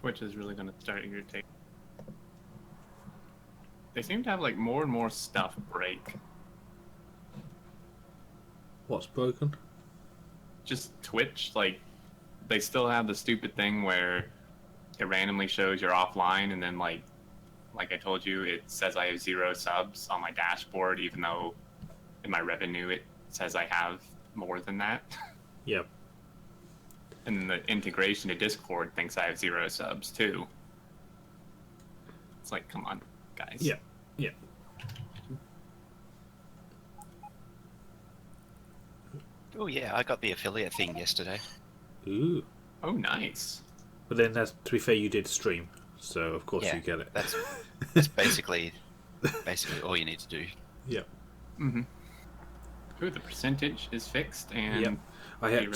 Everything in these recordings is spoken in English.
Twitch is really going to start irritating. They seem to have like more and more stuff break. What's broken? Just Twitch, like, they still have the stupid thing where it randomly shows you're offline, and then like I told you, it says I have 0 subs on my dashboard, even though in my revenue it says I have more than that. Yep. And then the integration to Discord thinks I have 0 subs too. It's like, come on, guys. Yeah. Yeah. Oh yeah, I got the affiliate thing yesterday. Ooh. Oh, nice. But then, to be fair, you did stream, so of course Yeah, you get it. That's basically all you need to do. Yeah. Mm-hmm. Ooh, the percentage is fixed, and Yep. I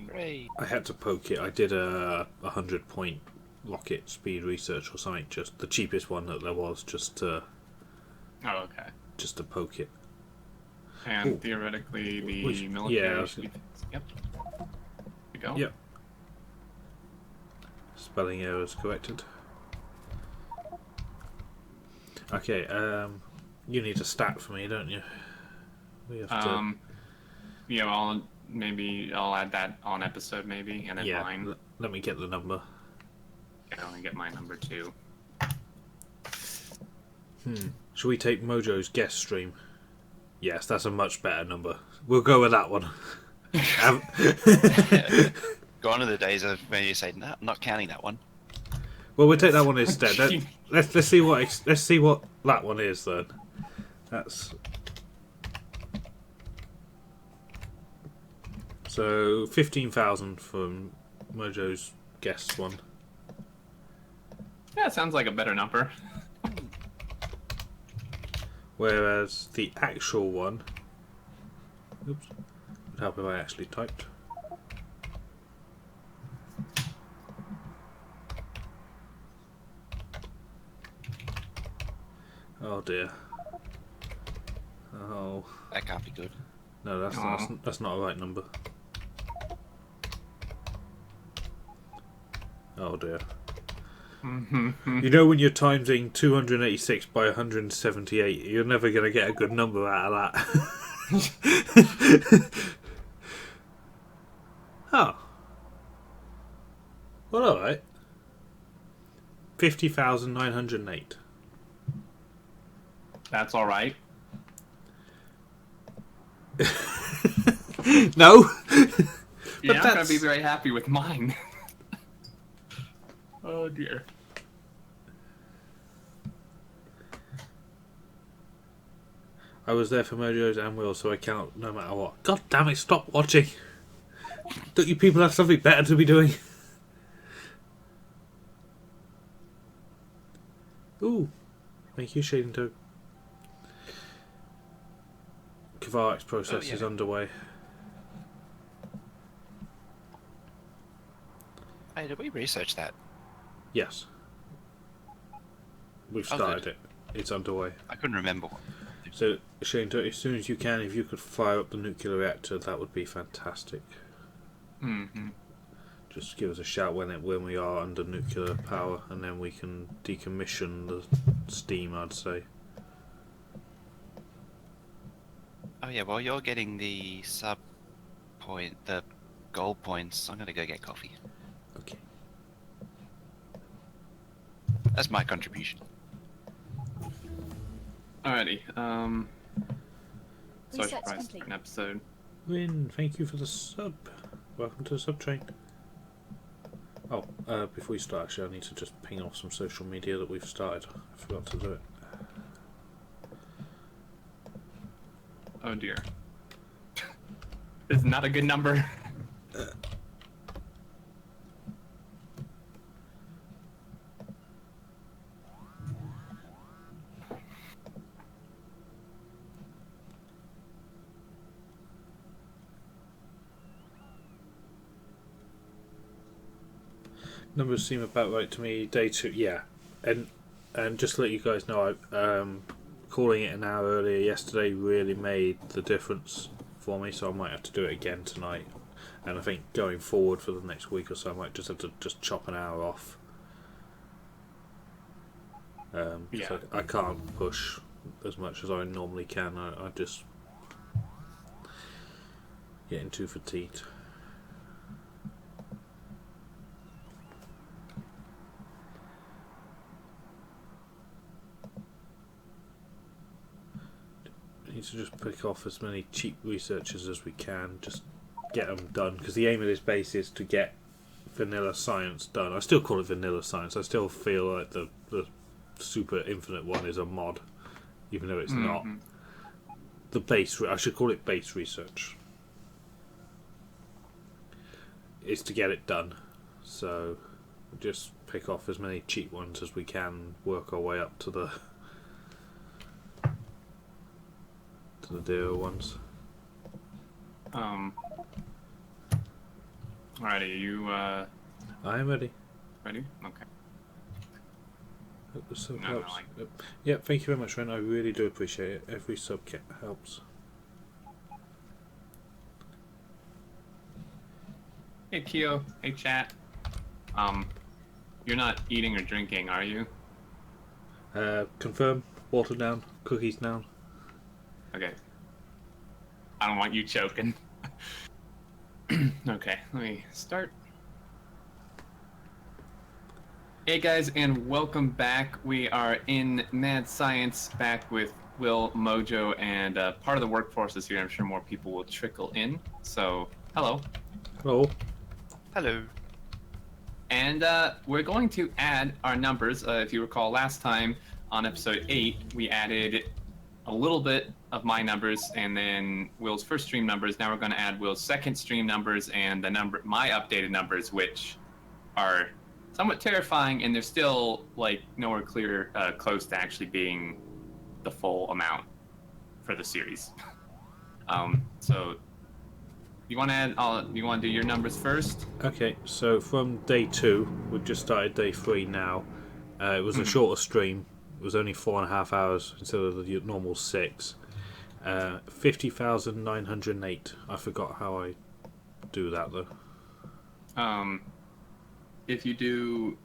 Great. had to poke it. I did a 100-point rocket speed research or something, just the cheapest one that there was, just to poke it. And Ooh. Theoretically, the Which- military yeah, should be fixed. Yep. There we go. Yep. Spelling errors corrected. Okay, you need a stat for me, don't you? We have to... Yeah, I'll add that on episode maybe, and then yeah, mine. let me get the number. Yeah, I'll get my number 2. Should we take Mojo's guest stream? Yes, that's a much better number. We'll go with that one. Gone are the days of when you say, "No, I'm not counting that one." Well, we'll take that one instead. Let's see what that one is then. That's so 15,000 from Mojo's guest one. Yeah, it sounds like a better number. Whereas the actual one, oops, would help if I actually typed. Oh dear. Oh That can't be good. no, that's not a right number. Oh dear. You know when you're timesing 286 by 178, you're never going to get a good number out of that. Oh. Well, alright. 50,908. That's all right. No! You're not going to be very happy with mine. Oh dear. I was there for Mojo's and Will, so I count no matter what. God damn it, stop watching! Don't you people have something better to be doing? Ooh. Thank you, Shading Toad. Kvark's process is underway. Hey, did we research that? Yes. We've started it. It's underway. I couldn't remember. So, Shane, as soon as you can, if you could fire up the nuclear reactor, that would be fantastic. Mm-hmm. Just give us a shout when we are under nuclear power, and then we can decommission the steam, I'd say. Oh yeah, well you're getting the the gold points. I'm gonna go get coffee. Okay. That's my contribution. Alrighty. So Research price complete. an episode. Win, thank you for the sub. Welcome to the sub train. Oh, before we start, actually, I need to just ping off some social media that we've started. I forgot to do it. Oh dear. This is not a good number. Numbers seem about right to me. Day 2, yeah. And just to let you guys know, calling it an hour earlier yesterday really made the difference for me, so I might have to do it again tonight. And I think going forward for the next week or so, I might just have to chop an hour off Yeah. So I can't push as much as I normally can. I just getting too fatigued. We need to just pick off as many cheap researchers as we can. Just get them done, because the aim of this base is to get vanilla science done. I still call it vanilla science. I still feel like the super infinite one is a mod, even though it's not. The base, I should call it base research, is to get it done. So just pick off as many cheap ones as we can, work our way up to the dearer ones. Alrighty, are you I am ready. ready? Okay. Hope the sub No, helps. no, Yeah, thank you very much, Ren. I really do appreciate it. Every sub helps. Hey Keo, hey chat. You're not eating or drinking, are you? Confirm. Water down. Cookies down. Okay. I don't want you choking. Okay, let me start. Hey guys, and welcome back. We are in Mad Science, back with Will, Mojo, and part of the workforce is here. I'm sure more people will trickle in. So, hello. Hello. Hello. And we're going to add our numbers. If you recall, last time on episode 8, we added a little bit of my numbers and then Will's first stream numbers. Now we're going to add Will's second stream numbers and my updated numbers, which are somewhat terrifying, and they're still like nowhere close to actually being the full amount for the series. So you want to add? You want to do your numbers first? Okay, so from day 2, we've just started day 3 now. It was a shorter stream. It was only 4.5 hours instead of the normal 6. 50,908. I forgot how I do that though. If you do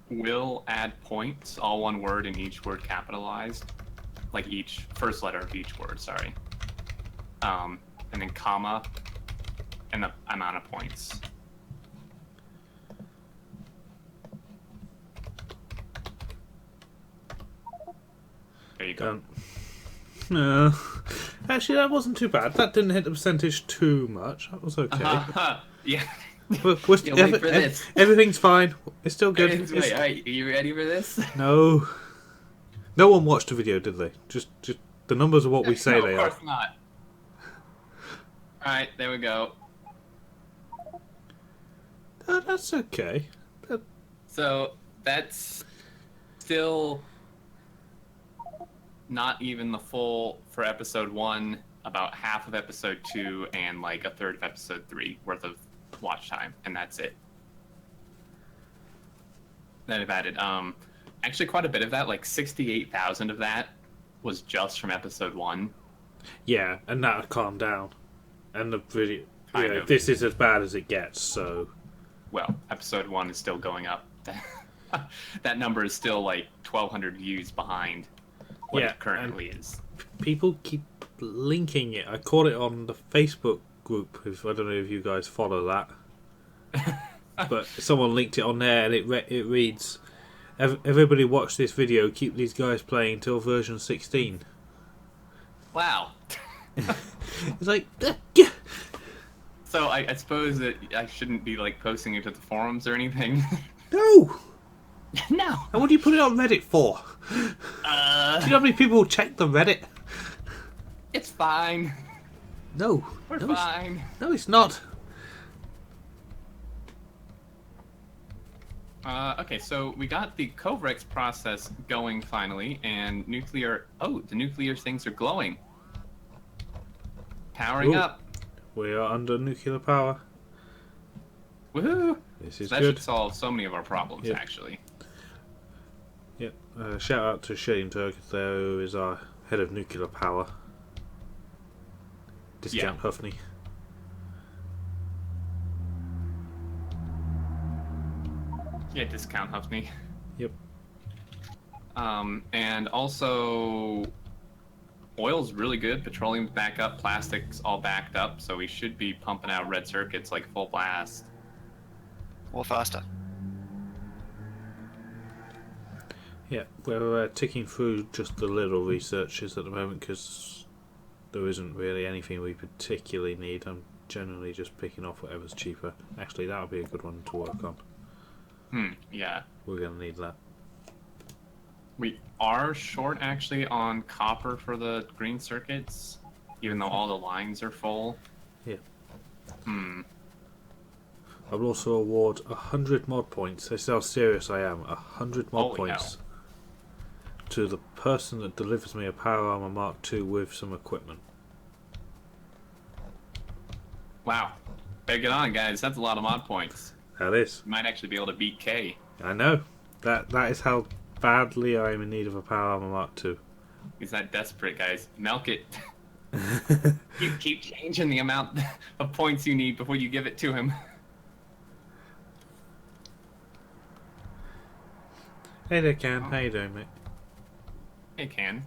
will add points, all one word and each word capitalized, like each first letter of each word, sorry. And then comma and the amount of points. There you go. No. Actually, that wasn't too bad. That didn't hit the percentage too much. That was okay. Yeah. We're Yeah, wait for this. Everything's fine. It's still good. Wait, are you ready for this? No. No one watched the video, did they? Just the numbers are what we say No, they of are. course not. Alright, there we go. That's okay. So, that's still not even the full for episode 1, about half of episode 2, and like a third of episode 3 worth of watch time, and that's it. That I've added. Actually quite a bit of that, like 68,000 of that was just from episode 1. Yeah, and that'll calm down. And the video, Kind of. this is as bad as it gets, so... Well, episode 1 is still going up. That number is still like 1,200 views behind what it currently is. People keep linking it. I caught it on the Facebook group. I don't know if you guys follow that. But someone linked it on there, and it reads, "Everybody watch this video. Keep these guys playing till version 16." Wow. It's like, So I suppose that I shouldn't be like posting it to the forums or anything. no. No. And what do you put it on Reddit for? Do you know how many people check the Reddit? It's fine. No. We're no, fine. No, it's not. Okay, so we got the Covrex process going finally, and the nuclear things are glowing. Powering Ooh. up. We are under nuclear power. Woohoo! This is That good. should solve so many of our problems, Yep. actually. Yep. Shout out to Shane Turk, who is our head of nuclear power. Discount Huffney. Yeah, discount Huffney. Yep. And also, oil's really good. Petroleum's back up. Plastic's all backed up. So we should be pumping out red circuits like full blast. Or faster. Yeah, we're ticking through just the little researches at the moment because there isn't really anything we particularly need. I'm generally just picking off whatever's cheaper. Actually, that would be a good one to work on. Yeah. We're going to need that. We are short actually on copper for the green circuits, even though all the lines are full. Yeah. I will also award 100 mod points. This is how serious I am. 100 mod Holy points to the person that delivers me a Power Armor Mark II with some equipment. Wow. Better get on it, guys. That's a lot of mod points. That is. You might actually be able to beat K. I know. That is how badly I am in need of a Power Armor Mark II. He's not desperate, guys. Milk it. keep changing the amount of points you need before you give it to him. Hey there, Cam. How you doing, mate? It can.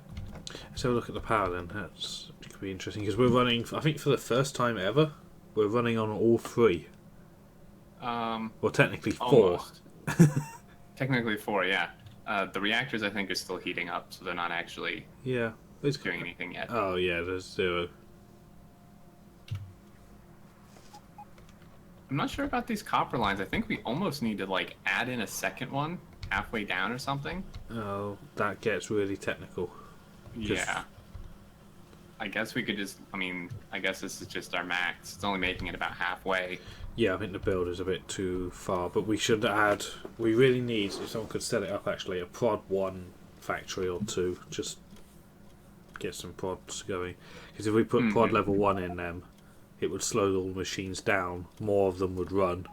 Let's have a look at the power then. It could be interesting because we're running, I think for the first time ever, we're running on all three. Well, technically four. Almost. Technically 4, yeah. The reactors, I think, are still heating up, so they're not actually doing anything yet. Oh, yeah, there's 0. I'm not sure about these copper lines. I think we almost need to, like, add in a second one halfway down or something. Oh, that gets really technical. Yeah. I guess we could just, I guess this is just our max. It's only making it about halfway. Yeah, I think the build is a bit too far, but we should add, we really need, if someone could set it up actually, a prod 1 factory or 2, just get some prods going. Because if we put prod level 1 in them, it would slow all the machines down, more of them would run,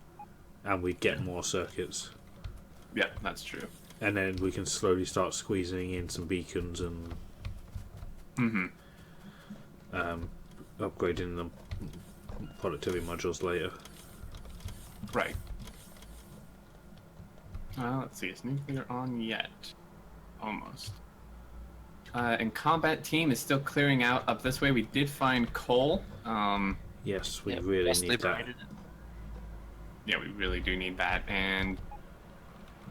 and we'd get more circuits. Yeah, that's true. And then we can slowly start squeezing in some beacons and upgrading the productivity modules later. Right. Let's see, is nuclear on yet? Almost. And combat team is still clearing out up this way. We did find coal. Yes, we really need that. Yeah, we really do need that. And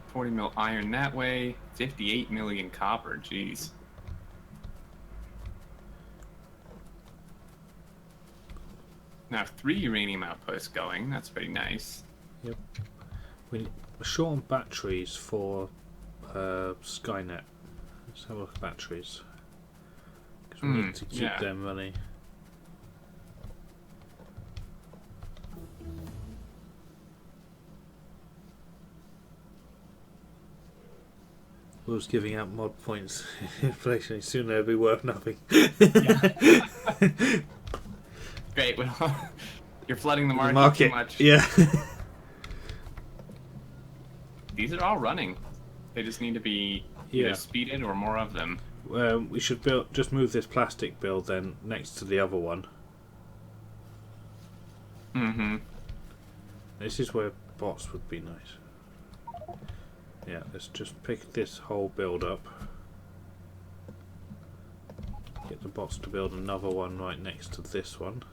40 mil iron that way. 58 million copper. Jeez. Now 3 uranium outposts going. That's pretty nice. Yep. We're short on batteries for Skynet. Let's have a look at batteries. Because we need to keep them running. Who's giving out mod points? Inflation, soon they'll be worth nothing. Great, well, you're flooding the market too much. Yeah. These are all running. They just need to be either speeded or more of them. We should just move this plastic build then next to the other one. This is where bots would be nice. Yeah, let's just pick this whole build up. Get the bots to build another one right next to this one.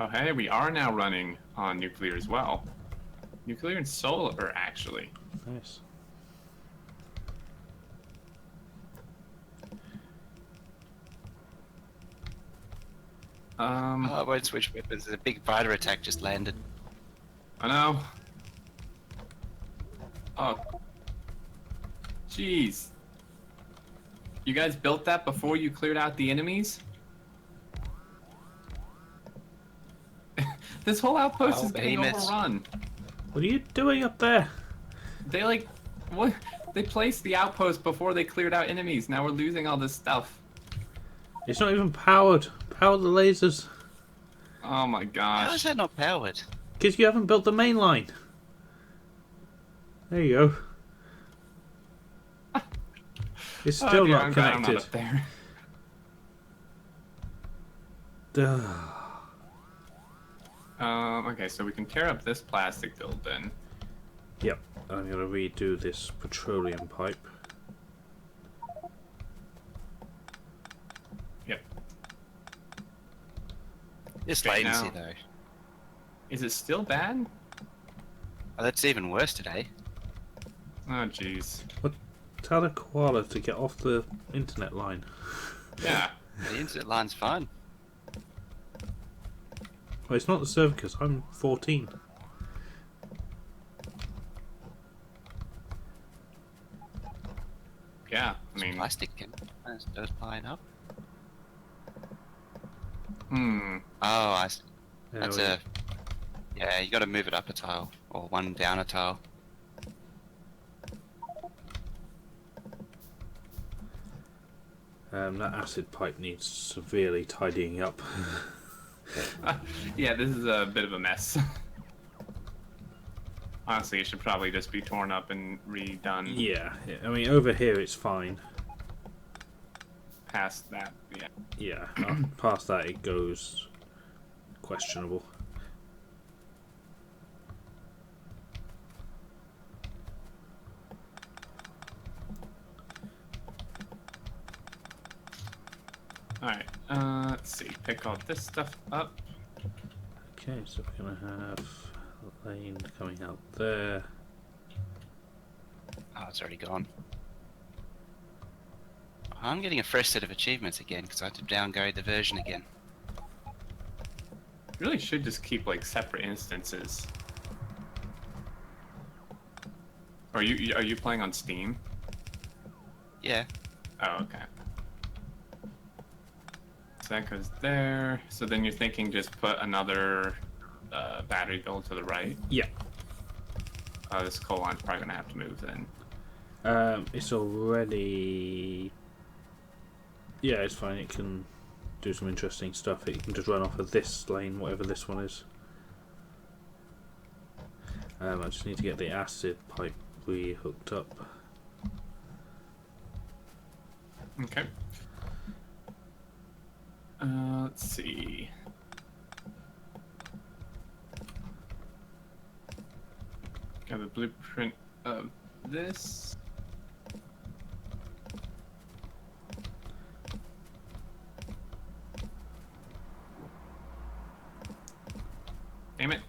Oh hey, we are now running on nuclear as well. Nuclear and solar, actually. Nice. I won't switch weapons. A big fighter attack just landed. I know. Oh. Jeez. You guys built that before you cleared out the enemies? This whole outpost is getting overrun. What are you doing up there? They what? They placed the outpost before they cleared out enemies. Now we're losing all this stuff. It's not even powered. Power the lasers. Oh my gosh. How is that not powered? Because you haven't built the main line. There you go. It's still not connected. I'm not up there. Okay, so we can tear up this plastic building. Yep, I'm going to redo this petroleum pipe. Yep. This Okay, latency now- though. Is it still bad? Oh, that's even worse today. Oh, jeez. Tell the koala to get off the internet line. Yeah. The internet line's fine. Well, it's not the server because I'm 14. Yeah, I It's mean, plastic can does line up. hmm. Oh, I see. There That's we go. a. Yeah, you got to move it up a tile or one down a tile. That acid pipe needs severely tidying up. Yeah, this is a bit of a mess. Honestly, it should probably just be torn up and redone. Yeah, I mean over here it's fine. Past that, yeah. Yeah, past that it goes questionable. Alright, let's see. Pick all this stuff up. Okay, so we're gonna have a lane coming out there. Oh, it's already gone. I'm getting a fresh set of achievements again because I had to downgrade the version again. Really should just keep like separate instances. Are you playing on Steam? Yeah. Oh, okay. So that goes there. So then you're thinking just put another battery build to the right? Yeah. Oh, this coal line's probably gonna have to move then. It's already. Yeah, it's fine. It can do some interesting stuff. It can just run off of this lane, whatever this one is. I just need to get the acid pipe re-hooked up. Okay. Let's see. Got a blueprint of this. Damn it.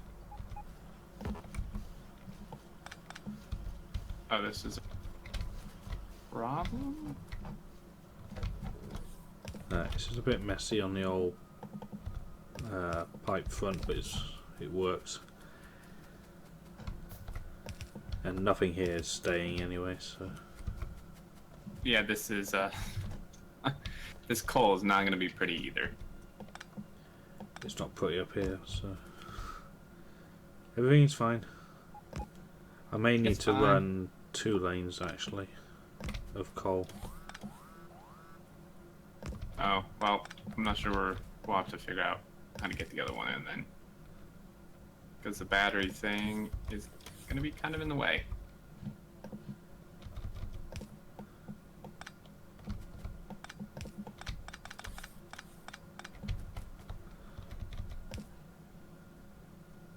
Oh, this is a problem? This is a bit messy on the old pipe front, but it works. And nothing here is staying anyway, so. Yeah, this is this coal is not going to be pretty either. It's not pretty up here, so. Everything's fine. I may need It's to fine. run 2 lanes actually of coal. Oh, well, I'm not sure we'll have to figure out how to get the other one in then. Because the battery thing is going to be kind of in the way.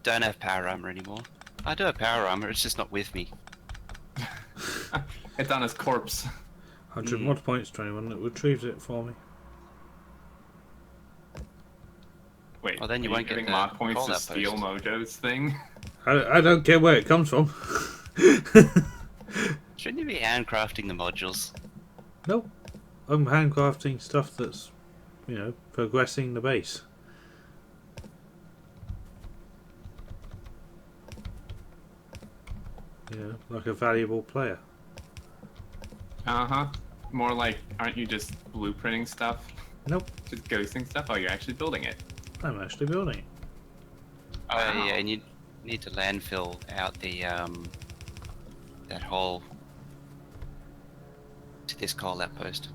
Don't have power armor anymore. I do have power armor, it's just not with me. It's on his corpse. 100 mod points to anyone that retrieves it for me. Wait, Well, then you are won't get giving the mod points call to outpost. steal Mojo's thing? I don't care where it comes from. Shouldn't you be handcrafting the modules? Nope. I'm handcrafting stuff that's, progressing the base. Like a valuable player. Uh-huh. More like, aren't you just blueprinting stuff? Nope. Just ghosting stuff? Oh, you're actually building it. I'm actually building it. Oh Wow. yeah, and you need to landfill out the that hole to this coal outpost.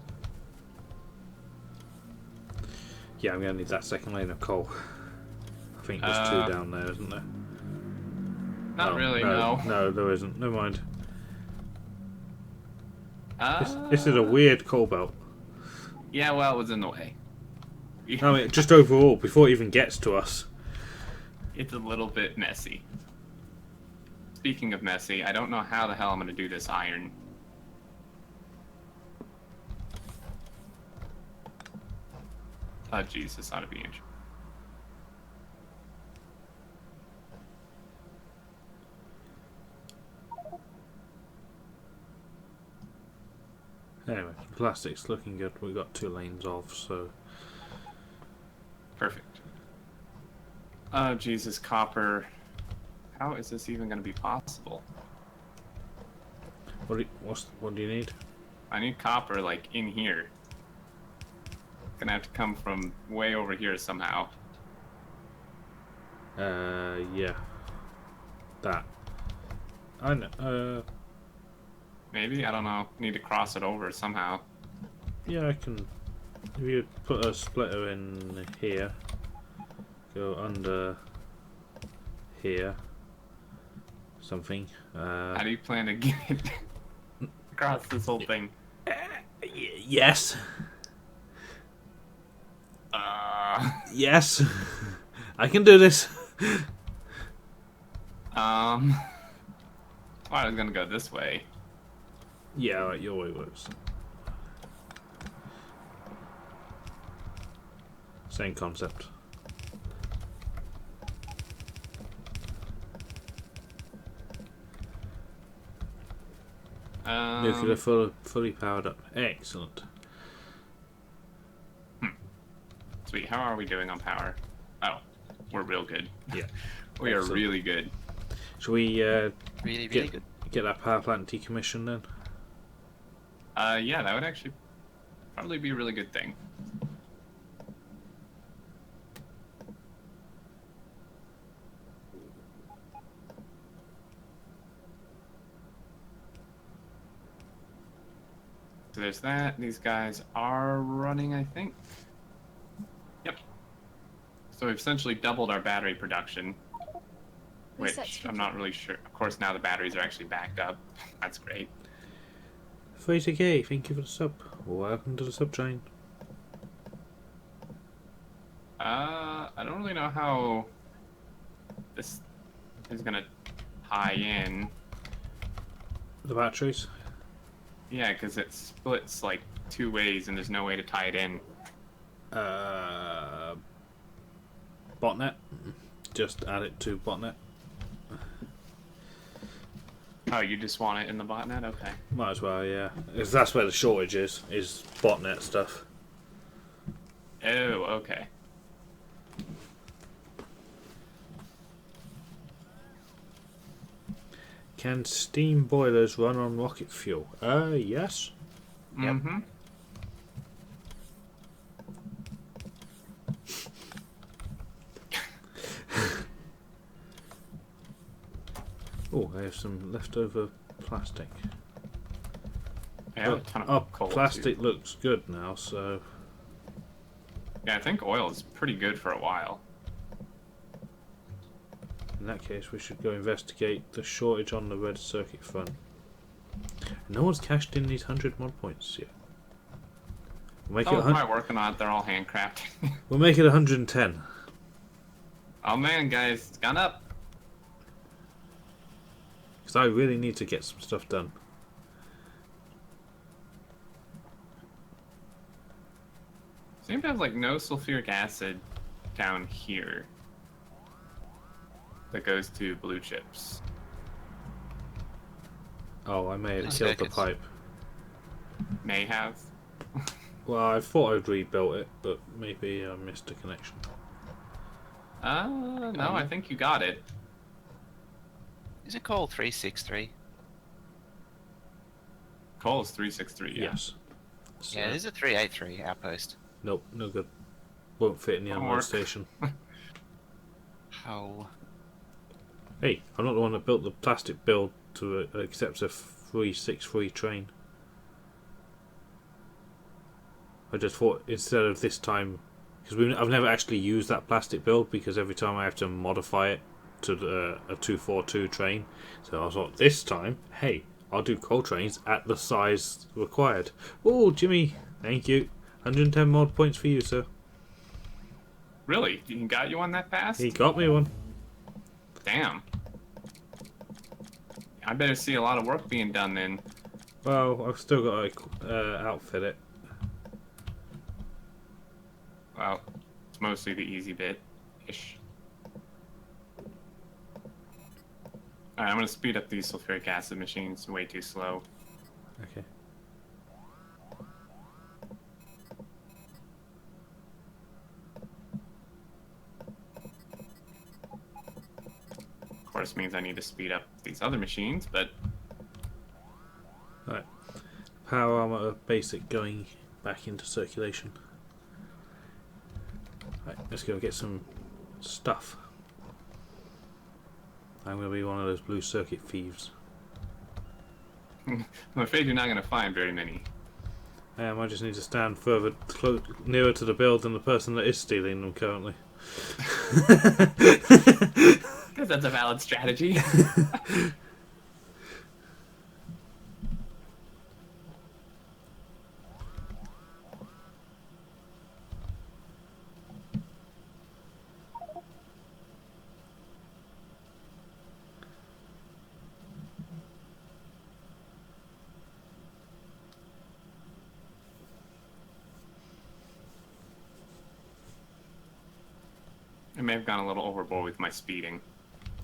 Yeah, I'm going to need that second lane of coal. I think there's 2 down there, isn't there? Not Oh, really, no. No, there isn't. Never mind. Uh, This is a weird coal belt. Yeah, well, it was in the way. I mean, just overall, before it even gets to us. It's a little bit messy. Speaking of messy, I don't know how the hell I'm going to do this iron. Oh, jeez, this ought to be interesting. Anyway, plastic's looking good. We've got 2 lanes off, so... Perfect. Oh, Jesus, copper. How is this even going to be possible? What do you need? I need copper, like, in here. Gonna have to come from way over here somehow. Yeah. That. I know, Maybe? I don't know. Need to cross it over somehow. yeah, I can... If you put a splitter in here, go under here, something. How do you plan to get it across this whole thing? Yes. Yes. I can do this. I was gonna go this way. Yeah, right, your way works. Same concept. Nuclear fully powered up. Excellent. Sweet. How are we doing on power? Oh, we're real good. Yeah. We are Excellent. really good. Shall we Really good. get that power plant decommissioned then? Yeah, that would actually probably be a really good thing. So there's that. These guys are running, I think. Yep. So we've essentially doubled our battery production, which I'm not really sure. Of course, now the batteries are actually backed up. That's great. Fraser Gay, thank you for the sub. Welcome to the sub train. I don't really know how this is gonna tie in. The batteries? Yeah, because it splits like 2 ways and there's no way to tie it in. Botnet. Just add it to botnet. Oh, you just want it in the botnet? Okay. Might as well, yeah. 'Cause that's where the shortage is botnet stuff. Oh, okay. Can steam boilers run on rocket fuel? Yes. Yep. Mm-hmm. Oh, I have some leftover plastic. I have a ton of Oh, coal, plastic too. looks good now, so... Yeah, I think oil is pretty good for a while. In that case, we should go investigate the shortage on the red circuit front. No one's cashed in these 100 mod points yet. We'll make, Oh, it, am I working on it? They're all handcrafted. we'll make it 110. Oh man, guys, it's gone up. Because I really need to get some stuff done. Seem to have like no sulfuric acid down here that goes to blue chips. Oh, I may have These killed the circuits. pipe. May have. Well, I thought I'd rebuilt it, but maybe I missed a connection. No, I think you got it. Is it called 363? Coal is 363. Yeah. Yes. So, Yeah, there's a 383 outpost. nope, no good. Won't fit in the Won't unload work. station. Oh. Hey, I'm not the one that built the plastic build to accept a 363 train. I just thought instead of this time, because I've never actually used that plastic build because every time I have to modify it to a 242 train. So I thought this time, hey, I'll do coal trains at the size required. Oh, Jimmy, thank you. 110 mod points for you, sir. Really? He got you on that fast? He got me one. Damn. I better see a lot of work being done then. Well, I've still got to outfit it. Well, it's mostly the easy bit ish. Alright, I'm gonna speed up these sulfuric acid machines. Way too slow. Okay. Of course, means I need to speed up these other machines, but Right. Power armor basic going back into circulation. Right, let's go get some stuff. I'm going to be one of those blue circuit thieves. I'm afraid you're not gonna find very many. I just need to stand further nearer to the build than the person that is stealing them currently. Guess that's a valid strategy. I may have gone a little overboard with my speeding.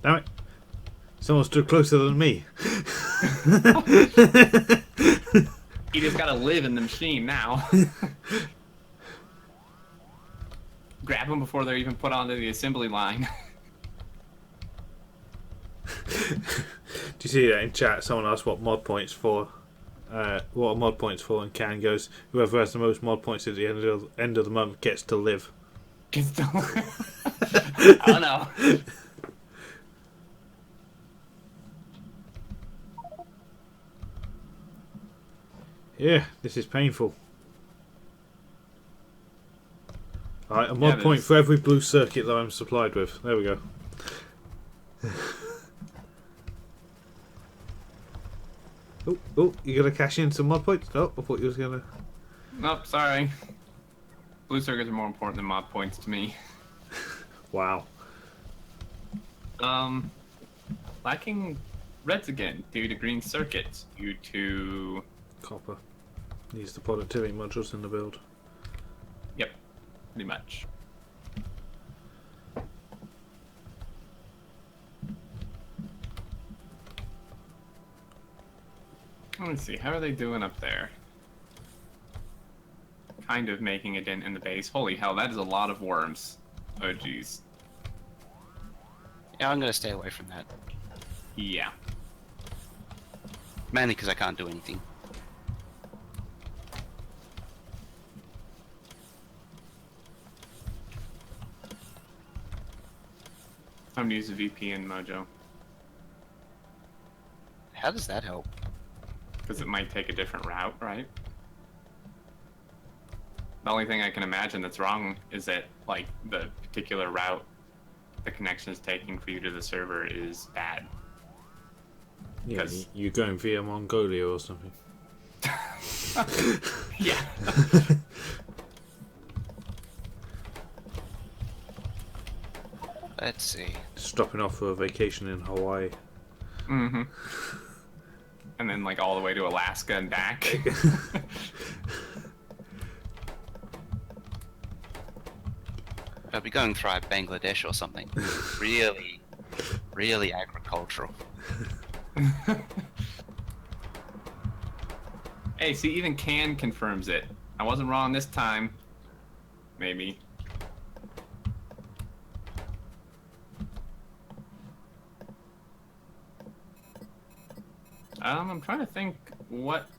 Damn it! Someone stood closer than me. You just gotta live in the machine now. Grab them before they're even put onto the assembly line. Do you see that in chat? Someone asked what mod points for. What are mod points for? And Can goes, whoever has the most mod points at the end of the month gets to live. Oh no. Yeah, this is painful. Alright, a mod point for every blue circuit that I'm supplied with. There we go. Oh, you gonna cash in some mod points? Oh, I thought you was gonna... Nope, sorry. Blue circuits are more important than mod points to me. Wow. Lacking reds again due to green circuits, due to... Copper. Needs the productivity modules in the build. Yep, pretty much. Let's see, how are they doing up there? Kind of making a dent in the base. Holy hell, that is a lot of worms. Oh jeez. Yeah, I'm gonna stay away from that. Yeah. Mainly because I can't do anything. Time to use a VPN, Mojo. How does that help? Because it might take a different route, right? The only thing I can imagine that's wrong is that, like, the particular route the connection is taking for you to the server is bad. Yeah, you're going via Mongolia or something. Yeah. Let's see. Stopping off for a vacation in Hawaii. Mm-hmm. And then, like, all the way to Alaska and back. I'll be going through Bangladesh or something. Really, really agricultural. Hey, see, even Can confirms it. I wasn't wrong this time. Maybe. I'm trying to think what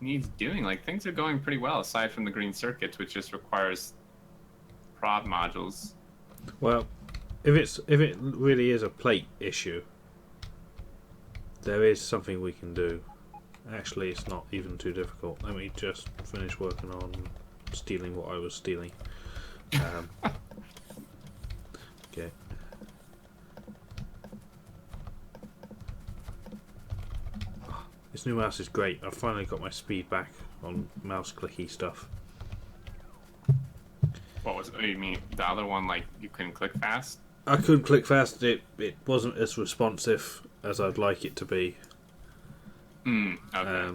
needs doing. Like, things are going pretty well, aside from the green circuits, which just requires prod modules. Well, if it really is a plate issue, there is something we can do. Actually, it's not even too difficult. Let me just finish working on stealing what I was stealing. Okay. This new mouse is great. I've finally got my speed back on mouse clicky stuff. What was? Oh, you mean the other one? Like you couldn't click fast? I couldn't click fast. It wasn't as responsive as I'd like it to be. Okay.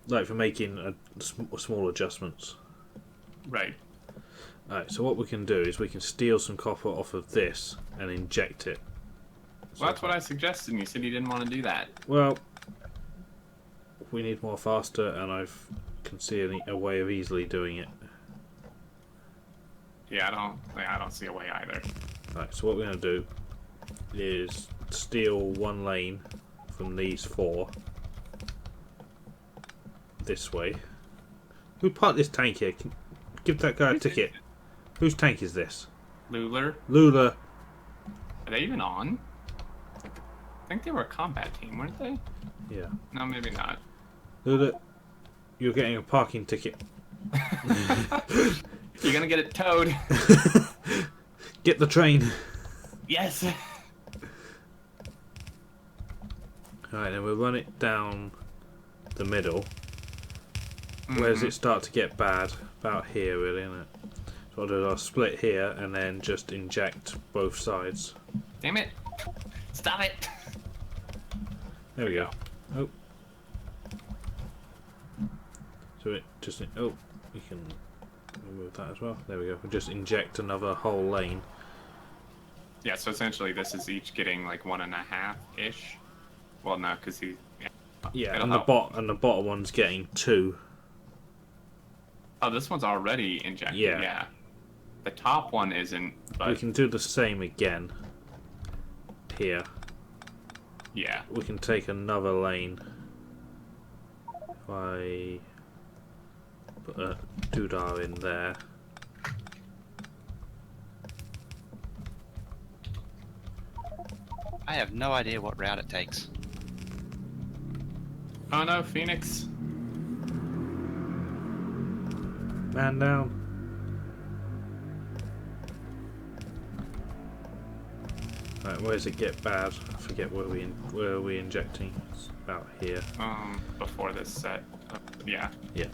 Like for making small adjustments. Right. Alright, so what we can do is we can steal some copper off of this and inject it. Well, that's what I suggested, and you said you didn't want to do that. Well, we need more faster, and I can see a way of easily doing it. Yeah, I don't see a way either. Right, so what we're going to do is steal one lane from these 4 this way. Who parked this tank here? Give that guy a ticket. Whose tank is this? Lular? Lula. Are they even on? I think they were a combat team, weren't they? Yeah. No, maybe not. Lula, you're getting a parking ticket. You're gonna get it towed. Get the train. Yes. Alright, then we'll run it down the middle. Where does it start to get bad? About here, really, isn't it? So I'll do is I'll split here and then just inject both sides. Damn it. Stop it. There we go. Oh. So it just... Oh, you can remove that as well. There we go. We'll just inject another whole lane. Yeah, so essentially this is each getting like 1.5-ish. Well, no, because he... Yeah, and the bottom one's getting 2. Oh, this one's already injected, yeah. The top one isn't, but... We can do the same again. Here. Yeah. We can take another lane. If I put a doodah in there. I have no idea what route it takes. Oh no, Phoenix. Man down. Right, where does it get bad? I forget where are we injecting. It's about here. Before this set. Yeah. Yeah.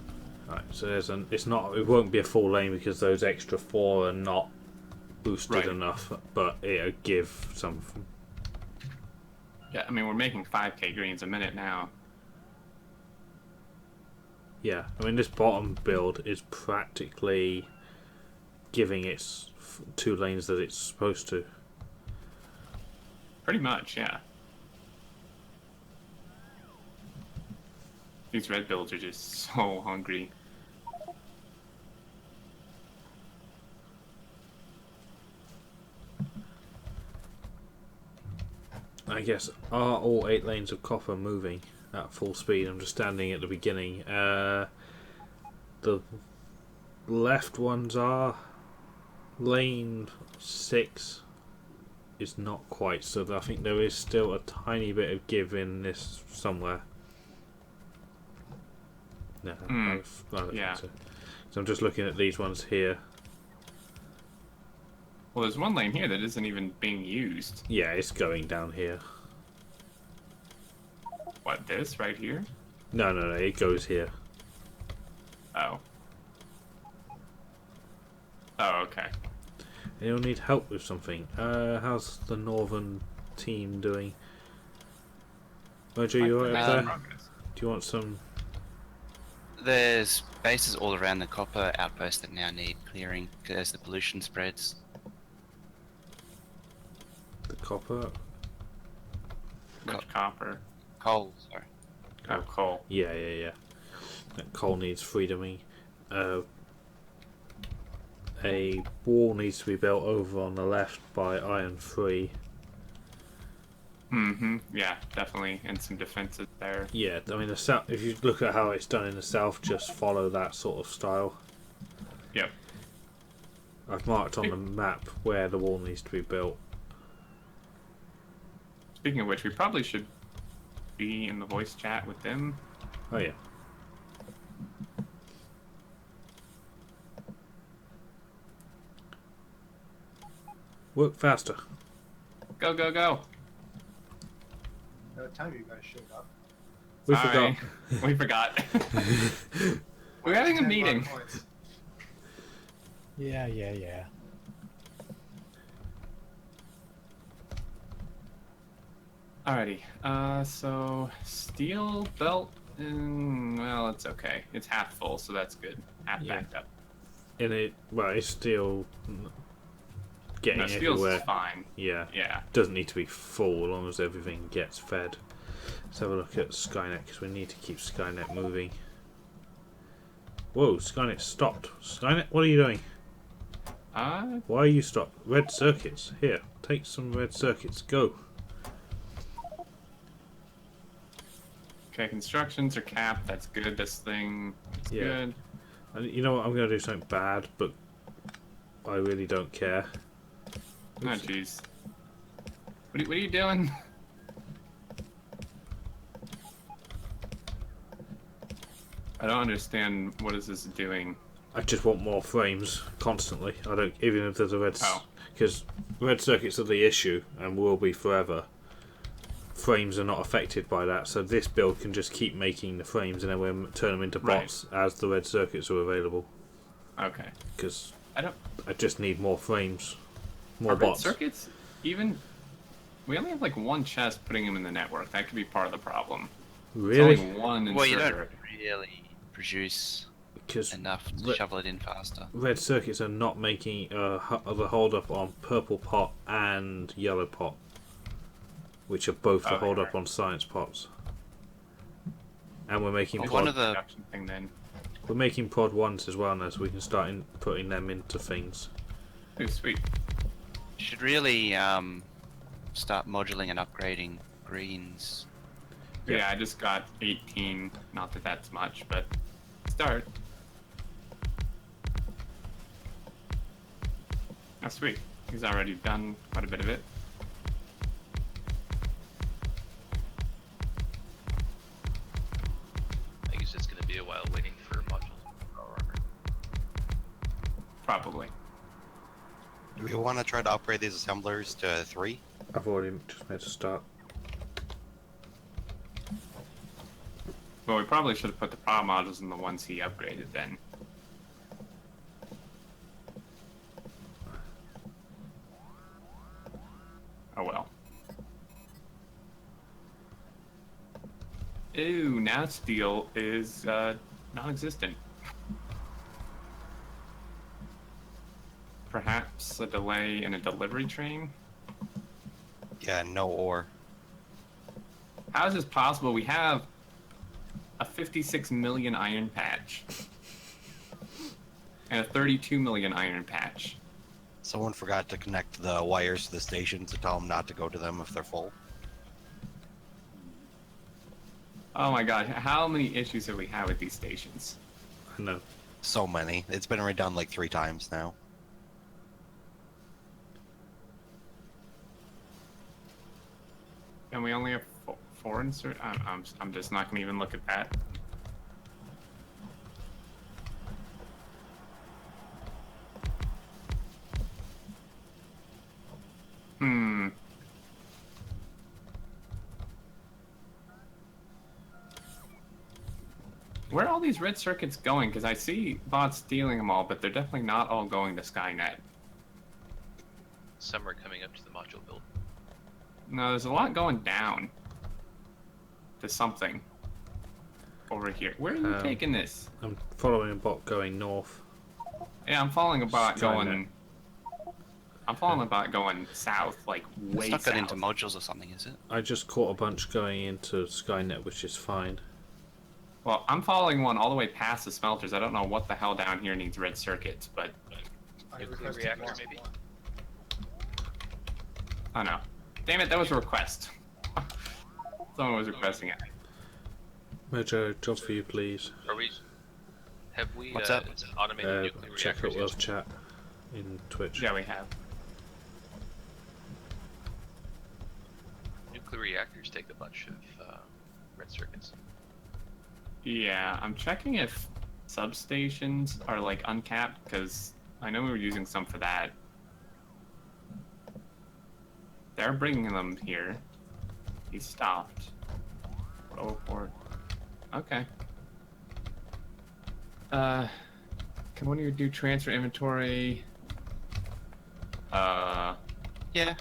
Right, so it won't be a full lane because those extra 4 are not boosted enough, but it'll give some. Yeah, I mean we're making 5k greens a minute now. Yeah, I mean this bottom build is practically giving its 2 lanes that it's supposed to. Pretty much, yeah. These red builds are just so hungry. I guess, are all 8 lanes of copper moving at full speed? I'm just standing at the beginning. The left ones are. Lane 6 is not quite, so I think there is still a tiny bit of give in this somewhere. No, I don't think so. So I'm just looking at these ones here. Well, there's one lane here that isn't even being used. Yeah, it's going down here. What, this right here? No, it goes here. Oh. Oh, okay. You'll need help with something. How's the northern team doing? Mojo, you alright up there? Do you want some? There's bases all around the copper outpost that now need clearing as the pollution spreads. The copper? Which copper? Coal, sorry. Oh, coal. Yeah. That coal needs freedoming. A wall needs to be built over on the left by iron 3. Yeah, definitely. And some defenses there. Yeah, I mean the south. If you look at how it's done in the south, just follow that sort of style. Yep. I've marked on the map where the wall needs to be built. Speaking of which, we probably should be in the voice chat with them. Oh yeah. Work faster. Go, go, go. By the time you guys showed up. We Sorry. forgot. We forgot. We're having a 10 meeting. points. Yeah. Alrighty. So steel belt. Well, it's okay. It's half full, so that's good. Half Yeah. backed up. In it, well, it's still getting No, steel's everywhere. fine. Yeah. Yeah. Doesn't need to be full as long as everything gets fed. Let's have a look at Skynet because we need to keep Skynet moving. Whoa, Skynet stopped. Skynet, what are you doing? Why are you stopped? Red circuits. Here, take some red circuits. Go. Okay, constructions are capped. That's good. This thing is Yeah. good. And you know what? I'm going to do something bad, but I really don't care. Oh, jeez. What are you doing? I don't understand. What is this doing? I just want more frames constantly. I don't, even if there's a red, Oh. because red circuits are the issue and will be forever. Frames are not affected by that, so this build can just keep making the frames and then we'll turn them into bots as the red circuits are available. Okay. Because I just need more frames, more Are red bots. circuits even? We only have like one chest putting them in the network. That could be part of the problem. Really? It's only one inserter. Well, you don't really produce Because enough to shovel it in faster. red circuits are not making the hold up on purple pot and yellow pot, which are both the hold up on science pots. And we're making One of the production thing then. we're making prod ones as well now, so we can start putting them into things. Oh, sweet. should really start moduling and upgrading greens. Yeah, I just got 18. Not that that's much, but start. Oh, sweet. He's already done quite a bit of it. I think it's just going to be a while waiting for modules to power armor. Probably. Do we want to try to upgrade these assemblers to 3? I've already just made a start. Well, we probably should have put the power modules in the ones he upgraded then. Oh well. Ooh, now steel is non-existent. Perhaps a delay in a delivery train? Yeah, no ore. How is this possible? We have a 56 million iron patch. And a 32 million iron patch. Someone forgot to connect the wires to the station to tell them not to go to them if they're full. Oh my god, how many issues have we had with these stations? I know. So many. It's been redone like 3 times now. And we only have four insert. I'm just not gonna even look at that. Hmm. Where are all these red circuits going? Because I see bots stealing them all, but they're definitely not all going to Skynet. Some are coming up to the module build. No, there's a lot going down to something over here. Where are you taking this? I'm following a bot going north. Yeah, I'm following a bot Skynet. going. I'm following a bot going south, like way It's not south. going into modules or something, is it? I just caught a bunch going into Skynet, which is fine. Well, I'm following one all the way past the smelters. I don't know what the hell down here needs red circuits, but Nuclear reactor, maybe? oh no. Damn it, that was a request. Someone was requesting it. Mojo, job for you, please. Are we? Have we What's up? automated nuclear Check out reactors? World yet? Chat in Twitch. Yeah, we have. Nuclear reactors take a bunch of red circuits. Yeah, I'm checking if substations are like uncapped, because I know we were using some for that. They're bringing them here. He stopped. Oh, for okay. Can one of you do transfer inventory? Yeah. I'm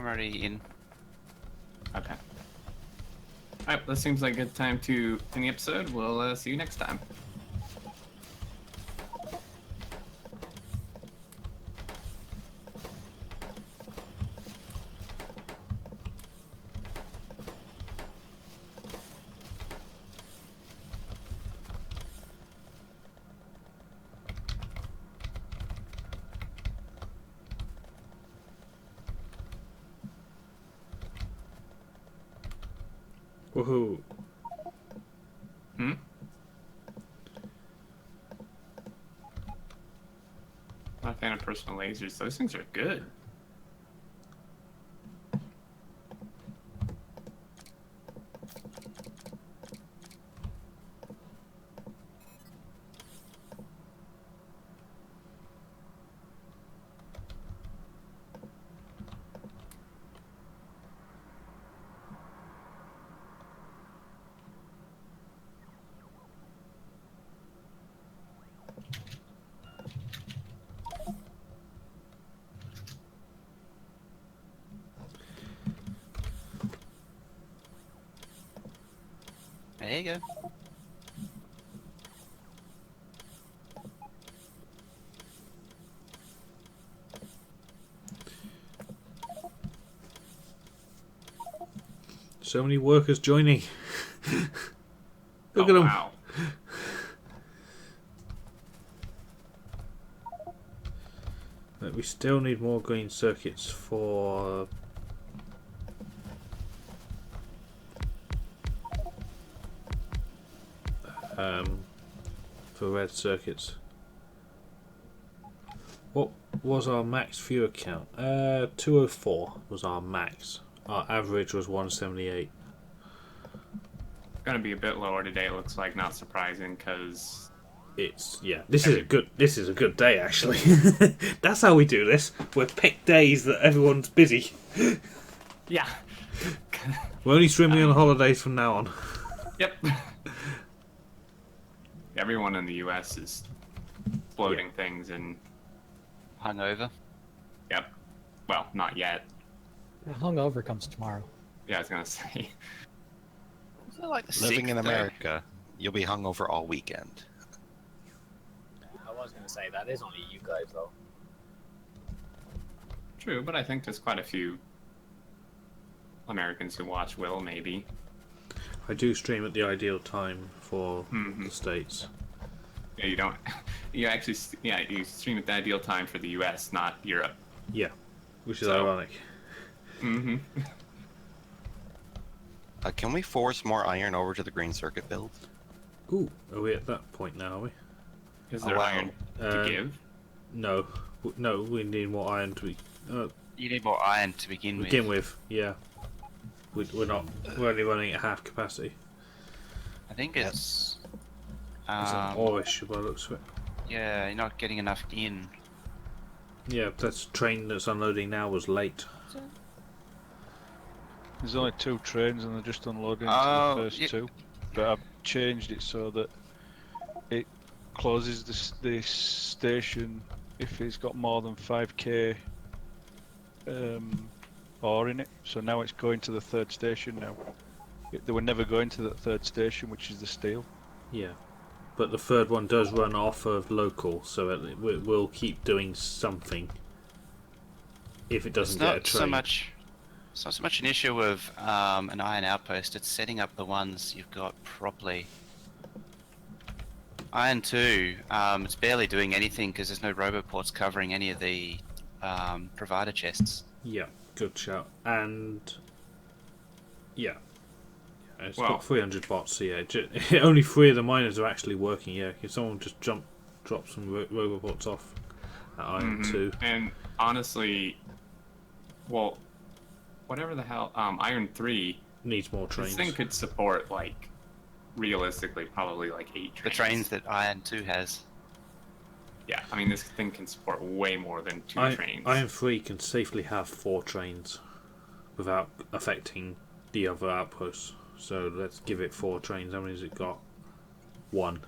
already in. Okay. Alright, that seems like a good time to end the episode. We'll see you next time. Woohoo! Hmm? Not a fan of personal lasers. Those things are good. There you go. So many workers joining. Look Oh, at them. wow. But we still need more green circuits for red circuits. What was our max viewer count? 204 was our max. Our average was 178. Gonna be a bit lower today, it looks like. Not surprising, because This is a good day actually. That's how we do this. We pick days that everyone's busy. yeah. We're only streaming on holidays from now on. Yep. Everyone in the US is exploding things, and Hungover. yep. Well, not yet. Hungover comes tomorrow. Yeah, I was gonna say. Is it like the Living in 6th day? America, you'll be hungover all weekend. I was gonna say that is only you guys though. True, but I think there's quite a few Americans who watch Will, maybe. I do stream at the ideal time for Mhm. the States. Yeah, you don't. You actually, yeah, you stream at the ideal time for the US, not Europe. Yeah, which is So- ironic. Mm-hmm. Can we force more iron over to the green circuit build? Ooh, are we at that point now, are we? Is Oh, there wow. iron to Uh, give? No, no, we need more iron to You need more iron to begin begin with. Yeah, we're only running at half capacity. I think it's. It's an orish by the looks of it. Yeah, you're not getting enough in. Yeah, that train that's unloading now was late. There's only 2 trains and they're just unloading Oh, the first yeah. 2. But I've changed it so that it closes the station if it's got more than 5k ore in it. So now it's going to the 3rd station now. They were never going to the 3rd station, which is the steel. Yeah, but the third one does run off of local, so it will keep doing something. If it doesn't It's get a not train. so much. It's not so much an issue of an iron outpost. It's setting up the ones you've got properly. Iron 2, it's barely doing anything because there's no roboports covering any of the provider chests. Yeah, good shout. And yeah, it's Well- got 300 bots. So yeah, only 3 of the miners are actually working. Yeah, if someone just drop some robots off at Iron Mhm. 2. And honestly, well, whatever the hell, Iron 3, Needs more this trains. thing could support, like, realistically, probably like 8 trains. The trains that Iron 2 has. Yeah, I mean, this thing can support way more than 2 trains. Iron 3 can safely have 4 trains without affecting the other outposts. So let's give it 4 trains. How many has it got? 1.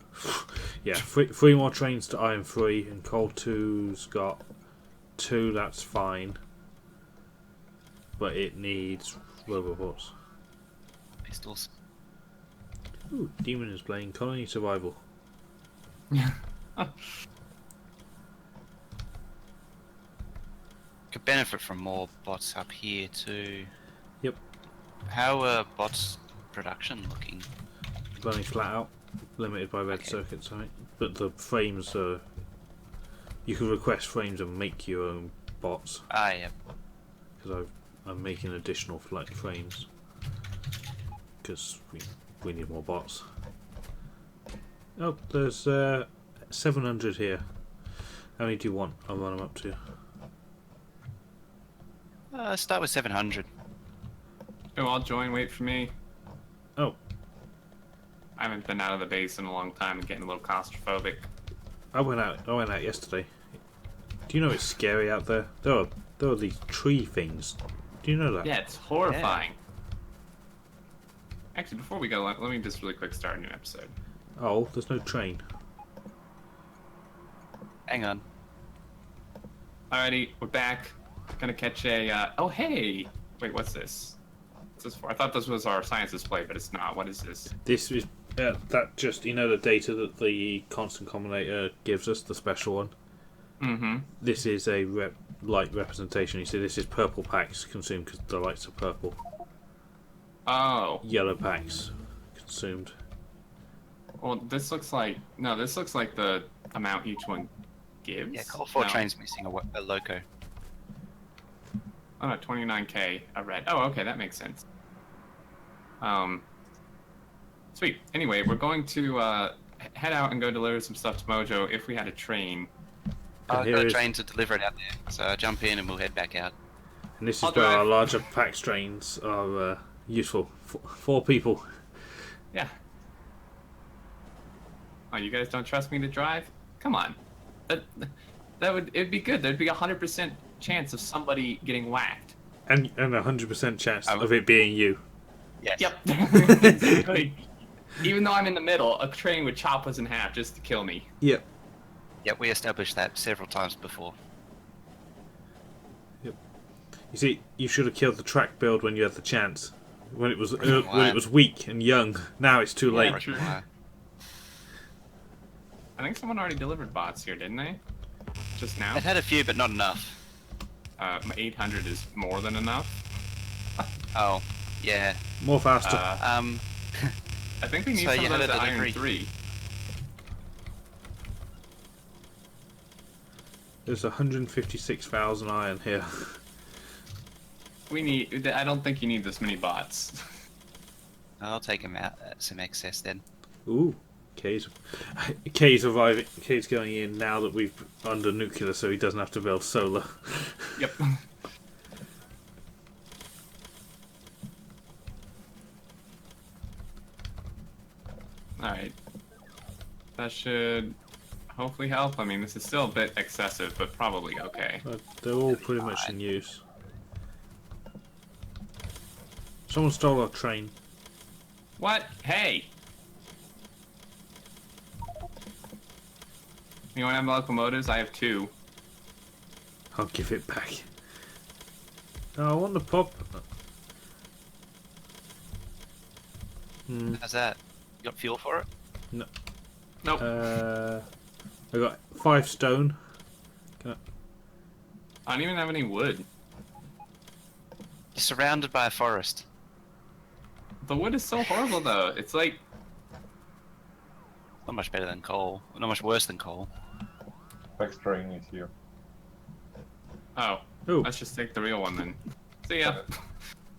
Yeah, 3 more trains to Iron 3, and Coal 2's got 2. That's fine. but it needs robobots. Pistols. Ooh, Demon is playing Colony Survival. Could benefit from more bots up here too. Yep. How are bots production looking? Running flat out, limited by red Okay. circuits, I think. But the frames are. You can request frames and make your own bots. Ah, yeah. Because I'm making additional flight frames. Because we need more bots. Oh, there's 700 here. How many do you want? I'll run them up to you. Start with 700. Oh, I'll join. Wait for me. Oh, I haven't been out of the base in a long time and getting a little claustrophobic. I went out yesterday. Do you know it's scary out there? There are these tree things. Do you know that? Yeah, it's horrifying. Actually, before we go, let me just really quick start a new episode. Oh, there's no train. Hang on. Alrighty, we're back. Gonna catch a. Oh, hey! Wait, what's this? What's this for? I thought this was our science display, but it's not. What is this? This is that just the data that the constant combinator gives us, the special one. Mm-hmm. This is a light representation. You see, this is purple packs consumed because the lights are purple. Oh. Yellow packs consumed. Well, this looks like this looks like the amount each one gives. Yeah, Call 4 No. train's missing a loco. Oh no, 29K. A red. Oh, okay, that makes sense. Sweet. Anyway, we're going to head out and go deliver some stuff to Mojo if we had a train. I've here got a is- train to deliver it out there, so jump in and we'll head back out. And this is I'll where drive. our larger pack strains are useful. Four people. Yeah. Oh, you guys don't trust me to drive? Come on. It'd be good. There'd be 100% chance of somebody getting whacked. And 100% chance Um, of it being you. Yes. Yep. Exactly. Even though I'm in the middle, a train would chop us in half just to kill me. Yep. Yep, we established that several times before. You see, you should have killed the track build when you had the chance. When it was weak and young. Now it's too late. Yeah, true. Why? I think someone already delivered bots here, didn't they? Just now? It had a few, but not enough. My 800 is more than enough. Oh, yeah. More faster. I think we need So some you of had those a at Iron delivery. 3. There's 156,000 iron here. I don't think you need this many bots. I'll take him out. Some excess then. Ooh, K's arriving. K's going in now that we've under nuclear, so he doesn't have to build solar. Yep. Alright. That should hopefully help. I mean, this is still a bit excessive, but probably okay. But they're all pretty much in use. Someone stole our train. What? Hey! You want to have locomotives? I have 2. I'll give it back. Oh, I want the pop. How's that? You got fuel for it? Nope. I got 5 stone. I don't even have any wood. You're surrounded by a forest. The wood is so horrible, though. It's like... Not much better than coal. Not much worse than coal. Fax train is here. Oh. Ooh. Let's just take the real one, then. See ya.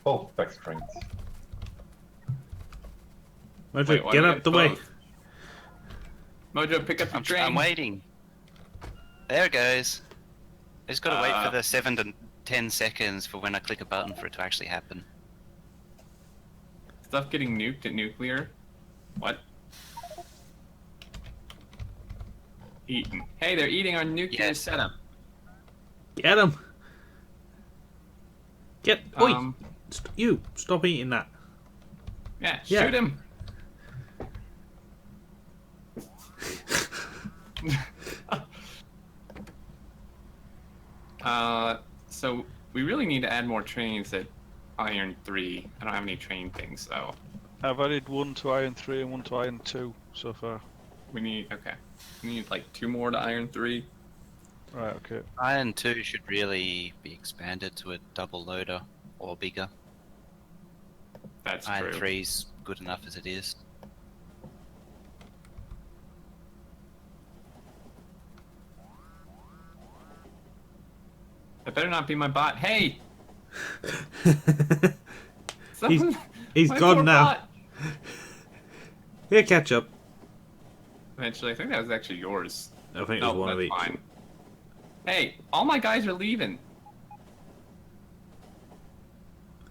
Both fax trains. Mojo, Wait, why get do we out the way. both? Mojo, pick up your train. I'm waiting. There it goes. I just gotta wait for the 7 to 10 seconds for when I click a button for it to actually happen. Stuff getting nuked at nuclear? What? Eaten. Hey, they're eating our nuclear Yes. setup. Get him. Oi! Um, You stop eating that. yeah, Yeah. shoot him. So We really need to add more trains at Iron 3. I don't have any train things though. I've added one to Iron 3 and one to Iron 2 so far. We need okay. We need like 2 more to Iron 3. Right, okay. Iron 2 should really be expanded to a double loader or bigger. That's Iron true. 3's good enough as it is. That better not be my bot. Hey! He's Someone- he's my gone poor now. bot. Here, catch up. Eventually, I think that was actually yours. I think it No, was one of that's each. fine. Hey, all my guys are leaving.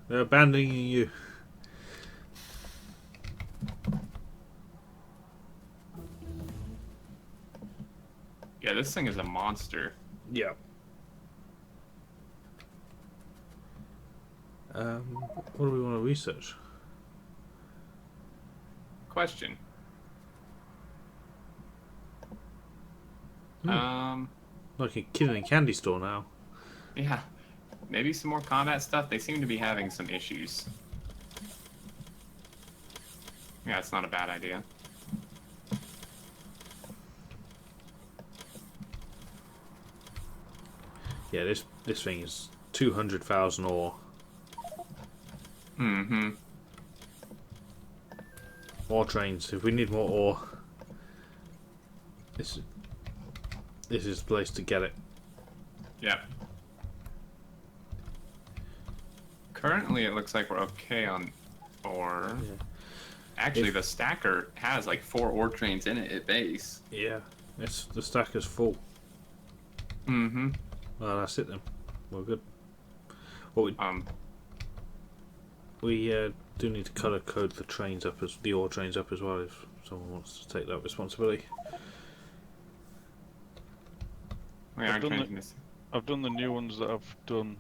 They're abandoning you. Yeah, this thing is a monster. Yeah. What do we want to research? Question. Hmm. Like a kid in a candy store now. Yeah. Maybe some more combat stuff. They seem to be having some issues. Yeah, it's not a bad idea. Yeah, this thing is 200,000 ore. Mm-hmm. Ore trains. If we need more ore, this is the place to get it. Yeah. Currently, it looks like we're okay on ore. Yeah. Actually, the stacker has like 4 ore trains in it at base. Yeah, the stack is full. Mm-hmm. Well, that's it then. We're good. What we do need to color code the trains up as the ore trains up as well if someone wants to take that responsibility. We I've are done changing this. I've done the new ones that I've done.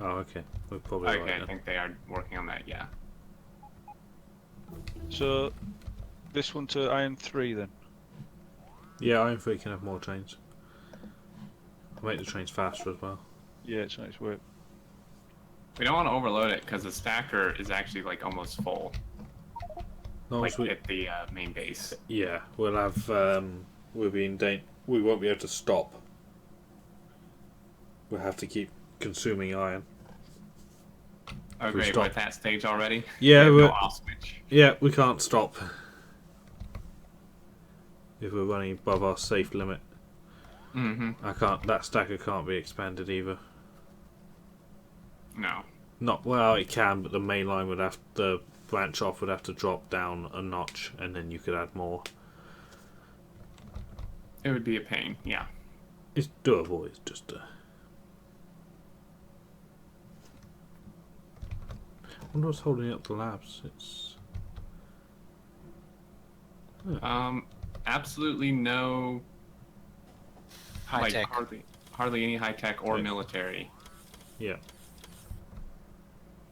Oh, okay. We're probably Okay, right I then. think they are working on that, yeah. So, this one to Iron 3 then. Yeah, Iron 3 can have more trains. I'll make the trains faster as well. Yeah, it's on its way. We don't want to overload it because the stacker is actually like almost full. No, Like we, at the main base. yeah, we'll have we'll be in we won't be able to stop. We'll have to keep consuming iron. Oh We great, stop. we're at that stage already? Yeah, no we're, off switch. yeah, we can't stop if we're running above our safe limit. Mm-hmm. That stacker can't be expanded either. No. Not well, it can, but the main line would have the branch off would have to drop down a notch, and then you could add more. It would be a pain, yeah. It's doable. It's just I wonder what's holding up the labs. It's Absolutely no High like tech. hardly any high tech or Yeah. military. yeah.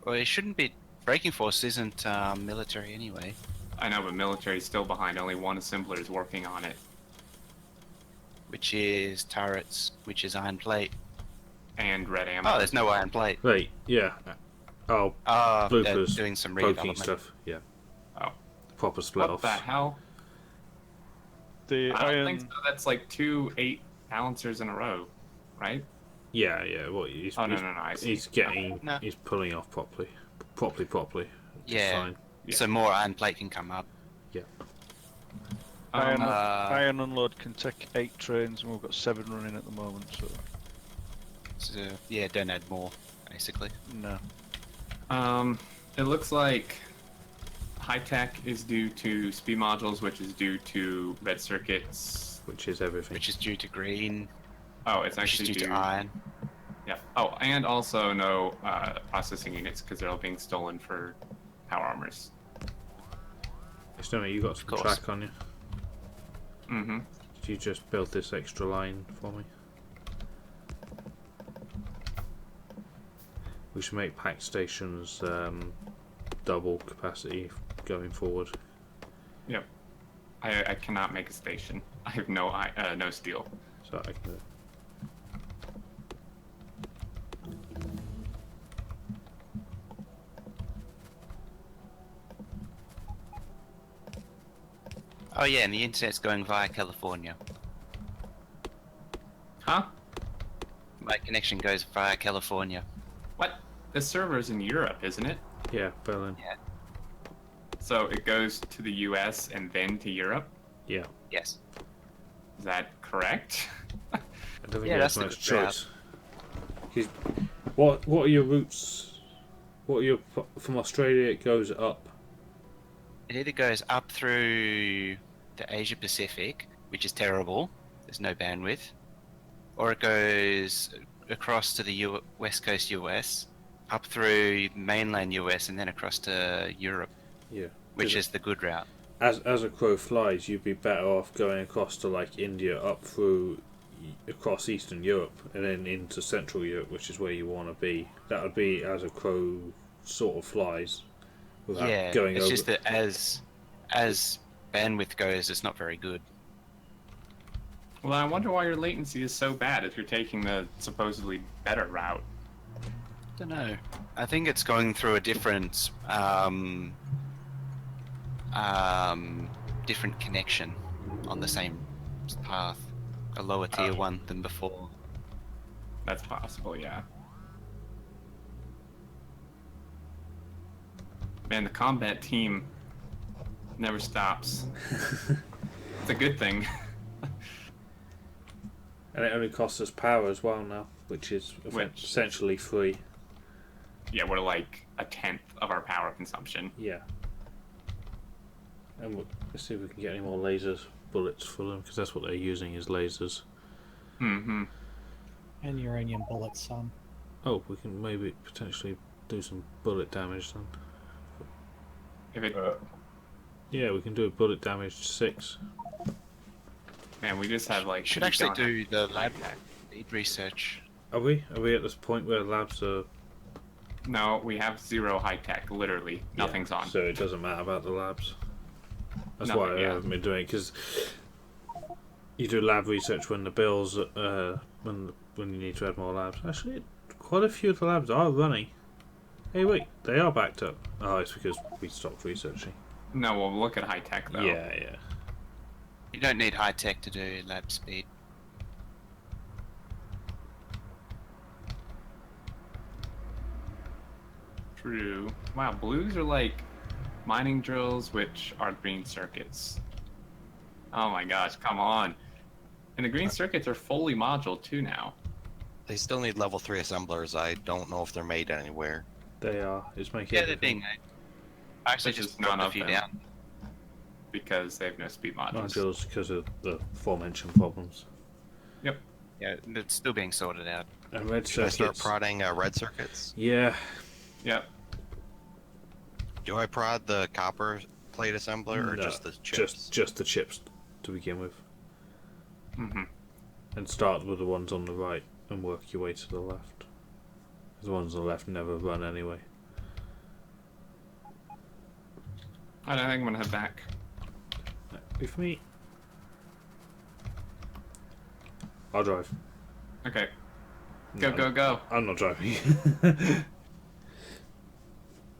Well, it shouldn't be. Braking Force isn't military anyway. I know, but military's still behind. Only one assembler is working on it. Which is turrets, which is iron plate. And red ammo. Oh, there's no iron plate. Wait, yeah. Oh, Ah, they're bloopers, doing some poking redevelopment. stuff. Yeah. Oh. Proper split What off. the hell? The I don't iron. think so. That's like 2 8 balancers in a row, right? Yeah, yeah. Well, he's, Oh no he's, no no! I see. he's getting, No. he's pulling off properly. Which Yeah. is fine. Yeah. So more iron plate can come up. Iron, Um, iron unload can take 8 trains, and we've got 7 running at the moment. So Yeah, don't add more, basically. no. It looks like high tech is due to speed modules, which is due to red circuits. Which is everything. Which is due to green, Oh, it's which is actually due to iron. Yeah. Oh, and also no processing units because they're all being stolen for power armors. Stomach, you got some course. track on you. Mm-hmm. Did you just build this extra line for me? We should make pack stations double capacity going forward. Yep. I cannot make a station. I have no no steel. So I can. Oh yeah, and the internet's going via California. Huh? My connection goes via California. What? The server's in Europe, isn't it? Yeah, Berlin. Yeah. So it goes to the US and then to Europe? Yeah. Yes. Is that correct? I don't think Yeah, he has that's the much good route. choice. What are your routes? What are your from Australia? It goes up. It either goes up through the Asia Pacific, which is terrible. There's no bandwidth, or it goes across to the West Coast US, up through mainland US, and then across to Europe, Yeah. which is the good route. As a crow flies, you'd be better off going across to like India, up through across Eastern Europe, and then into Central Europe, which is where you want to be. That would be as a crow sort of flies, without Yeah, going it's over. just that as bandwidth goes, it's not very good. Well, I wonder why your latency is so bad if you're taking the supposedly better route. Don't know. I think it's going through a different different connection on the same path, a lower tier one than before. That's possible, yeah. Man, the combat team never stops. It's a good thing. And it only costs us power as well now, which is essentially free. Yeah, we're like a tenth of our power consumption. Yeah. And let's see if we can get any more lasers, bullets for them, because that's what they're using is lasers. Mm-hmm. And uranium bullets, some. Oh, we can maybe potentially do some bullet damage then. If it, Yeah, we can do a bullet damage 6. man, we just have like. Should we actually don't do have- the lab lead research. Are we? Are we at this point where labs are... No, we have 0 high tech. Literally, nothing's on. So it doesn't matter about the labs. That's Nothing, why I yeah. haven't been doing it, because you do lab research when the bills, when you need to add more labs. Actually, quite a few of the labs are running. Hey, wait, they are backed up. Oh, it's because we stopped researching. No, we'll look at high tech though. Yeah. You don't need high tech to do lab speed. True. Wow, blues are like mining drills, which are green circuits. Oh my gosh, come on. And the green circuits are fully module too now. They still need level 3 assemblers. I don't know if they're made anywhere. They are. It's making Yeah, they're everything. being made. I actually There's just just none dropped a of few them. down. Because they have no speed modules. modules because of the aforementioned problems. Yep. Yeah, it's still being sorted out. And red Should I circuits. start prodding red circuits? Yeah. Yep. Do I prod the copper plate assembler or No, just the chips? Just the chips to begin with. Mm-hmm. And start with the ones on the right and work your way to the left. The ones on the left never run anyway. I don't think I'm gonna head back. With me. I'll drive. Okay. Go, No, go, go. I'm not driving.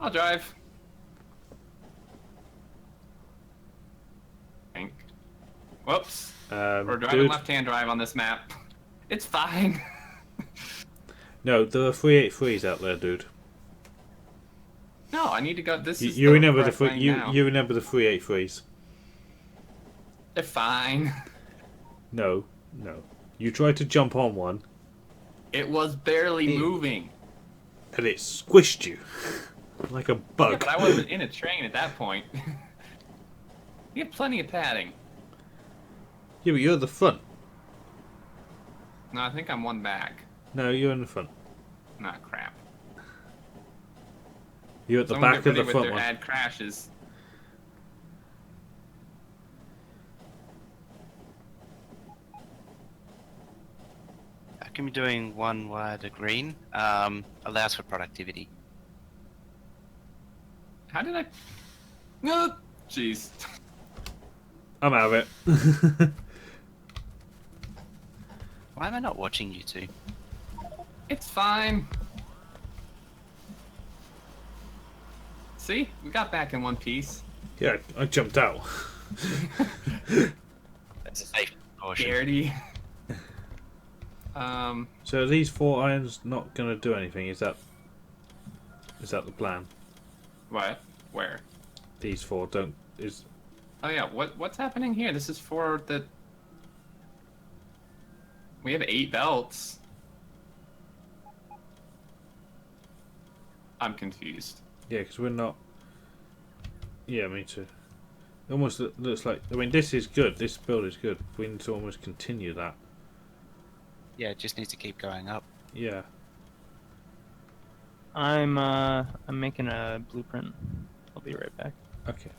I'll drive. Think. Whoops. We're driving dude, left-hand drive on this map. It's fine. no, there are 383s out there, dude. No, I need to go. This is You the remember the correct lane now. you remember the 383s? They're fine. No. You tried to jump on one It was barely moving. and it squished you like a Yeah, bug. but I wasn't in a train at that point. You have plenty of padding. Yeah, but you're at the front. No, I think I'm one back. No, you're in the front. Nah, crap. You're at the Someone back get of the ready with front their one. ad crashes. How come you're doing one wire to green? Allows for productivity. How did I? No, jeez. I'm out of it. Why am I not watching you two? It's fine. See, we got back in one piece. Yeah, I jumped out. That's a safe caution. Garrity. So are these 4 irons not going to do anything? Is that the plan? What? Where? These 4 don't. Is Oh yeah, what's happening here? This is for the... We have 8 belts. I'm confused. yeah, because we're not. Yeah, me too. It almost looks like. I mean, this is good. This build is good. We need to almost continue that. Yeah, it just needs to keep going up. Yeah. I'm making a blueprint. I'll be right back. Okay.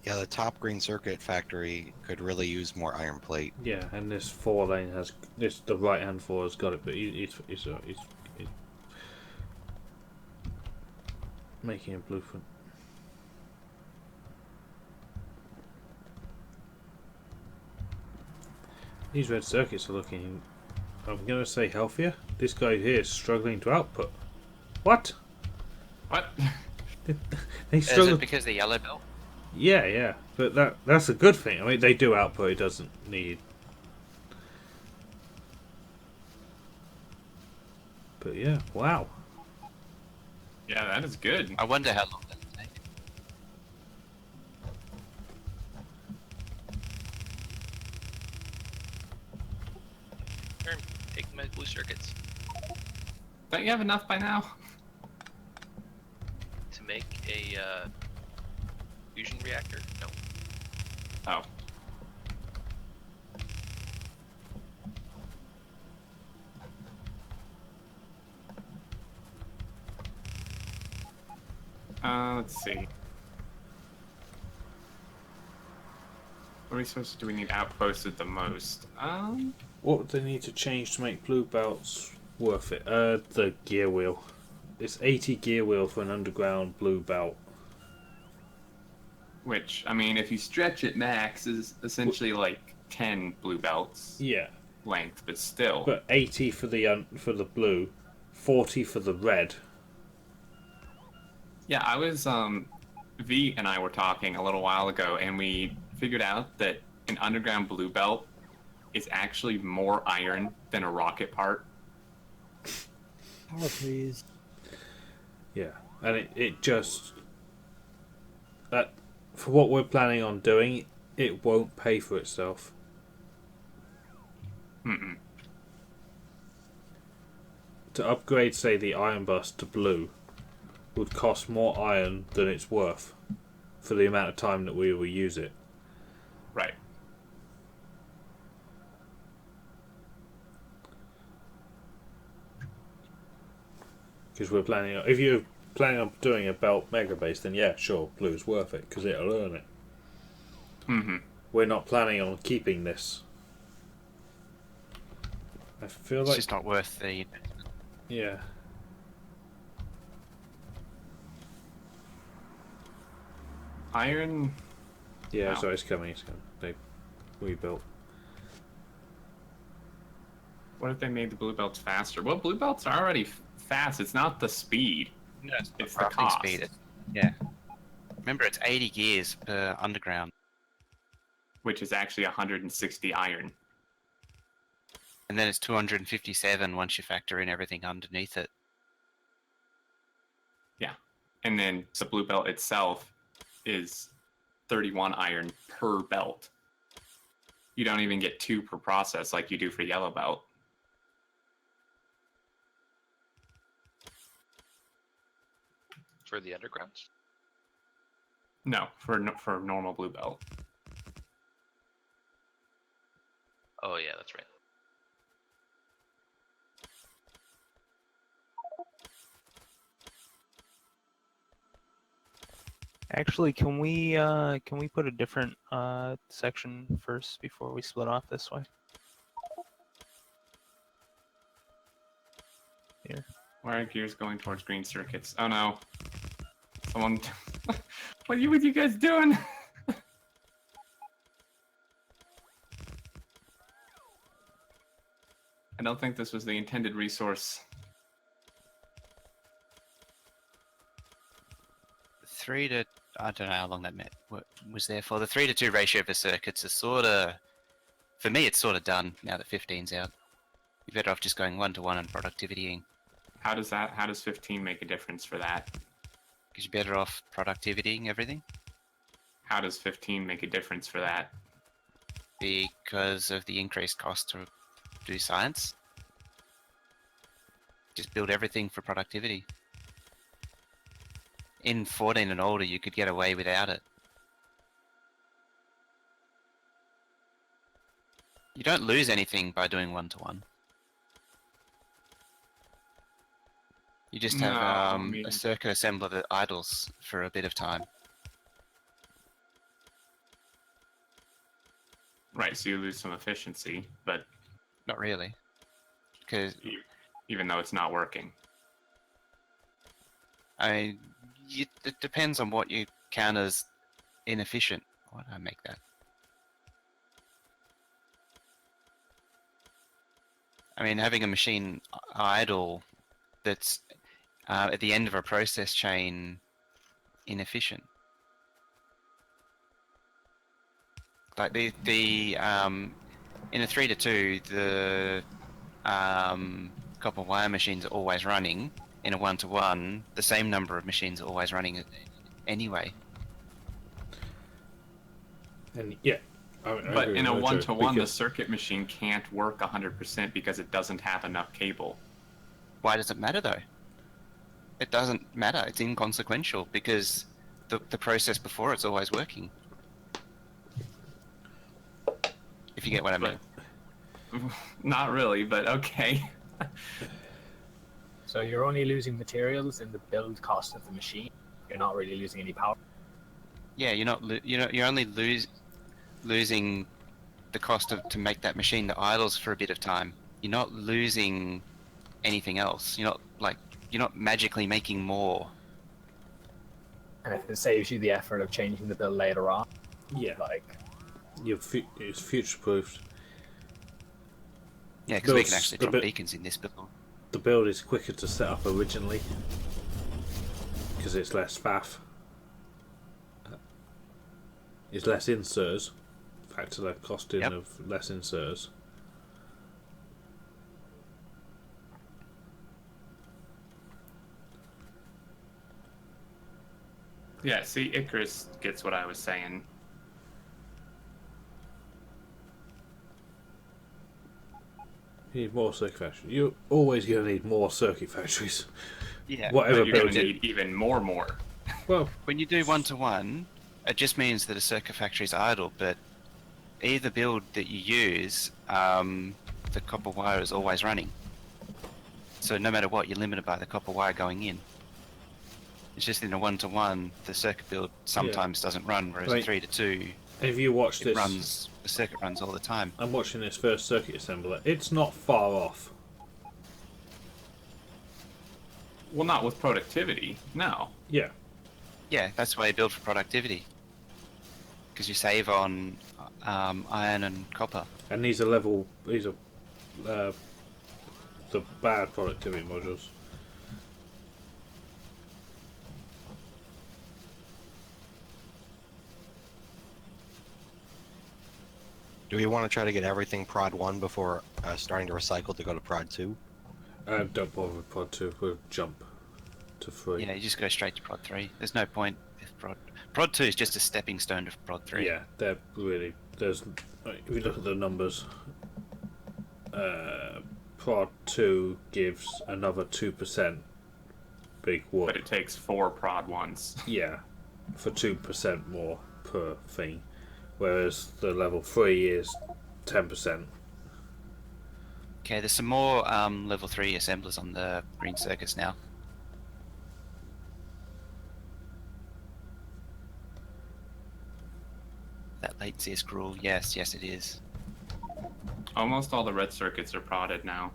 Yeah, the top green circuit factory could really use more iron plate. Yeah, and this 4 lane has this. The right hand 4 has got it, but it's making a blueprint. These red circuits are looking, I'm going to say, healthier. This guy here is struggling to output. What? What? They Is struggle. it because the yellow belt? Yeah, but that's a good thing. I mean, they do output. It doesn't need. But yeah, wow. Yeah, that is good. I wonder how long that'll take. Turn, take my blue circuits Don't you have enough by now? to make a fusion reactor. No. Oh. Let's see. What resources do we need outposted the most? What would they need to change to make blue belts worth it? The gear wheel. It's 80 gear wheel for an underground blue belt. Which, I mean, if you stretch it max, is essentially like 10 blue belts Yeah, length, but still. but 80 for the blue, 40 for the red. Yeah, I was, V and I were talking a little while ago, and we figured out that an underground blue belt is actually more iron than a rocket part. Power, please. Yeah, and it just that for what we're planning on doing, it won't pay for itself. Mm-mm. To upgrade, say, the iron bus to blue would cost more iron than it's worth for the amount of time that we will use it. Right. Because we're planning on, if you're planning on doing a belt mega base, then yeah, sure, blue's worth it because it'll earn it. Mm-hmm. We're not planning on keeping this. I feel It's like just not worth the. yeah. Iron. Yeah, Wow. so it's coming. They rebuilt. What if they made the blue belts faster? Well, blue belts are already fast. It's not the speed. No, It's the crafting cost. speed. Yeah. Remember, it's 80 gears per underground, Which is actually 160 iron. and then it's 257 once you factor in everything underneath it. Yeah. And then the blue belt itself is 31 iron per belt. You don't even get 2 per process like you do for yellow belt. For the undergrounds? No, for normal blue belt. Oh yeah, that's right. Actually, can we put a different section first before we split off this way? Here. Why are gears going towards green circuits? Oh no. Someone... what are you guys doing? I don't think this was the intended resource. 3 to I don't know how long that was there for. The 3-to-2 ratio for circuits is sort of, for me, it's sort of done now that 15's out. You're better off just going 1-to-1 and productivitying. How does 15 make a difference for that? Because you're better off productivitying everything. How does 15 make a difference for that? Because of the increased cost to do science. Just build everything for productivity. In 14 and older, you could get away without it. You don't lose anything by doing 1-to-1. You just have a circuit assembler that idles for a bit of time. Right, so you lose some efficiency, but not really, because even though it's not working. It depends on what you count as inefficient. Why did I make that? I mean, having a machine idle that's at the end of a process chain inefficient. Like in a 3-to-2, the copper wire machines are always running. In a 1-to-1, the same number of machines are always running anyway. And yeah, but in a 1-to-1, the circuit machine can't work 100% because it doesn't have enough cable. Why does it matter though? It doesn't matter. It's inconsequential because the process before it's always working. If you get what I mean. Not really, but okay. So you're only losing materials in the build cost of the machine. You're not really losing any power. Yeah, you're only losing the cost to make that machine that idles for a bit of time. You're not losing anything else. You're not magically making more. And if it saves you the effort of changing the build later on, yeah, it's future-proofed. Yeah, because we can actually drop beacons in this build. The build is quicker to set up originally because it's less faff. It's less inserts. Factor the costing of less inserts. Yeah, see, Icarus gets what I was saying. You need more circuit factories. You're always going to need more circuit factories. Yeah, whatever you're going to need even more. Well, when you do 1-to-1, it just means that a circuit factory is idle, but either build that you use, the copper wire is always running. So no matter what, you're limited by the copper wire going in. It's just in a 1-to-1, the circuit build sometimes doesn't run, whereas a 3-to-2, if you watch this, the circuit runs all the time. I'm watching this first circuit assembler. It's not far off. Well, not with productivity, no. Yeah. Yeah, that's why you build for productivity. Because you save on iron and copper. And these are the bad productivity modules. Do we want to try to get everything prod 1 before starting to recycle to go to prod 2? Don't bother with prod 2, we'll jump to 3. Yeah, you just go straight to prod 3. There's no point with prod 2 is just a stepping stone to prod 3. Yeah, they're really, if you look at the numbers, prod 2 gives another 2% big whoop. But it takes 4 prod 1s. Yeah, for 2% more per thing. Whereas the level 3 is 10%. Okay, there's some more level 3 assemblers on the green circuits now. That latency is cruel. Yes, it is. Almost all the red circuits are prodded now.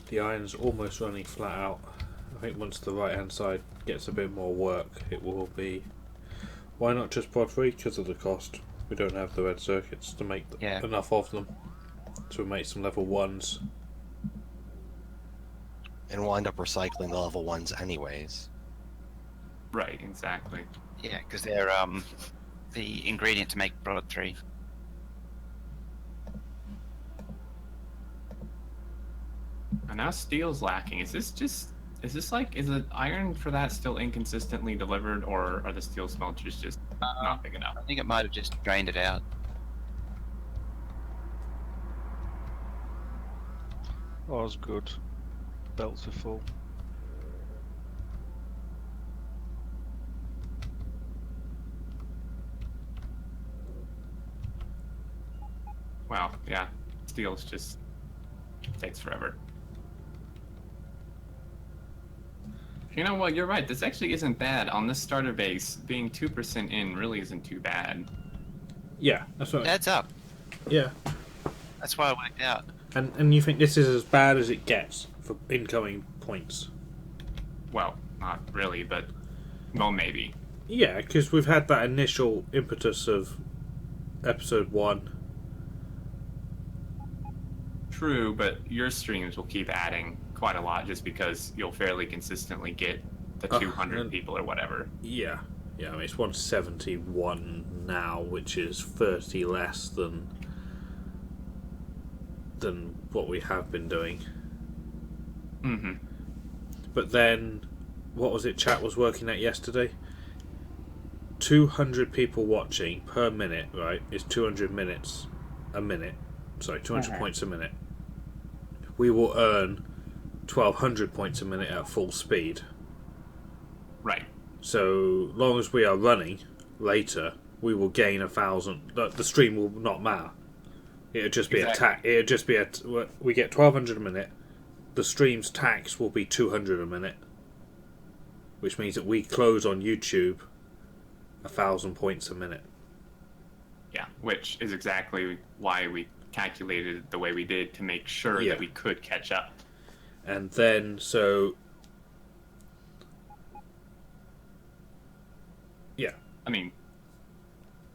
The iron's almost running flat out. I think once the right hand side gets a bit more work, it will be. Why not just prod 3? Because of the cost. We don't have the red circuits to make enough of them to make some level 1s. And we'll end up recycling the level 1s anyways. Right, exactly. Yeah, because they're the ingredient to make Broad 3. And now steel's lacking. Is the iron for that still inconsistently delivered, or are the steel smelters just not big enough? I think it might have just drained it out. All's good. Belts are full. Wow, yeah. Steel's just takes forever. You know what, you're right. This actually isn't bad. On this starter base, being 2% in really isn't too bad. Yeah, that's what. Adds up. Yeah, That's why I worked out. and you think this is as bad as it gets for incoming points? Well, not really, but well, maybe. Yeah, because we've had that initial impetus of episode 1. True, but your streams will keep adding quite a lot just because you'll fairly consistently get the 200 people or whatever. Yeah, I mean, it's 171 now, which is 30 less than what we have been doing. Mm-hmm. But then, what was it chat was working at yesterday? 200 people watching per minute, right, is 200 minutes a minute. Sorry, 200 points a minute. We will earn 1,200 points a minute at full speed. Right. So long as we are running later, we will gain 1,000. The stream will not matter. It'll just be Exactly. It'll just be we get 1,200 a minute. The stream's tax will be 200 a minute, which means that we close on YouTube 1,000 points a minute. Yeah, which is exactly why we calculated it the way we did, to make sure Yeah. that we could catch up. And then, so... Yeah. I mean,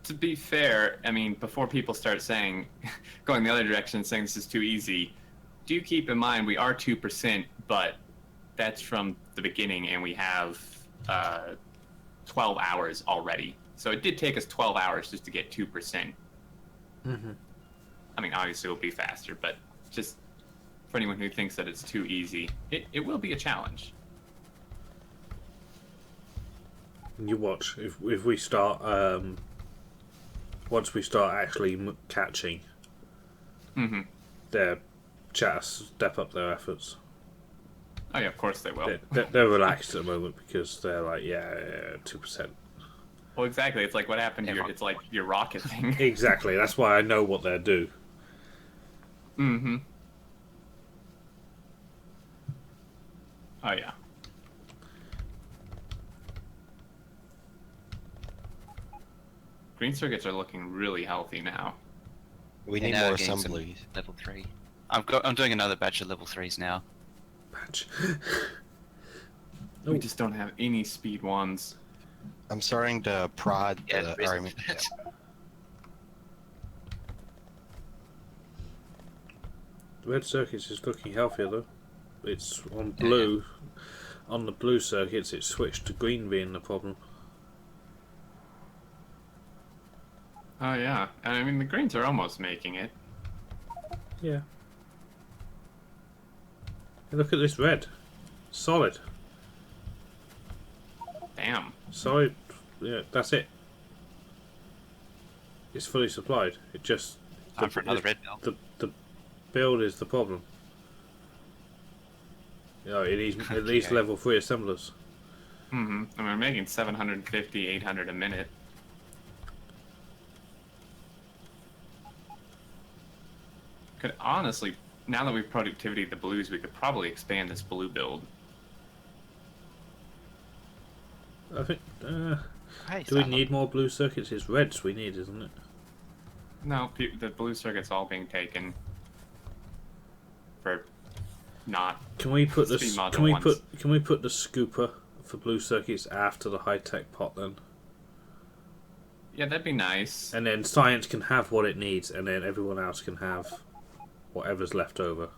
to be fair, I mean, before people start saying, going the other direction, saying this is too easy, do keep in mind we are 2%, but that's from the beginning, and we have 12 hours already. So it did take us 12 hours just to get 2%. Mm-hmm. I mean, obviously it will be faster, but just for anyone who thinks that it's too easy, it will be a challenge. You watch, if we start, once we start actually catching, Mm-hmm. their chat step up their efforts. Oh yeah, of course they will. They're relaxed at the moment because they're like, yeah, 2%. Well, exactly. It's like what happened to it's like your rocket thing. Exactly. That's why I know what they're due. Mm-hmm. Oh yeah. Green circuits are looking really healthy now. We And need now more we're getting some assemblies. Level 3. I'm doing another batch of level 3s now. Patch. We just don't have any speed ones. I'm starting to prod Yeah, the. the or I reason mean, for that. Red circuits is looking healthier though. It's on blue. On the blue circuits, it's switched to green being the problem. Oh yeah, and I mean the greens are almost making it. Yeah. Hey, look at this red. Solid. Damn. Solid. Yeah, that's it. It's fully supplied. It just Time for another red belt. the build is the problem. You know, it needs at least Okay. level 3 assemblers. Mm-hmm. And we're making 750, 800 a minute. Could honestly, now that we've productivity the blues, we could probably expand this blue build. I think. Hey, Do we Sam. need more blue circuits? It's reds we need, isn't it? No, the blue circuit's all being taken for not. Can we put the Speed module can we ones. put the scooper for blue circuits after the high tech pot then? Yeah, that'd be nice. And then science can have what it needs, and then everyone else can have whatever's left over.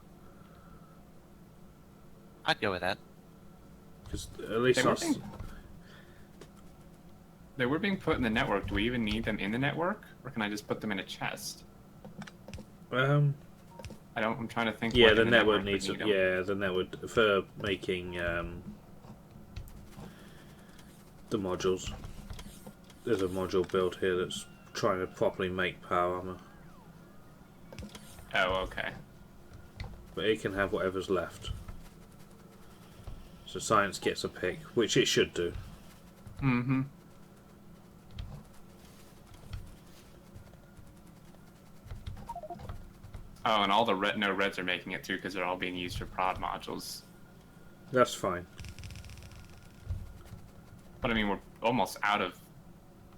I'd go with that. Because at least They us, working? They were being put in the network. Do we even need them in the network, or can I just put them in a chest? I don't. I'm trying to think. Yeah, what the in network would needs. need 'em. Yeah, the network for making the modules. There's a module built here that's trying to properly make power armor, Oh, okay. but it can have whatever's left. So science gets a pick, which it should do. Mm-hmm. Oh, and all the no reds are making it too because they're all being used for prod modules. That's fine. But I mean, we're almost out of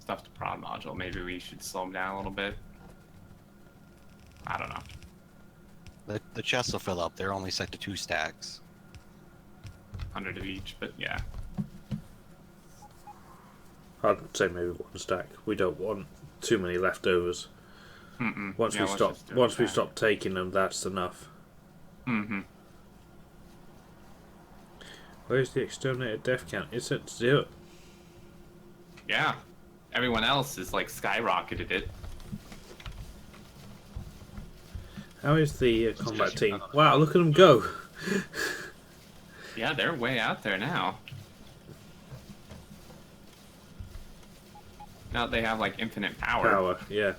stuff to prod module. Maybe we should slow them down a little bit. I don't know. The chests will fill up. They're only set to 2 stacks. 100 of each, but yeah. I'd say maybe 1 stack. We don't want too many leftovers. Mm-mm. Once Yeah, we let's stop, just do it once we back. stop taking them, that's enough. Mm-hmm. Where's the exterminator death count? It's at 0. Yeah. Everyone else is like skyrocketed it. How is the combat team? Wow, look at them go! Yeah, they're way out there now. Now they have like infinite power. Power, yeah.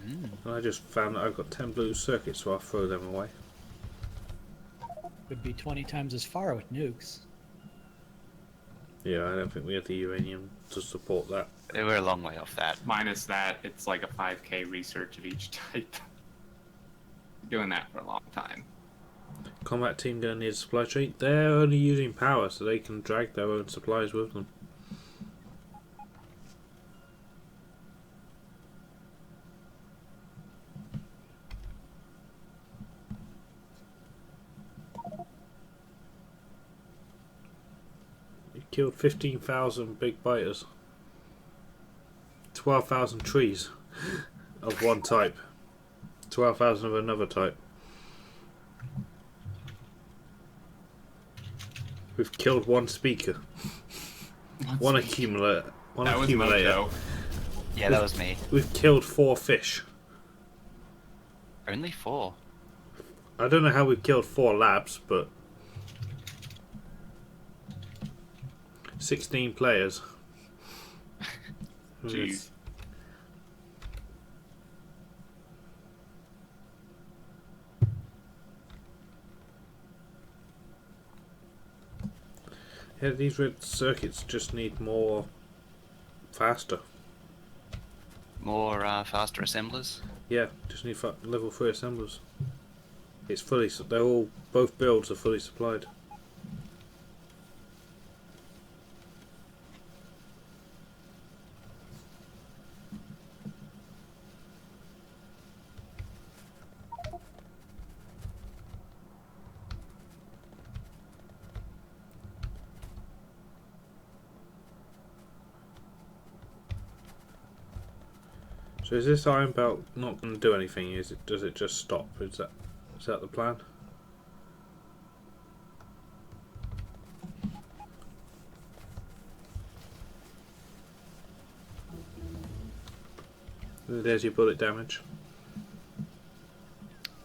Mm. I just found that I've got 10 blue circuits, so I'll throw them away. Would be 20 times as far with nukes. Yeah, I don't think we have the uranium to support that. They were a long way off that. Minus that, it's like a 5k research of each type. Doing that for a long time. Combat team gonna need a supply train. They're only using power, so they can drag their own supplies with them. You killed 15,000 big biters. 12,000 trees of one type. 12,000 of another type. We've killed 1 speaker. One accumulator. One That was accumulator. Mojo. Yeah, that was me. We've killed 4 fish. Only 4. I don't know how we've killed 4 labs, but 16 players. Jeez. Yeah, these red circuits just need more faster. More faster assemblers. Yeah, just need level 3 assemblers. It's fully. They're all. Both builds are fully supplied. So is this iron belt not going to do anything? Is it? Does it just stop? Is that the plan? There's your bullet damage.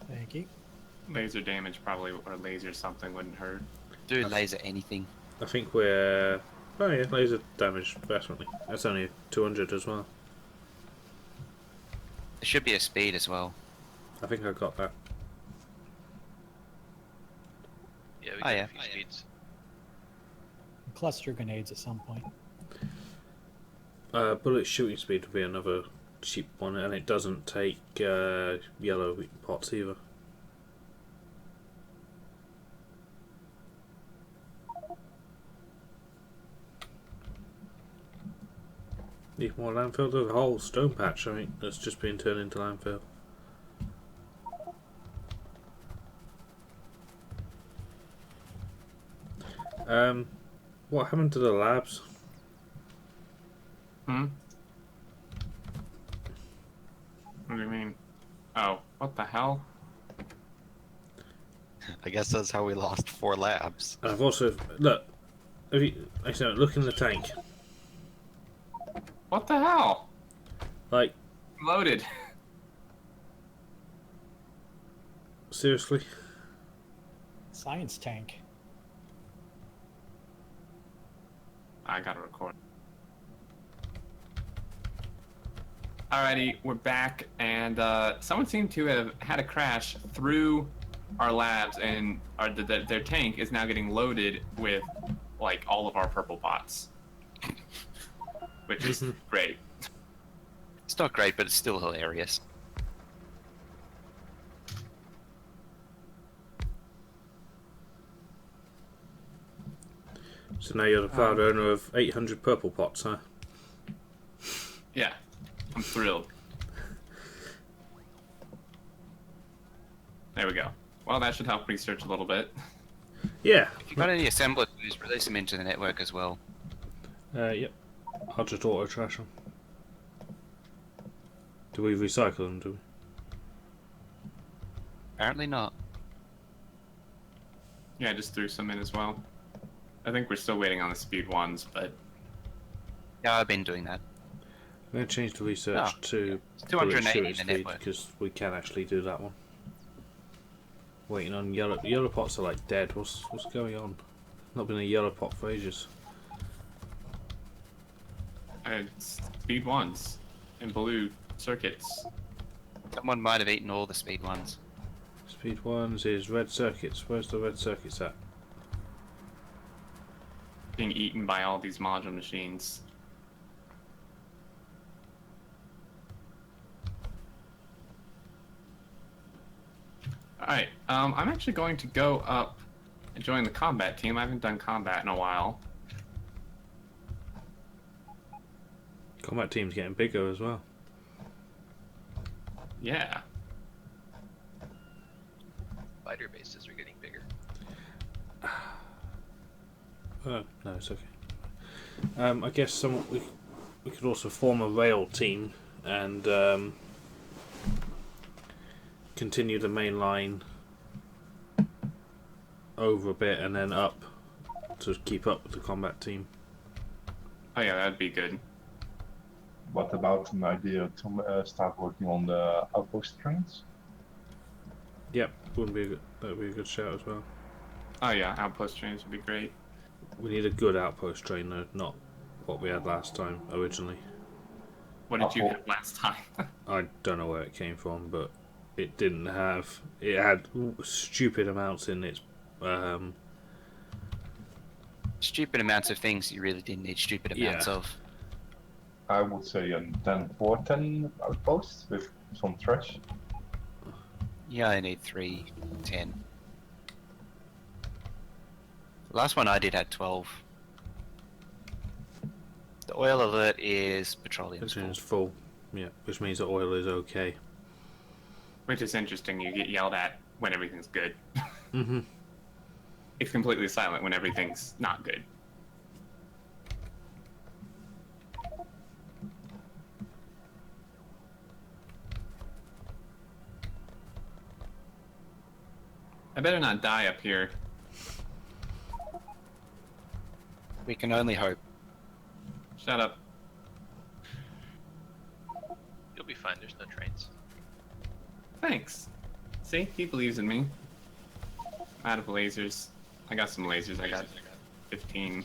Thank you. Laser damage probably, or laser something wouldn't hurt. Do laser anything. I think we're. Oh yeah, laser damage definitely. That's only 200 as well. There should be a speed as well. I think I got that. Yeah, we Oh, got yeah. a few speeds. Cluster grenades at some point. Bullet shooting speed would be another cheap one, and it doesn't take yellow pots either. Need more landfill. There's a whole stone patch, I think, that's just been turned into landfill. What happened to the labs? Hmm? What do you mean? Oh, what the hell? I guess that's how we lost 4 labs. I've also look. Have you, actually, look in the tank. What the hell? Like, Loaded. seriously? Science tank. I gotta record. Alrighty, we're back, and someone seemed to have had a crash through our labs, and their tank is now getting loaded with like all of our purple pots, which is great. It's not great, but it's still hilarious. So now you're the proud owner of 800 purple pots, huh? Yeah, I'm thrilled. There we go. Well, that should help research a little bit. Yeah. If you've got any assemblers, just release them into the network as well. Yep. I'll just auto trash them. Do we recycle them, do we? Apparently not. Yeah, I just threw some in as well. I think we're still waiting on the speed ones, but Yeah, I've been doing that. I'm going to change the research Oh, to It's 280 in the speed network. because we can actually do that one. Waiting on yellow. Yellow pots are like dead. What's going on? Not been a yellow pot for ages. speed ones and blue circuits. Someone might have eaten all the speed ones. Speed ones is red circuits. Where's the red circuits at? Being eaten by all these module machines. Alright, I'm actually going to go up and join the combat team. I haven't done combat in a while. Combat team's getting bigger as well. Yeah. Spider bases are getting bigger. Oh, no, it's okay. I guess we could also form a rail team and continue the main line over a bit and then up to keep up with the combat team. Oh yeah, that'd be good. What about an idea to start working on the outpost trains? Yep, that'd be a good shout as well. Oh yeah, outpost trains would be great. We need a good outpost train though, not what we had last time originally. What did you have last time? I don't know where it came from, but it didn't have. It had stupid amounts in its. Stupid amounts of things you really didn't need stupid amounts Yeah. of. I would say a 10-4-10 outpost with some trash. Yeah, I need 3, 10. The last one I did had 12. The oil alert is petroleum. It's full. Yeah, which means the oil is okay. Which is interesting, you get yelled at when everything's good. Mhm. It's completely silent when everything's not good. I better not die up here. We can only hope. Shut up. You'll be fine, there's no trains. Thanks. See, he believes in me. I'm out of lasers. I got some lasers. I got 15.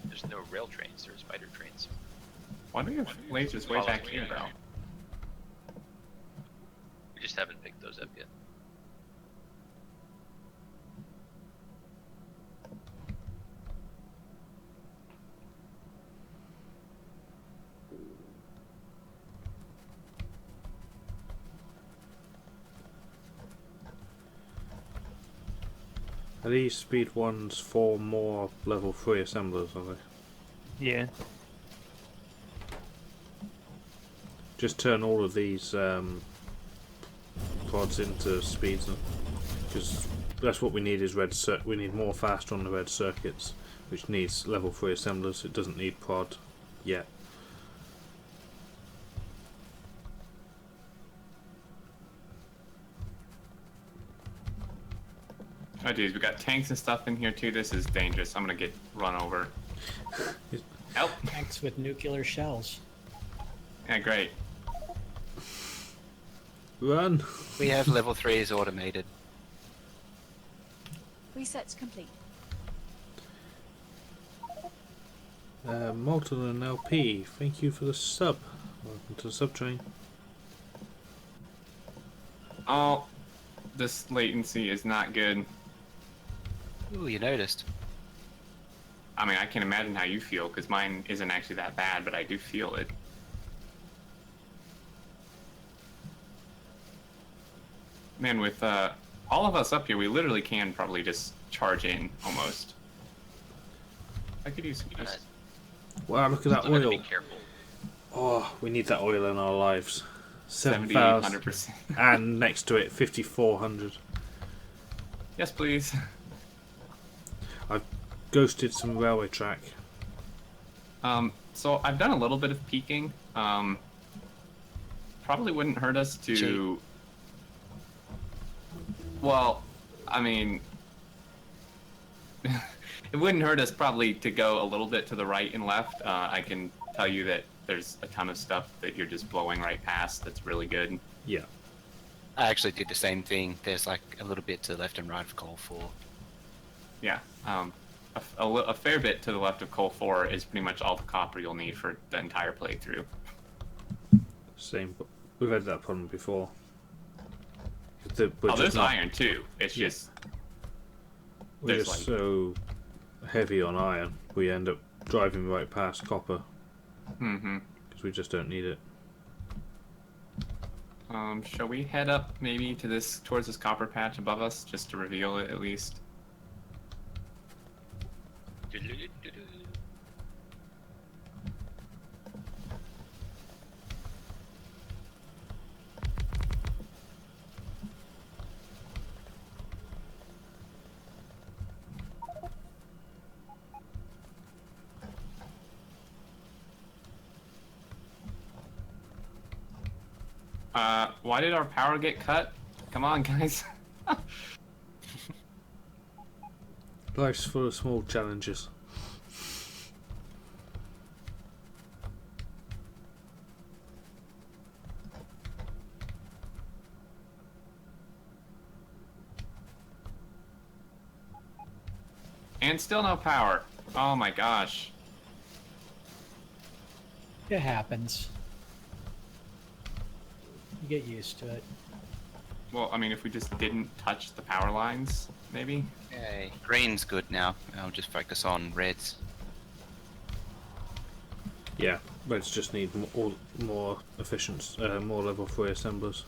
There's no rail trains, there's spider trains. Why do we have lasers way back here, though? We just haven't picked those up yet. Are these speed ones for more level 3 assemblers, are they? Yeah. Just turn all of these pods into speeds, because that's what we need is we need more faster on the red circuits, which needs level 3 assemblers. It doesn't need prod yet. Oh, geez, we got tanks and stuff in here too. This is dangerous. I'm gonna get run over. Help! Tanks with nuclear shells. Yeah, great. Run! We have level 3s automated. Resets complete. Molten and LP, thank you for the sub. Welcome to the sub train. Oh, this latency is not good. Ooh, you noticed. I mean, I can imagine how you feel, because mine isn't actually that bad, but I do feel it. Man, with all of us up here, we literally can probably just charge in, almost. I could use some yeast. Wow, look at that Still gotta oil. be careful. Oh, we need that oil in our lives. 70, 7,000. 100%. And next to it, 5,400. Yes, please. I've ghosted some railway track. So I've done a little bit of peeking. Probably wouldn't hurt us to... Cheap. Well, I mean... it wouldn't hurt us probably to go a little bit to the right and left. I can tell you that there's a ton of stuff that you're just blowing right past that's really good. Yeah. I actually did the same thing. There's like a little bit to the left and right of Coal 4. Yeah. A fair bit to the left of Coal 4 is pretty much all the copper you'll need for the entire playthrough. Same. We've had that problem before. There's iron too. It's just... We're there's just like... so heavy on iron, we end up driving right past copper. Mm-hmm. Because we just don't need it. Shall we head up maybe to this, towards this copper patch above us, just to reveal it at least? Why did our power get cut? Come on, guys. Life's full of small challenges. And still no power. Oh my gosh. It happens. You get used to it. Well, I mean, if we just didn't touch the power lines, maybe? Okay, green's good now. I'll just focus on reds. Yeah, reds just need more efficient, more level 3 assemblers.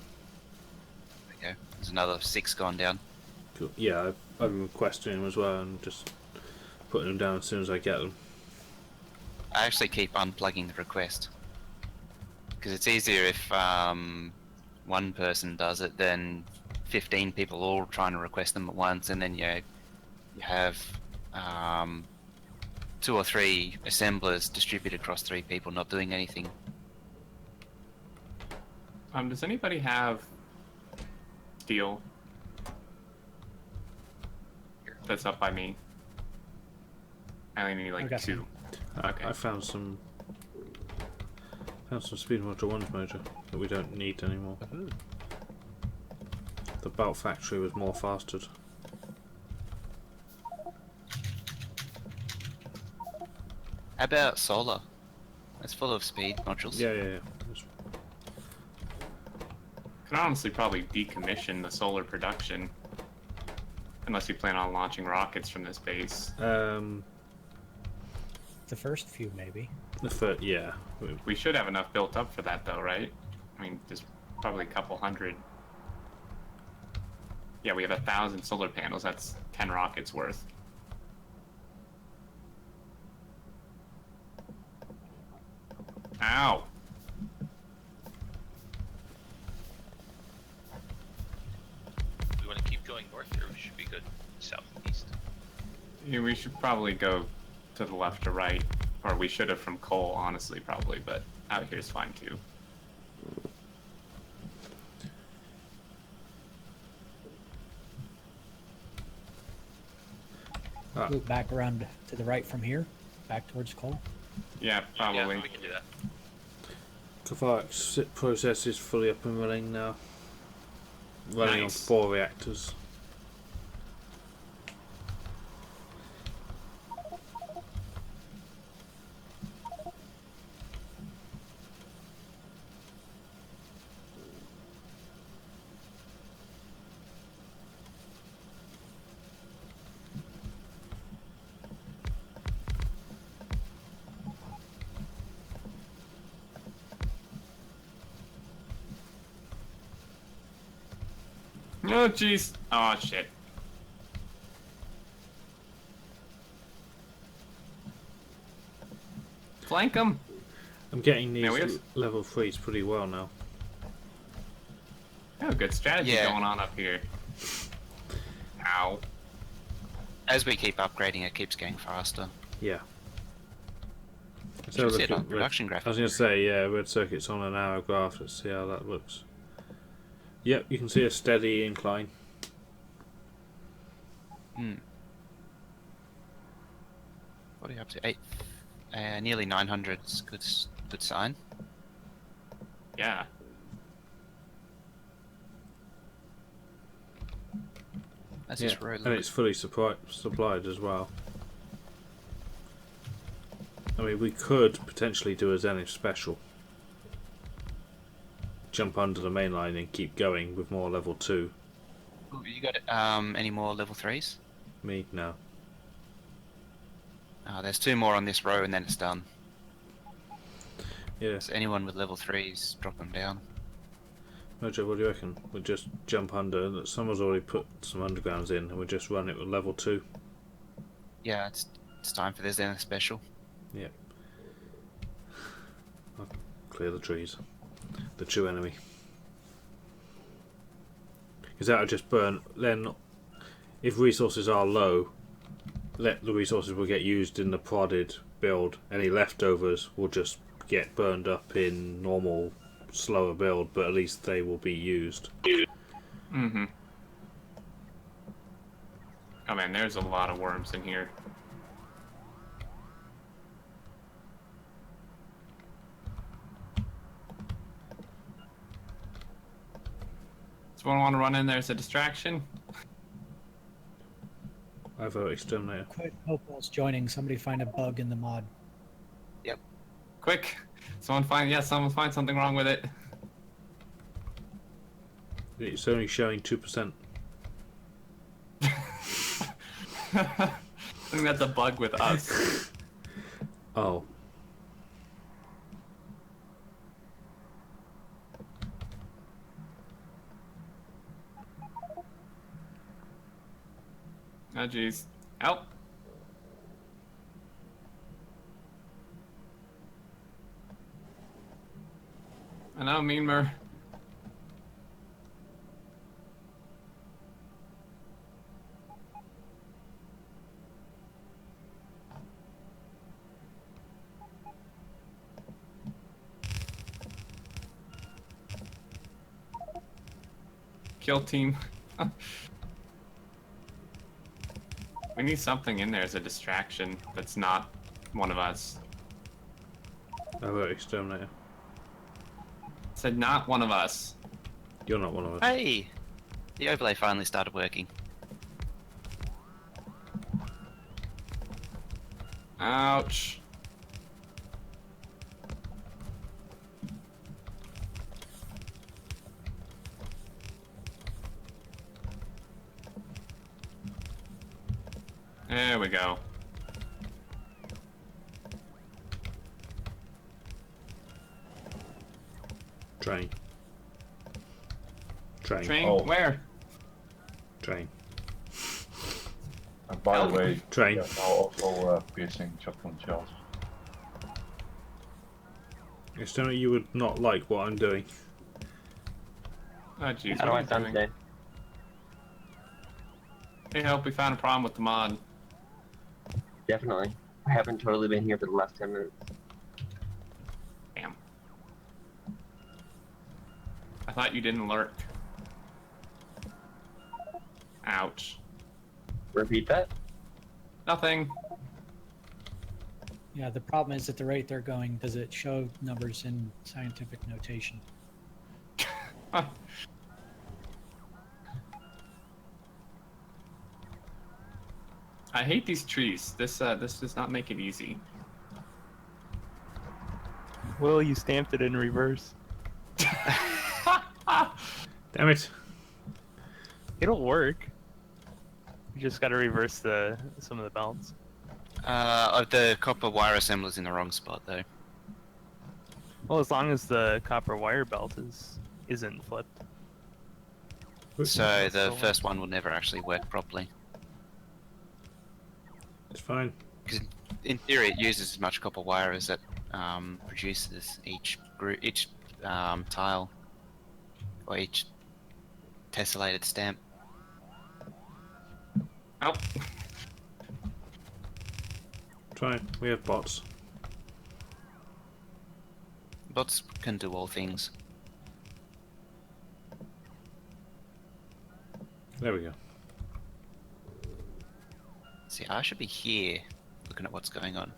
There we go. There's another 6 gone down. Cool. Yeah, I've been requesting them as well and just putting them down as soon as I get them. I actually keep unplugging the request. Because it's easier if one person does it than 15 people all trying to request them at once, and then you have 2 or 3 assemblers distributed across 3 people not doing anything. Does anybody have steel? That's up by me. I only need like got 2. Okay. I found some speed module 1's motor that we don't need anymore. The belt factory was more fastered. How about solar? It's full of speed modules. Yeah. Can honestly probably decommission the solar production. Unless you plan on launching rockets from this base. The first few, maybe. Yeah. We should have enough built up for that though, right? I mean, there's probably a couple hundred. Yeah, we have 1,000 solar panels. That's 10 rockets worth. Ow! We want to keep going north, or we should be good southeast? Yeah, we should probably go to the left or right. Or we should have from coal, honestly, probably, but out here is fine too. Loop back around to the right from here. back towards coal. Yeah, probably. Yeah, we can do that. Kvark's process is fully up and running now. Running Nice. on 4 reactors. Oh jeez. Oh shit. Flank them. I'm getting Man, we these have- level 3s pretty well now. Oh, good strategy Yeah. going on up here. Ow. As we keep upgrading, it keeps getting faster. Yeah. Let's You have a should see look it on at production I was graphics. going to say, yeah, red circuits on an hour graph. Let's see how that looks. Yep, you can see a steady incline. What are you up to? 8, nearly 900. It's good sign. Yeah. That's Yeah, this road. and it's fully supplied as well. I mean, we could potentially do a Zenith special. Jump under the main line and keep going with more level 2. Ooh, you got any more level 3s? Me, no. There's 2 more on this row and then it's done. Yeah. So anyone with level 3s, drop them down. Mojo, what do you reckon? We'll just jump under. Someone's already put some undergrounds in and we'll just run it with level 2. Yeah, it's time for the Zenith special. Yeah. I'll clear the trees. The true enemy. Because that'll just burn. Then, if resources are low, let the resources will get used in the prodded build. Any leftovers will just get burned up in normal, slower build, but at least they will be used. Mm-hmm. Oh man, there's a lot of worms in here. Does someone want to run in there as a distraction? I vote Exterminator. Quick, Hopewell's joining. Somebody find a bug in the mod. Quick! Someone find something wrong with it. It's only showing 2%. I think that's a bug with us. Oh. Oh jeez. Help! I know, Meanmer. Kill team. We need something in there as a distraction that's not one of us. I vote Exterminator. Said not one of us. You're not one of us. Hey! The overlay finally started working. Ouch. There we go. Train. Train. Train? Oh. Where? Train. And by the way, Train. we are now also piercing shotgun shells. Exterminator, you would not like what I'm doing. Oh jeez, How do what I are you sound doing? today? Hey, help, we found a problem with the mod. Definitely. I haven't totally been here for the last 10 minutes. Damn. I thought you didn't lurk. Ouch. Repeat that? Nothing. Yeah, the problem is at the rate they're going, does it show numbers in scientific notation? I hate these trees. This does not make it easy. Well, you stamped it in reverse. Damn it. It'll work. You just got to reverse some of the belts. The copper wire assembler's in the wrong spot though. Well, as long as the copper wire belt isn't flipped. So the first one will never actually work properly. It's fine. Because in theory, it uses as much copper wire as it produces each tile or each tessellated stamp. Oh. Fine. We have bots. Bots can do all things. There we go. See, I should be here, looking at what's going on.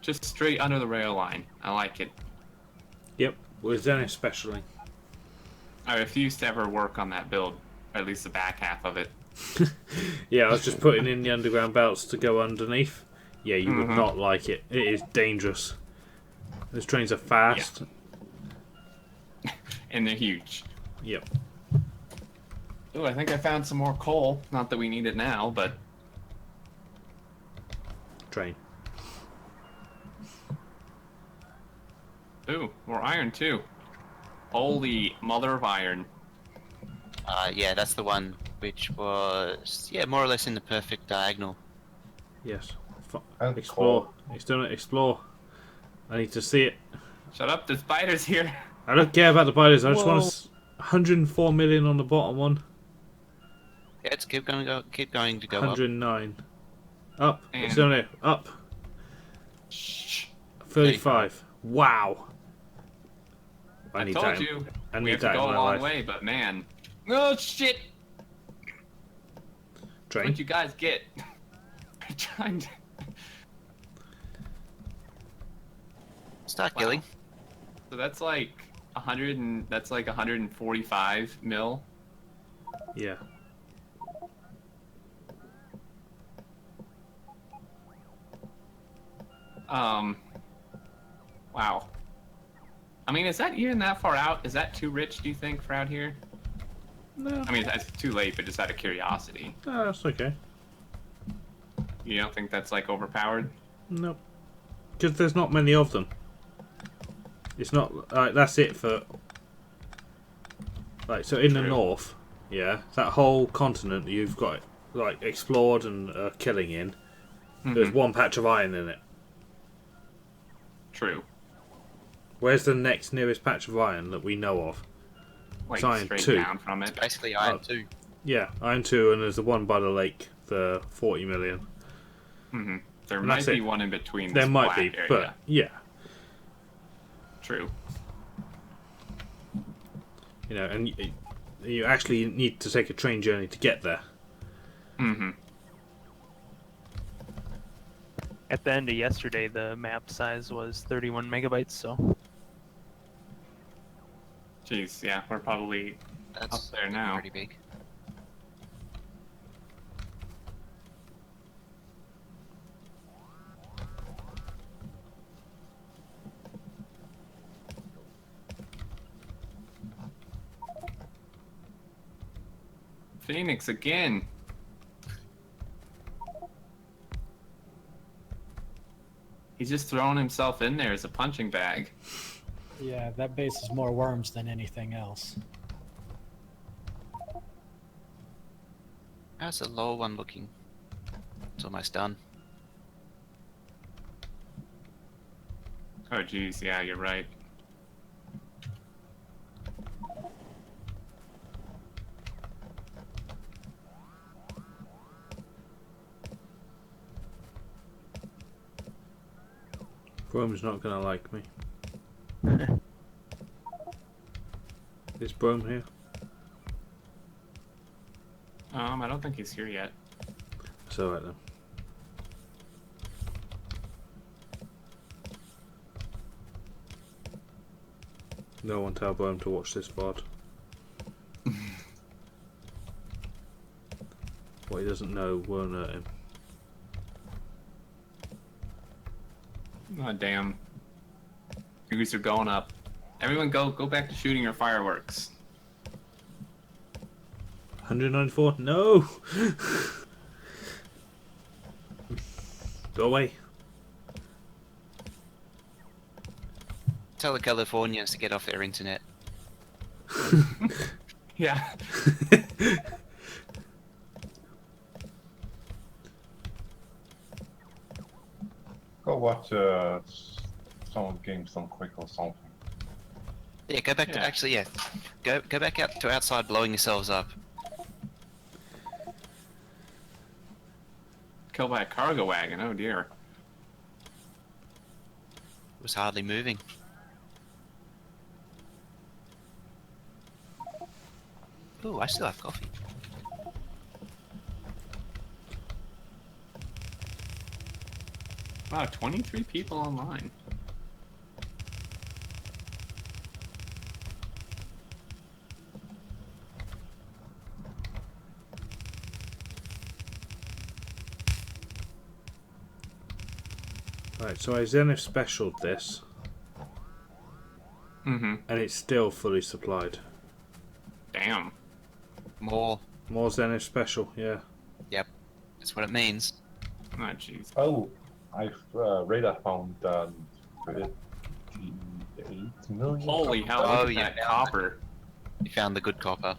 Just straight under the rail line. I like it. Yep, with Zen especially. I refuse to ever work on that build, or at least the back half of it. Yeah, I was just putting in the underground belts to go underneath. Yeah, you would not like it. It is dangerous. Those trains are fast. Yeah. And they're huge. Yep. Ooh, I think I found some more coal. Not that we need it now, but... Train. Ooh, more iron too. Holy mother of iron. Yeah, that's the one which was, yeah, more or less in the perfect diagonal. Yes. And Explore. coal. It's done it. Explore. I need to see it. Shut up, there's spiders here. I don't care about the spiders. I just want 104 million on the bottom one. Yeah, it's keep going to go 109. Up. And It's done it. Up. Shh. 35. Wow. I need told that. you. I We need have to that in go a my long life. way, but man. Oh shit! Train. What'd you guys get? I'm trying to... Start Wow. killing. So that's like 145 mil. Yeah. Wow. I mean, is that even that far out? Is that too rich, do you think, for out here? No. I mean, it's too late, but just out of curiosity. No, that's okay. You don't think that's, like, overpowered? No. Because there's not many of them. It's not... that's it for... Like, so in the north, yeah, that whole continent you've got, like, explored and killing in, there's one patch of iron in it. True. Where's the next nearest patch of iron that we know of? Like, It's iron straight 2. down from it. Basically iron 2. Yeah, iron 2, and there's the one by the lake, the 40 million. There And might that's be it. one in between There this might black be, area. but yeah. True. You know, and you actually need to take a train journey to get there. At the end of yesterday, the map size was 31 megabytes, so... Jeez, yeah, we're probably That's up there now. pretty big. Phoenix again. He's just throwing himself in there as a punching bag. Yeah, that base is more worms than anything else. How's the lower one looking? It's almost done. Oh, geez, yeah, you're right. Brome's not gonna like me. Is Brome here? I don't think he's here yet. It's alright then. No one tell Bone to watch this VOD. What he doesn't know won't hurt him. Oh damn. Goose are going up. Everyone go back to shooting your fireworks. 194? No! Go away. Tell the Californians to get off their internet. Yeah. Go watch some games on quick or something. Yeah, go back to go back out to outside blowing yourselves up. Killed by a cargo wagon, oh dear. It was hardly moving. Ooh, I still have coffee. Wow, 23 people online. Right, so I Zenith specialed this. And it's still fully supplied. Damn. More Zenith special, yeah. Yep, that's what it means. Oh jeez. Oh, I've radar found 58 million. Holy hell! Oh, Look at yeah. that copper. You found the good copper.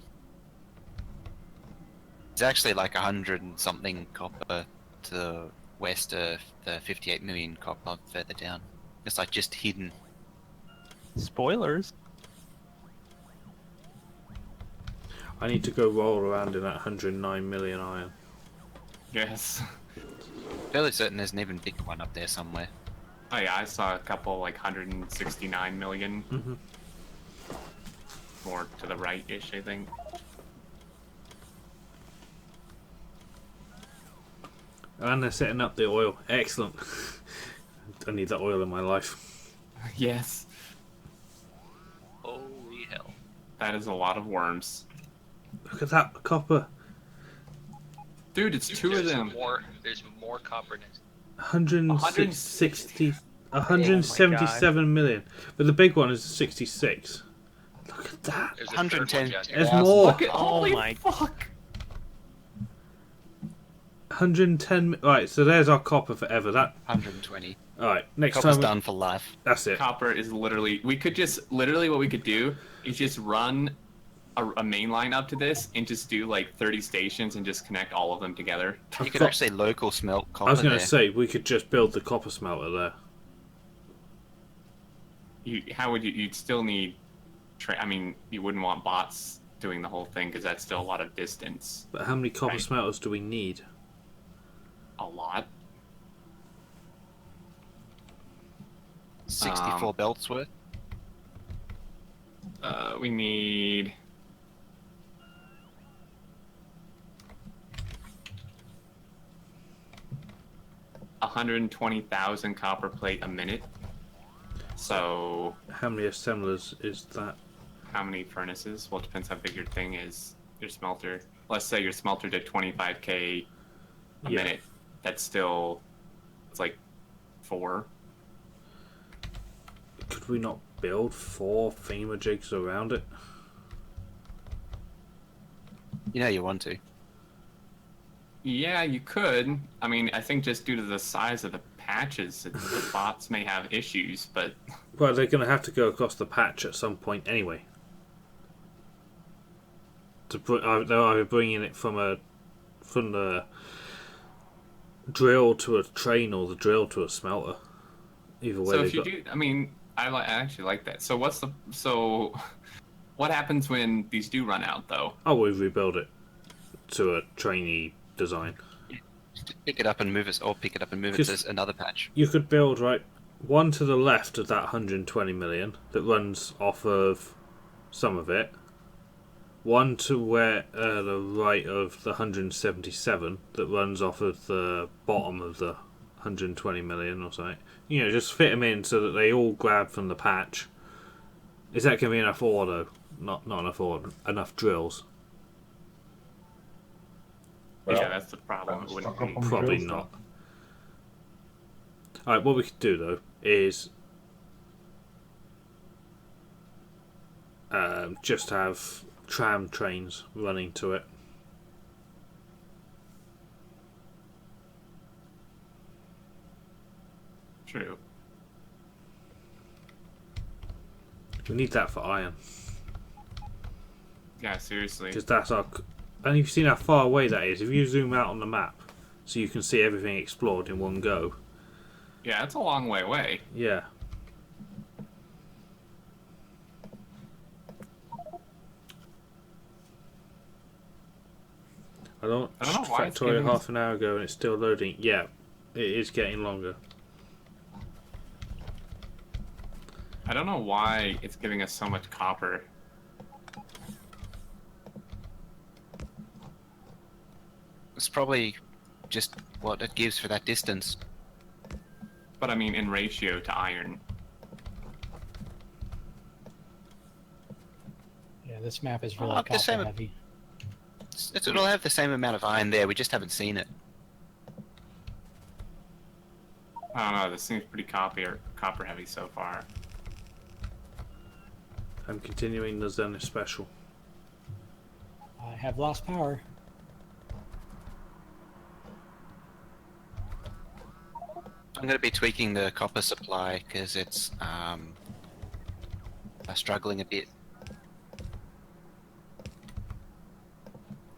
It's actually like 100 and something copper to the west of the 58 million copper further down. It's like just hidden. Spoilers. I need to go roll around in that 109 million iron. Yes. Fairly certain there's an even bigger one up there somewhere. Oh yeah, I saw a couple like 169 million. More to the right-ish, I think. And they're setting up the oil. Excellent. I need that oil in my life. Yes. Holy hell. That is a lot of worms. Look at that copper. Dude, it's two of them. There's more copper next. 177 million. But the big one is 66. Look at that. There's 110. There's more. Look at, Oh holy my fuck. 110. Right, so there's our copper forever. That. 120. Alright, next Copper's time. done for life. That's it. Copper is literally... We could just... Literally what we could do is just run a main line up to this and just do like 30 stations and just connect all of them together. You could actually local smelt copper I was going to there. say, we could just build the copper smelter there. How would you... You'd still need... I mean, you wouldn't want bots doing the whole thing because that's still a lot of distance. But how many copper smelters do we need? A lot. 64 belts worth. We need... $120,000 copper plate a minute. So... How many assemblers is that? How many furnaces? Well, it depends how big your thing is. Your smelter. Let's say your smelter did 25k a minute. That's still... It's like 4. Could we not build 4 FEMA jigs around it? You know you want to. Yeah, you could. I mean, I think just due to the size of the patches, the bots may have issues, but... Well, they're going to have to go across the patch at some point anyway. They're either bringing it from the drill to a train or the drill to a smelter. Either way. So if you do, I mean, I actually like that. So what happens when these do run out, though? Oh, we rebuild it to a trainee design. Pick it up and move it, or pick it up and move it to another patch. You could build one to the left of that 120 million that runs off of some of it. one to where the right of the 177 that runs off of the bottom of the 120 million or something. You know, just fit them in so that they all grab from the patch. Is that going to be enough ore though? Not enough ore. Enough drills. Yeah, that's the problem. It wouldn't be. Probably not. Alright, what we could do though is just have tram trains running to it. True. We need that for iron. Yeah, seriously. Because that's our... And you've seen how far away that is. If you zoom out on the map so you can see everything explored in one go. Yeah, that's a long way away. Yeah. I don't know why it's Factorio getting... half an hour ago and it's still loading. Yeah, it is getting longer. I don't know why it's giving us so much copper. It's probably just what it gives for that distance. But I mean, in ratio to iron. Yeah, this map is really the copper same- heavy. It'll have the same amount of iron there, we just haven't seen it. I don't know, this seems pretty copper heavy so far. I'm continuing the Zenith special. I have lost power. I'm going to be tweaking the copper supply because it's struggling a bit.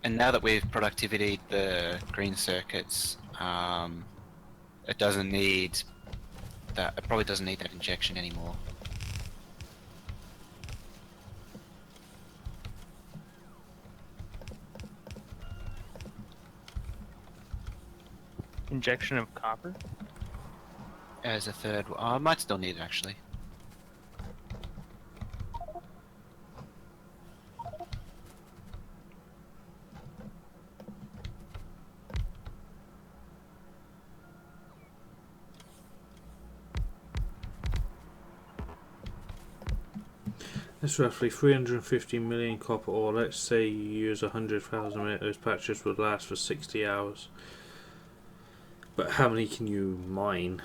And now that we've productivity'd the green circuits, it doesn't need that. It probably doesn't need that injection anymore. Injection of copper? As a third, I might still need it actually. That's roughly 350 million copper ore. Let's say you use 100,000 of it. Those patches would last for 60 hours. But how many can you mine?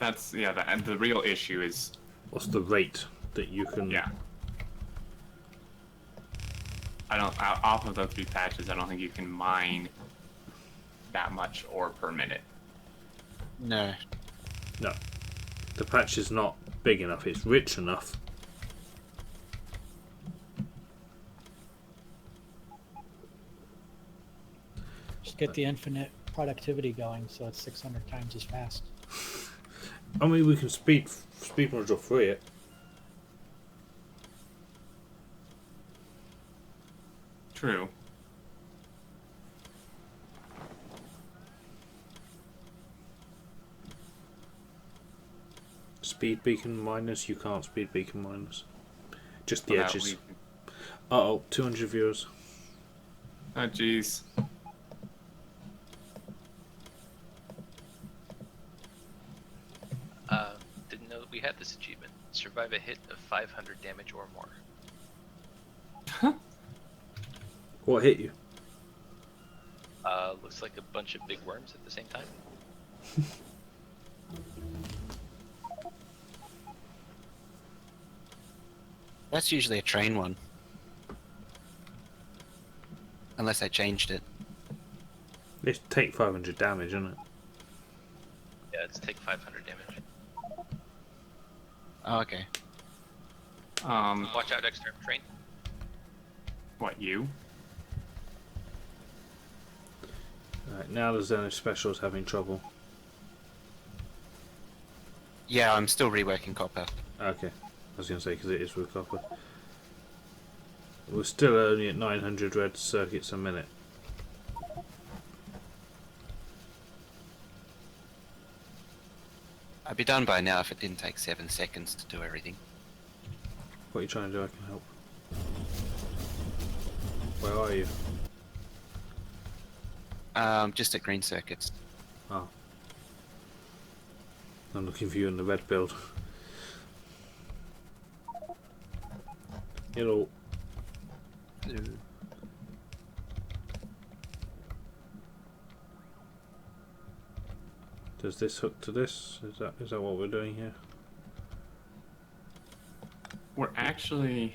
That's, yeah, and the real issue is... What's the rate that you can... Yeah. Off of those 3 patches, I don't think you can mine that much ore per minute. No. No. The patch is not big enough. It's rich enough. Just get the infinite productivity going so it's 600 times as fast. I mean, we can speed module through it. True. Speed beacon minus, you can't speed beacon minus. Just the Well, edges. Uh-oh, 200 viewers. Oh, jeez. Didn't know that we had this achievement. Survive a hit of 500 damage or more. What hit you? Looks like a bunch of big worms at the same time. That's usually a train one. Unless I changed it. It's take 500 damage, isn't it? Yeah, it's take 500 damage. Oh, okay. Watch out, Xterminator train. What, you? Right, now the Zenith Special's having trouble. Yeah, I'm still reworking copper. Okay. I was going to say, because it is with copper. We're still only at 900 red circuits a minute. I'd be done by now if it didn't take 7 seconds to do everything. What are you trying to do? I can help. Where are you? Just at green circuits. Oh. I'm looking for you in the red build. Hello. Does this hook to this? Is that what we're doing here? We're actually...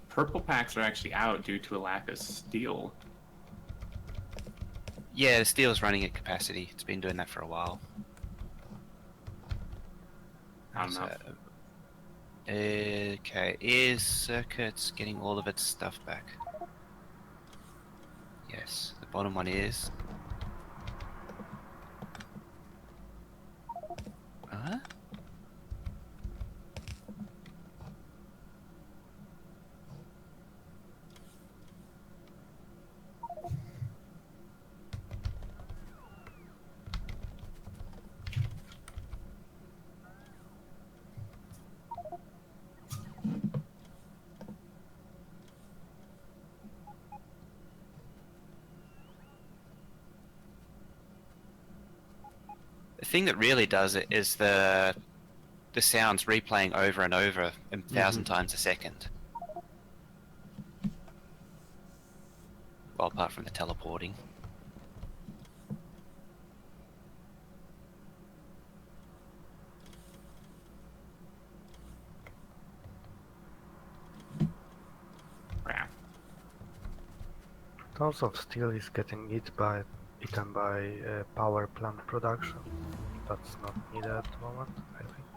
Purple packs are actually out due to a lack of steel. Yeah, the steel's running at capacity. It's been doing that for a while. I don't know. Okay, is circuits getting all of its stuff back? Yes, the bottom one is. Huh? The thing that really does it is the sounds replaying over and over a thousand times a second. Well, apart from the teleporting. Crap. Tons of steel is getting eaten by power plant production. That's not needed at the moment, I think.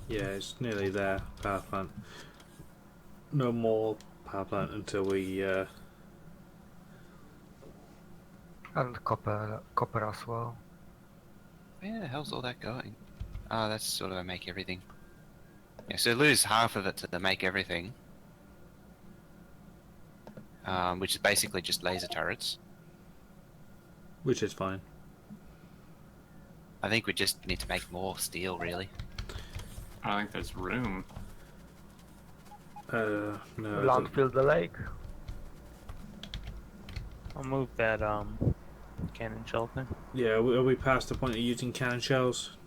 Yeah, it's nearly there. Power plant. No more power plant until we. And copper as well. Where the hell's all that going? Oh, that's sort of a make everything. Yeah, so lose half of it to the make everything. Which is basically just laser turrets. Which is fine. I think we just need to make more steel, really. I don't think there's room. No. Landfill the lake. I'll move that cannon shell thing. Yeah, are we past the point of using cannon shells?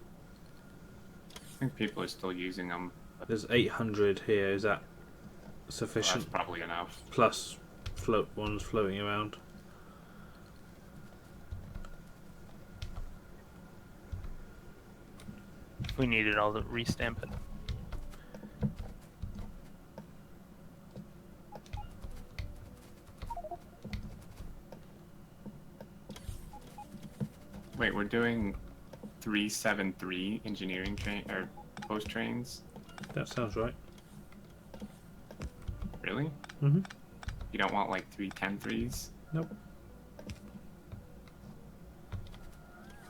I think people are still using them. There's 800 here. Is that sufficient? That's probably enough. Plus ones floating around. If we need it, I'll restamp it. Wait, we're doing 373 engineering train or post trains? That sounds right. Really? Mm-hmm. You don't want like 310-3s? Nope.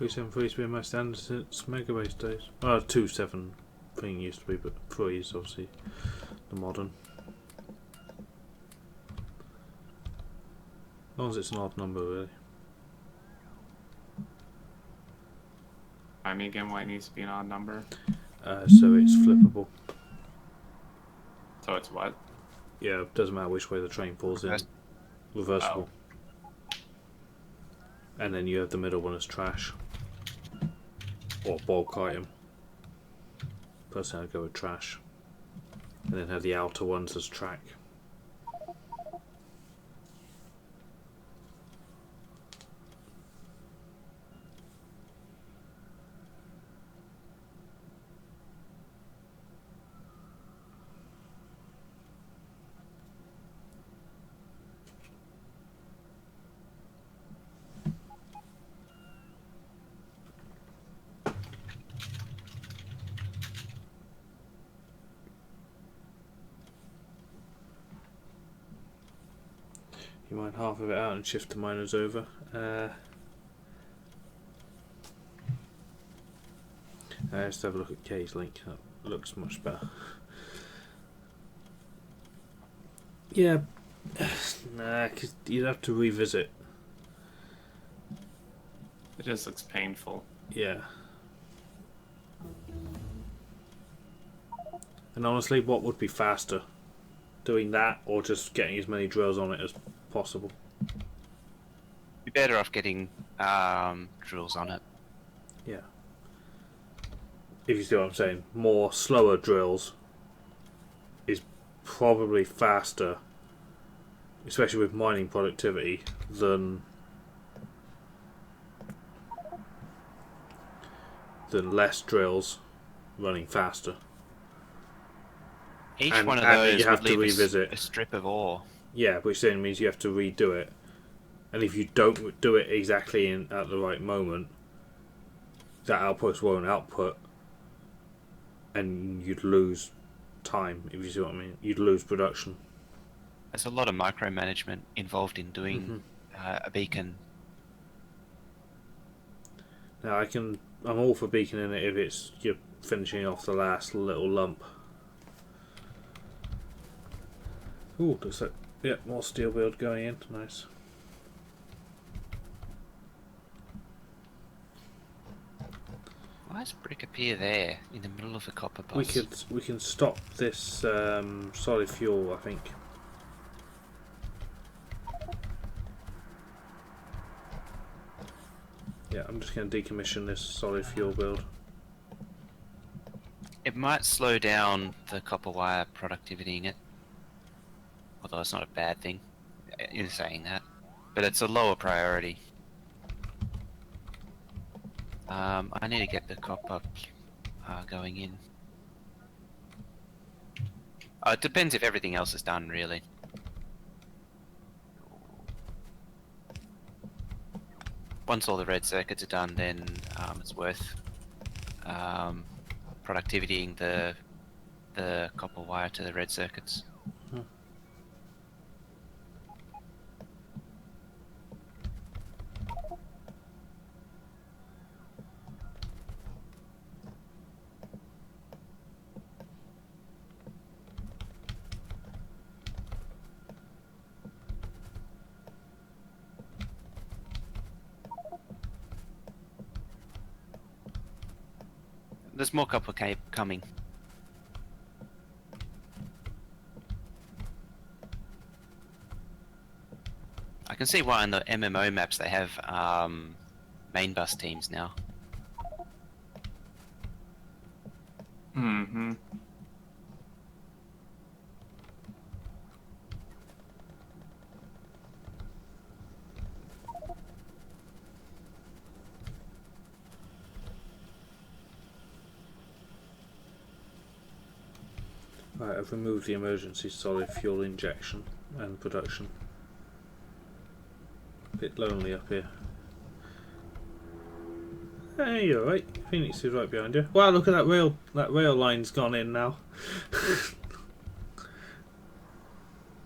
373's been my standard since Megabase days. Oh, 27 thing used to be, but 3 is obviously the modern. As long as it's an odd number, really. Remind me again why it needs to be an odd number. So it's flippable. So it's what? Yeah, it doesn't matter which way the train pulls in. Reversible. Oh. And then you have the middle one as trash. Or bulk item. Personally, I'd go with trash. And then have the outer ones as track. You mine half of it out and shift the miners over. Let's have a look at K's link. That looks much better. Yeah, nah, because you'd have to revisit. It just looks painful. Yeah. And honestly, what would be faster? Doing that or just getting as many drills on it as possible? Be better off getting drills on it. Yeah. If you see what I'm saying, more slower drills is probably faster, especially with mining productivity, than less drills running faster. Each And one of that those you have would to leave revisit. a strip of ore. Yeah, which then means you have to redo it. And if you don't do it exactly at the right moment, that outpost won't output, and you'd lose time, if you see what I mean. You'd lose production. There's a lot of micromanagement involved in doing a beacon. Now I'm all for beaconing it if you're finishing off the last little lump. Ooh, looks like, yeah, more steel build going in. Nice. Why does brick appear there in the middle of a copper bus? We can stop this solid fuel, I think. Yeah, I'm just going to decommission this solid fuel build. It might slow down the copper wire productivity in it. Although it's not a bad thing in saying that. But it's a lower priority. I need to get the copper going in. It depends if everything else is done, really. Once all the red circuits are done, then it's worth productivitying the copper wire to the red circuits. There's more copper coming. I can see why on the MMO maps they have main bus teams now. Mm-hmm. Right, I've removed the emergency solid fuel injection and production. A bit lonely up here. Hey, you're right. Phoenix is right behind you. Wow, look at that rail. That rail line's gone in now.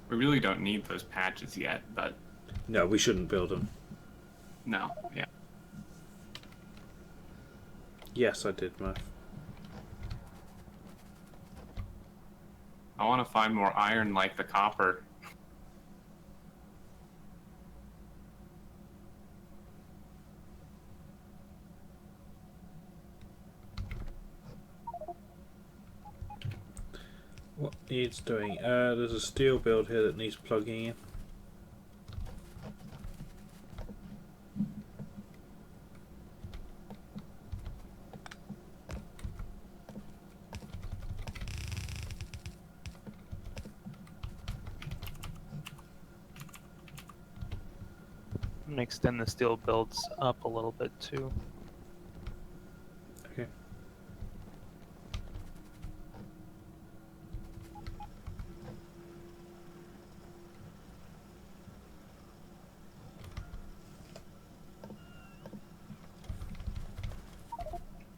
We really don't need those patches yet, but No, we shouldn't build them. no, yeah. Yes, I did, Murph. I want to find more iron like the copper. What needs doing? There's a steel build here that needs plugging in. I'm gonna extend the steel builds up a little bit too. Okay.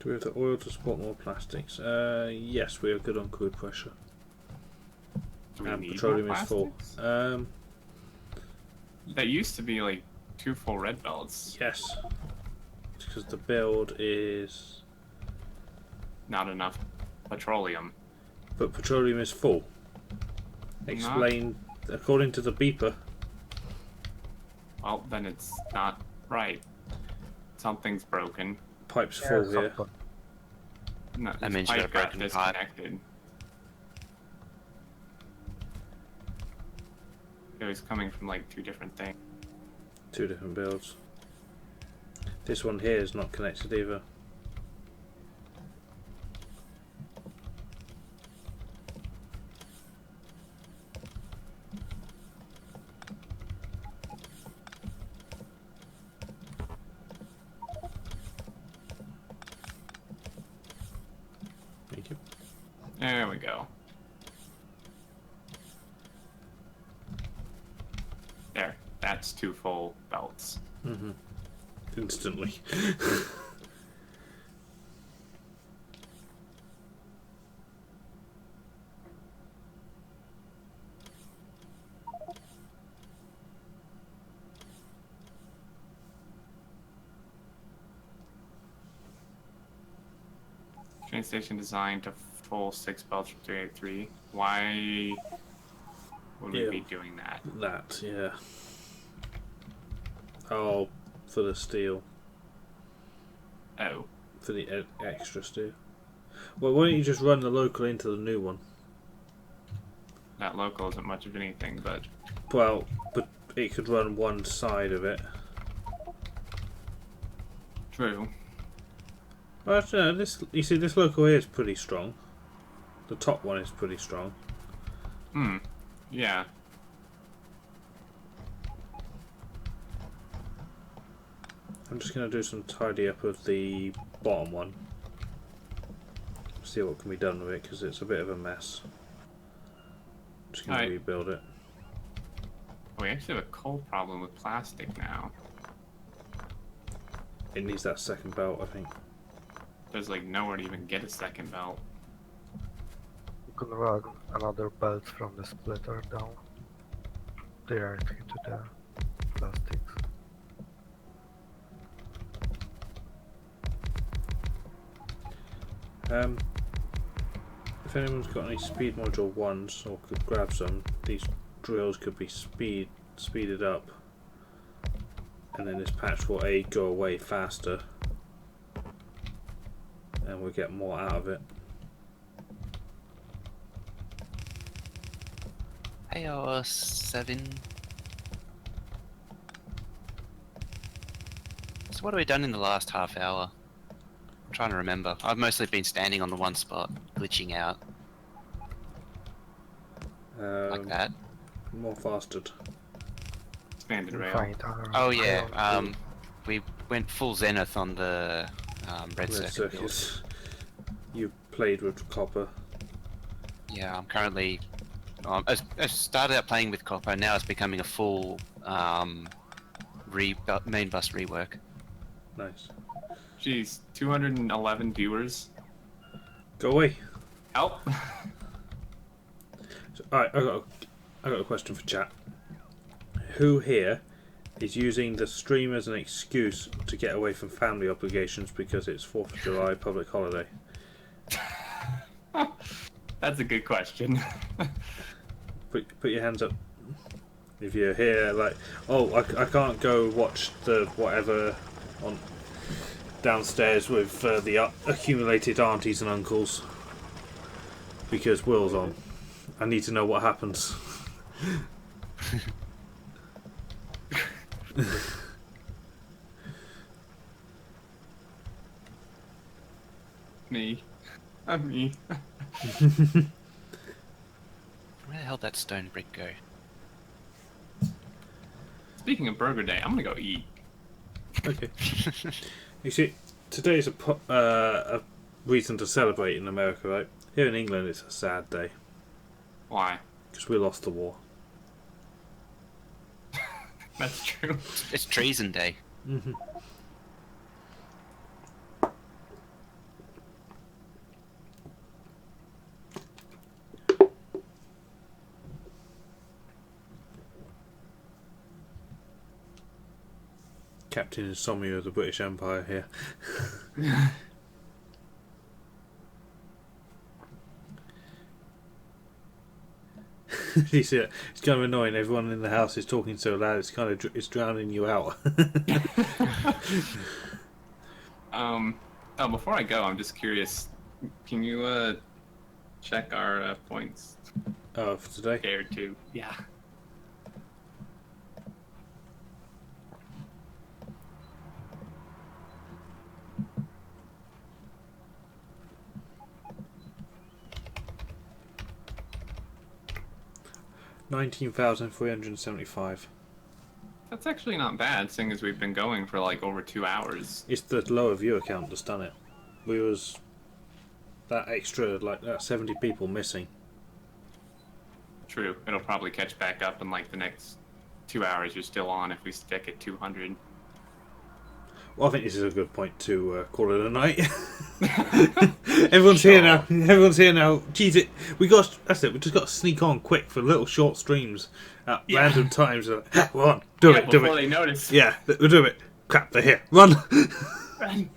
Do we have the oil to support more plastics? Yes, we are good on crude pressure. Do we And need petroleum more is full. plastics? That used to be like 2 full red belts. Yes. Because the build is... Not enough petroleum. But petroleum is full. Explain, according to the beeper. Well, then it's not right. Something's broken. Pipe's full here. No, That this means you got a pipe got broken pipe. disconnected. It was coming from like 2 different things. 2 different builds. This one here is not connected either. Thank you. There we go. There. That's 2 full belts. Mm-hmm. Instantly. Train station designed to full 6 belts from 383. Why would we be doing that? That, yeah. Oh, for the steel. Oh. For the extra steel. Well, why don't you just run the local into the new one? That local isn't much of anything, but... Well, but it could run one side of it. True. Well, no, this, you see, this local here is pretty strong. The top one is pretty strong. Yeah. I'm just going to do some tidy up of the bottom one. See what can be done with it, because it's a bit of a mess. I'm just going to rebuild it. We actually have a coal problem with plastic now. It needs that second belt, I think. There's like nowhere to even get a second belt. You can run another belt from the splitter down directly to the plastics. If anyone's got any speed module 1s or could grab some, these drills could be speeded up, and then this patch will go away faster, and we'll get more out of it. Hey, 7. So what have we done in the last half hour? I'm trying to remember. I've mostly been standing on the one spot, glitching out. Like that. More fastered. Expanded rail. Oh yeah, we went full zenith on the red circuit build. You played with copper. Yeah, I'm currently... I started out playing with copper, now it's becoming a full main bus rework. Nice. Jeez, 211 viewers. Go away. Help. So, alright, I got a question for chat. Who here is using the stream as an excuse to get away from family obligations because it's 4th of July public holiday? That's a good question. Put your hands up if you're here. Like, oh, I can't go watch the whatever on downstairs with the accumulated aunties and uncles because Will's on. I need to know what happens. Me. I'm me. Where the hell did that stone brick go? Speaking of Burger Day, I'm gonna go eat. Okay. You see, today's a reason to celebrate in America, right? Here in England, it's a sad day. Why? Because we lost the war. That's true. It's Treason Day. Mm-hmm. Captain Insomnia of the British Empire here. You see it? It's kind of annoying. Everyone in the house is talking so loud. It's kind of it's drowning you out. Oh, before I go, I'm just curious. Can you check our points? Oh, for today? Day or two. Yeah. 19,375. That's actually not bad, seeing as we've been going for like over 2 hours. It's the lower viewer count that's done it. We was that extra, like that 70 people missing. True. It'll probably catch back up in like the next 2 hours you're still on if we stick at 200. Well, I think this is a good point to call it a night. Everyone's here now. Everyone's here now. Jeez, that's it. We just got to sneak on quick for little short streams at random times. Like, well, on, do it. Before they notice. Yeah, we'll do it. Crap, they're here. Run. Run.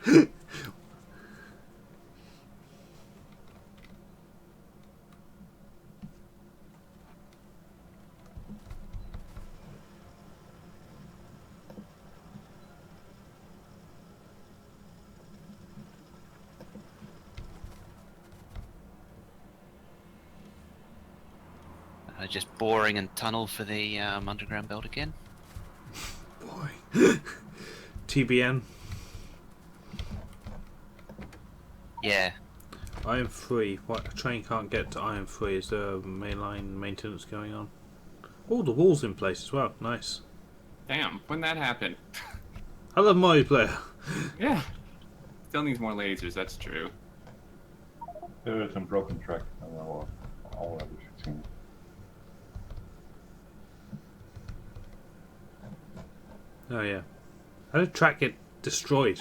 Just boring and tunnel for the underground belt again. Boy. TBN. Yeah. Iron 3. What? A train can't get to Iron 3. Is there mainline maintenance going on? Oh, the wall's in place as well. Nice. Damn, when that happened? I love multiplayer. Yeah. Still needs more lasers, that's true. There is a broken track. I don't know already fixing. Oh yeah. How did track get destroyed?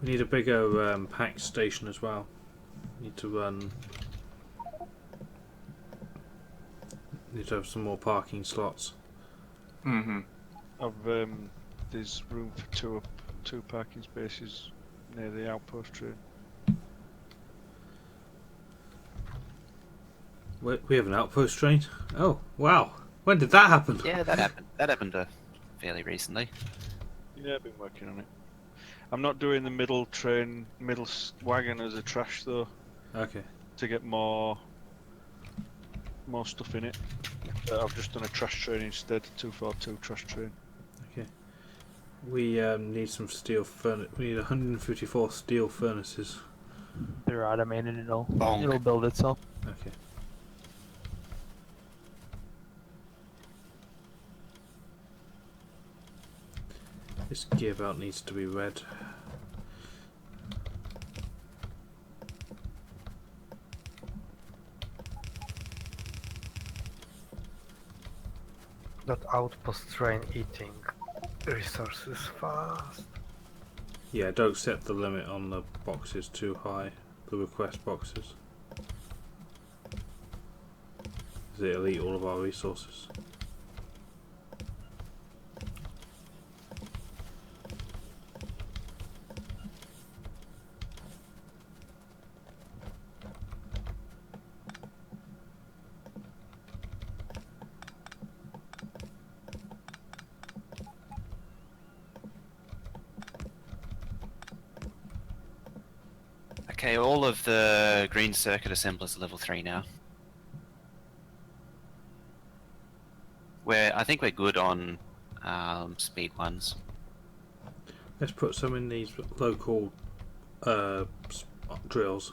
We need a bigger pack station as well. Need to run. Need to have some more parking slots. Mm-hmm. There's room for two parking spaces near the outpost train. We have an outpost train? Oh, wow. When did that happen? Yeah, that happened. That happened fairly recently. Yeah, I've been working on it. I'm not doing the middle wagon as a trash though. Okay. To get more stuff in it. I've just done a trash train instead, 242 trash train. Okay. We need some steel furnace. We need 154 steel furnaces. They're automated. It'll Bonk. build itself. Okay. This gear belt needs to be red. That outpost train eating resources fast. Yeah, don't set the limit on the boxes too high. The request boxes. It'll eat all of our resources. Okay, all of the green circuit assemblers are level 3 now. I think we're good on speed ones. Let's put some in these local drills.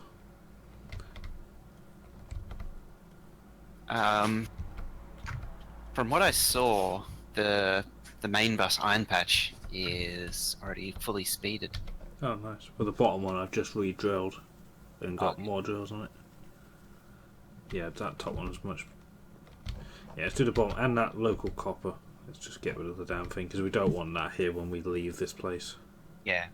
From what I saw, the main bus iron patch is already fully speeded. Oh, nice. Well, the bottom one I've just re-drilled and got Okay. more drills on it. Yeah, that top one is much. Yeah, let's do the bottom and that local copper. Let's just get rid of the damn thing because we don't want that here when we leave this place. Yeah.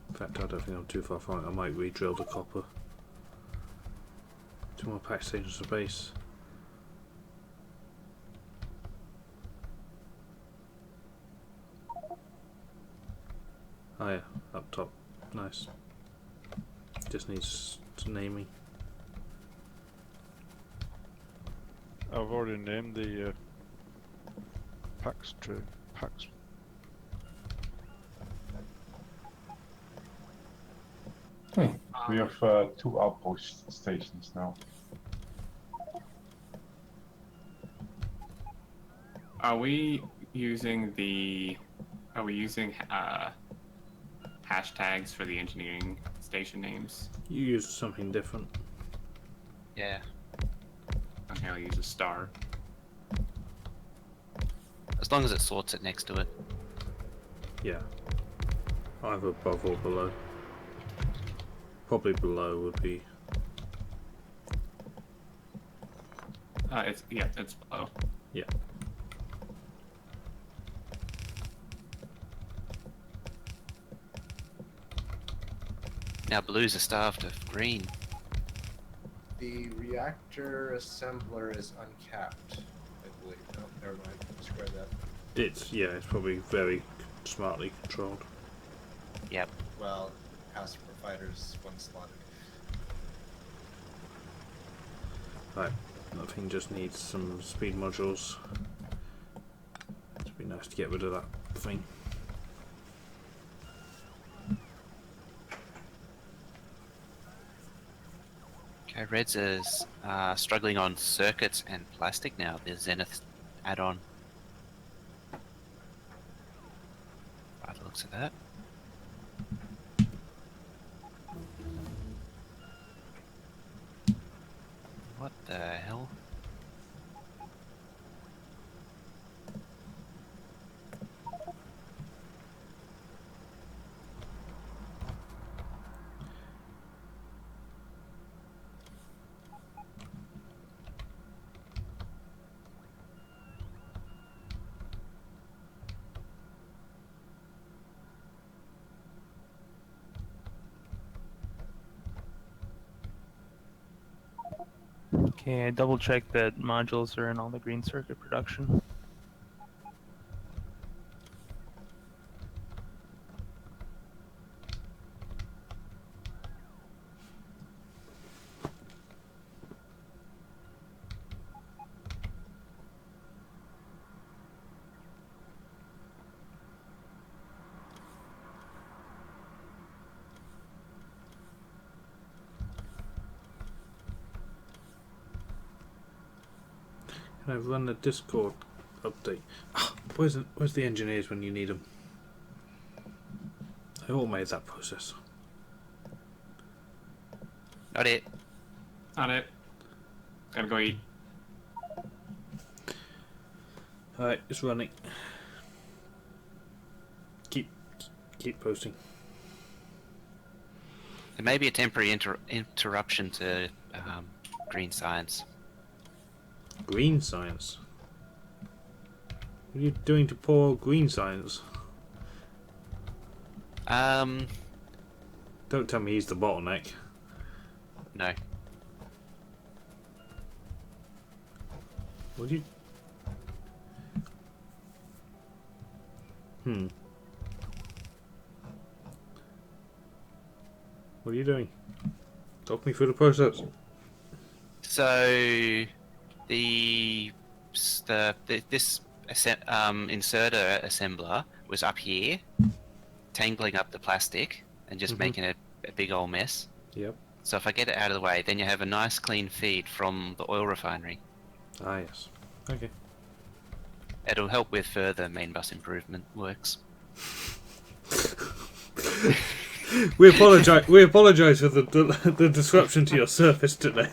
In fact, I don't think I'm too far from it. I might re-drill the copper. 2 more pack stations for base. Oh yeah, up top. Nice. Just needs naming. I've already named the packs. We have 2 outpost stations now. Are we using the? Are we using hashtags for the engineering station names? You used something different. Yeah. Okay, I'll use a star. As long as it sorts it next to it. Yeah. Either above or below. Probably below would be. It's below. Yeah. Now blues are starved of green. The reactor assembler is uncapped, I believe. No, never mind. Discard that. It's probably very smartly controlled. Yep. Well, passive providers one slotted. Right. That thing just needs some speed modules. It'd be nice to get rid of that thing. Okay, Reds is struggling on circuits and plastic now. The Zenith add-on. By the looks of that. What the hell? Okay, I double checked that modules are in all the green circuit production. Can I run the Discord update? Where's the engineers when you need them? I automated that process. Not it. On it. Gotta go eat. Alright, it's running. Keep posting. There may be a temporary interruption to green science. Green science? What are you doing to poor green science? Don't tell me he's the bottleneck. No. What do you... What are you doing? Talk me through the process. So this inserter assembler was up here, tangling up the plastic and just making a big old mess. Yep. So if I get it out of the way, then you have a nice clean feed from the oil refinery. Ah, yes. Okay. It'll help with further main bus improvement works. We apologise for the disruption to your service today.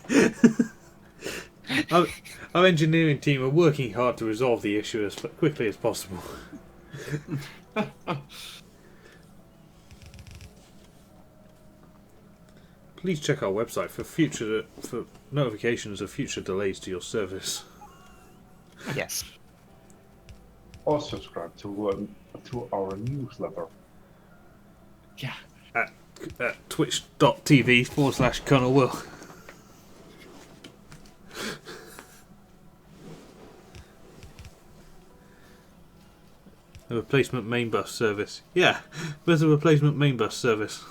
Our engineering team are working hard to resolve the issue as quickly as possible. Please check our website for notifications of future delays to your service. Yes. Or subscribe to our newsletter. Yeah. At twitch.tv/Colonel Will. A replacement main bus service. Yeah, there's a replacement main bus service.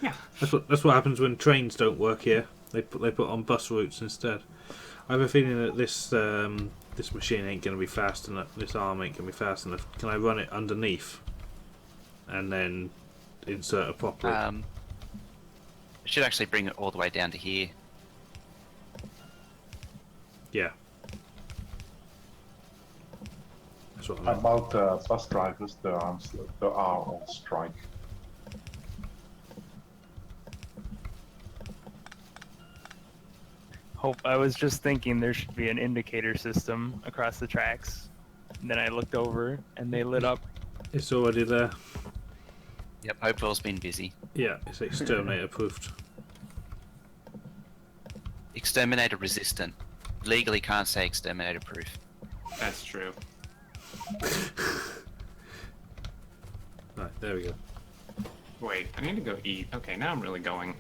Yeah. That's what happens when trains don't work here. They put on bus routes instead. I have a feeling that this machine ain't going to be fast enough. This arm ain't going to be fast enough. Can I run it underneath and then insert it properly? It should actually bring it all the way down to here. Yeah. That's what I mean. About bus drivers, they are on strike. Hope I was just thinking there should be an indicator system across the tracks. And then I looked over and they lit up. It's already there. Yep, Hopewell's been busy. Yeah, it's exterminator proofed. Exterminator resistant. Legally can't say exterminator proof. That's true. Right, there we go. Wait, I need to go eat. Okay, now I'm really going.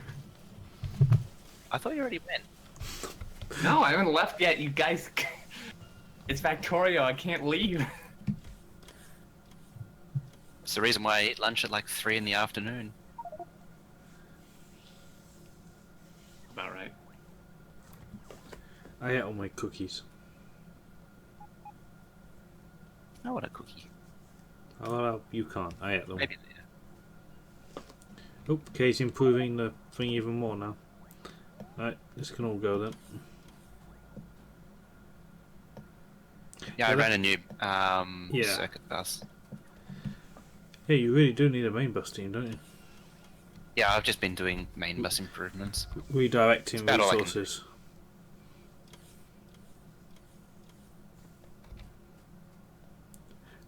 I thought you already went. No, I haven't left yet, you guys. It's Factorio, I can't leave. It's the reason why I eat lunch at like 3 in the afternoon. About right. I ate all my cookies. I want a cookie. Oh, well, you can't. I ate them. Maybe later. Oh, Kay's improving the thing even more now. Right, this can all go then. Yeah, I ran a new Yeah. circuit bus. Yeah, you really do need a main bus team, don't you? Yeah, I've just been doing main bus improvements. Redirecting about all I can do. resources.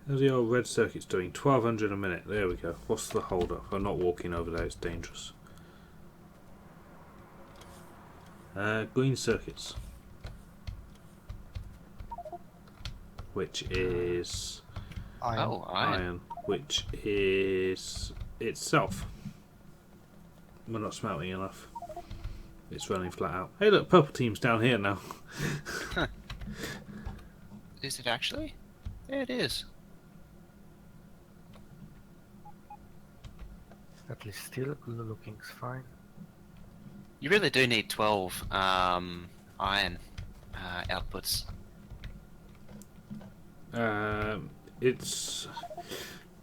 How's the old red circuit's doing? 1200 a minute. There we go. What's the hold up? I'm not walking over there, it's dangerous. Green circuits. Which is Iron. Oh, iron. which is itself. We're not smelting enough. It's running flat out. Hey look, purple team's down here now. Is it actually? Yeah, it is. At least still looking fine. You really do need 12 iron outputs. It's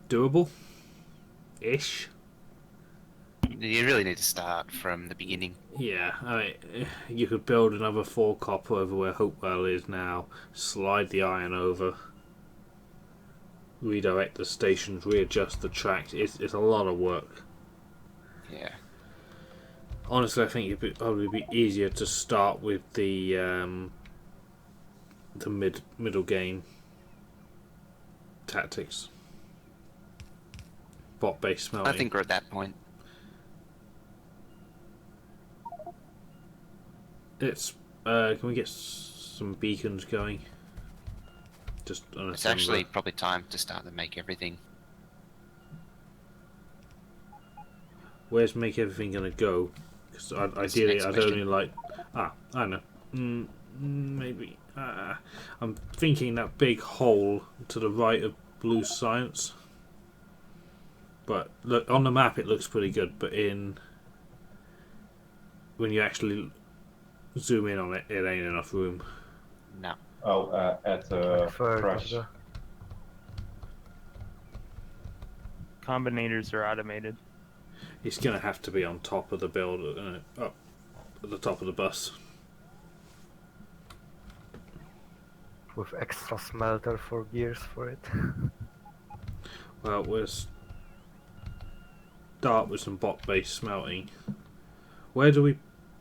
doable-ish. You really need to start from the beginning. Yeah, I mean, you could build another 4 copper over where Hopewell is now, slide the iron over, redirect the stations, readjust the tracks. It's a lot of work. Yeah. Honestly, I think it'd probably be easier to start with the middle game tactics. Bot-based smelting. I think we're at that point. It's can we get some beacons going? Just on a It's actually probably time to start to make everything. Where's make everything gonna go? Because ideally, next I'd question. only like. I know. Maybe. I'm thinking that big hole to the right of Blue Science. But look on the map, it looks pretty good. But when you actually zoom in on it, it ain't enough room. No. Oh, at crash. Combinators are automated. It's gonna have to be on top of the build, up at the top of the bus. With extra smelter for gears for it. Well, we'll start with some bot-based smelting. Where do we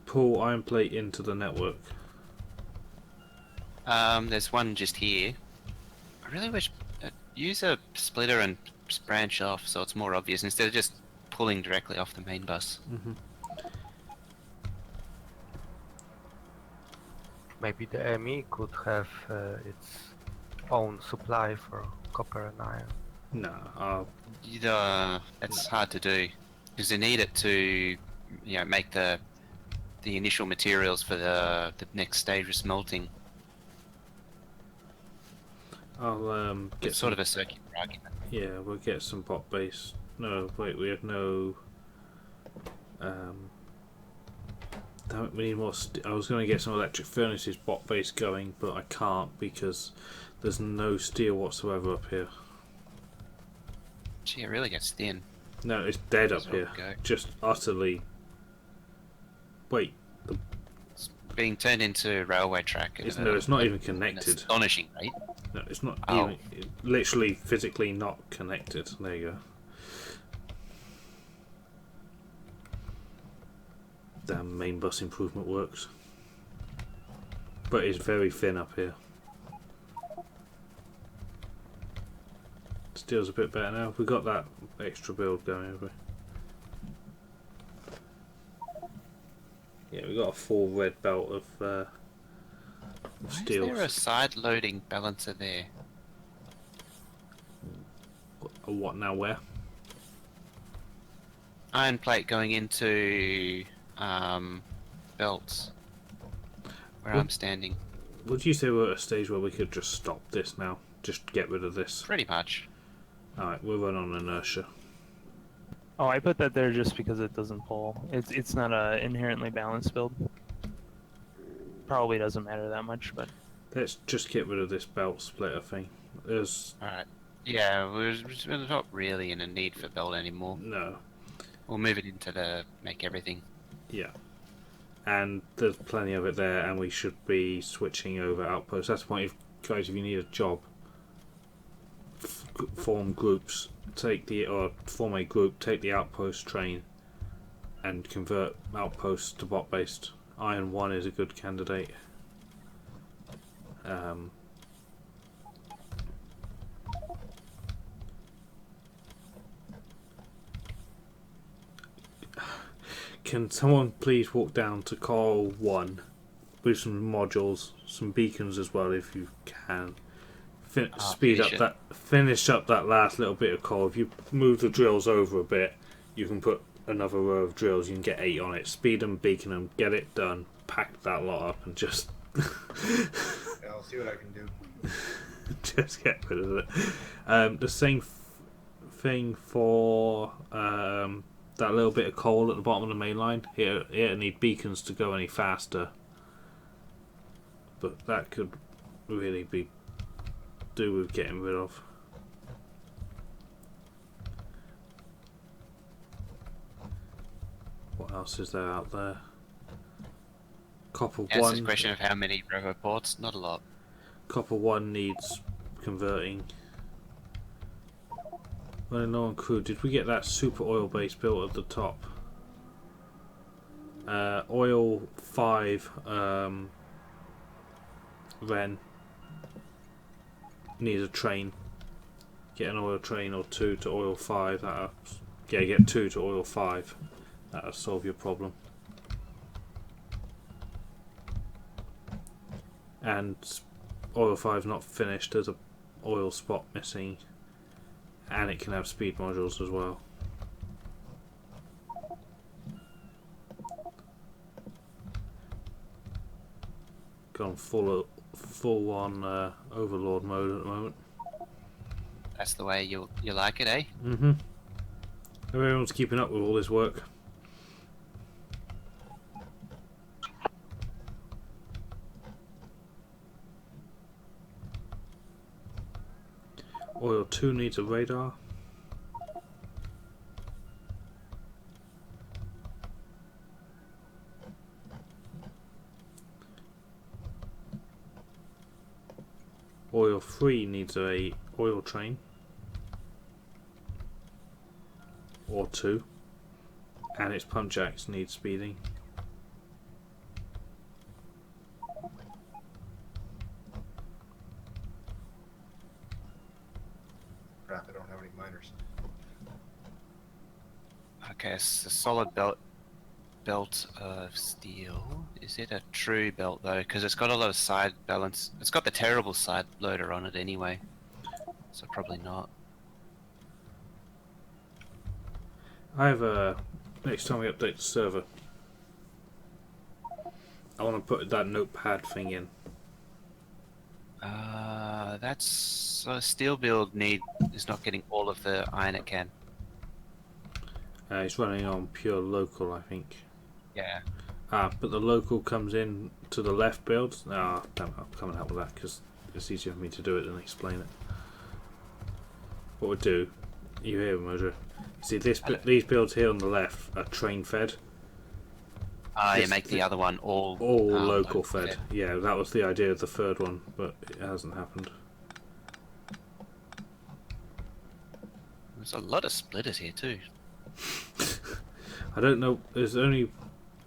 pull iron plate into the network? There's one just here. I really wish use a splitter and branch off so it's more obvious instead of just pulling directly off the main bus. Mm-hmm. Maybe the ME could have its own supply for copper and iron. No, It's hard to do because they need it to, make the initial materials for the next stage of smelting. I'll get It's sort of a circular argument. Yeah, we'll get some bot-based. No, wait, we have no. Damn it, we need more. I was going to get some electric furnaces bot-based going, but I can't because there's no steel whatsoever up here. Gee, it really gets thin. No, it's dead up That's here. okay. Just utterly. Wait, It's being turned into railway track. it's not even connected. An astonishing rate. No, it's not Oh. even literally physically not connected. There you go. Damn, main bus improvement works, but it's very thin up here. Steel's a bit better now. We got that extra build going over. Yeah, we got a full red belt of steel. Is there a side loading balancer there? A what now? Where? Iron plate going into belts where I'm standing. Would you say we're at a stage where we could just stop this now? Just get rid of this? Pretty much. Alright, we'll run on inertia. Oh, I put that there just because it doesn't pull. It's not a inherently balanced build. Probably doesn't matter that much, but Let's just get rid of this belt splitter thing. There's... Alright. Yeah, we're not really in a need for belt anymore. No. We'll move it into the make everything. Yeah. And there's plenty of it there, and we should be switching over outposts. That's the point, guys, if you need a job, form groups, form a group, take the outpost train, and convert outposts to bot-based. Iron 1 is a good candidate. Can someone please walk down to Coral 1 with some modules, some beacons as well if you can. Finish up that last little bit of coal. If you move the drills over a bit, you can put another row of drills. You can get 8 on it. Speed them, beacon them, get it done. Pack that lot up and just. Yeah, I'll see what I can do. Just get rid of it. The same thing for that little bit of coal at the bottom of the main line. Here, need beacons to go any faster. But that could really be do with getting rid of. What else is there out there? Copper 1. It's a question of how many roboports. Not a lot. Copper 1 needs converting. Well, no one crew. Did we get that super oil base built at the top? Oil 5 Ren needs a train. Get an oil train or 2 to oil 5. Get 2 to oil 5. That'll solve your problem. And oil 5 not finished. There's a oil spot missing, and it can have speed modules as well. Gone full on overlord mode at the moment. That's the way you like it, eh? Mhm. Everyone's keeping up with all this work. Oil 2 needs a radar. Oil 3 needs a oil train. Or 2. And its pump jacks need speeding. Crap, I don't have any miners. Okay, it's a solid belt of steel. Is it a true belt though? Because it's got a lot of side balance. It's got the terrible side loader on it anyway, so probably not. I have a next time we update the server, I want to put that notepad thing in. That's steel build is not getting all of the iron it can. It's running on pure local, I think. Yeah. But the local comes in to the left build. Damn it, I'll come and help with that because it's easier for me to do it than explain it. What we'll do, you hear Mojo? See these builds here on the left are train fed. You make the other one all local fed. Yeah, that was the idea of the third one, but it hasn't happened. There's a lot of splitters here too. I don't know. There's only.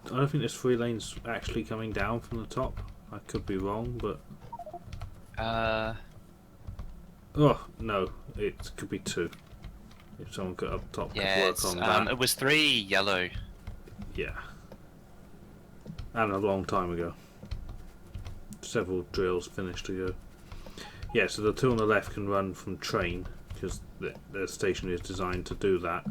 I don't think there's 3 lanes actually coming down from the top. I could be wrong, but. Oh no! It could be 2. If someone could up top could Yeah, work on that. it was 3 yellow. Yeah. And a long time ago. Several drills finished ago. Yeah, so the 2 on the left can run from train because the station is designed to do that.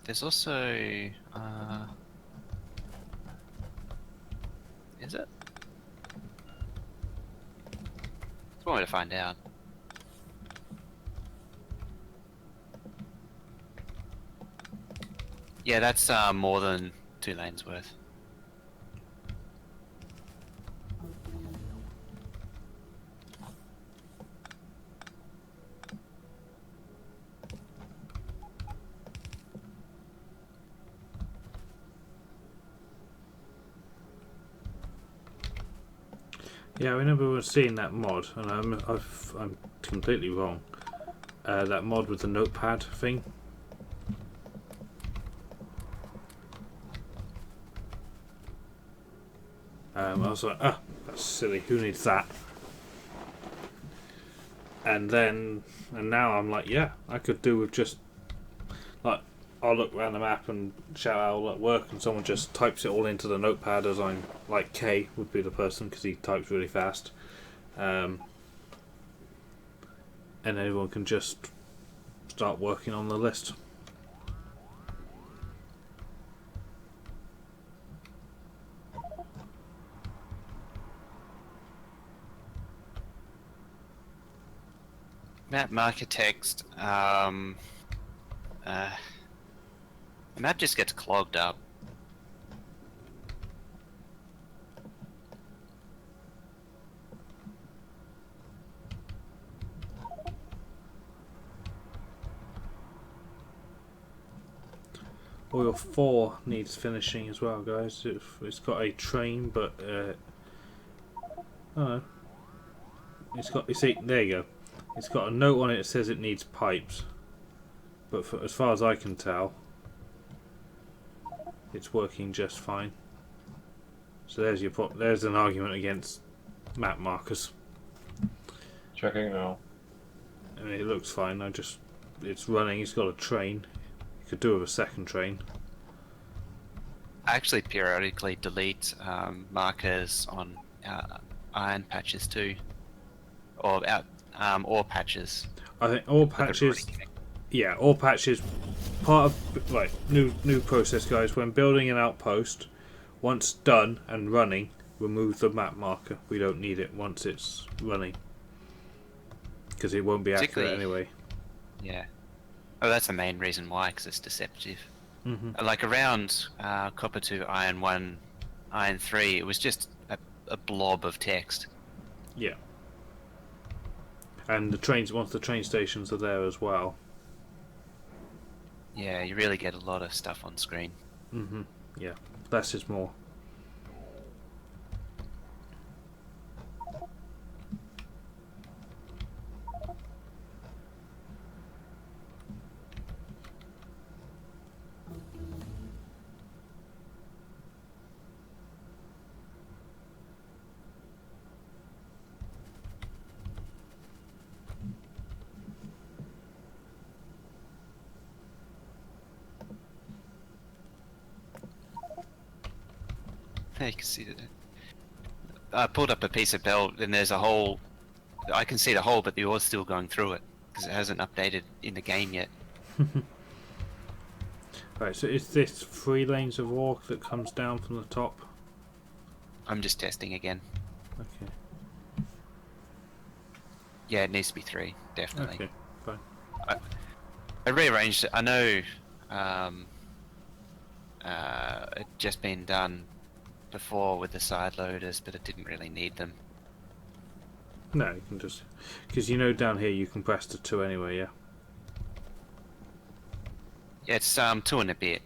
There's also is it? It's one way to find out. Yeah, that's more than 2 lanes worth. Yeah, I remember seeing that mod, and I'm completely wrong. That mod with the notepad thing. I was like, that's silly. Who needs that? And now I'm like, yeah, I could do with just like I'll look around the map and shout out at work, and someone just types it all into the notepad as I'm like K would be the person because he types really fast, and everyone can just start working on the list. Map marker text. The map just gets clogged up. Oil 4 needs finishing as well, guys. It's got a train, but oh, it's got. You see, there you go. It's got a note on it that says it needs pipes, but as far as I can tell, it's working just fine. So there's an argument against map markers. Checking now. I mean, it looks fine. It's running. It's got a train. You could do with a second train. I actually periodically delete markers on iron patches too, or patches. I think all patches. Yeah, all patches. Part of like new process, guys. When building an outpost, once done and running, remove the map marker. We don't need it once it's running because it won't be accurate anyway. Yeah. Oh, that's the main reason why, because it's deceptive. Mm-hmm. Like around Copper 2, Iron 1, Iron 3, it was just a blob of text. Yeah. And the trains, once the train stations are there as well. Yeah, you really get a lot of stuff on screen. Mm-hmm. Yeah, less is more. You can see that. I pulled up a piece of belt and there's a hole. I can see the hole, but the ore's still going through it because it hasn't updated in the game yet. Right, so is this 3 lanes of ore that comes down from the top? I'm just testing again. Okay. Yeah, it needs to be 3, definitely. Okay, fine. I rearranged it. I know it just been done before with the side loaders, but it didn't really need them. No, you can just... Because you know down here you can press the 2 anyway, yeah? Yeah, it's 2 and a bit.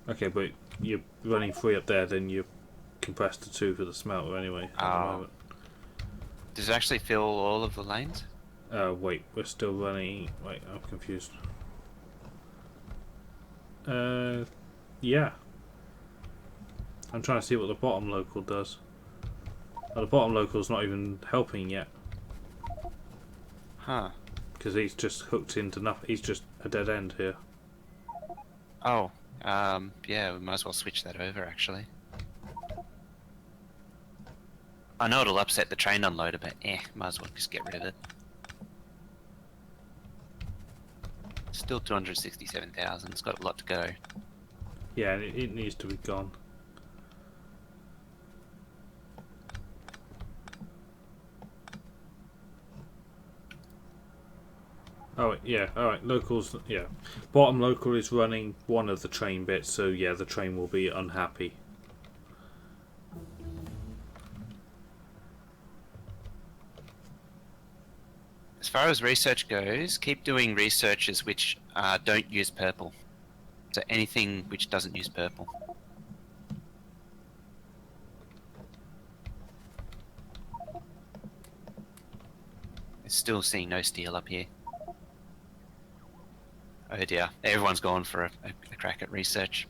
Okay, but you're running 3 up there, then you're compressed to 2 for the smelter anyway at the Oh. moment. Does it actually fill all of the lanes? Wait, we're still running. Wait, I'm confused. Yeah. I'm trying to see what the bottom local does. Oh, the bottom local's not even helping yet. Huh. Because he's just hooked into nothing. He's just a dead end here. Oh. Yeah, we might as well switch that over, actually. I know it'll upset the train unloader, but might as well just get rid of it. Still 267,000. It's got a lot to go. Yeah, it needs to be gone. Oh yeah, alright, locals, yeah. Bottom local is running one of the train bits, so yeah, the train will be unhappy. As far as research goes, keep doing researches which don't use purple. So anything which doesn't use purple. Still seeing no steel up here. Oh dear, everyone's gone for a crack at research.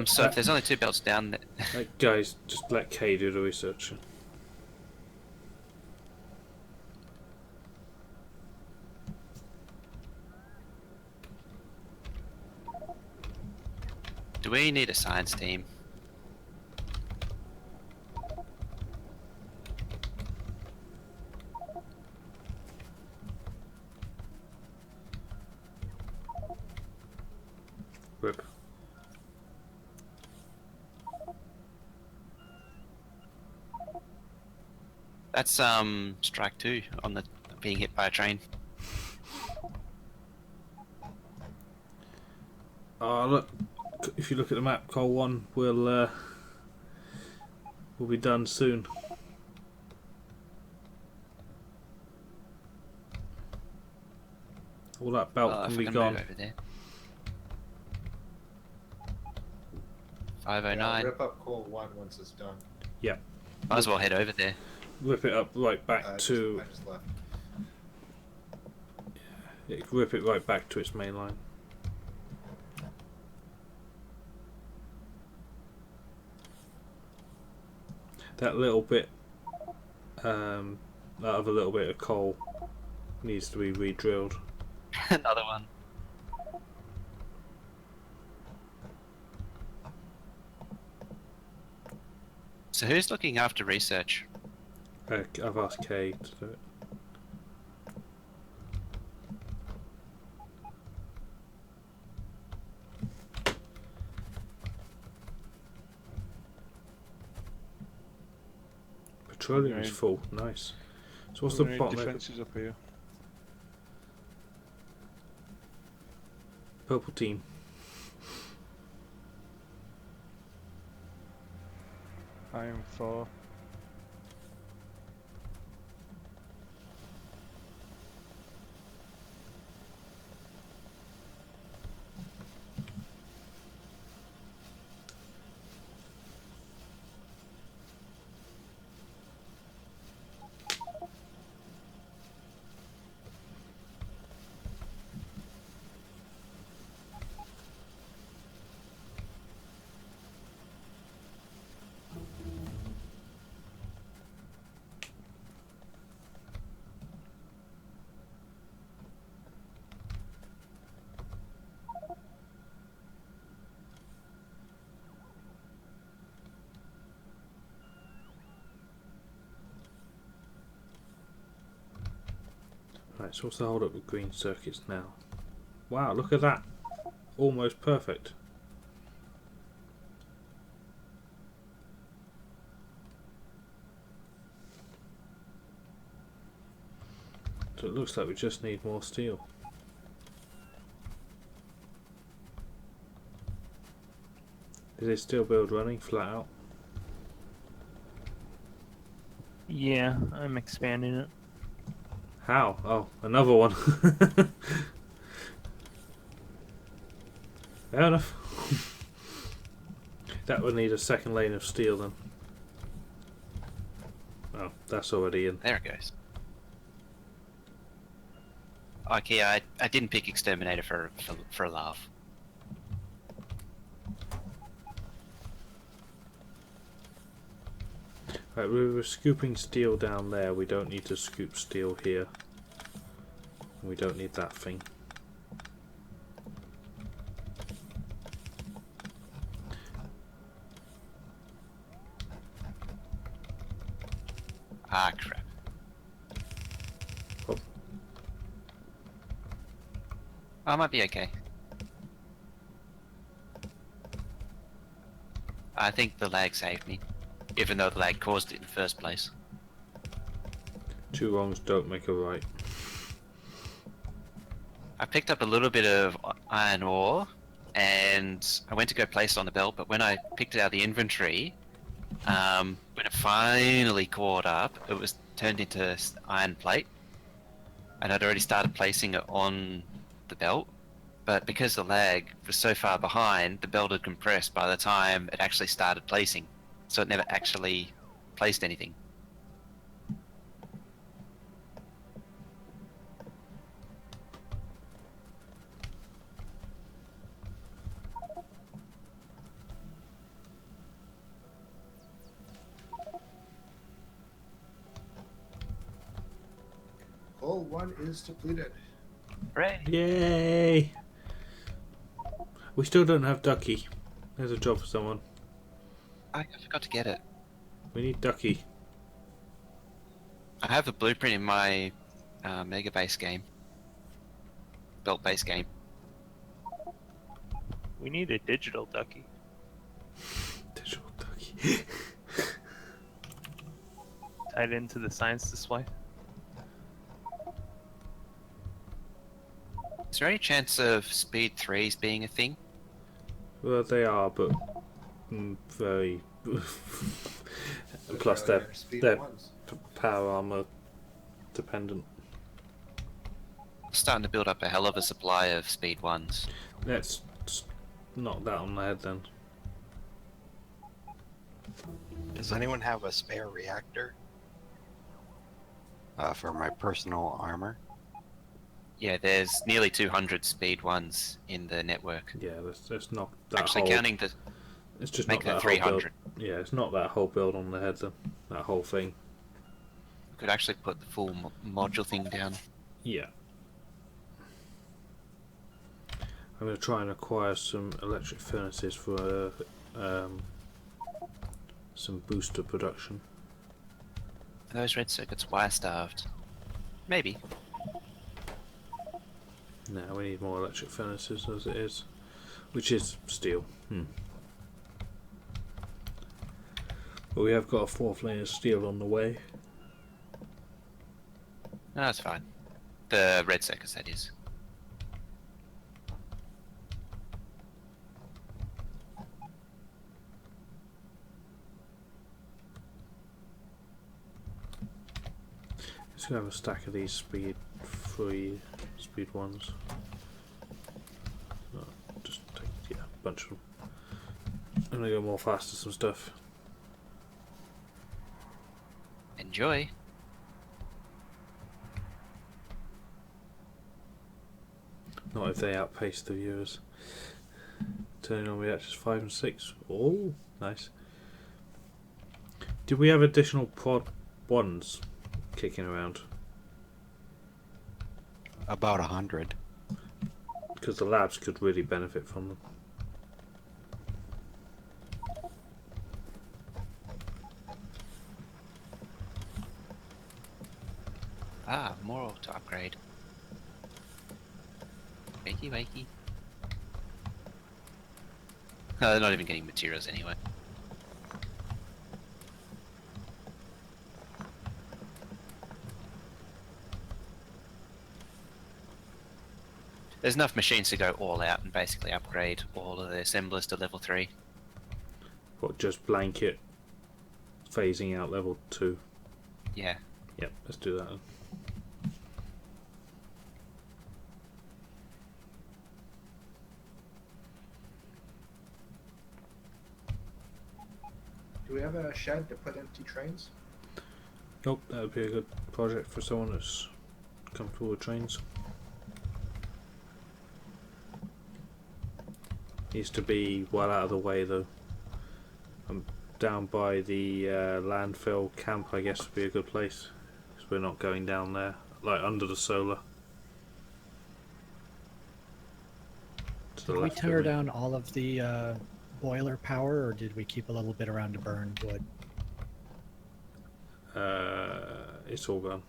So if there's only 2 belts down there... Guys, just let Kay do the research. Do we need a science team? Rip. That's strike 2 on the being hit by a train. Oh look, if you look at the map, Col 1 will be done soon. All that belt can be gone. Over there. 509. Yeah, rip up Col 1 once it's done. Yeah. Might as well head over there. Rip it up right back to. I just left. Yeah, rip it right back to its main line. That little bit, that other little bit of coal needs to be re-drilled. Another one. So who's looking after research? I've asked Kay to do it. Petroleum is full. Nice. So what's the bottom? Defences up here. Purple team. I am for. Right, so what's the hold up with green circuits now? Wow, look at that. Almost perfect. So it looks like we just need more steel. Is this steel build running flat out? Yeah, I'm expanding it. How? Oh, another one. Fair enough. That would need a second lane of steel then. Oh, that's already in. There it goes. Okay, I didn't pick Exterminator for a laugh. Right, we were scooping steel down there. We don't need to scoop steel here. We don't need that thing. Ah, crap. Oh. I might be okay. I think the lag saved me, even though the lag caused it in the first place. Two wrongs don't make a right. I picked up a little bit of iron ore, and I went to go place it on the belt, but when I picked it out of the inventory, when it finally caught up, it was turned into iron plate, and I'd already started placing it on the belt, but because the lag was so far behind, the belt had compressed by the time it actually started placing, so it never actually placed anything. Coal 1 is depleted. Hooray! Yay! We still don't have Ducky. There's a job for someone. I forgot to get it. We need Ducky. I have a blueprint in my Mega Base game. Belt base game. We need a digital ducky. Digital Ducky. Tied into the science display. Is there any chance of speed 3s being a thing? Well, they are, but very. Plus, they're power armor dependent. Starting to build up a hell of a supply of speed 1s. Let's knock that on the head then. Does anyone have a spare reactor? For my personal armor? Yeah, there's nearly 200 speed 1s in the network. Yeah, let's knock that Actually, whole... counting the... It's just make not that that 300. Whole build. Yeah, it's not that whole build on the head then. That whole thing. We could actually put the full module thing down. Yeah. I'm going to try and acquire some electric furnaces for some booster production. Are those red circuits wire starved? Maybe. No, we need more electric furnaces as it is. Which is steel. But we have got a fourth lane of steel on the way. No, that's fine. The red circuits, that is. Let's go have a stack of these speed 1s. Just take a bunch of them. I'm gonna go more faster some stuff. Enjoy. Not if they outpace the viewers. Turning on reactors 5 and 6. Oh, nice. Did we have additional prod 1s kicking around? About 100. Because the labs could really benefit from them. Ah, more to upgrade. Wakey, wakey. No, they're not even getting materials anyway. There's enough machines to go all out and basically upgrade all of the assemblers to level 3. What, just blanket phasing out level 2? Yeah. Yep, let's do that then. we have a shed to put empty trains? Nope, that would be a good project for someone that's comfortable with trains. Needs to be well out of the way though. Down by the landfill camp, I guess, would be a good place, because we're not going down there, like under the solar. Did we tear down all of the boiler power, or did we keep a little bit around to burn wood? It's all gone.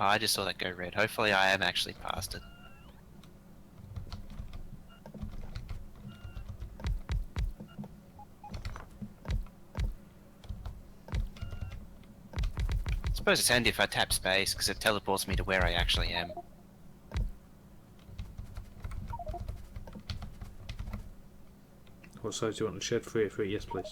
Oh, I just saw that go red. Hopefully I am actually past it. I suppose it's handy if I tap space, because it teleports me to where I actually am. What size do you want the shed? 3 at 3? Yes, please.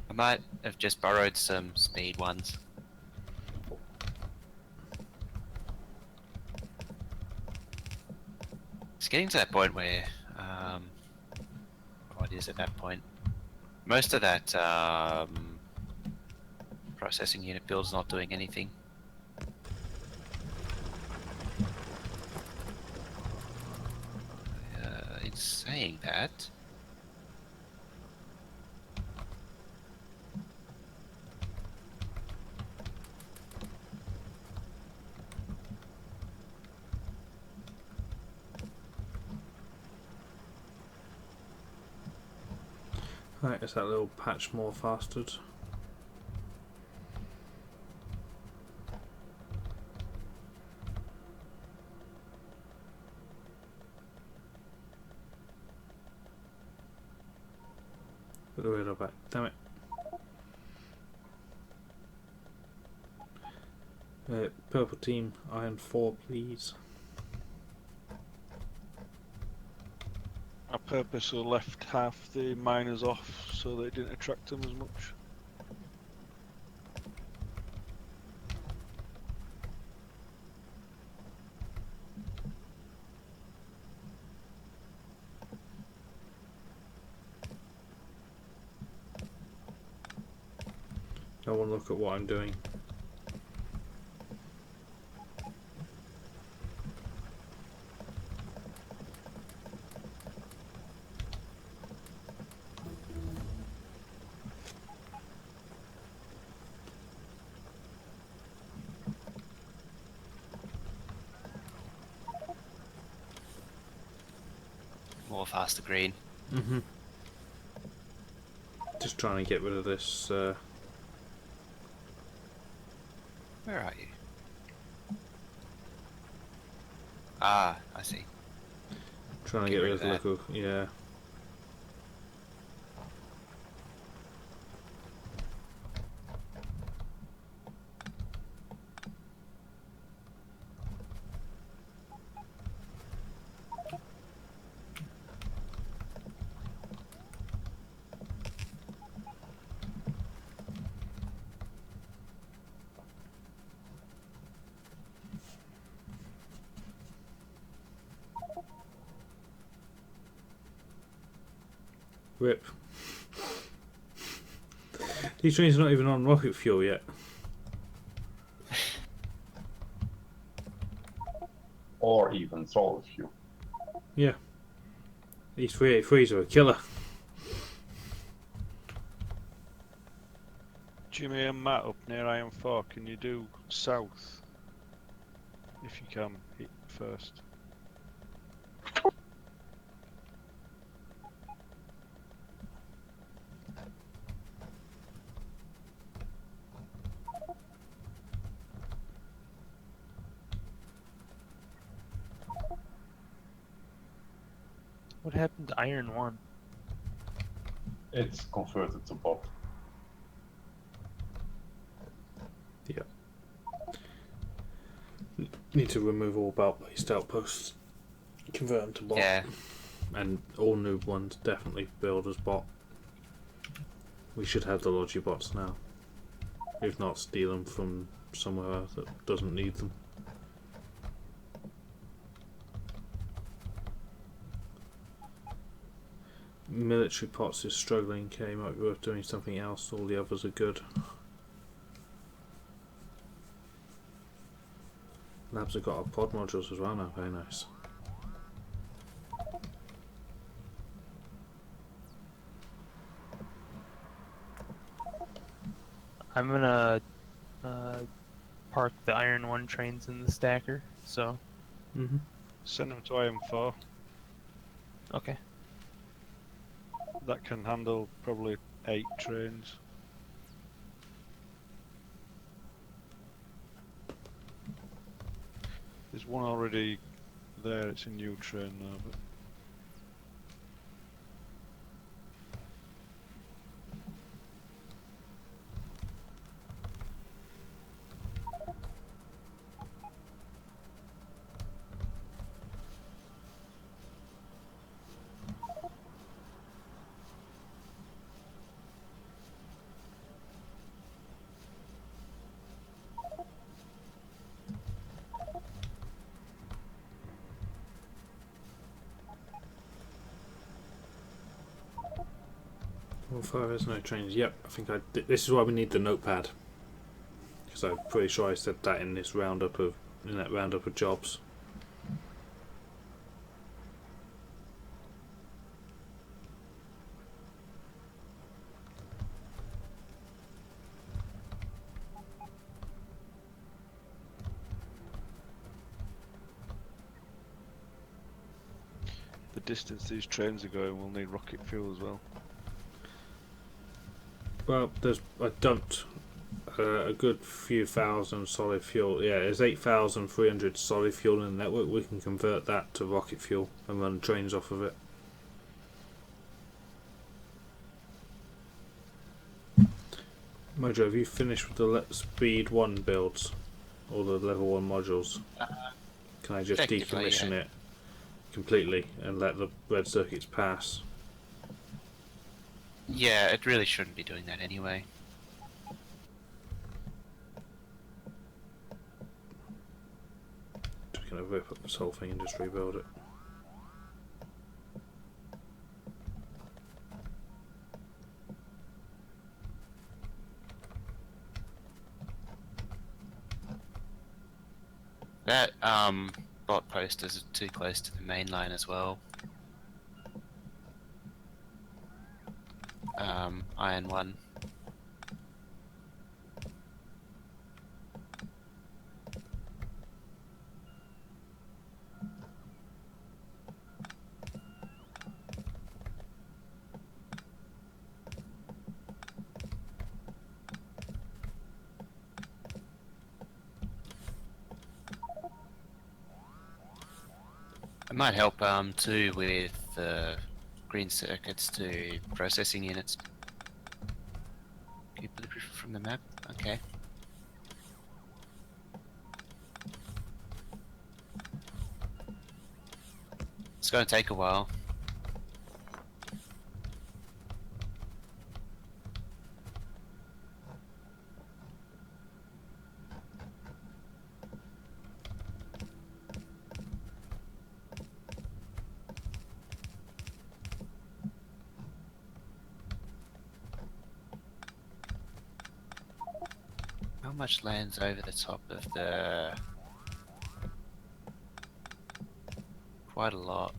I might have just borrowed some speed ones. It's getting to that point where, what is at that point? Most of that processing unit build's not doing anything. In saying that, Right, is that little patch more fastered? Put the radar back. Damn it. Purple team, iron 4, please. I purposely left half the miners off so they didn't attract them as much. No one look at what I'm doing. more faster green. Mm-hmm. Just trying to get rid of this. Where are you? Ah, I see. Trying to get rid of the little, yeah. Rip. These trains are not even on rocket fuel yet. Or even solar fuel. Yeah. These 383s are a killer. Jimmy and Matt up near Iron 4, can you do south? If you can, hit first. What happened to Iron 1? It's converted to bot. Yeah. Need to remove all belt-based outposts. Convert them to bot. Yeah. And all new ones definitely build as bot. We should have the Logibots now. If not, steal them from somewhere that doesn't need them. Military Pots is struggling. Okay, might be worth doing something else. All the others are good. Labs have got our pod modules as well now. Very nice. I'm gonna park the Iron 1 trains in the stacker, so... Send them to IM4. Okay. That can handle probably 8 trains. There's one already there, it's a new train now, but... Well, there's no trains. Yep, I think this is why we need the notepad, because I'm pretty sure I said that in that roundup of jobs. The distance these trains are going will need rocket fuel as well. Well, I dumped a good few thousand solid fuel. Yeah, there's 8,300 solid fuel in the network. We can convert that to rocket fuel and run trains off of it. Mojo, have you finished with the speed 1 builds? All the level 1 modules? Can I just decommission it completely and let the red circuits pass? Yeah, it really shouldn't be doing that anyway. Just gonna rip up this whole thing and just rebuild it. That bot post is too close to the main line as well. Iron 1. It might help too with the green circuits to processing units. Can you put the proof from the map? Okay. It's going to take a while. How much lands over the top of the... Quite a lot.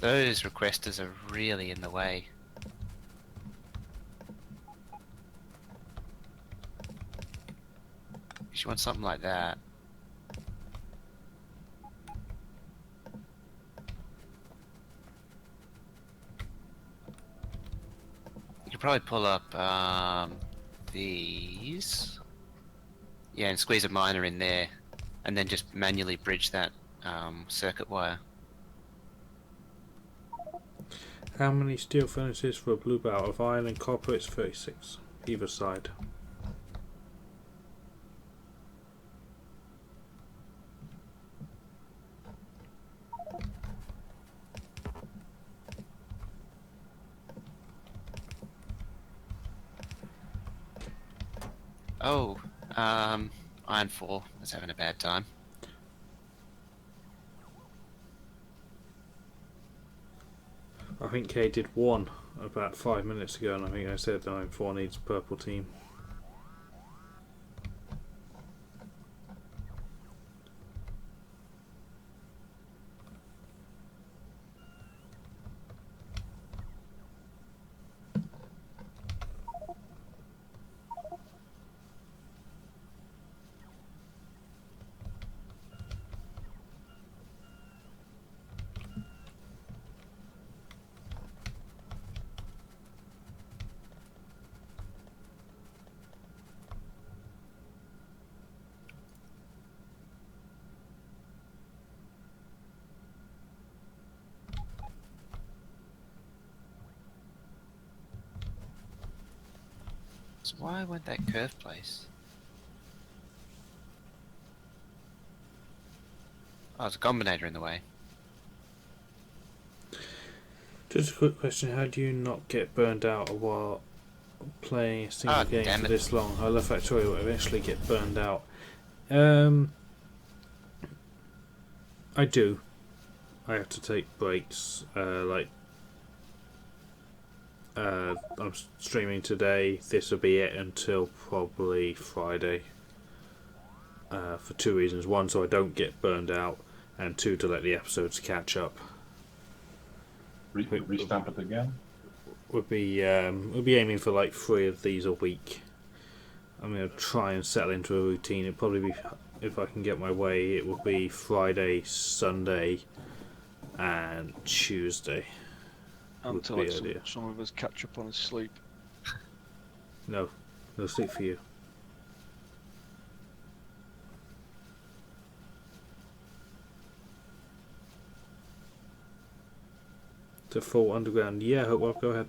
Those requesters are really in the way. You want something like that. You could probably pull up these. Yeah, and squeeze a miner in there, and then just manually bridge that circuit wire. How many steel furnaces for a blue belt of iron and copper? It's 36, either side. Oh, Iron 4 is having a bad time. I think Kay did one about 5 minutes ago, and I think I said Iron 4 needs purple team. So why went that curve place? Oh, there's a combinator in the way. Just a quick question, how do you not get burned out while playing a single game for this long? I love Factorio will eventually get burned out. I do. I have to take breaks. I'm streaming today. This will be it until probably Friday. For two reasons: one, so I don't get burned out, and two, to let the episodes catch up. Restamp it again. We'll be aiming for like 3 of these a week. I'm going to try and settle into a routine. It'll probably be, if I can get my way, it will be Friday, Sunday, and Tuesday. Until like some of us catch up on his sleep. No sleep for you. To full underground, yeah, well, go ahead.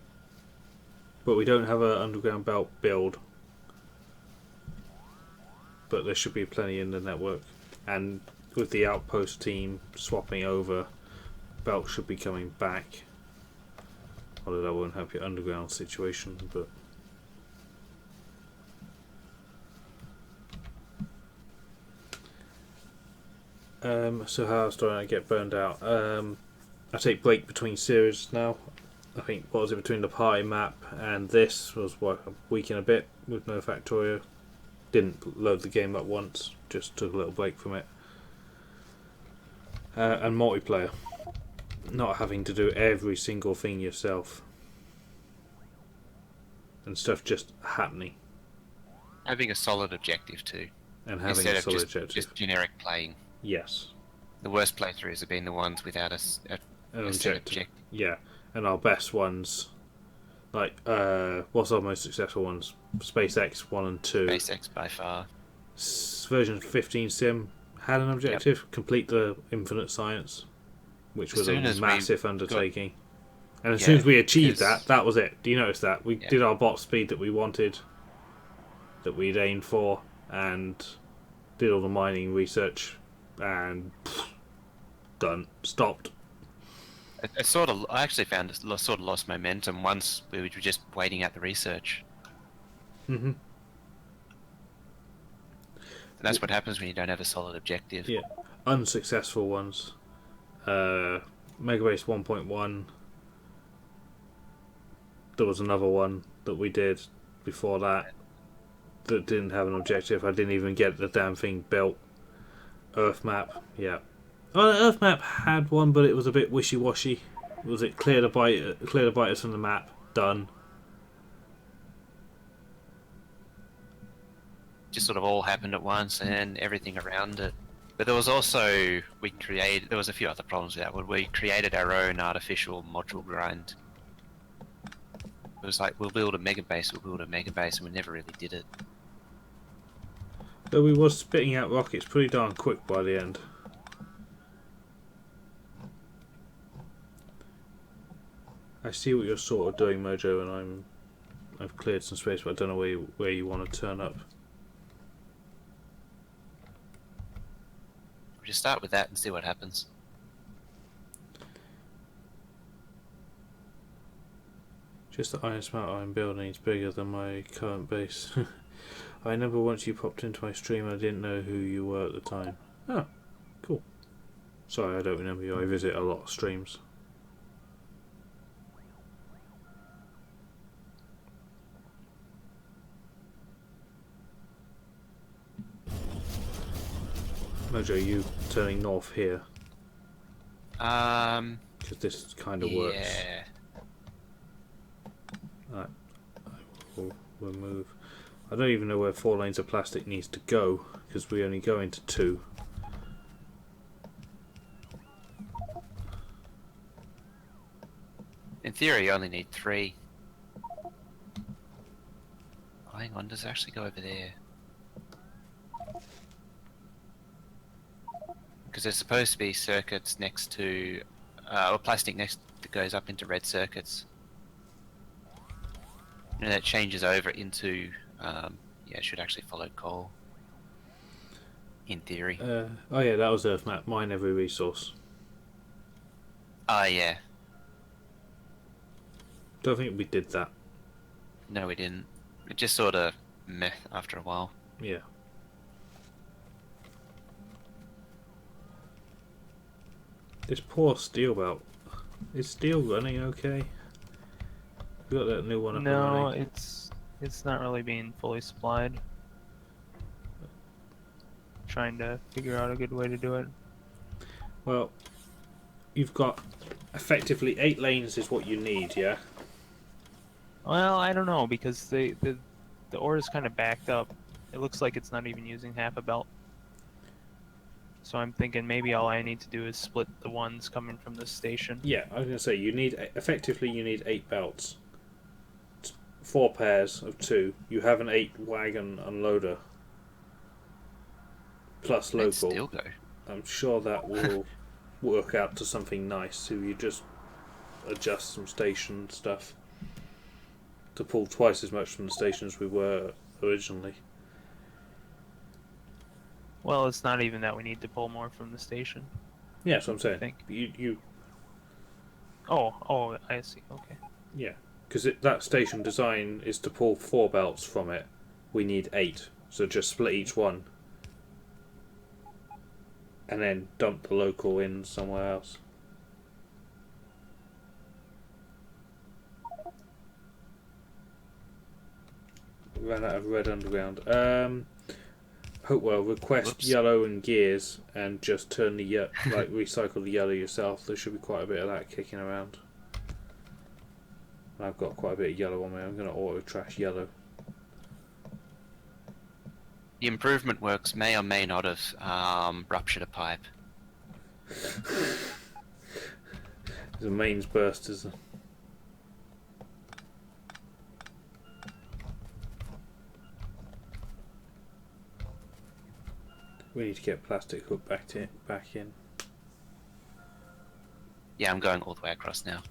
But we don't have an underground belt build. But there should be plenty in the network. And with the outpost team swapping over, belt should be coming back. Although that won't help your underground situation, but so how else do I get burned out? I take break between series now. I think, what was it, between the party map and this was what, a week and a bit with no Factorio. Didn't load the game up once, just took a little break from it. And multiplayer. Not having to do every single thing yourself. And stuff just happening. Having a solid objective too. And having instead a of solid just, objective. just generic playing. Yes. The worst playthroughs have been the ones without a set objective. Yeah, and our best ones, like, what's our most successful ones? SpaceX 1 and 2. SpaceX by far. Version 15 Sim had an objective, complete the infinite science, which was a massive undertaking. And as soon as we achieved that was it. Do you notice that? We did our bot speed that we wanted, that we'd aimed for, and did all the mining research, and done. Stopped. I actually found it sort of lost momentum once we were just waiting out the research. Mm-hmm. And that's what happens when you don't have a solid objective. Yeah. Unsuccessful ones. Megabase 1.1. There was another one that we did before that didn't have an objective. I didn't even get the damn thing built. Earth map, yeah. Well, the Earth map had one, but it was a bit wishy-washy. Was it clear the biters from the map? Done. Just sort of all happened at once, and everything around it. But there was also there was a few other problems with that one. We created our own artificial module grind. It was like, we'll build a mega base, and we never really did it. Though we was spitting out rockets pretty darn quick by the end. I see what you're sort of doing, Mojo, and I've cleared some space, but I don't know where you want to turn up. We'll just start with that and see what happens. Just the iron smelt I'm building is bigger than my current base. I remember once you popped into my stream, I didn't know who you were at the time. Oh, cool. Sorry, I don't remember you. I visit a lot of streams. Mojo, you turning north here? Because this kind of works. Yeah. Right. I will remove. I don't even know where 4 lanes of plastic needs to go because we only go into 2. In theory, you only need 3. Oh, hang on, does it actually go over there? Because there's supposed to be circuits next to, or plastic next that goes up into red circuits. And that changes over into, yeah, it should actually follow coal. In theory. Oh yeah, that was Earth map. Mine every resource. Ah, yeah. Don't think we did that. No, we didn't. It just sort of meh after a while. Yeah. This poor steel belt. Is steel running okay? We got that new one up and No, running. it's not really being fully supplied. Trying to figure out a good way to do it. Well, you've got effectively 8 lanes is what you need, yeah? Well, I don't know because the ore is kind of backed up. It looks like it's not even using half a belt. So I'm thinking maybe all I need to do is split the ones coming from the station. Yeah, I was going to say, you need, effectively you need 8 belts. 4 pairs of 2. You have an 8 wagon unloader. Plus local. Still go. I'm sure that will work out to something nice. So you just adjust some station stuff to pull twice as much from the station as we were originally. Well, it's not even that we need to pull more from the station. Yeah, that's what I'm saying. I think. You. Oh, I see. Okay. Yeah, because that station design is to pull 4 belts from it. We need 8, so just split each one, and then dump the local in somewhere else. Ran out of red underground. Hopewell, request Whoops. yellow and gears and just turn the like recycle the yellow yourself. There should be quite a bit of that kicking around. And I've got quite a bit of yellow on me. I'm going to auto trash yellow. The improvement works may or may not have ruptured a pipe. There's a mains burst, is there? We need to get plastic hook back in. Yeah, I'm going all the way across now.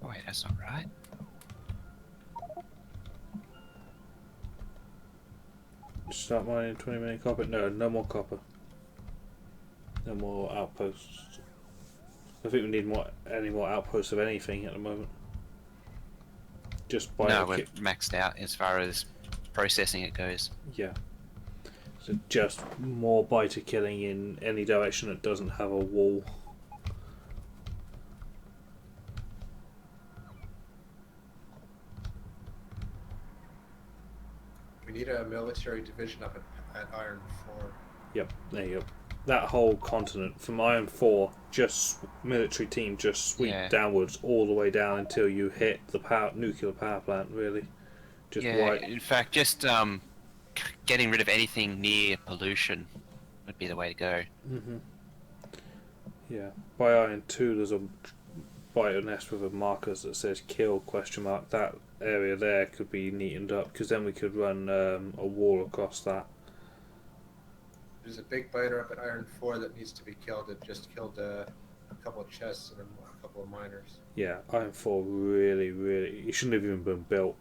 Oh, wait, that's not right. Start mining 20 million copper. No more copper. No more outposts. I think we need any more outposts of anything at the moment. Just No, we're maxed out as far as processing it goes. Yeah. So just more biter killing in any direction that doesn't have a wall. We need a military division up at Iron 4. Yep, there you go. That whole continent from Iron 4, just military team, just sweep downwards all the way down until you hit the nuclear power plant. Really, just yeah. In fact, just getting rid of anything near pollution would be the way to go. Yeah, by Iron 2, there's a spider nest with a marker that says kill question mark, that area there could be neatened up, because then we could run a wall across that. There's a big biter up at Iron 4 that needs to be killed. It just killed a couple of chests and a couple of miners. Yeah, Iron 4 really, it shouldn't have even been built.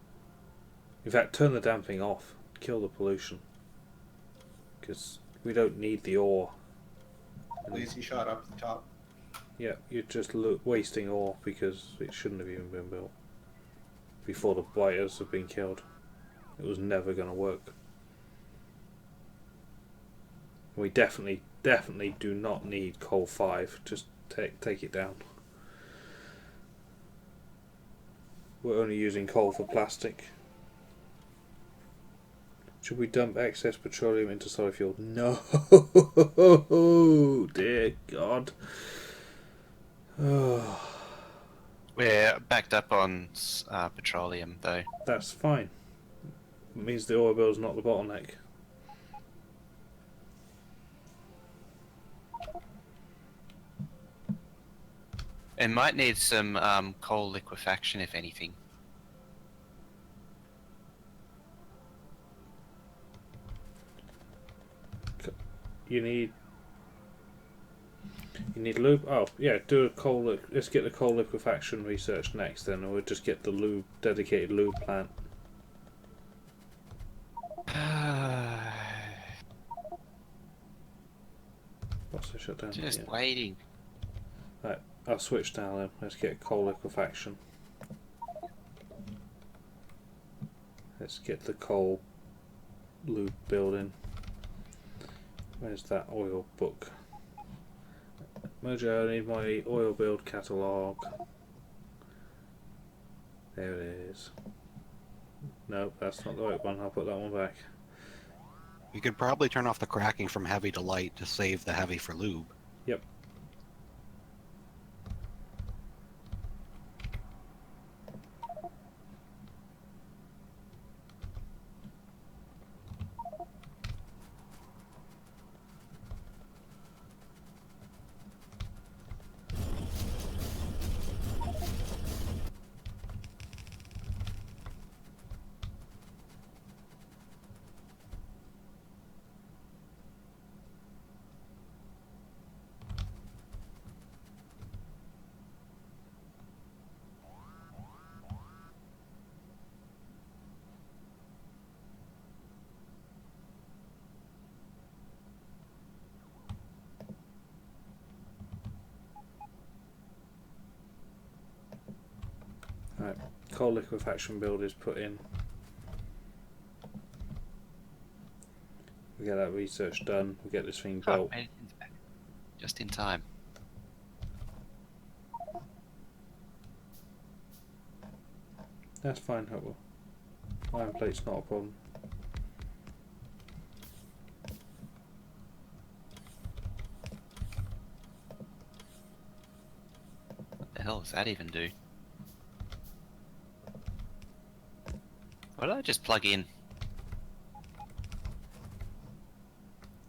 In fact, turn the damn thing off. Kill the pollution. Because we don't need the ore. Lazy shot up the top. Yeah, you're just wasting ore because it shouldn't have even been built. Before the biters have been killed. It was never going to work. We definitely do not need coal 5. Just take it down. We're only using coal for plastic. Should we dump excess petroleum into solid fuel? No! Dear God. Oh. We're backed up on petroleum, though. That's fine. It means the oil bill's not the bottleneck. It might need some coal liquefaction, if anything. You need lube. Oh yeah, do a coal. Let's get the coal liquefaction research next, then, or we'll just get the lube dedicated lube plant. What's the shutdown? Just waiting. Right, I'll switch now then. Let's get coal liquefaction. Let's get the coal lube building. Where's that oil book? Mojo, I need my oil build catalogue. There it is. Nope, that's not the right one. I'll put that one back. We could probably turn off the cracking from heavy to light to save the heavy for lube. Yep. Right, coal liquefaction build is put in. We get that research done. We get this thing built. Oh, just in time. That's fine, Hopewell. Iron plate's not a problem. What the hell does that even do? What did I just plug in?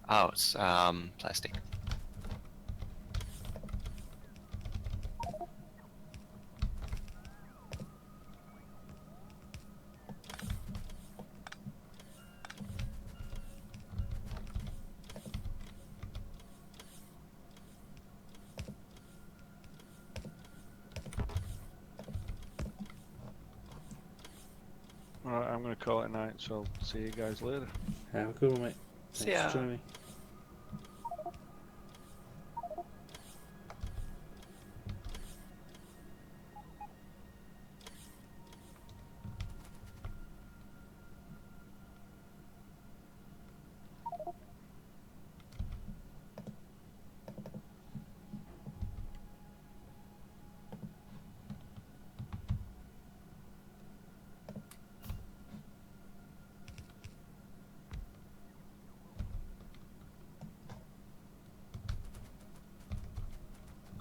Oh, it's plastic. Alright, I'm going to call it night, so I'll see you guys later. Have a good one, mate. See Thanks ya. for joining me.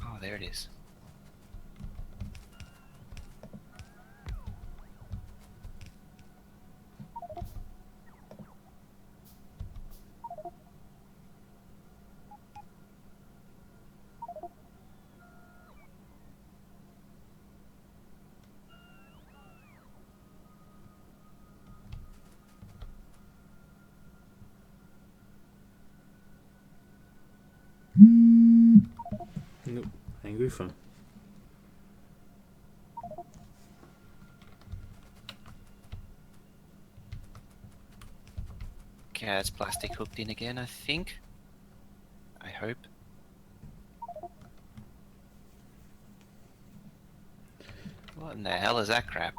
Oh, there it is. Angry fun. Okay, it's plastic hooked in again, I think. I hope. What in the hell is that crap?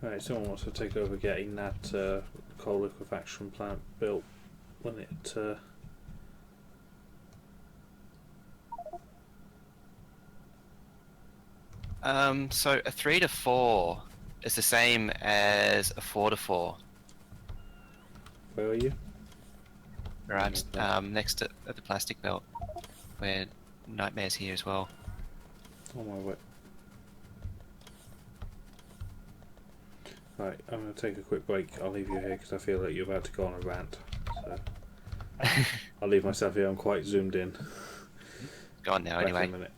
Right, someone wants to take over getting that coal liquefaction plant built when it. So a 3 to 4 is the same as a 4 to 4. Where are you? Right, next to at the plastic belt, where Nightmare's here as well. On my way. Right, I'm going to take a quick break. I'll leave you here because I feel like you're about to go on a rant. So I'll leave myself here. I'm quite zoomed in. Go on now, Back anyway. in a minute.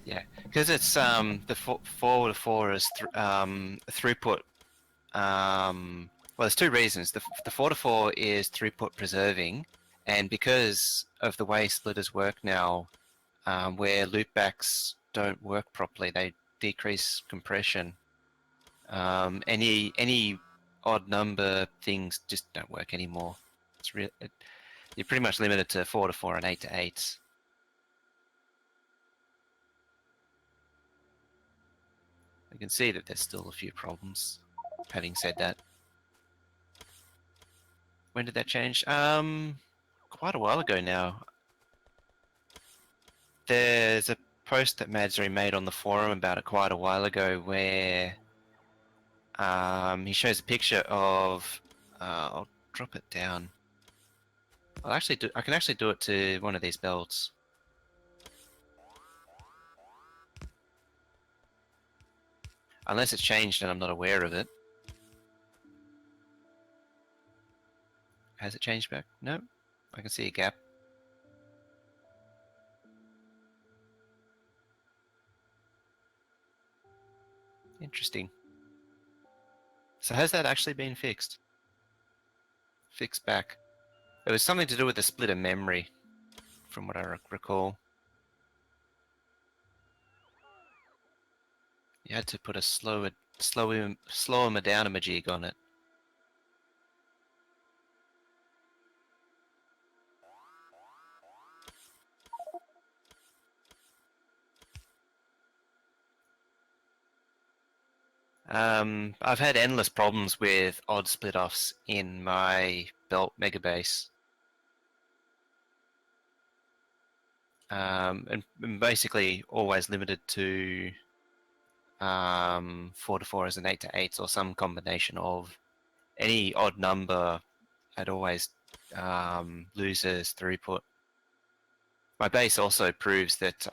Yeah, because it's the 4 to 4 is throughput. Well, there's two reasons. The 4 to 4 is throughput preserving, and because of the way splitters work now, where loopbacks don't work properly, they decrease compression. Any odd number things just don't work anymore. You're pretty much limited to 4 to 4 and 8 to 8. I can see that there's still a few problems. Having said that, when did that change? Quite a while ago now. There's a post that Madsri made on the forum about it quite a while ago, where he shows a picture of. I'll drop it down. I can actually do it to one of these belts. Unless it's changed and I'm not aware of it. Has it changed back? No. I can see a gap. Interesting. So has that actually been fixed? Fixed back. It was something to do with the splitter memory, from what I recall. You had to put a slower Medowna on it. I've had endless problems with odd split-offs in my belt megabase. And basically always limited to 4 to 4s and 8 to 8s or some combination of any odd number. It always loses throughput. My base also proves that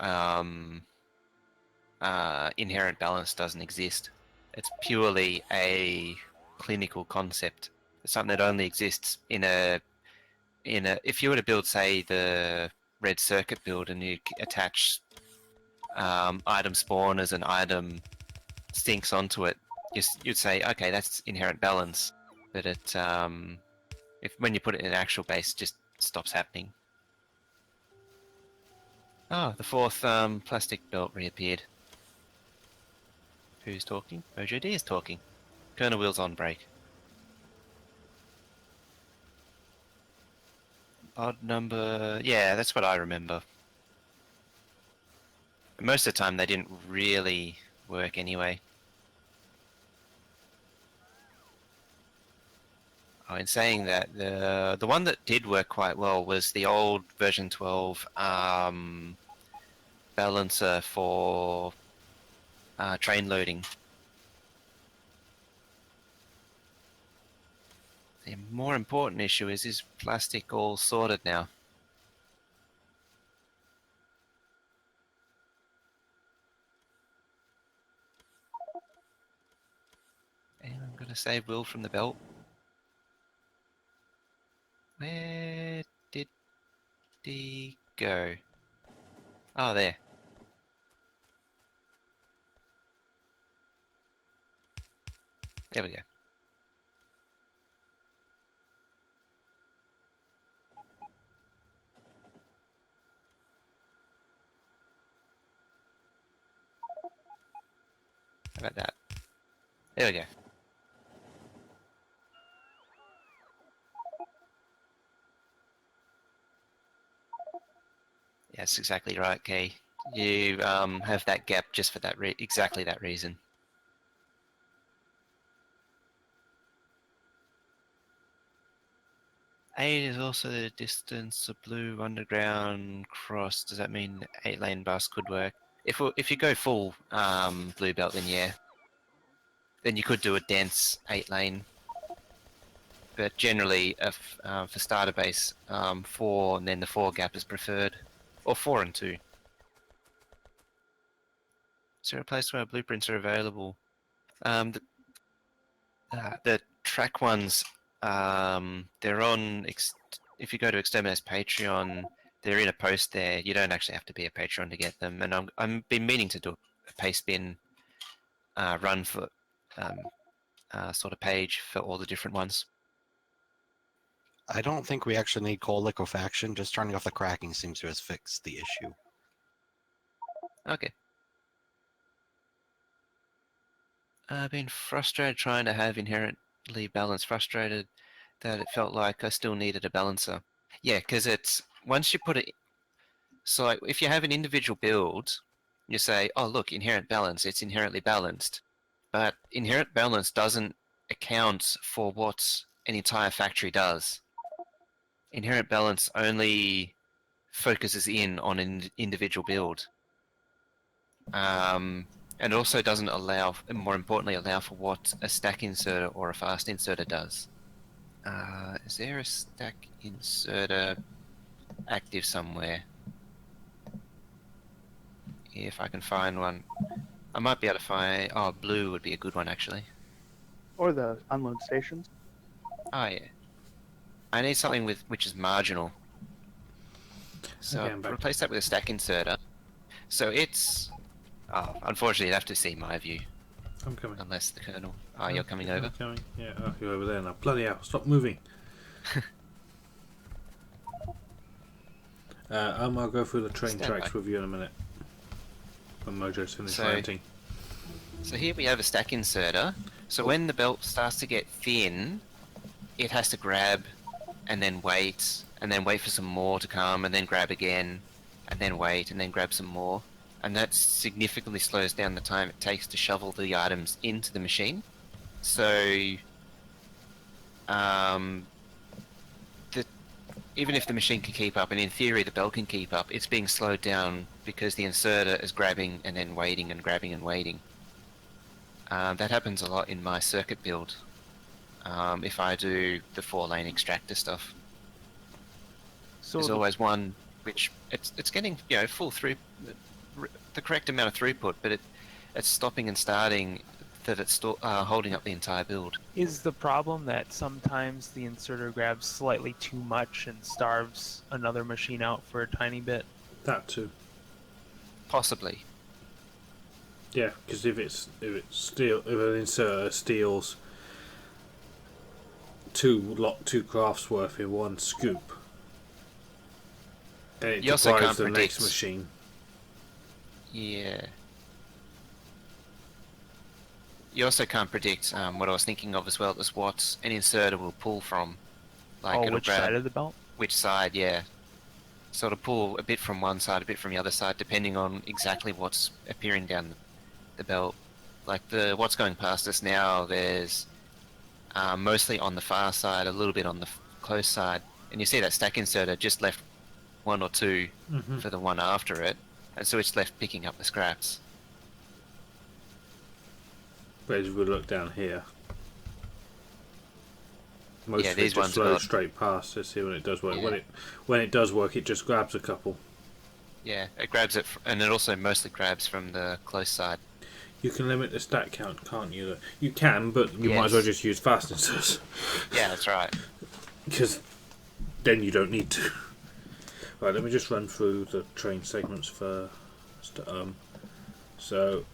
inherent balance doesn't exist. It's purely a clinical concept. It's something that only exists in a. If you were to build, say, the red circuit build, and you attach item spawners and item sinks onto it, you'd say, okay, that's inherent balance. But it, when you put it in an actual base, it just stops happening. Oh, the fourth plastic belt reappeared. Who's talking? OJD is talking. Colonel Wheels on break. Odd number... Yeah, that's what I remember. Most of the time they didn't really work anyway. Oh, in saying that, the one that did work quite well was the old version 12 balancer for train loading. The more important issue is plastic all sorted now? And I'm going to save Will from the belt. go? Oh, there. There we go. How about that? There we go. Yeah, that's exactly right, Kay. You have that gap just for that exactly that reason. 8 is also the distance of blue underground cross. Does that mean 8-lane bus could work? If you go full blue belt, then yeah. Then you could do a dense 8-lane. But generally, for starter base, 4 and then the 4 gap is preferred. Or 4 and 2. Is there a place where blueprints are available? The track ones, they're on. If you go to Xterminator's Patreon, they're in a post there. You don't actually have to be a Patreon to get them. And I've been meaning to do a paste bin run for sort of page for all the different ones. I don't think we actually need coal liquefaction. Just turning off the cracking seems to have fixed the issue. Okay. I've been frustrated trying to have inherently balanced. Frustrated that it felt like I still needed a balancer. Yeah, because it's once you put it. So like, if you have an individual build, you say, "Oh, look, inherent balance. It's inherently balanced," but inherent balance doesn't account for what an entire factory does. Inherent balance only focuses in on an individual build. And it also doesn't allow, and more importantly, allow for what a stack inserter or a fast inserter does. Is there a stack inserter active somewhere? If I can find one. I might be able to find... Oh, blue would be a good one, actually. Or the unload stations. Oh, yeah. I need something which is marginal. So Okay, replace that with a stack inserter. So it's... Oh, unfortunately, you'd have to see my view. I'm coming. Unless the kernel... Oh, you're coming over? I'm coming. Yeah, oh, you're over there now. Bloody hell, stop moving. I'll go through the train tracks with you in a minute. When Mojo's finished ranting. So here we have a stack inserter. So when the belt starts to get thin, it has to grab and then wait for some more to come, and then grab again, and then wait, and then grab some more. And that significantly slows down the time it takes to shovel the items into the machine. So, even if the machine can keep up, and in theory the belt can keep up, it's being slowed down because the inserter is grabbing and then waiting and grabbing and waiting. That happens a lot in my circuit build. If I do the 4-lane extractor stuff, so there's always one which it's getting full through the correct amount of throughput, but it's stopping and starting that it's holding up the entire build. Is the problem that sometimes the inserter grabs slightly too much and starves another machine out for a tiny bit? That too. Possibly. Yeah, because if an inserter steals two crafts worth in one scoop, then it deprives the next machine. Yeah. You also can't predict what I was thinking of as well as what an inserter will pull from. Like which side of the belt? Which side, yeah. So it'll pull a bit from one side, a bit from the other side, depending on exactly what's appearing down the belt. Like what's going past us now, there's mostly on the far side, a little bit on the close side. And you see that stack inserter just left 1 or 2 for the one after it. And so it's left picking up the scraps. But as we look down here, most of it these just ones flows straight past. Let's see when it does work. Yeah. When it does work, it just grabs a couple. Yeah, it grabs it, and it also mostly grabs from the close side. You can limit the stack count, can't you? You can, but you might as well just use fast inserts. Yeah, that's right. Because then you don't need to. Right, let me just run through the train segments first. So,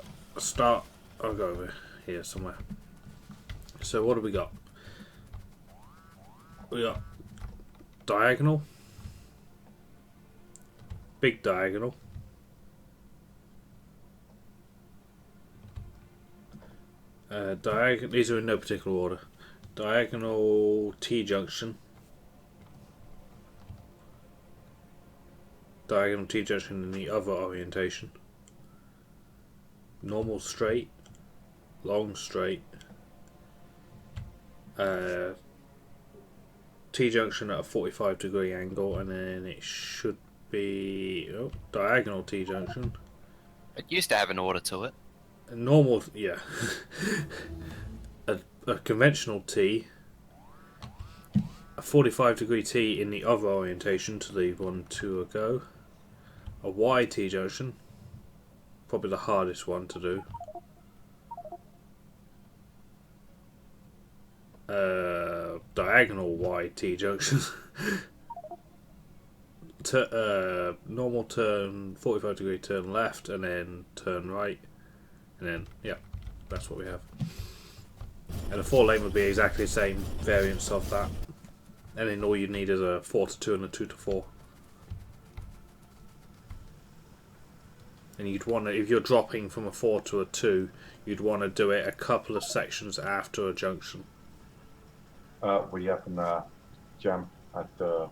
I'll go over here somewhere. So what do we got? We got diagonal, big diagonal, diagonal. These are in no particular order. Diagonal T-junction, diagonal T-junction in the other orientation, normal straight, long straight, T-junction at a 45-degree angle, and then it should be diagonal T-junction. It used to have an order to it. A normal, yeah. a conventional T, a 45-degree T in the other orientation to leave 1 2 ago, a Y T-junction, probably the hardest one to do. Diagonal Y T-junction. Normal turn, 45-degree turn left, and then turn right, and then yeah, that's what we have. And the 4-lane would be exactly the same variants of that, and then all you need is a 4 to 2 and a 2 to 4. And you'd want to, if you're dropping from a 4 to a 2, you'd want to do it a couple of sections after a junction. We have a jam at the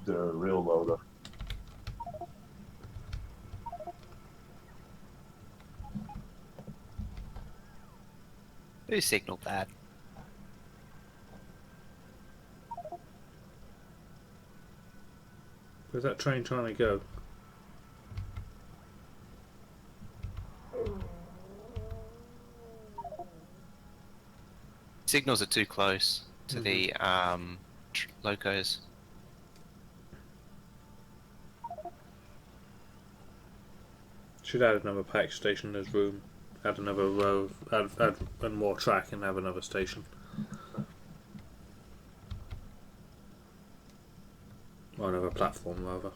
rail loader. Who signaled that? Where's that train trying to go? Signals are too close to the locos. Should add another pack station. There's room. Add another row. Add more track and have another station. Or another platform, rather.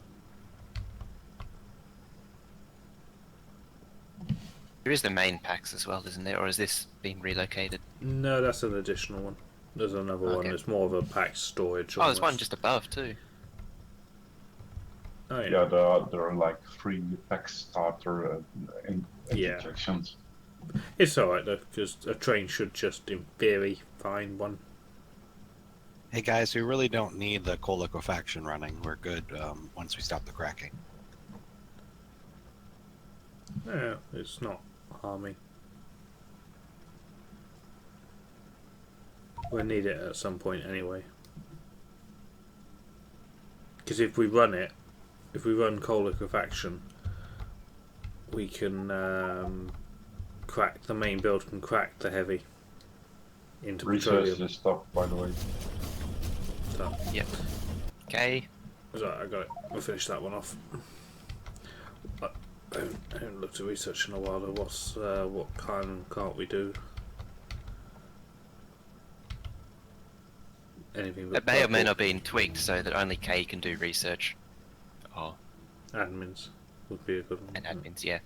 There is the main packs as well, isn't there? Or has this been relocated? No, that's an additional one. There's another one. It's more of a pack storage. Oh, there's one just above too. Oh, yeah, there are like 3 pack starter interjections. It's alright though, because a train should just, in theory, find one. Hey guys, we really don't need the coal liquefaction running. We're good once we stop the cracking. Yeah, it's not harming. We'll need it at some point anyway. Because if we run coal liquefaction, we can crack the main build, can crack the heavy into Research petroleum. is stuff, by the way. Done. Yep. Okay. I got it. We'll finish that one off. I haven't looked at research in a while. What can and can't we do? Anything but It may or may not be tweaked so that only K can do research. Oh. Admins would be a good one. And admins, yeah.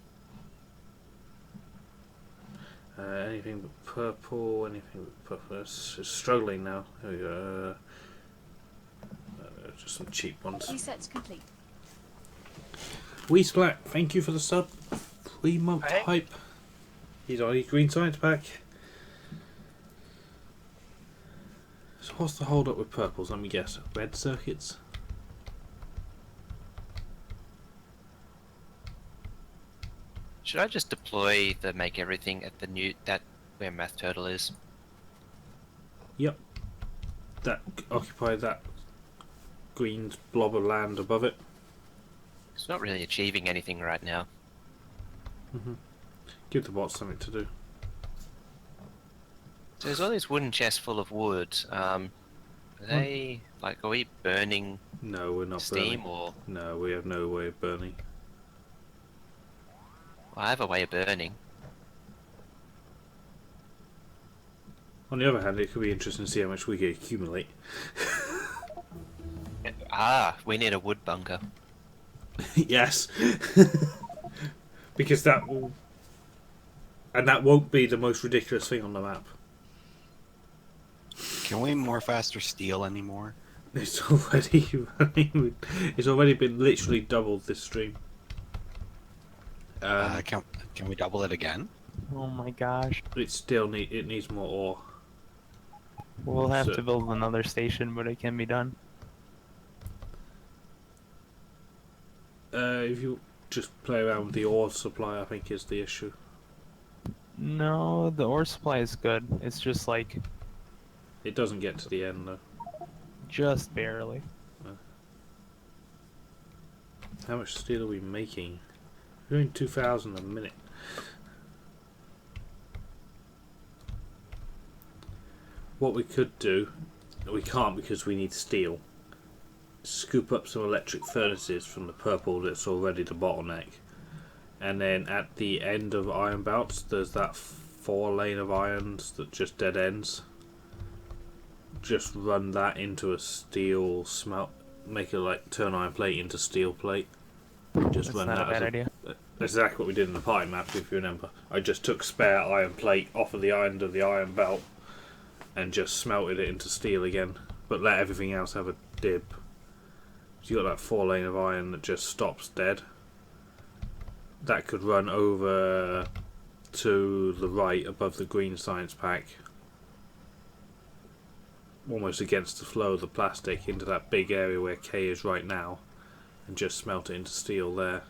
Anything but purple, anything but purple. It's struggling now. Here we go. Just some cheap ones. Research complete. Weesplat, thank you for the sub. 3-month hype. He's on his green science pack. So what's the hold up with purples? Let me guess. Red circuits? Should I just deploy the make everything at the where Math Turtle is? Yep. That occupy that green blob of land above it. It's not really achieving anything right now. Give the bots something to do. So there's all these wooden chests full of wood. Are they like? Are we burning? No, we're not steam burning. or? No, we have no way of burning. Well, I have a way of burning. On the other hand, it could be interesting to see how much we can accumulate. We need a wood bunker. Yes. Because that will... And that won't be the most ridiculous thing on the map. Can we more faster steel anymore? It's already running. It's already been literally doubled this stream. Can we double it again? Oh my gosh. It still needs more ore. We'll have to build another station, but it can be done. If you just play around with the ore supply, I think is the issue. No, the ore supply is good. It's just like... It doesn't get to the end though. Just barely. How much steel are we making? We're doing 2,000 a minute. What we could do, we can't because we need steel. Scoop up some electric furnaces from the purple that's already the bottleneck. And then at the end of iron belts, there's that 4 lane of irons that just dead ends. Just run that into a steel smelt, make it like turn iron plate into steel plate. Just That's run not that a bad as idea. That's exactly what we did in the pie map, if you remember. I just took spare iron plate off of the end of the iron belt and just smelted it into steel again, but let everything else have a dip. So you got that 4 lane of iron that just stops dead. That could run over to the right above the green science pack, almost against the flow of the plastic into that big area where K is right now, and just smelt it into steel there,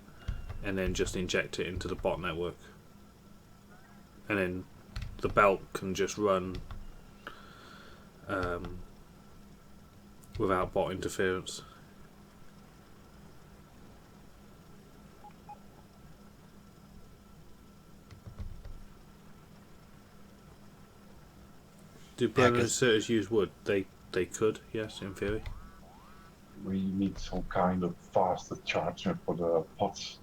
and then just inject it into the bot network. And then the belt can just run without bot interference. Do burner inserters use wood? They could, yes, in theory. We need some kind of faster charger for the pots.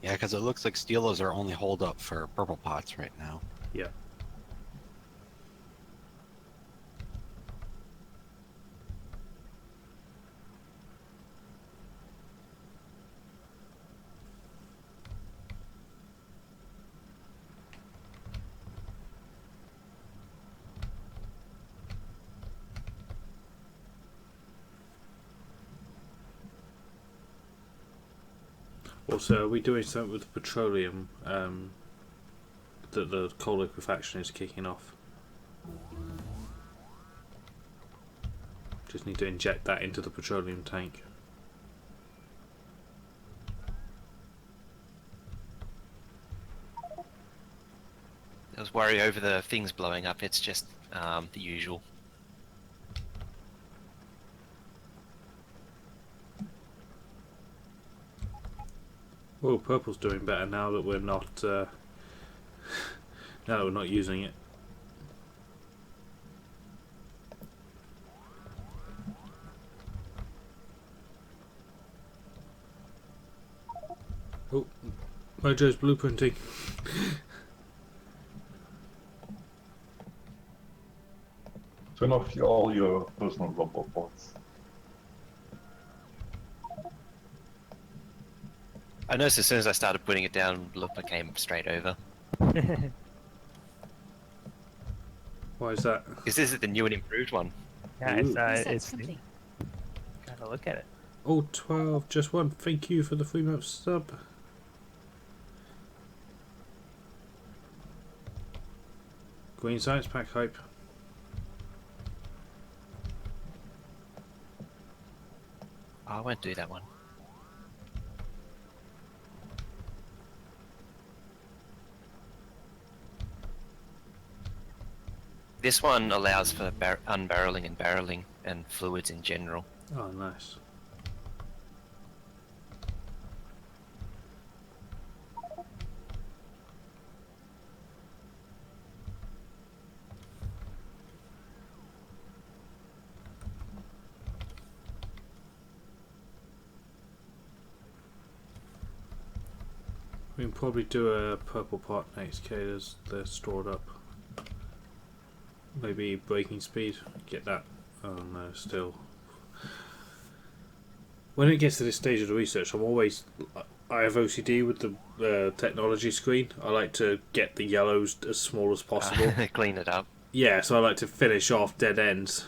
Yeah, because it looks like steel is our only holdup for purple pots right now. Yeah. Also, are we doing something with the petroleum that the coal liquefaction is kicking off? Just need to inject that into the petroleum tank. I was worried over the things blowing up. It's just the usual. Oh, purple's doing better now that we're not now that we're not using it. Oh, Mojo's blueprinting. Turn off all your personal robot bots. I noticed as soon as I started putting it down, Looper came straight over. Why is that? Because this is the new and improved one. Yeah, Ooh. it's neat. Gotta look at it. Oh, 12, just one. Thank you for the 3-month sub. Green Science Pack hype. I won't do that one. This one allows for unbarreling and barreling and fluids in general. Oh, nice. We can probably do a purple pot next, K. They're stored up. Maybe braking speed. Get that. Oh no, still. When it gets to this stage of the research, I have OCD with the technology screen. I like to get the yellows as small as possible. Clean it up. Yeah, so I like to finish off dead ends.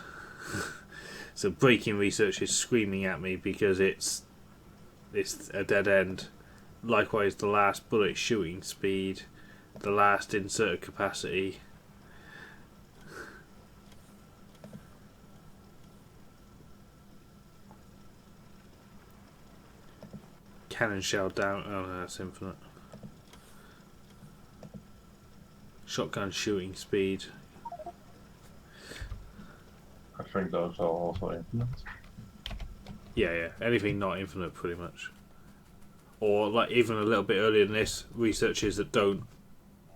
So braking research is screaming at me because it's a dead end. Likewise, the last bullet shooting speed, the last insert capacity. Cannon shell down. Oh no, that's infinite. Shotgun shooting speed. I think those are also infinite. Yeah. Anything not infinite, pretty much. Or like even a little bit earlier than this, researches that don't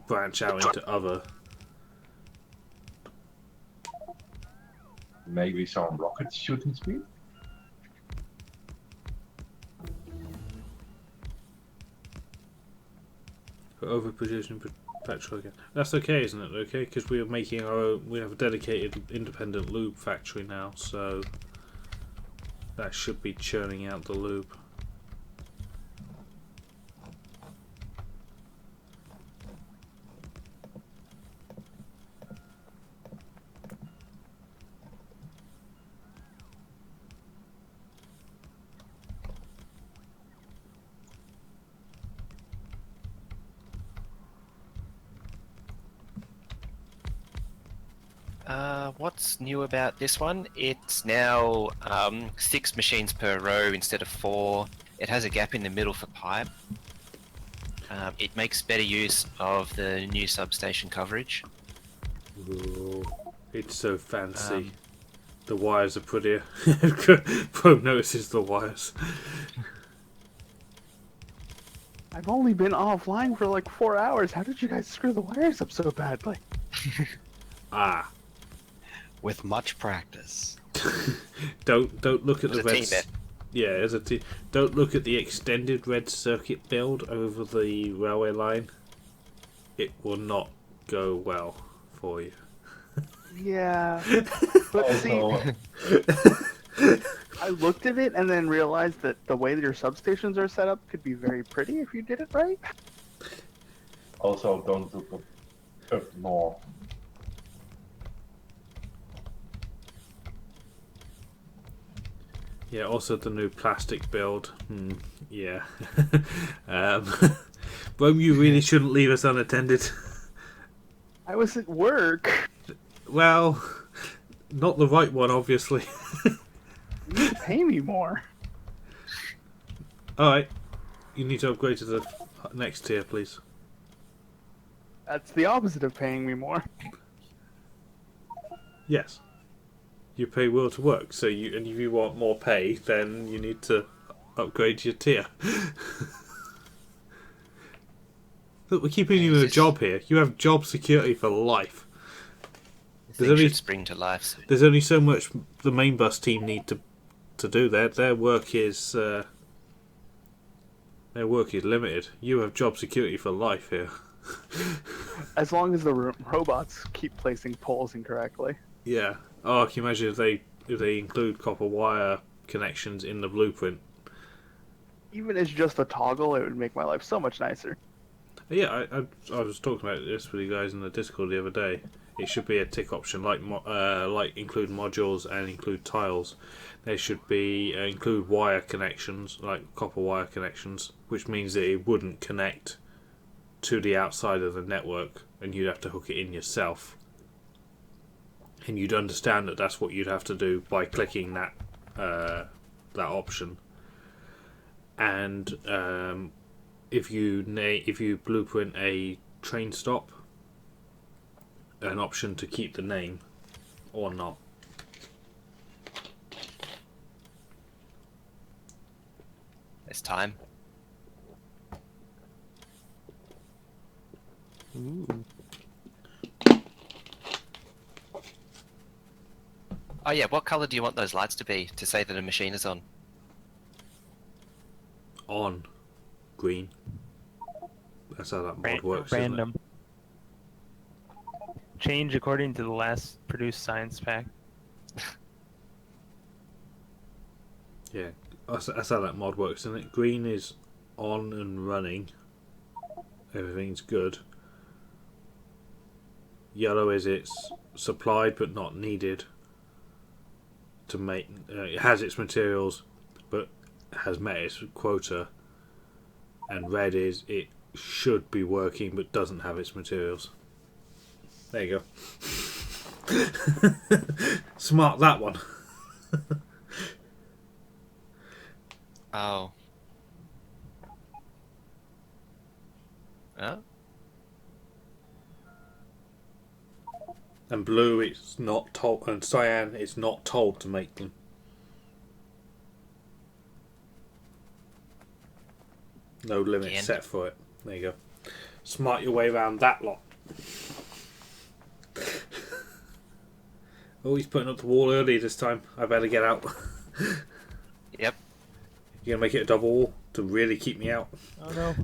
branch out into other. Maybe some rocket shooting speed? Overproducing petrol again. That's okay, isn't it? Okay, because we are making our own. We have a dedicated independent lube factory now, so that should be churning out the lube. What's new about this one? It's now 6 machines per row instead of 4. It has a gap in the middle for pipe. It makes better use of the new substation coverage. Ooh, it's so fancy. The wires are prettier. Pro notices the wires. I've only been offline for like 4 hours. How did you guys screw the wires up so badly? With much practice. Don't look at the red. Team, yeah, as a team. Don't look at the extended red circuit build over the railway line. It will not go well for you. Yeah, but see, I looked at it and then realized that the way that your substations are set up could be very pretty if you did it right. Also, don't look up north. Yeah, also the new plastic build. Yeah. Rome, you really shouldn't leave us unattended. I was at work. Well, not the right one, obviously. You need to pay me more. Alright. You need to upgrade to the next tier, please. That's the opposite of paying me more. Yes. You pay Will to work, so if you want more pay, then you need to upgrade your tier. Look, we're keeping you in a job here. You have job security for life. Things should spring to life. So. There's only so much the main bus team need to do. Their work is limited. You have job security for life here. As long as the robots keep placing poles incorrectly. Yeah. Oh, can you imagine if they include copper wire connections in the blueprint? Even as just a toggle, it would make my life so much nicer. Yeah, I was talking about this with you guys in the Discord the other day. It should be a tick option, like include modules and include tiles. There should be include wire connections, like copper wire connections, which means that it wouldn't connect to the outside of the network, and you'd have to hook it in yourself. And you'd understand that that's what you'd have to do by clicking that option. And if you blueprint a train stop, an option to keep the name or not. It's time. Ooh. Oh yeah, what colour do you want those lights to be to say that a machine is on? On. Green. That's how that mod works, isn't it? Random. change according to the last produced science pack. Yeah, that's how that mod works, isn't it? Green is on and running. Everything's good. Yellow is it's supplied but not needed to make. It has its materials, but has met its quota. And red is it should be working but doesn't have its materials. There you go. Smart that one. Oh. Oh. And blue, it's not told, and cyan, it's not told to make them. No limit Again. set for it. There you go. Smart your way around that lot. Oh, he's putting up the wall early this time. I better get out. Yep. You're gonna make it a double wall to really keep me out. Oh no.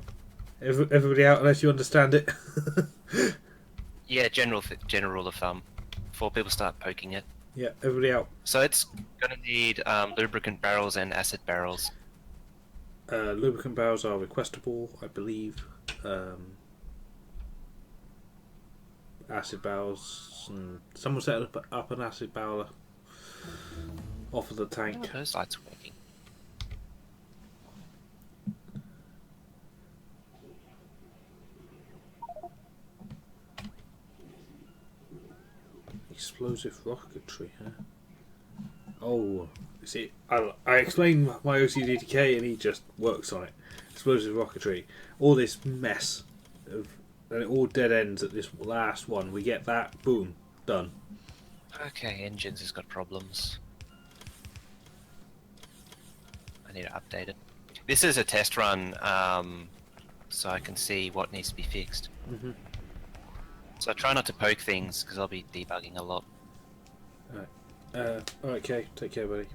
Everybody out unless you understand it. Yeah, general rule of thumb. Before people start poking it. Yeah, everybody out. So it's gonna need lubricant barrels and acid barrels. Lubricant barrels are requestable, I believe. Acid barrels. And someone set up an acid barrel off of the tank. Oh, those lights are working. Explosive rocketry, huh? Oh, see, I explained my OCD to K and he just works on it. Explosive rocketry. All this mess, and it all dead ends at this last one. We get that, boom, done. Okay, engines has got problems. I need to update it. This is a test run, so I can see what needs to be fixed. Mm-hmm. So I try not to poke things because I'll be debugging a lot. Alright, Kay, take care, buddy.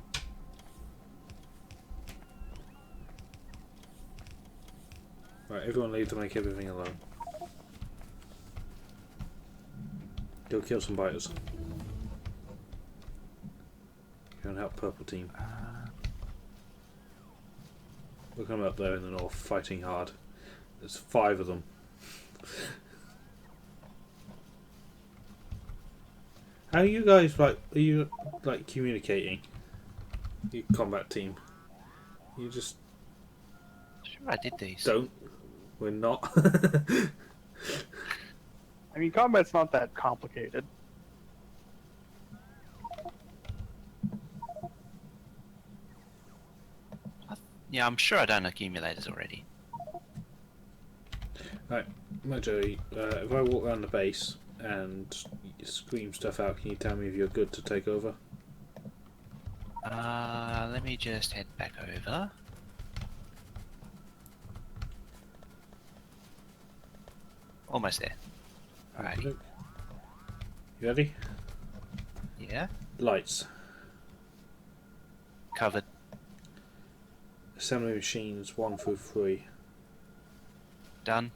Right, everyone leave to make everything alone. Go kill some biters. Go and help purple team. Look them up there in the north, fighting hard. There's 5 of them. How are you guys are you communicating? You combat team. You just Sure, I did these. don't. We're not. I mean, combat's not that complicated. Yeah, I'm sure I done accumulators already. Right, Mojo, if I walk around the base and scream stuff out, can you tell me if you're good to take over? Let me just head back over. Almost there. Alright. You ready? Yeah. Lights. Covered. Assembly machines 1 through 3. Done.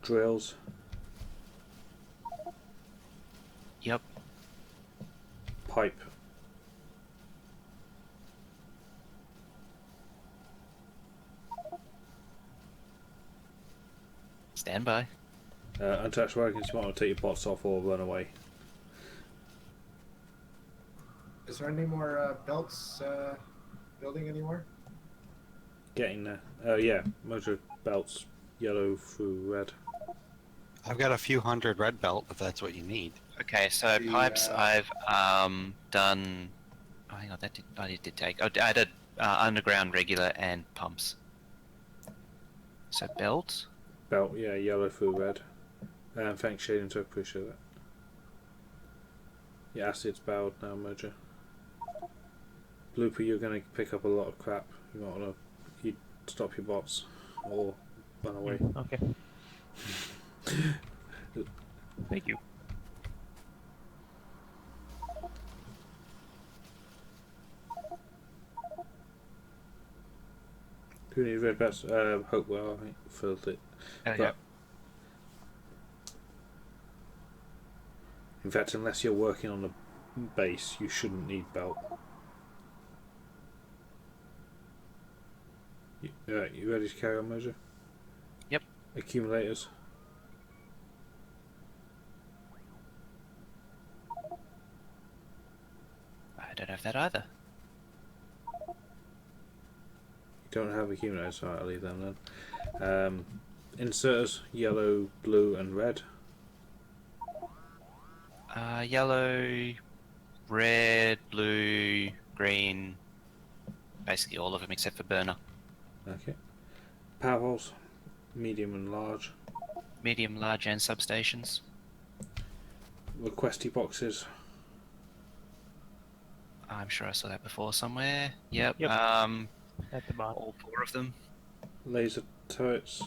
Drills. Yep. Pipe. Stand by. Untouched wagons, you might want to take your bots off or run away. Is there any more belts building anymore? Getting there. Yeah, motor belts, yellow through red. I've got a few hundred red belt if that's what you need. Okay, so The, pipes I've done. Oh, hang on, I did take. Oh, I did underground, regular, and pumps. So belt. Belt, yeah, yellow through red. Thanks, Shaden, to appreciate that. Yeah, acid's bowed now, Mojo. Blooper, you're going to pick up a lot of crap. You might want to stop your bots or run away. Okay. Thank you. Who needs red belts? Hopewell, I think, filled it. Oh, But In fact, unless you're working on a base, you shouldn't need belt. You ready to carry on, Mojo? Yep. Accumulators. I don't have that either. You don't have accumulators, so I'll leave them then. Inserters, yellow, blue and red. Yellow, red, blue, green, basically all of them except for burner. Okay. Power poles, medium and large. Medium, large and substations. Requesty boxes. I'm sure I saw that before somewhere. Yep. Yep. At the bottom. All 4 of them. Laser turrets.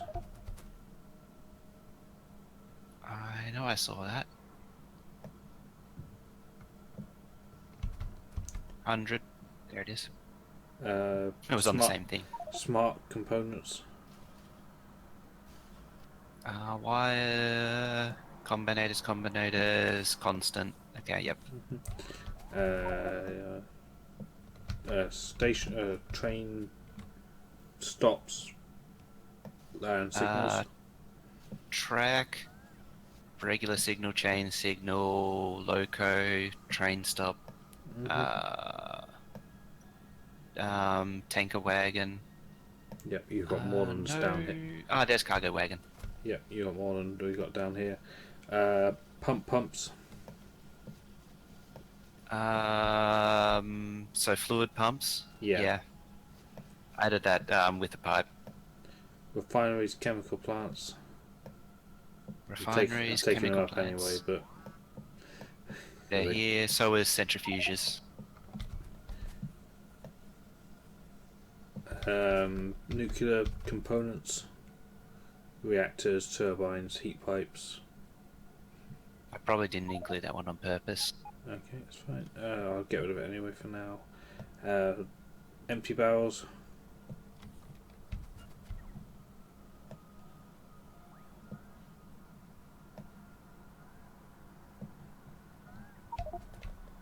I know I saw that. 100. There it is. It was on the same thing. Smart components. Wire, combinators, constant. Okay, yep. Station, train stops and signals. Track, regular signal, chain signal, loco, train stop, tanker wagon. Yep, you've got more than down here. There's cargo wagon. Yep, you got more than we got down here. Pumps. So fluid pumps. Yeah. Added that with the pipe. Refineries, chemical plants. Refineries, taking chemical it up plants. anyway, but They're here. So is centrifuges. Nuclear components, reactors, turbines, heat pipes. I probably didn't include that one on purpose. Okay, it's fine. I'll get rid of it anyway for now. Empty barrels.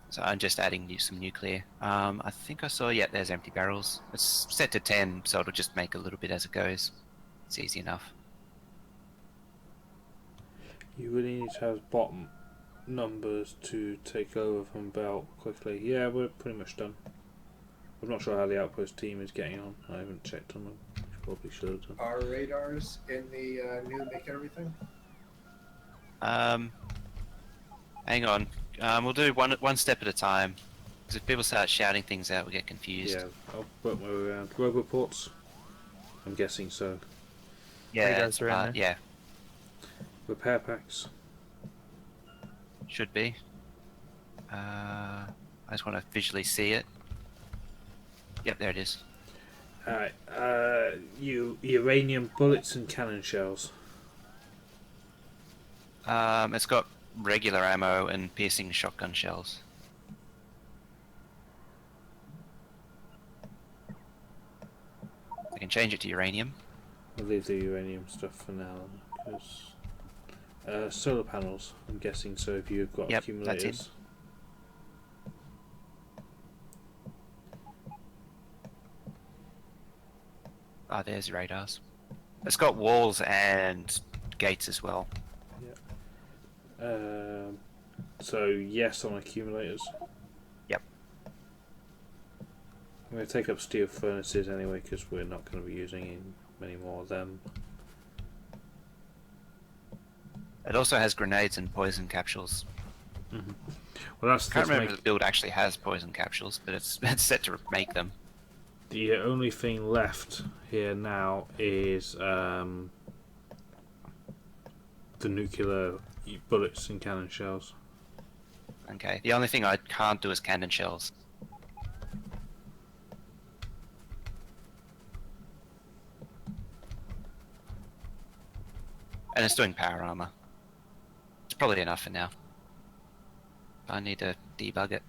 So I'm just adding some nuclear. I think I saw, yeah, there's empty barrels. It's set to 10, so it'll just make a little bit as it goes. It's easy enough. You really need to have bottom numbers to take over from belt quickly. Yeah, we're pretty much done. I'm not sure how the outpost team is getting on. I haven't checked on them. Probably should have done. Are radars in the new make everything? Hang on. We'll do one step at a time. Because if people start shouting things out, we get confused. Yeah, I'll work my way around. Roboports? I'm guessing so. Yeah, Radars are in there. yeah, Repair packs? should be. I just want to visually see it. Yep, there it is. Alright, uranium bullets and cannon shells. It's got regular ammo and piercing shotgun shells. I can change it to uranium. I'll leave the uranium stuff for now, because solar panels, I'm guessing, so if you've got Yep, accumulators. that's it. Ah, there's radars. It's got walls and gates as well. So yes on accumulators. Yep. I'm going to take up steel furnaces anyway, because we're not going to be using many more of them. It also has grenades and poison capsules. Mm-hmm. Well, I can't remember if the build actually has poison capsules, but it's set to make them. The only thing left here now is the nuclear bullets and cannon shells. Okay. The only thing I can't do is cannon shells. And it's doing power armor. It's probably enough for now. I need to debug it.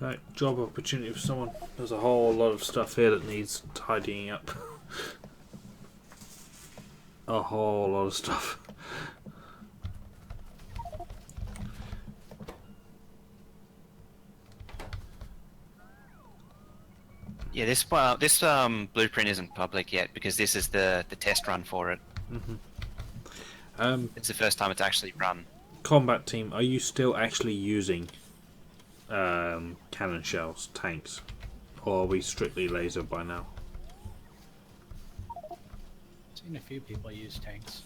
Right, job opportunity for someone. There's a whole lot of stuff here that needs tidying up. A whole lot of stuff. Yeah, this blueprint isn't public yet because this is the test run for it. It's the first time it's actually run. Combat team, are you still actually using cannon shells, tanks, or are we strictly laser by now? Seen a few people use tanks.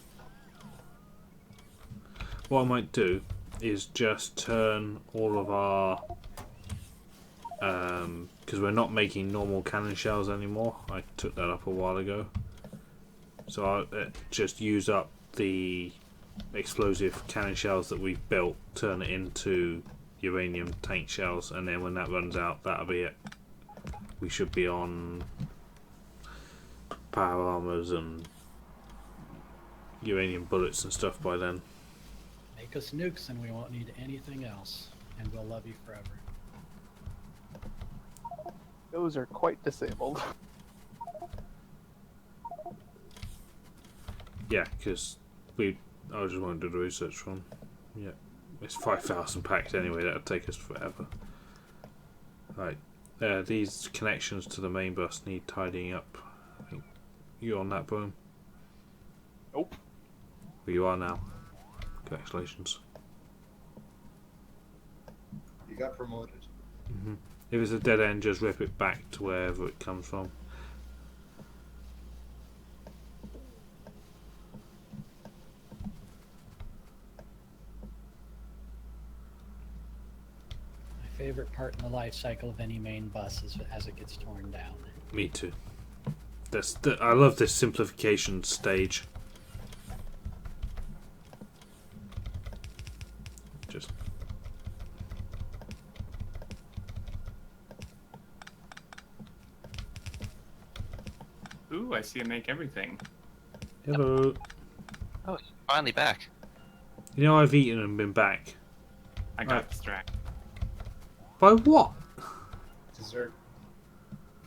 What I might do is just turn all of our because we're not making normal cannon shells anymore. I took that up a while ago, so I'll just use up the explosive cannon shells that we've built, turn it into uranium tank shells, and then when that runs out, that'll be it. We should be on power armors and uranium bullets and stuff by then. Make us nukes and we won't need anything else, and we'll love you forever. Those are quite disabled. Yeah, because I just wanted to do the research from. Yeah, it's 5,000 packs anyway. That'll take us forever. Right, these connections to the main bus need tidying up. I think you on that, Boom? Nope. Well, you are now. Congratulations. You got promoted. If it's a dead end, just rip it back to wherever it comes from. My favorite part in the life cycle of any main bus is as it gets torn down. Me too. I love this simplification stage. Just Ooh, I see it make everything. hello. Oh, finally back. You know I've eaten and been back. I got distracted. By what? Dessert.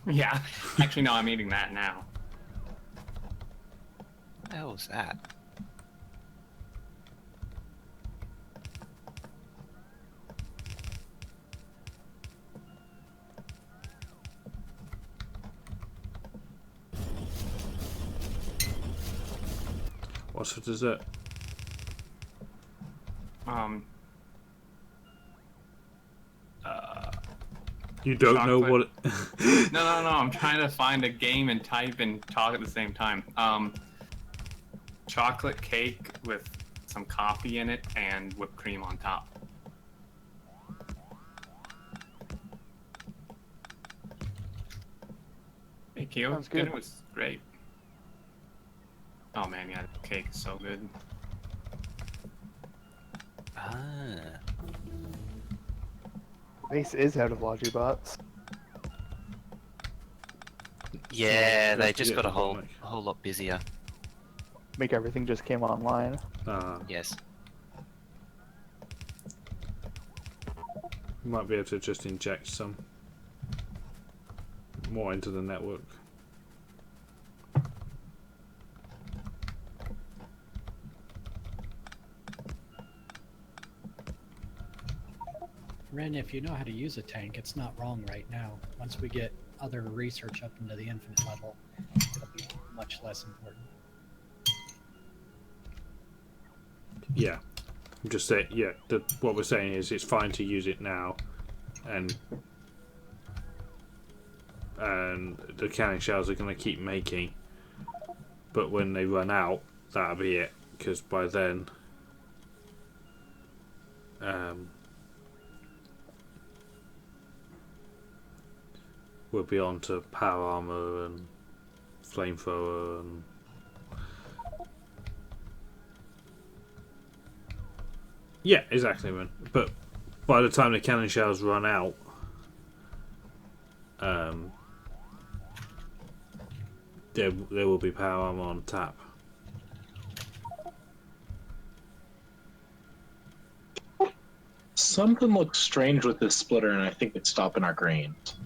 Yeah. Actually, no, I'm eating that now. What the hell was that? What's for dessert? You don't know what it... No, I'm trying to find a game and type and talk at the same time. Chocolate cake with some coffee in it and whipped cream on top. Hey, Kyo, Sounds good. dinner was great. Oh man, yeah, the cake is so good. Base is out of Logibots. Yeah, they Have to just get got a the whole bottleneck. lot busier. Make everything just came online. Yes. You might be able to just inject some more into the network. Ren, if you know how to use a tank, it's not wrong right now. Once we get other research up into the infinite level, it'll be much less important. Yeah, I'm just saying. Yeah, what we're saying is it's fine to use it now, and the cannon shells are going to keep making. But when they run out, that'll be it. Because by then, we'll be on to power armor and flamethrower and yeah, exactly, man. But by the time the cannon shells run out, there will be power armor on tap. Something looks strange with this splitter, and I think it's stopping our grains.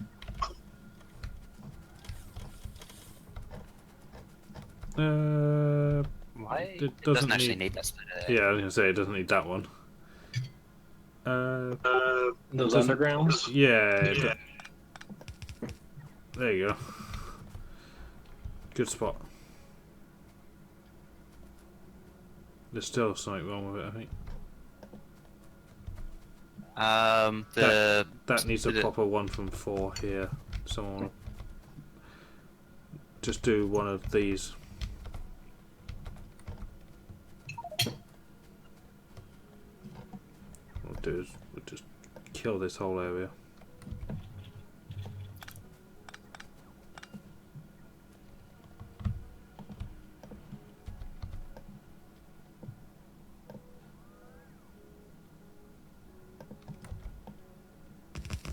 Why? It doesn't actually need that splitter there. Yeah, I was gonna say it doesn't need that one. Those doesn't- undergrounds? Yeah. There you go. Good spot. There's still something wrong with it, I think. That needs a proper one from 4 here. Someone just do one of these. What we'll do is we'll just kill this whole area.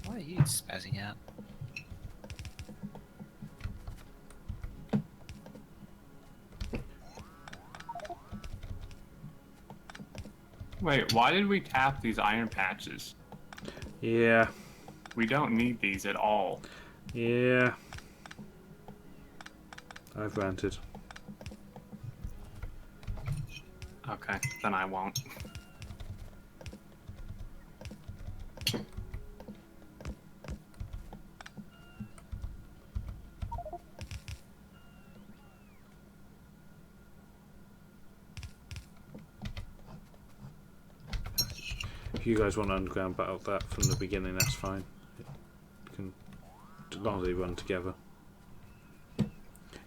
Why are you spazzing out? Wait, why did we tap these iron patches? Yeah. We don't need these at all. Yeah. I've ranted. Okay, then I won't. If you guys want to underground battle that from the beginning, that's fine. You can, as long as they run together.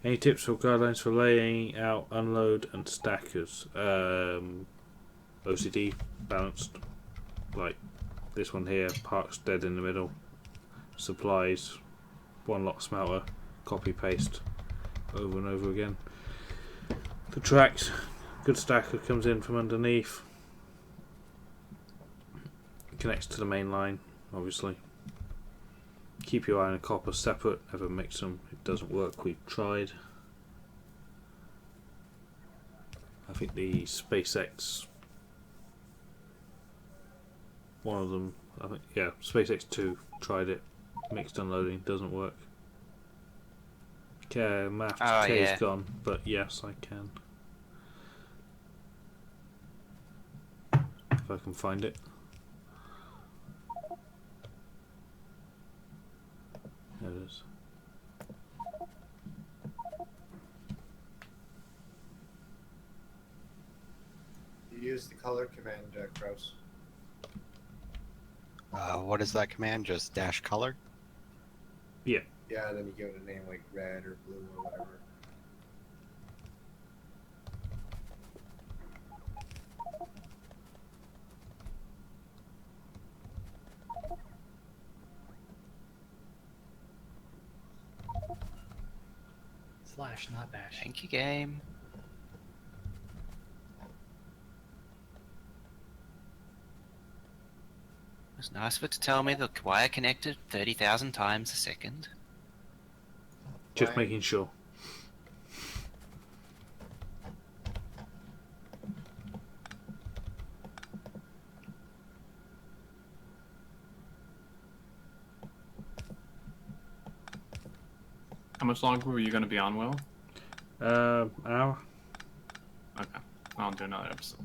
Any tips or guidelines for laying out unload and stackers? OCD balanced, like this one here. Parks dead in the middle. Supplies, one lock smelter. Copy paste, over and over again. The tracks, good stacker comes in from underneath. Connects to the main line, obviously. Keep your iron and copper separate, never mix them. It doesn't work, we've tried. I think the SpaceX, one of them, I think, yeah, SpaceX 2 tried it. Mixed unloading, doesn't work. Okay, math K's gone, but yes, I can. If I can find it. There it is. You use the color command, Kraus. What is that command? Just dash color? Yeah. Yeah, then you give it a name like red or blue or whatever. Slash, not dash. Thank you, game. It was nice of it to tell me the wire connected 30,000 times a second. Just making sure. How much longer were you going to be on, Will? Hour. Okay, I'll do another episode.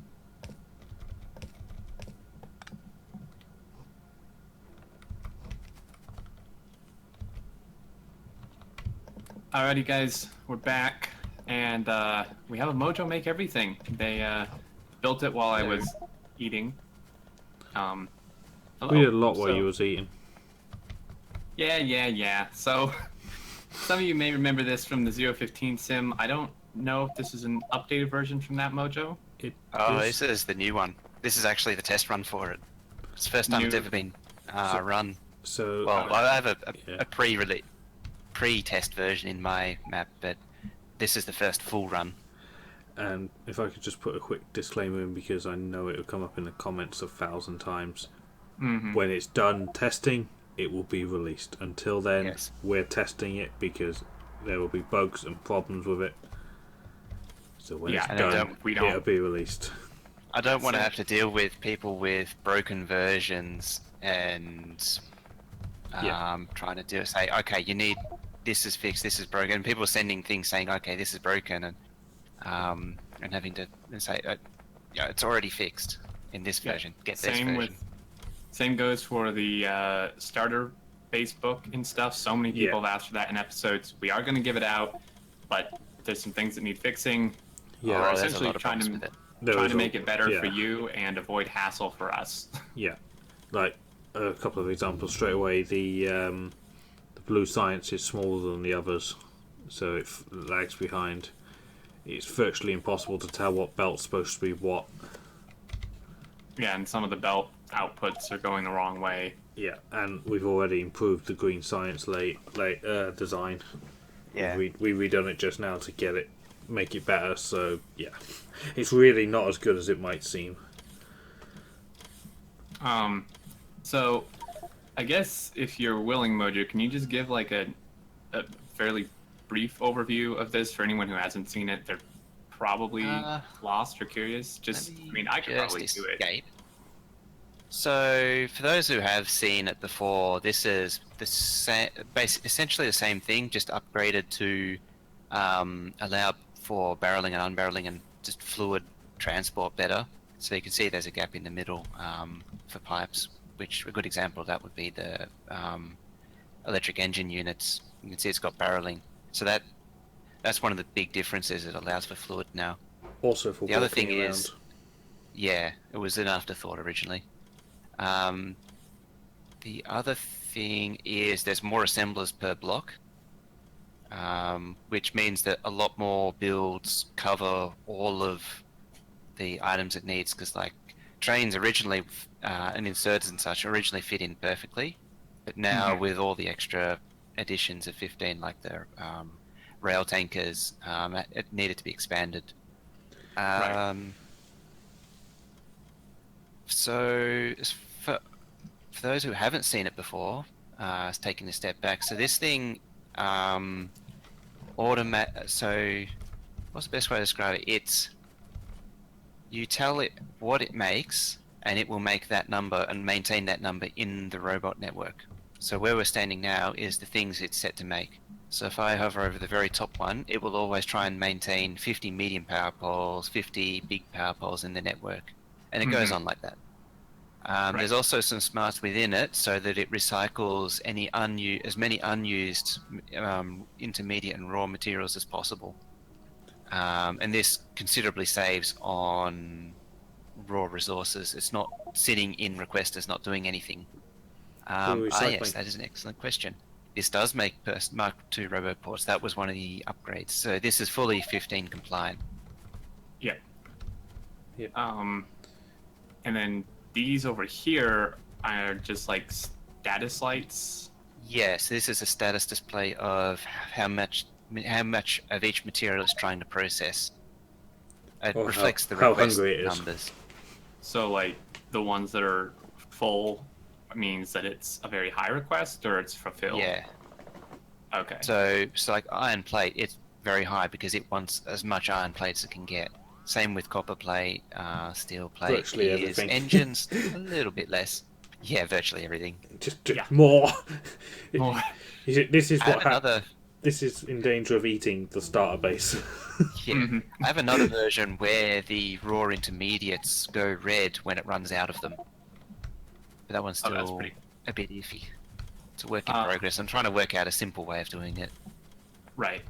Alrighty, guys, we're back, and we have a Mojo make everything. They built it while I was eating. We did a lot while you was eating. Yeah. So, some of you may remember this from the 015 sim. I don't know if this is an updated version from that Mojo. This is the new one. This is actually the test run for it. It's the first time it's ever been run. So, well, I have a pre-test version in my map, but this is the first full run. And if I could just put a quick disclaimer in, because I know it will come up in the comments 1,000 times. Mm-hmm. When it's done testing, it will be released. Until then, we're testing it because there will be bugs and problems with it. So when it's done, it'll be released. I don't want to have to deal with people with broken versions and trying to say, okay, you need this is fixed, this is broken. And people are sending things saying, okay, this is broken, and having to say, it's already fixed in this version. Get this version. Same goes for the starter base book and stuff. So many people have asked for that in episodes. We are going to give it out, but there's some things that need fixing. Yeah, we're essentially trying to make it better yeah. for you and avoid hassle for us. Yeah, like a couple of examples straight away. The blue science is smaller than the others, so it lags behind. It's virtually impossible to tell what belt's supposed to be what. Yeah, and some of the belt outputs are going the wrong way. Yeah, and we've already improved the green science design. Yeah, we redone it just now to make it better. So yeah, it's really not as good as it might seem. So I guess if you're willing, Mojo, can you just give like a fairly brief overview of this for anyone who hasn't seen it? They're probably lost or curious. I could probably do it. So, for those who have seen it before, this is essentially the same thing, just upgraded to allow for barreling and unbarreling and just fluid transport better. So you can see there's a gap in the middle for pipes, which a good example of that would be the electric engine units. You can see it's got barreling. So that's one of the big differences. It allows for fluid now. Also for the other thing is, it was an afterthought originally. The other thing is there's more assemblers per block, which means that a lot more builds cover all of the items it needs, because like trains originally and inserters and such originally fit in perfectly, but now with all the extra additions of 15, like the rail tankers, it needed to be expanded. So for those who haven't seen it before, it's taking a step back. So this thing, so what's the best way to describe it? You tell it what it makes, and it will make that number and maintain that number in the robot network. So where we're standing now is the things it's set to make. So if I hover over the very top one, it will always try and maintain 50 medium power poles, 50 big power poles in the network. And it goes on like that. There's also some smarts within it so that it recycles as many unused intermediate and raw materials as possible. And this considerably saves on raw resources. It's not sitting in requesters, not doing anything. Yes, that is an excellent question. This does make Mark II roboports. That was one of the upgrades. So this is fully 15 compliant. Yeah. And then these over here are just like status lights. Yes, this is a status display of how much of each material it's trying to process. It reflects the request numbers. So like the ones that are full means that it's a very high request, or it's fulfilled? Yeah. Okay. So like iron plate, it's very high because it wants as much iron plate as it can get. Same with copper plate, steel plate, virtually everything. Engines, a little bit less. Yeah, virtually everything. Just more. This is what this is in danger of eating the starter base. Yeah, I have another version where the raw intermediates go red when it runs out of them. But that one's still a bit iffy. It's a work in progress. I'm trying to work out a simple way of doing it. Right.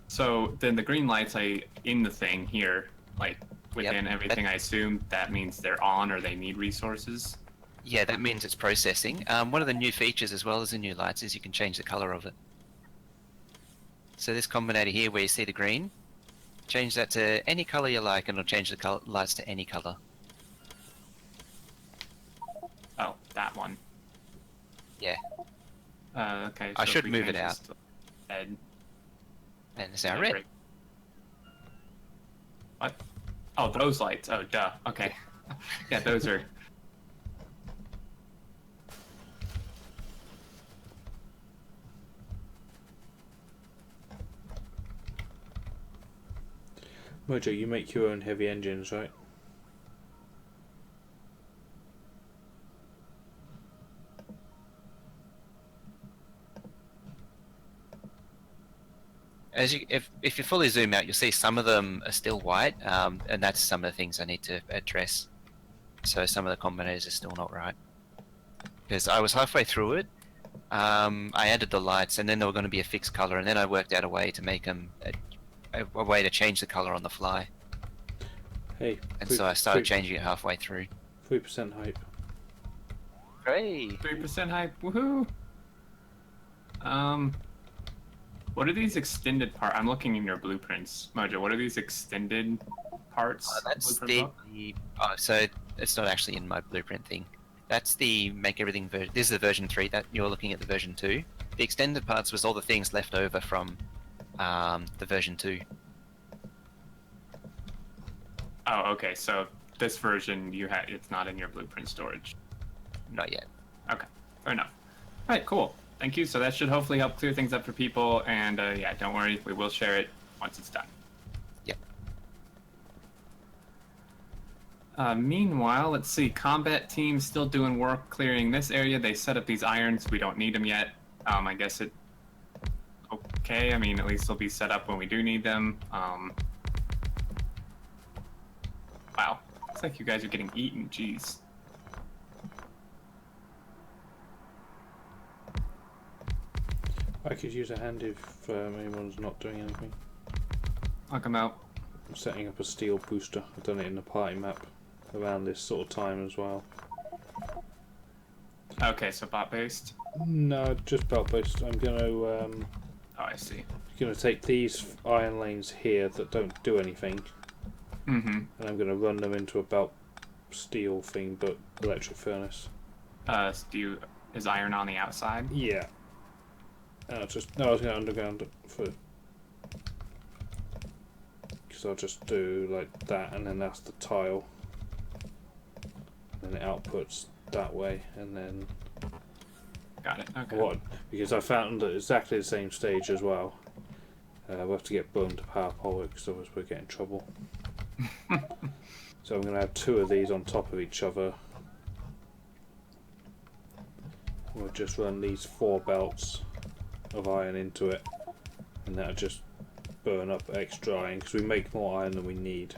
So then the green lights in the thing here, like within everything, I assume that means they're on or they need resources? Yeah, that means it's processing. One of the new features as well as the new lights is you can change the color of it. So this combinator here where you see the green, change that to any color you like and it'll change the lights to any color. Oh, that one. Yeah. Okay. So I should move it out. And it's now red. What? Oh, those lights. Oh, duh. Okay. Yeah, those are... Mojo, you make your own heavy engines, right? if you fully zoom out, you'll see some of them are still white, and that's some of the things I need to address. So some of the combinators are still not right. Because I was halfway through it, I added the lights, and then they were going to be a fixed color, and then I worked out a way to make them a way to change the color on the fly. Hey. And so I started changing it halfway through. 3% hype. Hey. 3% hype. Woohoo! What are these extended parts? I'm looking in your blueprints, Mojo. What are these extended parts? That's so it's not actually in my blueprint thing. That's the make everything version. This is the version 3. That you're looking at the version 2. The extended parts was all the things left over from the version 2. Oh, okay. So this version it's not in your blueprint storage. Not yet. Okay, fair enough. All right, cool. Thank you. So that should hopefully help clear things up for people. And yeah, don't worry, we will share it once it's done. Yep. Meanwhile, let's see. Combat team still doing work clearing this area. They set up these irons. We don't need them yet. I guess it. Okay. I mean, at least they'll be set up when we do need them. Wow. Looks like you guys are getting eaten. Jeez. I could use a hand if anyone's not doing anything. I'll come out. I'm setting up a steel booster. I've done it in the party map around this sort of time as well. Okay, so bot based? No, just belt based. I'm gonna oh, I see. Gonna take these iron lanes here that don't do anything. And I'm gonna run them into a belt steel thing, but electric furnace. Is iron on the outside? Yeah. I was going underground it for, because I'll just do like that, and then that's the tile, and it outputs that way, and then. Got it. Okay. Because I found at exactly the same stage as well. We'll have to get burned to power pole because otherwise we'll get in trouble. So I'm going to have 2 of these on top of each other. We'll just run these 4 belts of iron into it, and that'll just burn up extra iron because we make more iron than we need.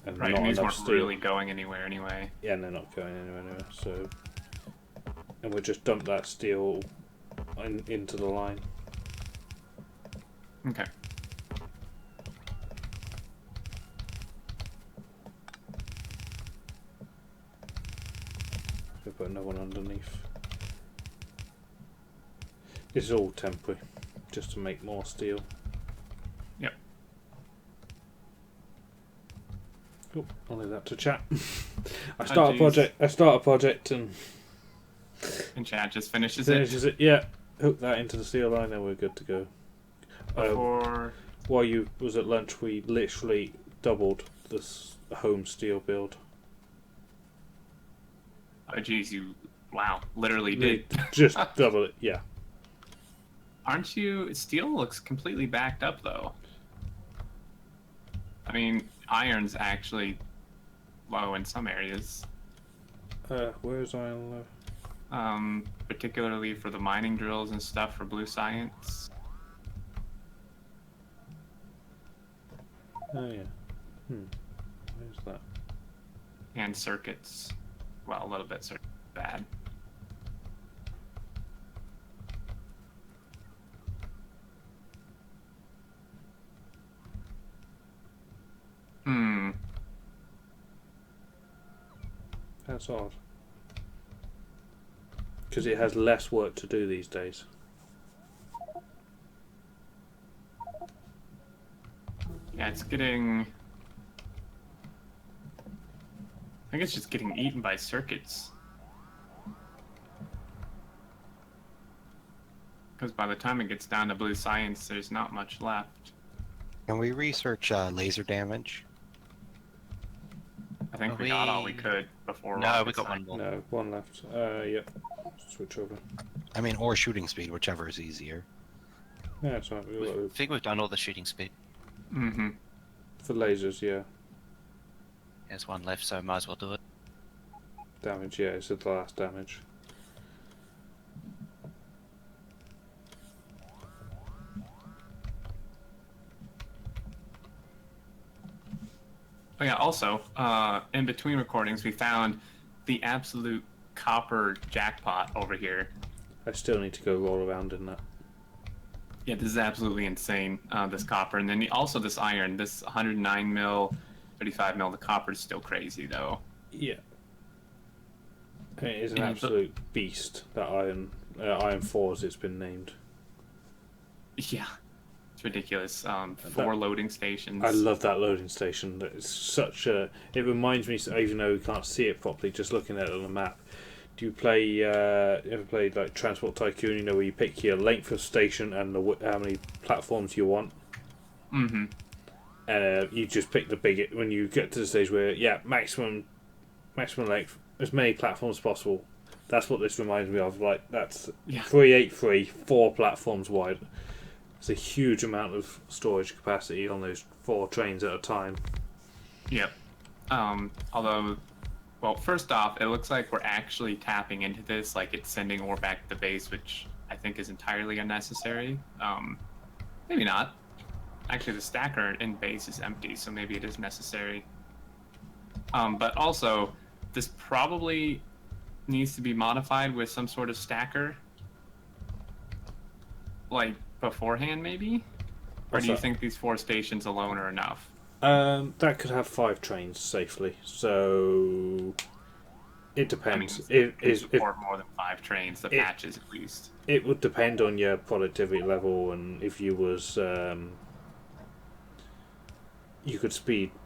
And right, not and these enough weren't steel. really going anywhere anyway. Yeah, and they're not going anywhere. So, and we'll just dump that steel into the line. Okay. We'll put another one underneath. This is all temporary, just to make more steel. Yep. Oh, I'll leave that to chat. I start a project and chat just finishes it. Yeah, hook that into the steel line, and we're good to go. While you was at lunch, we literally doubled this home steel build. Oh geez, wow, literally did. Just double it, yeah. Aren't you? Steel looks completely backed up though. I mean, iron's actually low in some areas. Where's iron low? Particularly for the mining drills and stuff for Blue Science. Oh yeah. Where's that? And circuits. Well, a little bit circuits bad. That's odd. Because it has less work to do these days. Yeah, it's getting... I think it's just getting eaten by circuits. Because by the time it gets down to Blue Science, there's not much left. Can we research laser damage? I think we got all we could before. No, we got one more. No, one left. Yep. Switch over. I mean, or shooting speed, whichever is easier. Yeah, it's right. I think we've done all the shooting speed. Mm-hmm. For lasers, yeah. There's one left, so might as well do it. Damage, yeah, it's the last damage. Oh yeah. Also, in between recordings, we found the absolute copper jackpot over here. I still need to go roll around in that. Yeah, this is absolutely insane. This copper, and then also this iron. This 109 mil, 35 mil. The copper is still crazy though. Yeah. It is an Yeah, absolute beast. That iron 4 as it's been named. Yeah, it's ridiculous. 4 loading stations. I love that loading station. It's such a. It reminds me, even though we can't see it properly, just looking at it on the map. Do you play? Ever played like Transport Tycoon? You know, where you pick your length of station and how many platforms you want. Mm-hmm. You just pick the big. When you get to the stage where maximum length, as many platforms as possible. That's what this reminds me of. Like that's 383, 4 platforms wide. It's a huge amount of storage capacity on those 4 trains at a time. Yep. Although, well, first off, it looks like we're actually tapping into this, like it's sending ore back to the base, which I think is entirely unnecessary. Maybe not. Actually, the stacker in base is empty, so maybe it is necessary. But also, this probably needs to be modified with some sort of stacker. Like, beforehand, maybe? Or do you think these 4 stations alone are enough? That could have 5 trains safely, so it depends. I mean, if more than 5 trains, the patches at least. It would depend on your productivity level, and if you was you could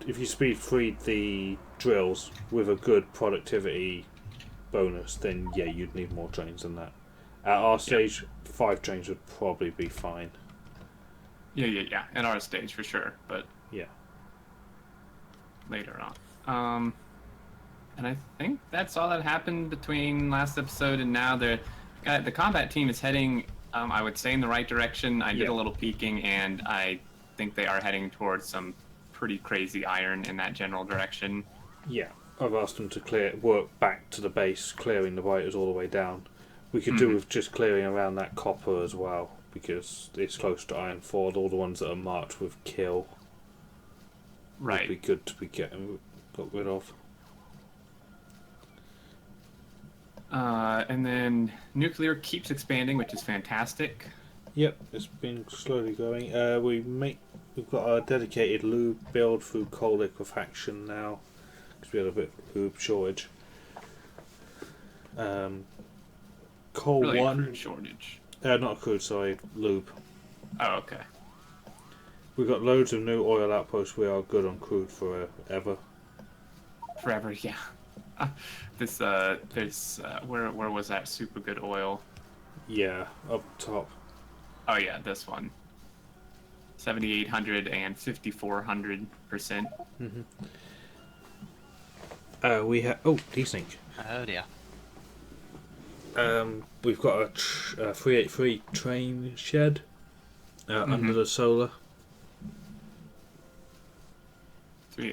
if you speed freed the drills with a good productivity bonus, then yeah, you'd need more trains than that. At our stage, 5 trains would probably be fine. Yeah. At our stage for sure, but yeah, later on. And I think that's all that happened between last episode and now. The combat team is heading, I would say, in the right direction. I did a little peeking, and I think they are heading towards some pretty crazy iron in that general direction. Yeah, I've asked them to work back to the base, clearing the biters all the way down. We could do with just clearing around that copper as well, because it's close to Iron 4. All the ones that are marked with kill would be good to be got rid of. And then nuclear keeps expanding, which is fantastic. Yep, it's been slowly growing. We've got our dedicated lube build through coal liquefaction now, because we had a bit of lube shortage. Coal really 1 crude shortage. Not crude, sorry, lube. Oh, okay. We've got loads of new oil outposts. We are good on crude forever. Forever, yeah. There's where was that super good oil? Yeah, up top. Oh yeah, this one. 7,800 and 5,400%. We have desync. Oh dear. We've got a 383 train shed under the solar.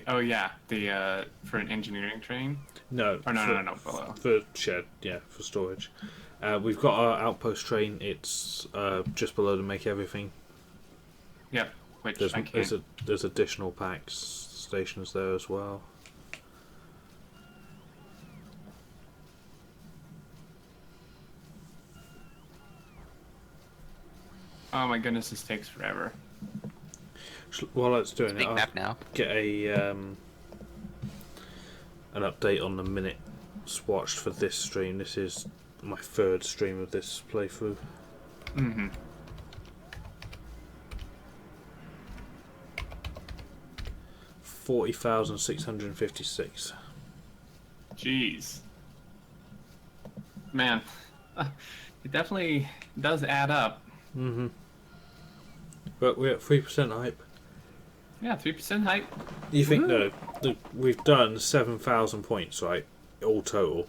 Oh yeah, the for an engineering train. No, no, below. For shed, yeah, for storage. We've got our outpost train. It's just below to make everything. Yep. Which there's additional packs stations there as well. Oh my goodness, this takes forever. While it's doing big map now. Get an update on the minutes watched for this stream. This is my 3rd stream of this playthrough. 40,656. Jeez. Man, it definitely does add up. But we're at 3% hype. Yeah, 3% hype. You think we've done 7,000 points, right? All total.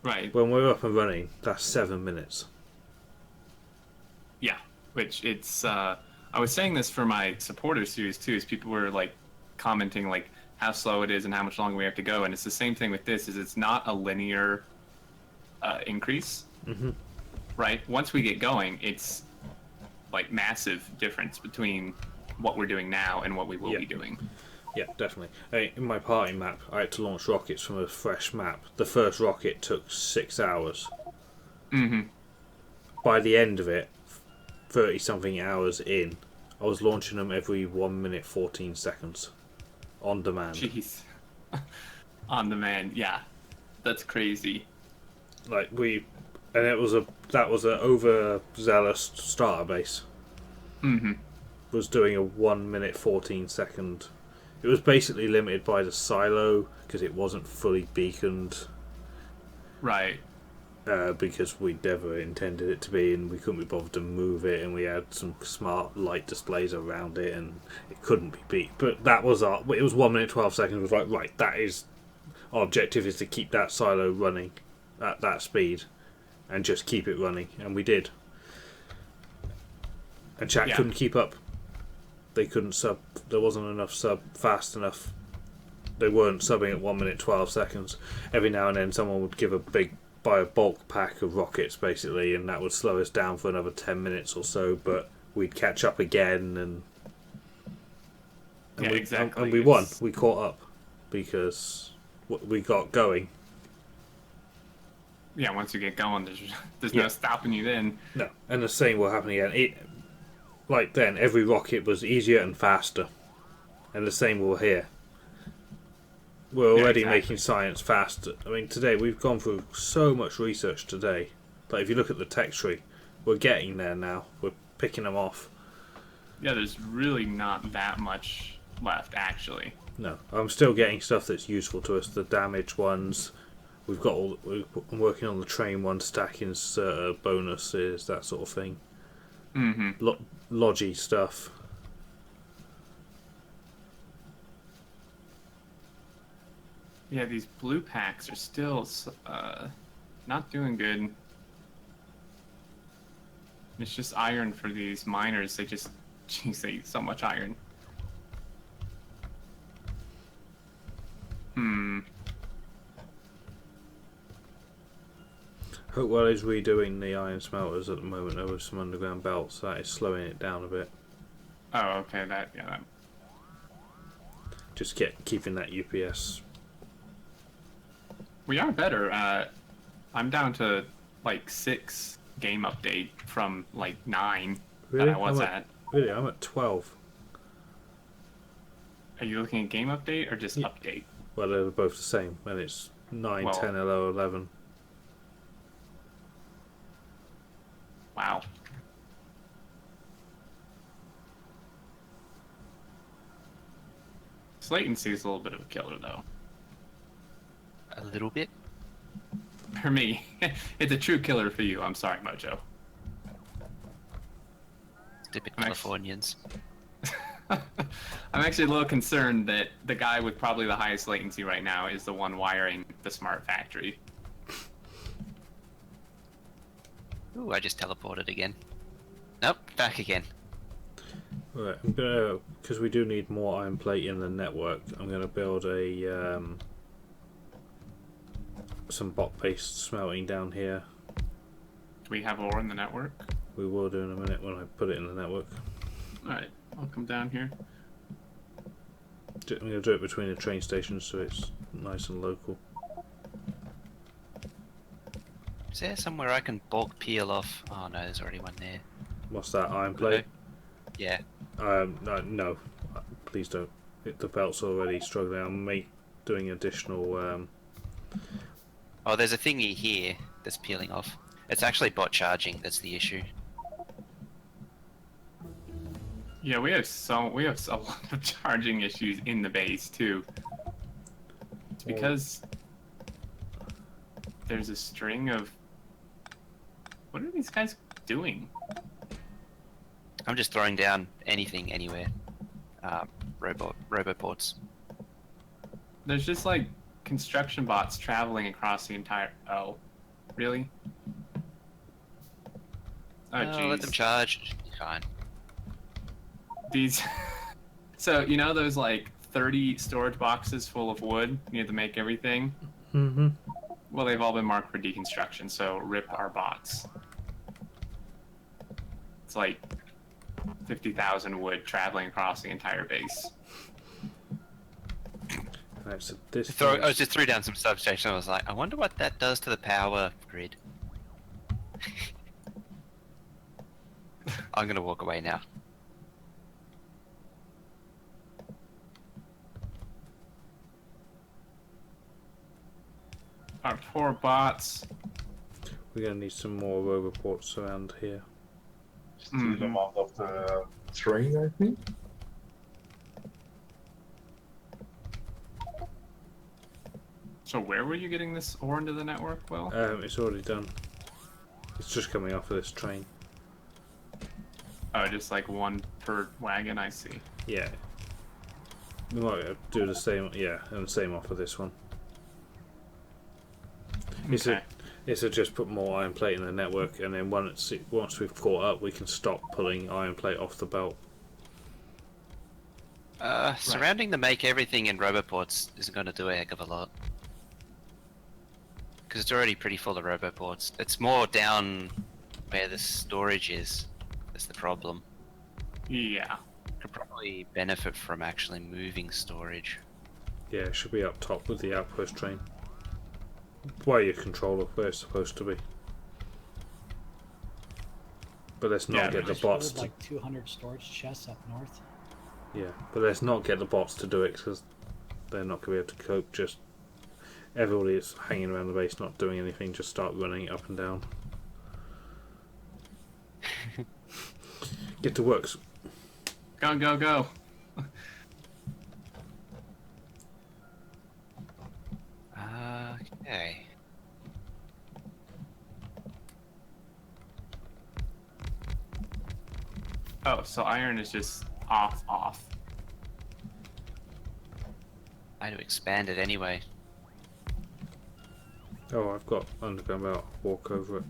Right. When we're up and running, that's 7 minutes. Yeah, which it's. I was saying this for my supporter series too, is people were like commenting like how slow it is and how much longer we have to go, and it's the same thing with this. Is it's not a linear increase. Right. Once we get going, it's like massive difference between what we're doing now and what we will be doing. Yeah, definitely. In my party map, I had to launch rockets from a fresh map. The first rocket took 6 hours. Mm-hmm. By the end of it, 30-something hours in, I was launching them every 1 minute 14 seconds. On demand. Jeez. On demand, yeah. That's crazy. Like, that was a overzealous starter base. Mm-hmm. Was doing a 1 minute 14 second. It was basically limited by the silo because it wasn't fully beaconed. Right. Because we never intended it to be, and we couldn't be bothered to move it, and we had some smart light displays around it, and it couldn't be beat. But that was it was 1 minute 12 seconds. It was like, right, that is our objective, is to keep that silo running at that speed, and just keep it running, and we did. And chat couldn't keep up. They couldn't sub. There wasn't enough sub fast enough. They weren't subbing at 1 minute 12 seconds. Every now and then, someone would buy a bulk pack of rockets, basically, and that would slow us down for another 10 minutes or so. But we'd catch up again, and exactly. And we won. We caught up because we got going. Yeah, once you get going, there's no stopping you then. No, and the same will happen again. Like then, every rocket was easier and faster, and the same will here. We're already making science faster. I mean, today we've gone through so much research today. Like, if you look at the tech tree, we're getting there now. We're picking them off. Yeah, there's really not that much left, actually. No, I'm still getting stuff that's useful to us. The damage ones, I'm working on the train one, stacking bonuses, that sort of thing. Mm-hmm. Logi stuff. Yeah, these blue packs are still not doing good. It's just iron for these miners. They just, jeez, they eat so much iron. Hopewell is redoing the iron smelters at the moment over some underground belts. That is slowing it down a bit. Oh, okay. That. Just keeping that UPS. We are better. I'm down to like 6 game update from like 9 Really? that I was at. Really, I'm at 12. Are you looking at game update or just update? Well, they're both the same, and it's 9, 10, 11. Wow. This latency is a little bit of a killer, though. A little bit? For me. It's a true killer for you. I'm sorry, Mojo. Stupid Californians. I'm actually a little concerned that the guy with probably the highest latency right now is the one wiring the smart factory. Ooh, I just teleported again. Nope, back again. Right, I'm gonna, because we do need more iron plate in the network, I'm gonna build some bot-based smelting down here. Do we have ore in the network? We will do in a minute when I put it in the network. Alright, I'll come down here. I'm gonna do it between the train stations so it's nice and local. Is there somewhere I can bulk peel off? Oh no, there's already one there. What's that, iron plate? Yeah. No, please don't. The belt's already struggling. I'm doing additional. Oh, there's a thingy here that's peeling off. It's actually bot charging that's the issue. Yeah, we have a lot of charging issues in the base too. It's because there's a string of. What are these guys doing? I'm just throwing down anything, anywhere. Roboports. There's just like construction bots traveling across the entire. Oh, really? Oh, jeez. Let them charge. Fine. These. So you know those like 30 storage boxes full of wood you need to make everything. Mm-hmm. Well, they've all been marked for deconstruction, so rip our bots. It's like 50,000 wood traveling across the entire base. Right, so this I just threw down some substation. I was like, I wonder what that does to the power grid. I'm gonna walk away now. Our poor bots. We're going to need some more roboports around here. Steal them out of the train, I think. So where were you getting this ore into the network, Will? It's already done. It's just coming off of this train. Oh, just like one per wagon, I see. Yeah. We might do the same, yeah, and the same off of this one. Okay. It's to just put more iron plate in the network, and then once we've caught up, we can stop pulling iron plate off the belt. Surrounding the make everything in roboports isn't going to do a heck of a lot. Because it's already pretty full of roboports. It's more down where the storage is. That's the problem. Yeah. Could probably benefit from actually moving storage. Yeah, it should be up top with the outpost train. By your controller, where it's supposed to be. But let's not get the bots to... like 200 storage chests up north. Yeah, but let's not get the bots to do it, because they're not going to be able to cope. Just everybody is hanging around the base, not doing anything, just start running it up and down. Get to work. Go, go, go. Okay. Oh, so iron is just off. I had to expand it anyway. Oh, I've got underground belt. Walk over it.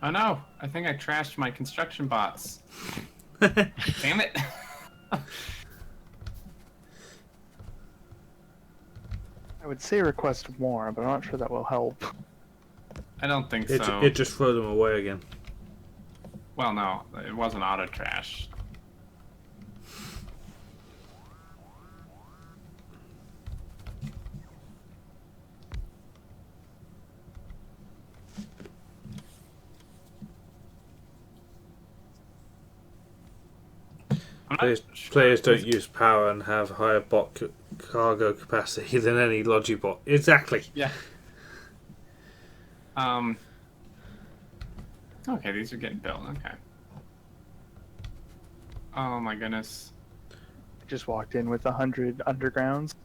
Oh no, I think I trashed my construction bots. Damn it. I would say request more, but I'm not sure that will help. I don't think It so. it just throw them away again. Well, no, it wasn't auto trash. Players don't use power and have higher bot cargo capacity than any Logibot. Exactly. Yeah. Okay, these are getting built. Okay. Oh my goodness. Just walked in with 100 undergrounds.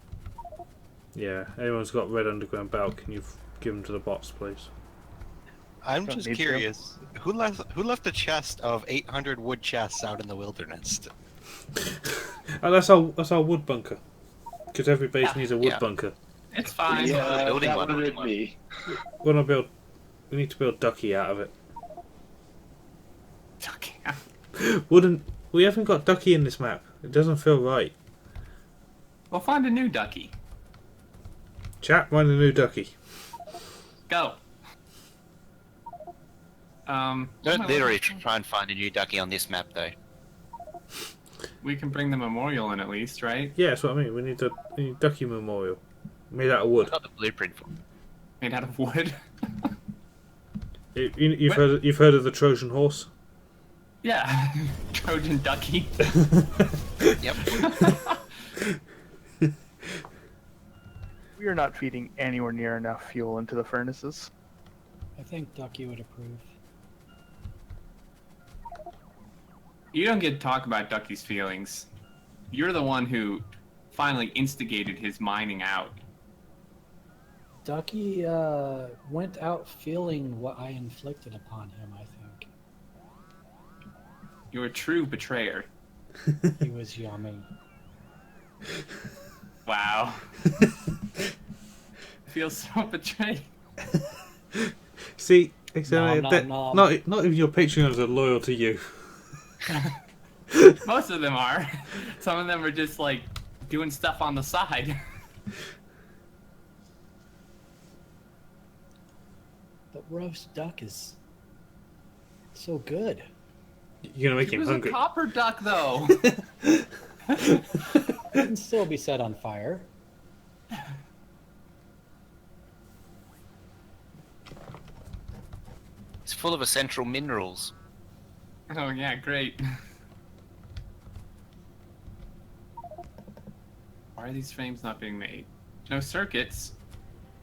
Yeah, anyone's got red underground belt, can you give them to the bots, please? I'm Don't just need to. curious. Who left a chest of 800 wood chests out in the wilderness? Oh, that's our wood bunker. Because every base needs a wood bunker. It's fine. Yeah, building that one. would be. We need to build Ducky out of it. Ducky. We haven't got Ducky in this map. It doesn't feel right. We'll find a new ducky. Chat, find a new Ducky. Go. Don't literally try and find a new ducky on this map, though. We can bring the memorial in at least, right? Yeah, that's what I mean. We need Ducky Memorial. Made out of wood. I got the blueprint for it. Made out of wood? You've heard of the Trojan horse? Yeah. Trojan ducky. Yep. We are not feeding anywhere near enough fuel into the furnaces. I think Ducky would approve. You don't get to talk about Ducky's feelings. You're the one who finally instigated his mining out. Ducky went out feeling what I inflicted upon him, I think. You're a true betrayer. He was yummy. Wow. I feel so betrayed. See, Nom. not even your Patreons are loyal to you. Most of them are. Some of them are just like doing stuff on the side. But roast duck is so good. You're gonna make He him was hungry. a copper duck, though. It can still be set on fire. It's full of essential minerals. Oh yeah, great. Why are these frames not being made? No circuits.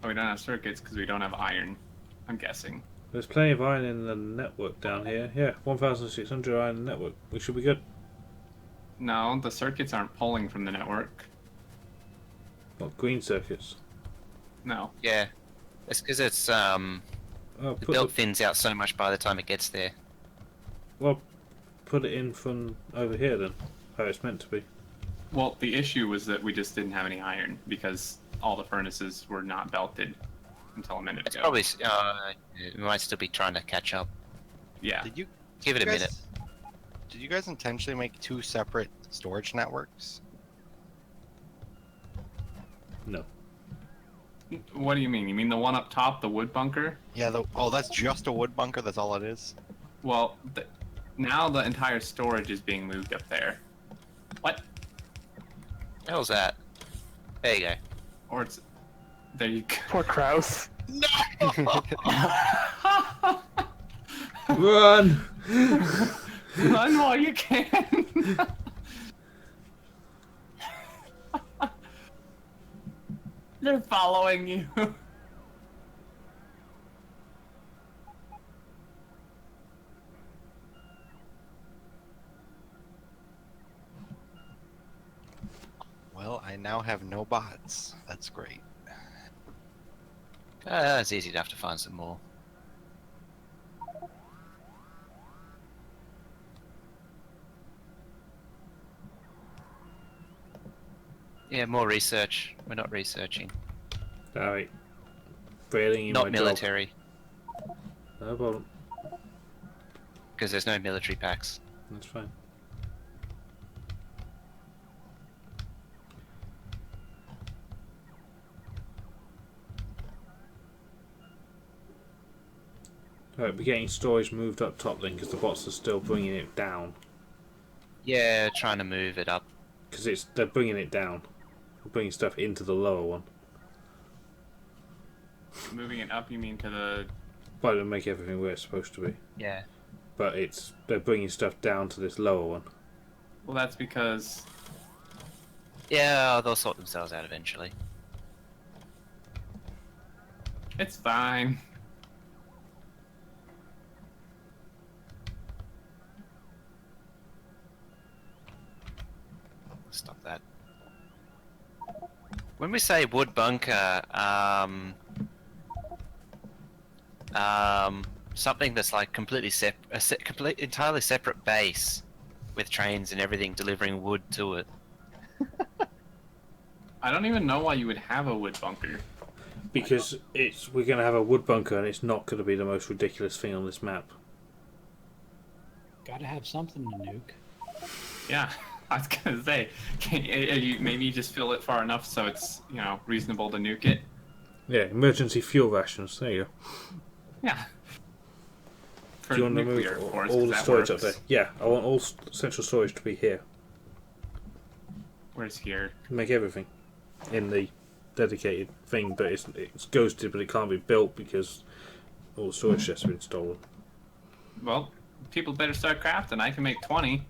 Oh, we don't have circuits because we don't have iron. I'm guessing. There's plenty of iron in the network down here. Yeah, 1,600 iron in the network. We should be good. No, the circuits aren't pulling from the network. What, green circuits? No. Yeah. It's because it's, Oh, the belt thins out so much by the time it gets there. Well, put it in from over here then, how it's meant to be. Well, the issue was that we just didn't have any iron because all the furnaces were not belted until a minute It's ago. probably, we might still be trying to catch up. Yeah. Did you Give it a guys- minute. Did you guys intentionally make 2 separate storage networks? No. What do you mean? You mean the one up top, the wood bunker? Yeah. Oh, that's just a wood bunker. That's all it is. Well, now the entire storage is being moved up there. What? The hell's that? There you go. Or it's... There you go. Poor Kraus. Run! Run while you can! They're following you. Well, I now have no bots. That's great. It's easy enough to find some more. Yeah, more research. We're not researching. Alright. Failing in Not my military, job. No problem. because there's no military packs. That's fine. Alright, we're getting storage moved up top then because the bots are still bringing it down. Yeah, trying to move it up. Because they're bringing it down. They're bringing stuff into the lower one. Moving it up, you mean to the... Well, to make everything where it's supposed to be. Yeah. But they're bringing stuff down to this lower one. Well, that's because... Yeah, they'll sort themselves out eventually. It's fine. Stop that. When we say wood bunker, something that's like completely entirely separate base with trains and everything delivering wood to it. I don't even know why you would have a wood bunker. Because we're going to have a wood bunker and it's not going to be the most ridiculous thing on this map. Gotta have something to nuke. Yeah, I was gonna say, maybe you just fill it far enough so it's, reasonable to nuke it. Yeah, emergency fuel rations. There you go. Yeah. For Do you want to nuclear, move of course, all 'cause the that storage works. up there? Yeah, I want all central storage to be here. Where's here? Make everything in the dedicated thing, but it's ghosted, but it can't be built because all the storage chests have been stolen. Well, people better start crafting. I can make 20.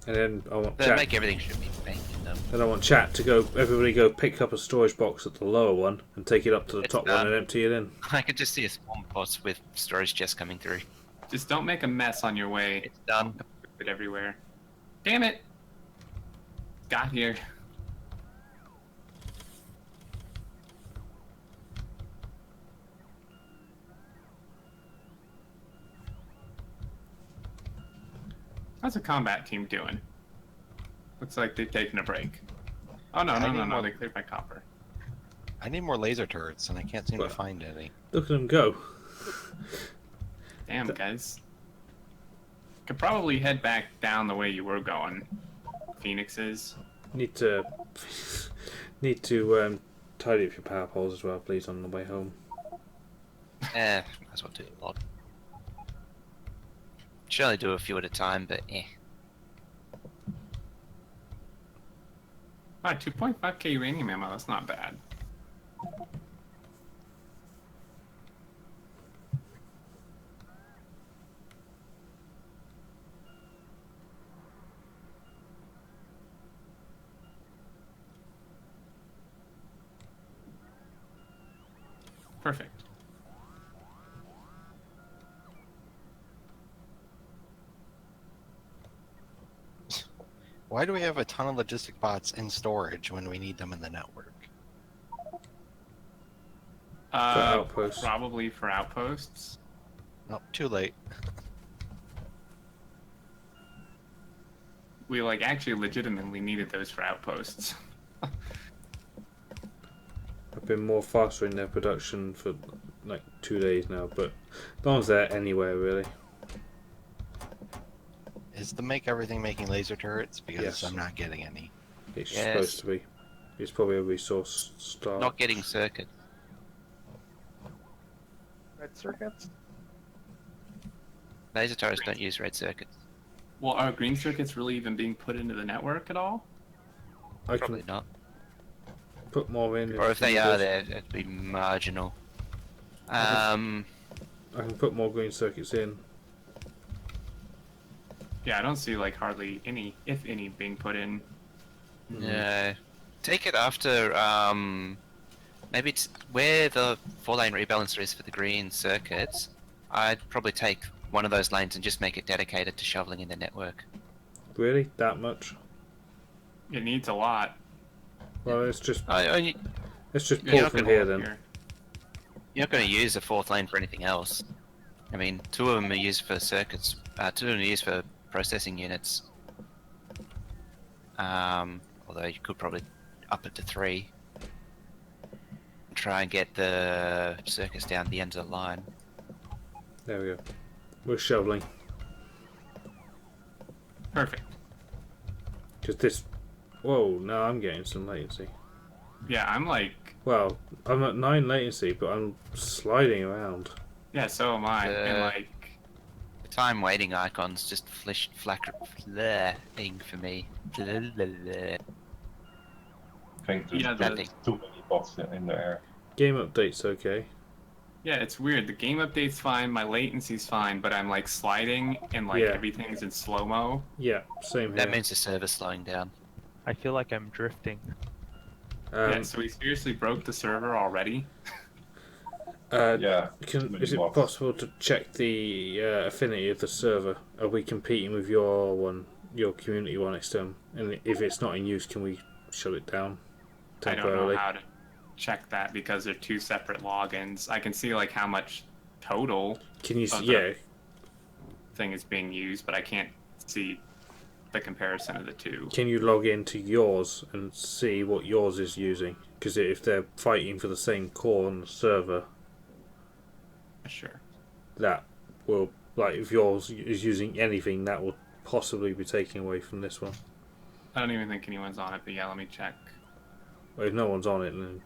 And then I want They'll chat. make everything should be painted them. Then I want chat to go. Everybody go pick up a storage box at the lower one and take it up to the top one and empty it in. I can just see a swarm of bots with storage chests coming through. Just don't make a mess on your way. It's done. It everywhere. Damn it! Got here. How's the combat team doing? Looks like they've taken a break. Oh no, no, they cleared my copper. I need more laser turrets, and I can't seem to find any. Look at them go. Damn, guys. Could probably head back down the way you were going. Phoenix is. Need to tidy up your power poles as well, please, on the way home. might as well do a lot. Should only do a few at a time, but eh. Alright, 2.5k uranium ammo, that's not bad. Perfect. Why do we have a ton of logistic bots in storage when we need them in the network? outposts. Probably for outposts. Nope, too late. We like actually legitimately needed those for outposts. I've been more faster in their production for like 2 days now, but no one's there anywhere really. Is the make everything making laser turrets? Because Yes. I'm not getting any. It's Yes. supposed to be. It's probably a resource start. Not getting circuit. Red circuits? Laser turrets don't use red circuits. Well, are green circuits really even being put into the network at all? I Probably can not. put more in. Or if they are needed. there, it'd be marginal. I can put more green circuits in. Yeah, I don't see like hardly any, if any, being put in. No. Take it after, maybe it's where the 4-lane rebalancer is for the green circuits. I'd probably take one of those lanes and just make it dedicated to shoveling in the network. Really? That much? It needs a lot. Well, let's just You're pull not from gonna- here then. You're not going to use a 4th lane for anything else. I mean, 2 of them are used for circuits, 2 of them are used for processing units. Although you could probably up it to 3. And try and get the circuits down the end of the line. There we go. We're shoveling. Perfect. Because this... Whoa, now I'm getting some latency. Yeah, I'm like... Well, I'm at 9 latency, but I'm sliding around. Yeah, so am I. And like... The time waiting icon's just flaring for me. I think there's Yeah, too many bots in the air. Game update's okay. Yeah, it's weird. The game update's fine, my latency's fine, but I'm like sliding and like Yeah. everything's in slow-mo. Yeah, same here. That means the server's slowing down. I feel like I'm drifting. Yeah, so we seriously broke the server already. Yeah. Is it possible to check the affinity of the server? Are we competing with your one, your community one, Xterm? And if it's not in use, can we shut it down I don't temporarily? know how to check that because they're 2 separate logins. I can see like how much total Can you? of the Yeah. thing is being used, but I can't see the comparison of the 2. Can you log into yours and see what yours is using? Because if they're fighting for the same core on the server, Sure. that will, like, if yours is using anything, that will possibly be taken away from this one. I don't even think anyone's on it, but yeah, let me check. But if no one's on it, then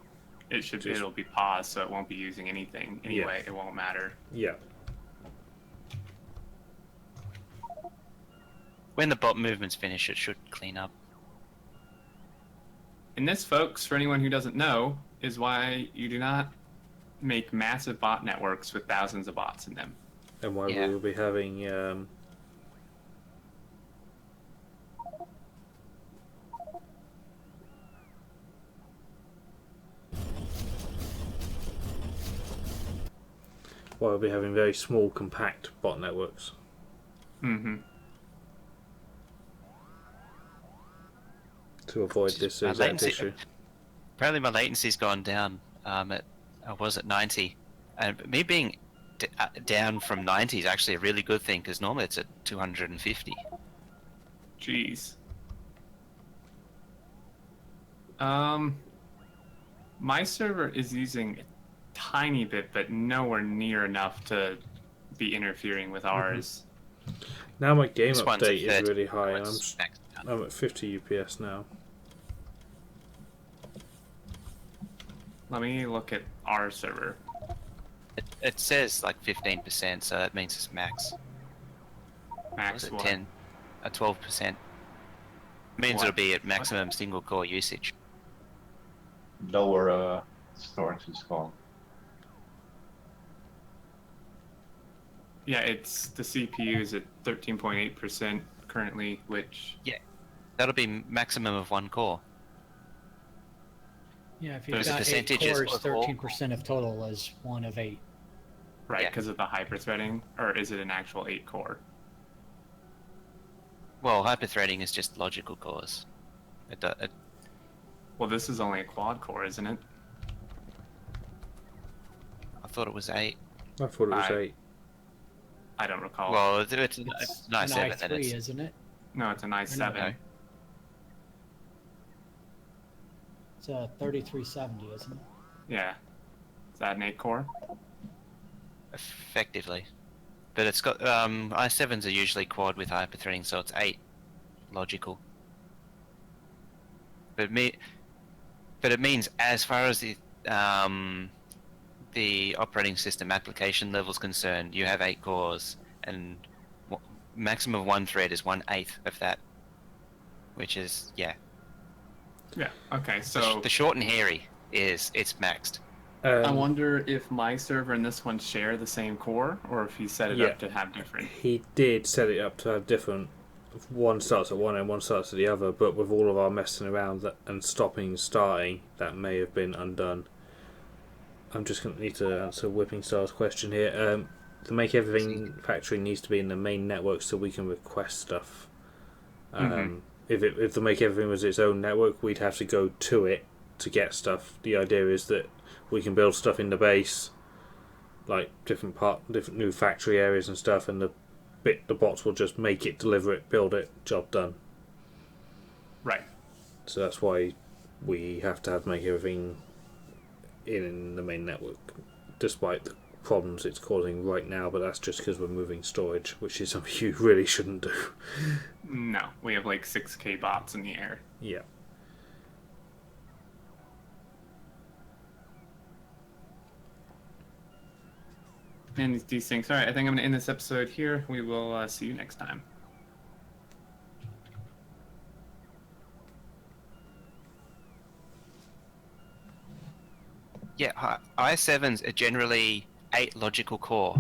It should Just- it'll be paused, so it won't be using anything anyway. It won't matter. yeah. When the bot movement's finished, it should clean up. And this, folks, for anyone who doesn't know, is why you do not make massive bot networks with thousands of bots in them. And why Yeah. we will be having very small, compact bot networks. Mm-hmm. To avoid this My exact latency- issue. Apparently my latency's gone down. I was at 90. And me being down from 90 is actually a really good thing, because normally it's at 250. Jeez. My server is using a tiny bit, but nowhere near enough to be interfering with ours. Now my game This one's at update is 30, really high, and it's maxed out. I'm at 50 UPS now. Let me look at our server. It says like 15%, so that means it's max. Max Was it what? 10? 12%. Means What? it'll be at maximum single core usage. Lower storage is called. Yeah, it's the CPU is at 13.8% currently, which Yeah, that'll be maximum of 1 core. Yeah, if you've There's a got 8 percentages cores, of all- 13% of total is 1 of 8. right Yeah. because of the hyper-threading, or is it an actual 8-core? Well, hyperthreading is just logical cores. Well, this is only a quad-core, isn't it? I thought it was 8. I thought it was 8. I don't recall. Well, it's It's an an i7, then i3, it's... isn't it? No, it's an i7. No. It's a 3370, isn't it? Yeah. Is that an 8-core? Effectively. But it's got... i7s are usually quad with hyperthreading, so it's 8 logical. But it means as far as the operating system application level is concerned, you have 8 cores, and maximum of 1 thread is 1/8 of that, which is yeah. Yeah. Okay. So The short and hairy is it's maxed. I wonder if my server and this one share the same core, or if he set it up to have different. He did set it up to have different. One starts at one end, one starts at the other, but with all of our messing around and stopping and starting, that may have been undone. I'm just going to need to answer Whipping Star's question here. To make everything factory needs to be in the main network so we can request stuff. If the make everything was its own network, we'd have to go to it to get stuff. The idea is that we can build stuff in the base, like different new factory areas and stuff, and the bots will just make it, deliver it, build it, job done. Right. So that's why we have to make everything in the main network, despite the problems it's causing right now, but that's just because we're moving storage, which is something you really shouldn't do. No, we have like 6K bots in the air. Yeah. And these things. All right, I think I'm going to end this episode here. We will see you next time. Yeah, i7s are generally 8 logical core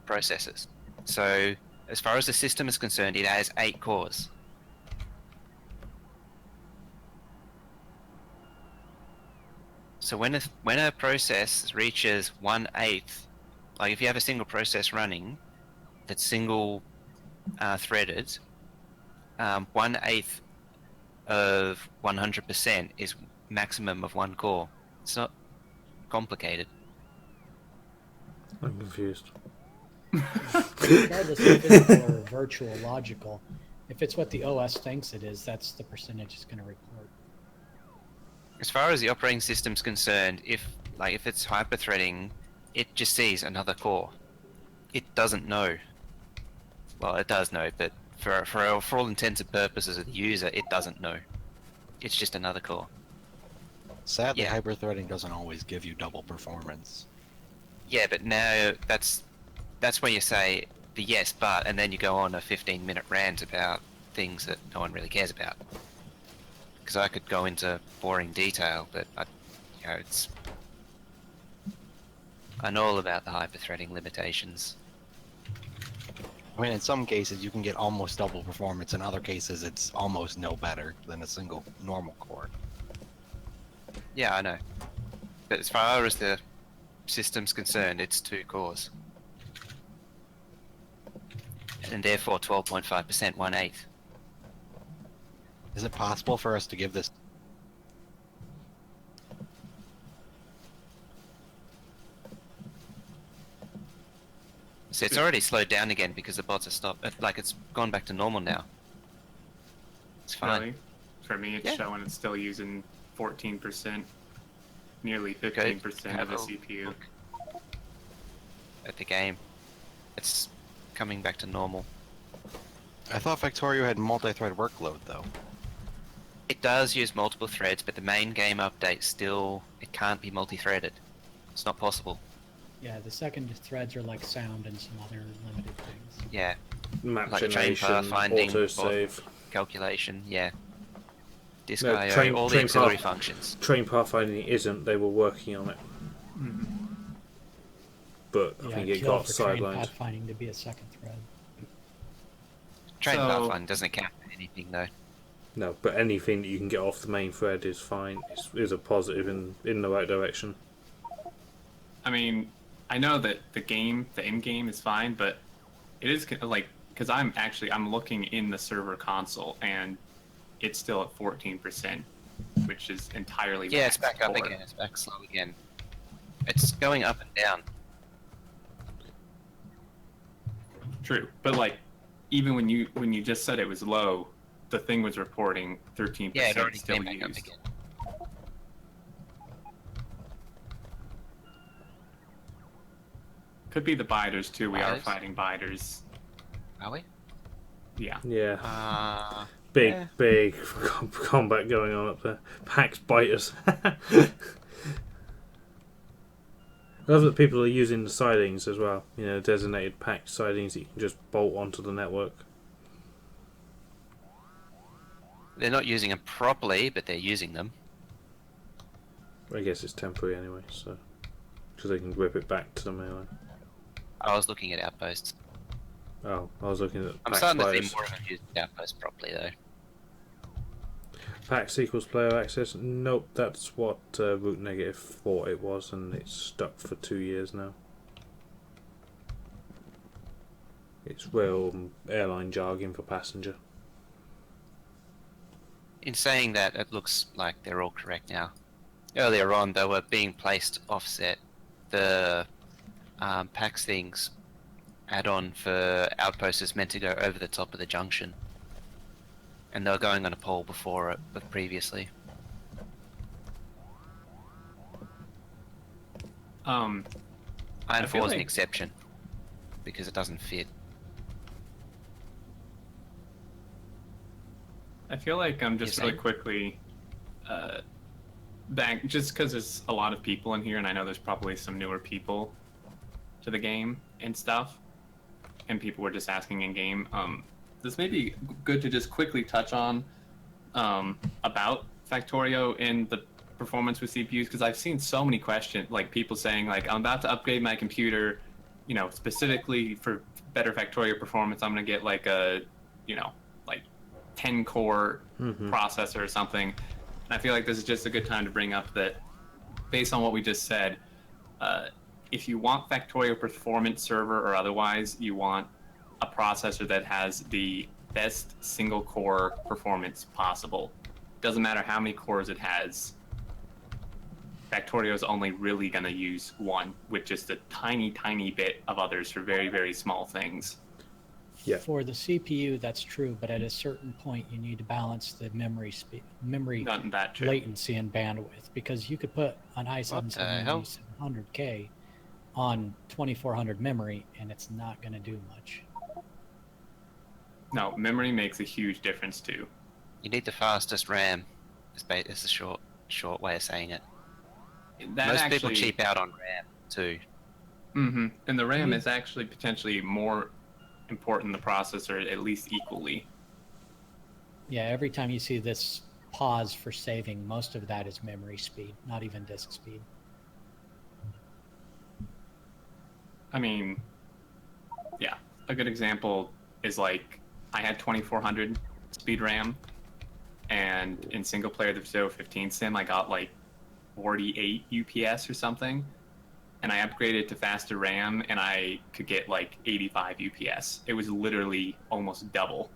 processors. So as far as the system is concerned, it has 8 cores. So when a process reaches 1/8, like if you have a single process running that's single threaded, 1/8 of 100% is maximum of 1 core. It's not complicated. I'm confused. Regardless of physical or virtual logical, if it's what the OS thinks it is, that's the percentage it's going to report. As far as the operating system's concerned, if it's hyperthreading, it just sees another core. It doesn't know. Well, it does know, but for all intents and purposes of the user, it doesn't know. It's just another core. Sadly, hyperthreading doesn't always give you double performance. Yeah, but now that's where you say the yes, but, and then you go on a 15-minute rant about things that no one really cares about. Because I could go into boring detail, but I know all about the hyperthreading limitations. I mean, in some cases you can get almost double performance. In other cases, it's almost no better than a single normal core. Yeah, I know. But as far as the system's concerned, it's 2 cores. And therefore 12.5%, 1/8. Is it possible for us to give this? So it's already slowed down again because the bots are stopped. Like it's gone back to normal now. It's fine. Really? For me, it's showing it's still using 14%, nearly 15% of the CPU. At the game, it's coming back to normal. I thought Factorio had multi-thread workload though. It does use multiple threads, but the main game update still, it can't be multi-threaded. It's not possible. Yeah, the second threads are like sound and some other limited things. Yeah. Map Like train generation, pathfinding, autosave. calculation, yeah. Disk No, IO, all the auxiliary functions. Train pathfinding isn't. They were working on it, but I think it got sidelined. Train pathfinding to be a second thread. Train pathfinding doesn't count for anything though. No, but anything that you can get off the main thread is fine. Is a positive in the right direction. I mean, I know that the in-game is fine, but it is like, because I'm looking in the server console and it's still at 14%, which is entirely Yeah, it's back up poor. again. It's back slow again. It's going up and down. True, but like, even when you just said it was low, the thing was reporting 13% Yeah, it already still came back up used. again. Could be the biters too. We are Biters? fighting biters. Are we? Yeah. Yeah. Yeah. Big combat going on up there. Pax biters. I love that people are using the sidings as well. You know, designated packed sidings that you can just bolt onto the network. They're not using them properly, but they're using them. I guess it's temporary anyway, so because they can grip it back to the mainline. I was looking at outposts. Oh, I was looking at. I'm starting to see more of them using outposts properly though. PAX equals player access? Nope, that's what Root Negative thought it was, and it's stuck for 2 years now. It's real airline jargon for passenger. In saying that, it looks like they're all correct now. Earlier on, they were being placed offset. The PAX things add-on for outposts is meant to go over the top of the junction. And they were going on a pole before it, but previously. Iron I feel 4 is an like- exception because it doesn't fit. I feel like I'm just You're really saying? quickly back, just because there's a lot of people in here, and I know there's probably some newer people to the game and stuff, and people were just asking in game. This may be good to just quickly touch on about Factorio and the performance with CPUs, because I've seen so many questions, like people saying like, I'm about to upgrade my computer, you know, specifically for better Factorio performance. I'm gonna get like a, you know, like 10 core processor or something. And I feel like this is just a good time to bring up that, based on what we just said, if you want Factorio performance server or otherwise, you want a processor that has the best single core performance possible. Doesn't matter how many cores it has. Factorio is only really going to use one with just a tiny bit of others for very, very small things. Yeah. For the CPU, that's true, but at a certain point, you need to balance the memory speed, Not that true. latency, and bandwidth, because you could put an i7 700K on 2400 memory, and it's not going to do much. No, memory makes a huge difference too. You need the fastest RAM. It's a short way of saying it. Most people cheap out on RAM too. Mm-hmm. And the RAM is actually potentially more important than the processor, at least equally. Yeah, every time you see this pause for saving, most of that is memory speed, not even disk speed. I mean, yeah, a good example is like, I had 2400 speed RAM, and in single player the 015 sim, I got like 48 UPS or something, and I upgraded to faster RAM, and I could get like 85 UPS. It was literally almost double,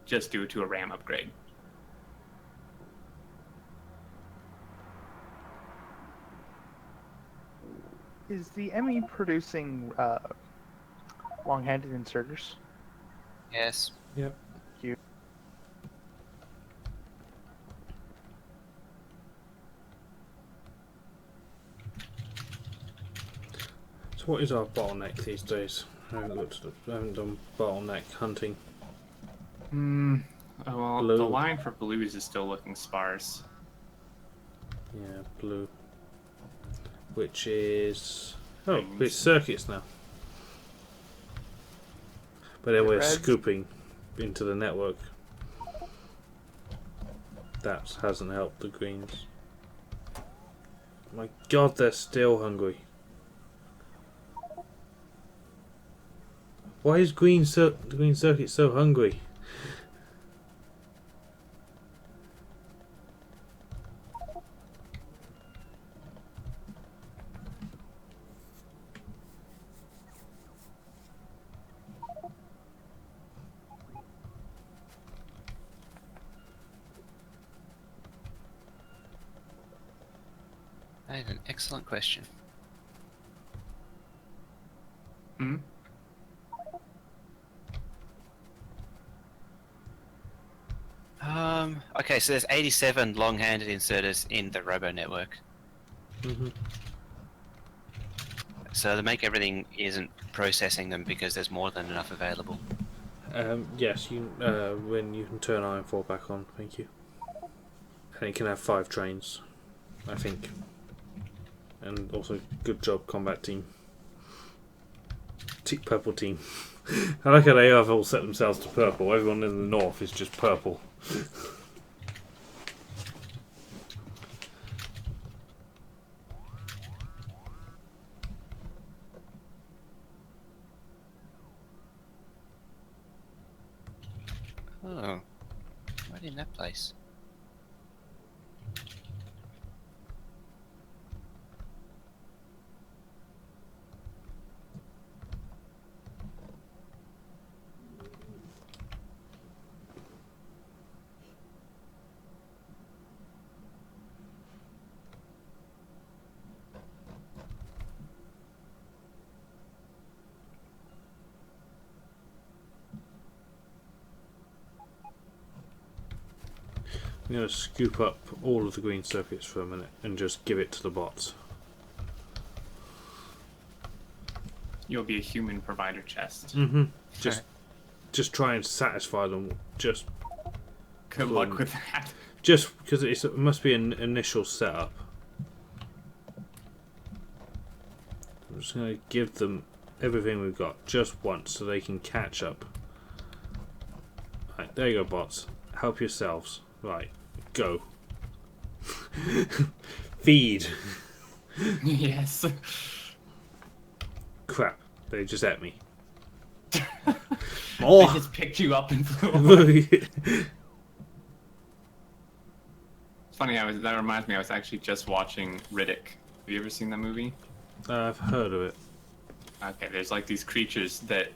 just due to a RAM upgrade. Is the ME producing long-handed inserters? Yes. Yep. Thank you. So what is our bottleneck these days? I haven't done bottleneck hunting. Well, Blue. the line for blues is still looking sparse. Yeah, blue. Which is Oh, things. it's circuits now. But then we're scooping into the network. That hasn't helped the greens. My God, they're still hungry. Why is the green circuit so hungry? That is an excellent question. Hmm? Okay, so there's 87 long-handed inserters in the Robo network. So to make everything isn't processing them because there's more than enough available. Yes, when you can turn Iron 4 back on, thank you. And you can have 5 trains, I think. And also, good job, combat team. Purple team. I like how they have all set themselves to purple. Everyone in the north is just purple. Oh, right in that place. I'm going to scoop up all of the green circuits for a minute and just give it to the bots. You'll be a human provider chest. Just try and satisfy them. Just good luck with that. Just because it must be an initial setup. I'm just going to give them everything we've got just once so they can catch up. Right, there you go, bots. Help yourselves. Right, go. Feed. Yes. Crap, they just ate me. More. They just picked you up and flew away. It's funny, that reminds me, I was actually just watching Riddick. Have you ever seen that movie? I've heard of it. Okay, there's like these creatures that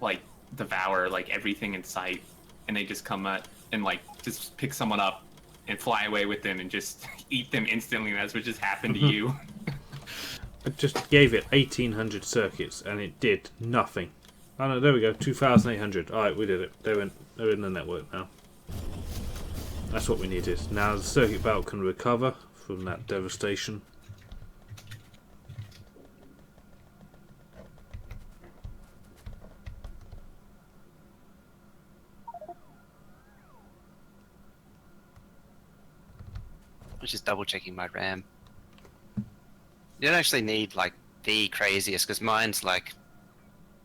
like devour like everything in sight, and they just come up and like just pick someone up and fly away with them and just eat them instantly, and that's what just happened to you. I just gave it 1800 circuits and it did nothing. Oh no, there we go, 2800. Alright, we did it. They're in the network now. That's what we needed. Now the circuit belt can recover from that devastation. I'm just double checking my RAM. You don't actually need like the craziest, because mine's like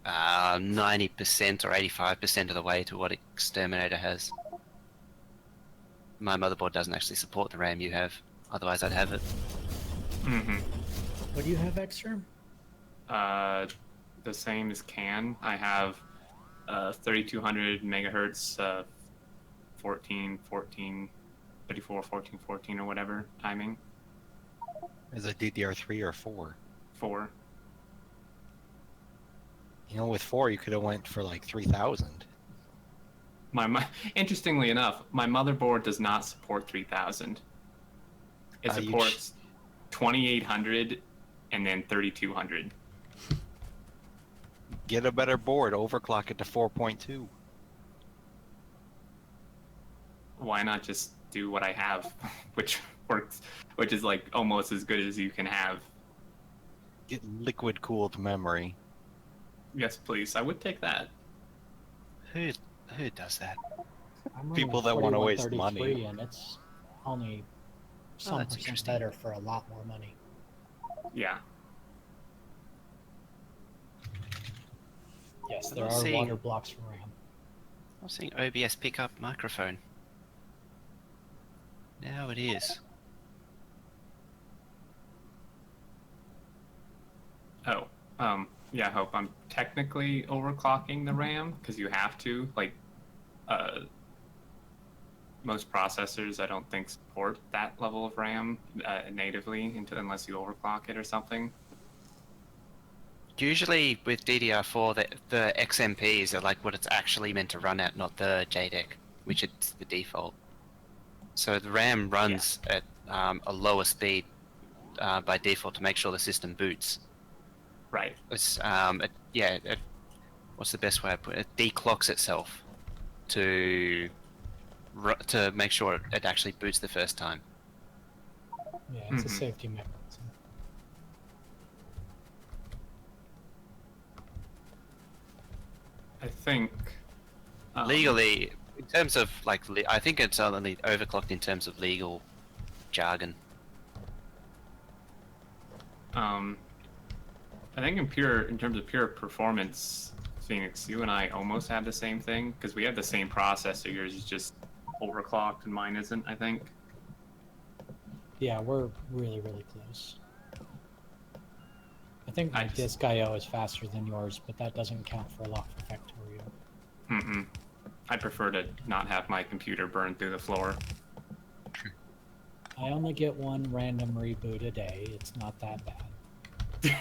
90% or 85% of the way to what Xterminator has. My motherboard doesn't actually support the RAM you have, otherwise I'd have it. What do you have, Xterm? The same as CAN. I have 3200 megahertz, 14, 34, 14, 14 or whatever timing. Is it DDR3 or 4? 4. You know, with 4 you could have went for like 3000. Interestingly enough, my motherboard does not support 3000. It supports 2800 and then 3200. Get a better board, overclock it to 4.2. Why not just do what I have, which works, which is like almost as good as you can have. Get liquid cooled memory. Yes, please. I would take that. Who does that? People that want to waste 4133 money. and it's only some percent better for a lot more money. Yeah. Yes, I'm there not are seeing- water blocks for RAM. I'm seeing OBS pick up microphone. Now it is. Oh, yeah, Hope. I'm technically overclocking the RAM because you have to. Like, most processors, I don't think support that level of RAM natively unless you overclock it or something. Usually with DDR4, the XMPs are like what it's actually meant to run at, not the JDEC, which is the default. So the RAM runs at a lower speed by default to make sure the system boots. Right. It's what's the best way I put it? It declocks itself to make sure it actually boots the first time. Yeah, it's a safety mechanism. I think Legally, in terms of like, I think it's only overclocked in terms of legal jargon. I think in terms of pure performance, Phoenix, you and I almost have the same thing because we have the same processor. Yours is just overclocked and mine isn't, I think. Yeah, we're really, really close. I think my disk I/O is faster than yours, but that doesn't count for a lot for Factorio. I prefer to not have my computer burn through the floor. I only get one random reboot a day. It's not that bad.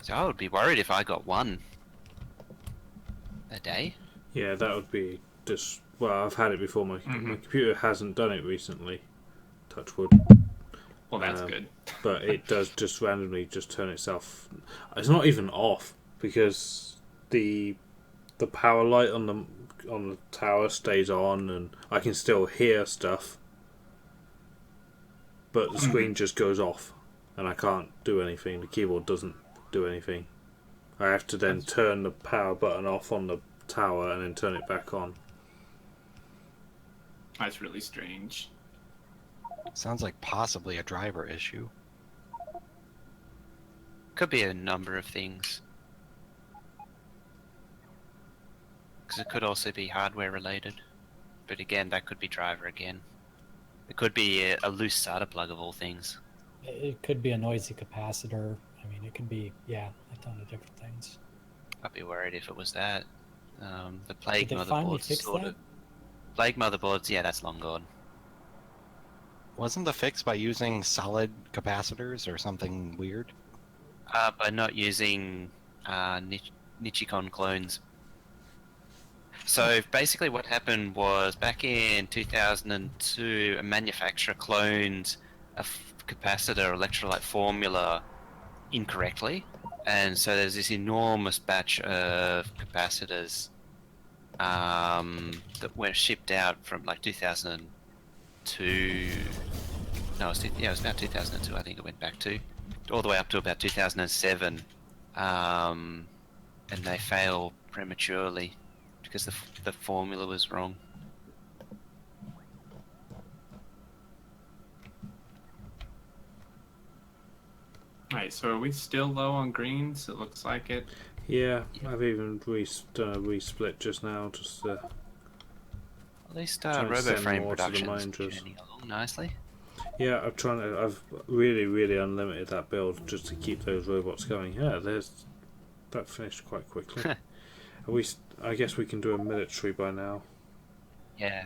So I would be worried if I got one a day. Yeah, that would be just... Well, I've had it before. My computer hasn't done it recently. Touch wood. Well, that's good. But it does just randomly just turn itself... It's not even off, because the power light on the tower stays on, and I can still hear stuff. But the screen just goes off, and I can't do anything. The keyboard doesn't do anything. I have to then turn the power button off on the tower and then turn it back on. That's really strange. Sounds like possibly a driver issue. Could be a number of things. Because it could also be hardware related. But again, that could be driver again. It could be a loose SATA plug of all things. It could be a noisy capacitor. I mean, it could be, a ton of different things. I'd be worried if it was that. The Plague Did they finally motherboards fix that? Plague motherboards, yeah, that's long gone. Wasn't the fix by using solid capacitors or something weird? By not using Nichicon clones. So basically what happened was back in 2002, a manufacturer cloned a capacitor electrolyte formula incorrectly. And so there's this enormous batch of capacitors that were shipped out from like 2002. No, it was about 2002. I think it went back to all the way up to about 2007, and they fail prematurely because the formula was wrong. Alright, so are we still low on greens? It looks like it. Yeah, I've even resplit just now. Just At least trying to send RoboFrame more to the production is managers. churning along nicely. Yeah, I've really unlimited that build just to keep those robots going. Yeah, that finished quite quickly. I guess we can do a military by now. Yeah.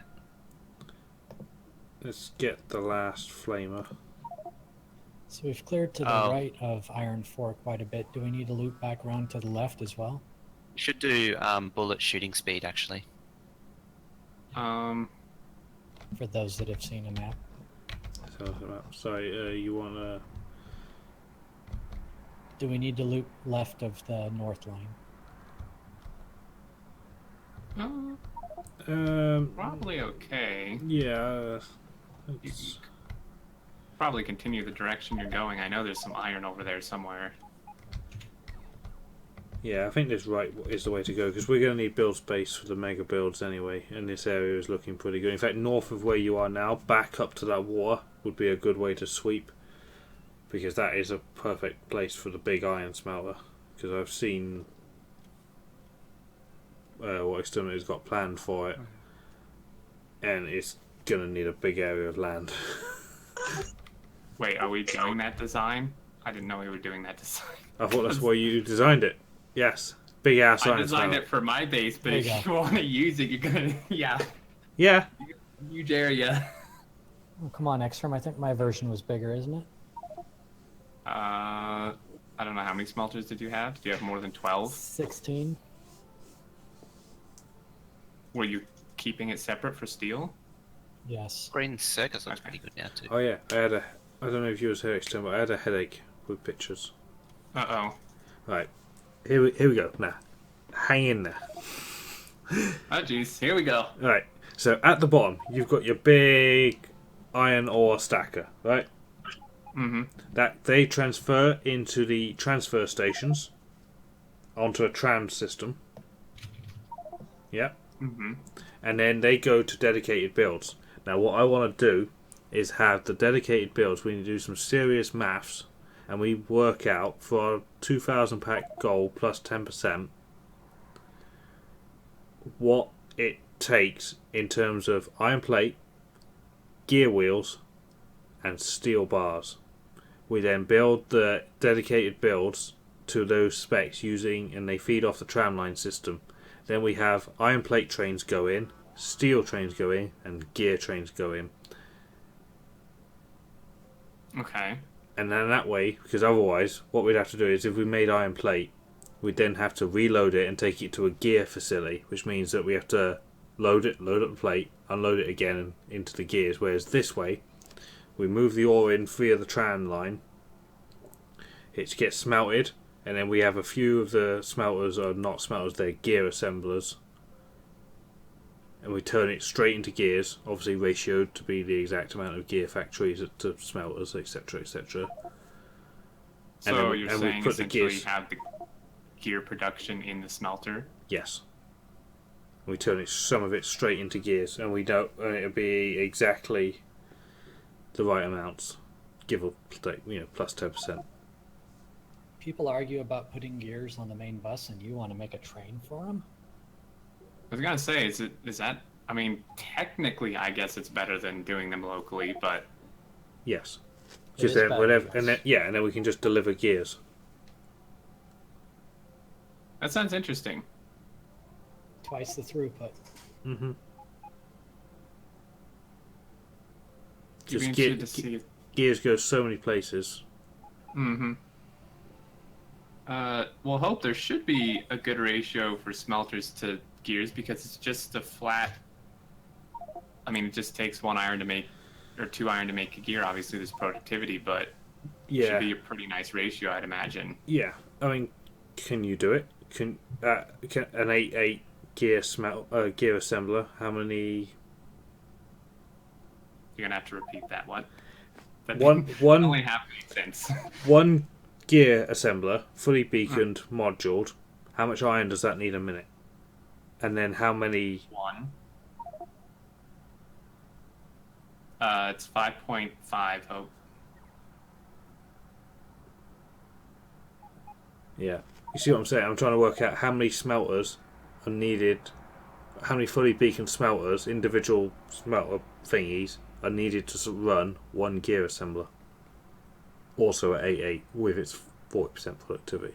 Let's get the last flamer. So we've cleared to the right of Iron 4 quite a bit. Do we need to loop back around to the left as well? You should do bullet shooting speed actually. For those that have seen a map. Sorry, you want to... Do we need to loop left of the north line? Probably okay. Yeah. You probably continue the direction you're going. I know there's some iron over there somewhere. Yeah, I think this right is the way to go, because we're going to need build space for the mega builds anyway, and this area is looking pretty good. In fact, north of where you are now, back up to that water would be a good way to sweep, because that is a perfect place for the big iron smelter. because I've seen what Exterminator's got planned for it, and it's gonna need a big area of land. Wait, are we doing that design? I didn't know we were doing that design. I thought that's why you designed it. Yes, big ass. I designed it for my base, but if you want to use it, you're gonna yeah. Huge area. Oh, come on, Xterm. I think my version was bigger, isn't it? I don't know, how many smelters did you have? Did you have more than 12? 16. Were you keeping it separate for steel? Yes. Green Circus looks pretty good now too. Oh yeah, I don't know if you was here, Exterm, but I had a headache with pictures. Uh-oh. Right, here we go. Now, hang in there. Oh jeez, here we go. Right, so at the bottom, you've got your big iron ore stacker, right? Mm-hmm. That they transfer into the transfer stations onto a tram system. Yeah. Mm-hmm. And then they go to dedicated builds. Now, what I want to do is have the dedicated builds. We need to do some serious maths, and we work out for our 2,000 pack goal plus 10% what it takes in terms of iron plate, gear wheels, and steel bars. We then build the dedicated builds to those specs and they feed off the tramline system. Then we have iron plate trains go in, steel trains go in, and gear trains go in. Okay. And then that way, because otherwise, what we'd have to do is if we made iron plate, we'd then have to reload it and take it to a gear facility, which means that we have to load up the plate, unload it again and into the gears. Whereas this way, we move the ore in via the tram line, it gets smelted, and then we have a few of the smelters are not smelters, they're gear assemblers. And we turn it straight into gears, obviously ratioed to be the exact amount of gear factories to smelters, etc., etc. So you're saying essentially you have the gear production in the smelter? Yes. We turn some of it straight into gears, and it'll be exactly the right amounts, give or take, plus 10%. People argue about putting gears on the main bus, and you want to make a train for them? I was gonna say, is that? I mean, technically, I guess it's better than doing them locally, but yes, because then whatever, and then we can just deliver gears. That sounds interesting. Twice the throughput. Mm-hmm. You'd be interested to see if... gears go so many places. Mm-hmm. We'll hope there should be a good ratio for smelters to gears, because it's just a flat. I mean, it just takes 1 iron to make, or 2 iron to make a gear. Obviously, there's productivity, but it should be a pretty nice ratio, I'd imagine. Yeah, I mean, can you do it? Can an 8-8 gear gear assembler? How many? You're gonna have to repeat that. What? That One only half makes sense. One gear assembler, fully beaconed, moduled. How much iron does that need a minute? And then how many? 1. It's 5.5. Oh. Yeah. You see what I'm saying? I'm trying to work out how many smelters are needed, how many fully beaconed smelters, individual smelter thingies, are needed to run 1 gear assembler. Also at 8.8 with its 40% productivity.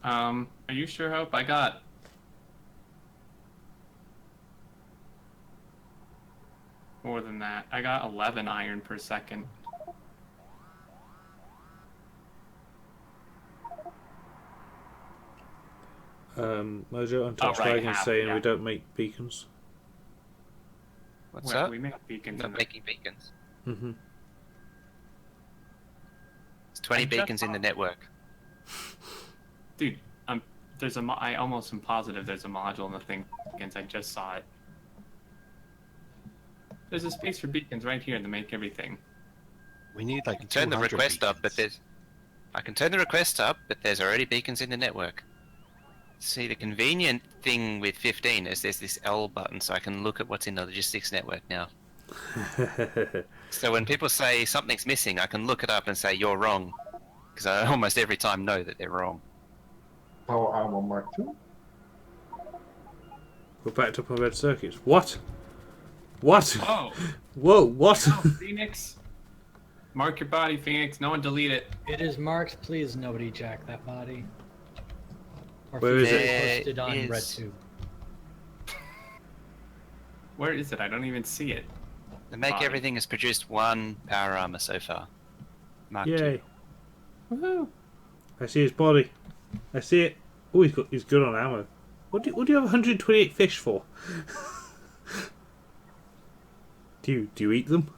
Are you sure, Hope? I got... more than that. I got 11 iron per second. Mojo on Touch Dragon saying we don't make beacons. What's up? We make beacons. Not making beacons. Mm-hmm. There's 20 beacons in the network. Dude, I almost am positive there's a module in the thing. Beacons. I just saw it. There's a space for beacons right here to make everything. We need like. I can turn the request up, but there's already beacons in the network. See, the convenient thing with 15 is there's this L button, so I can look at what's in the logistics network now. So when people say something's missing, I can look it up and say you're wrong, because I almost every time know that they're wrong. Power armor Mark II. We're backed up on red circuits. What? What? Oh. Whoa, what? No, Phoenix. Mark your body, Phoenix. No one delete it. It is marked. Please, nobody jack that body. Or Where is it? Posted on is- RedTube. Where is it? I don't even see it. The Make Body. Everything has produced one power armor so far. Mark II. Yay. Woohoo. I see his body. I see it. Oh, he's good on ammo. What do you have 128 fish for? do you eat them?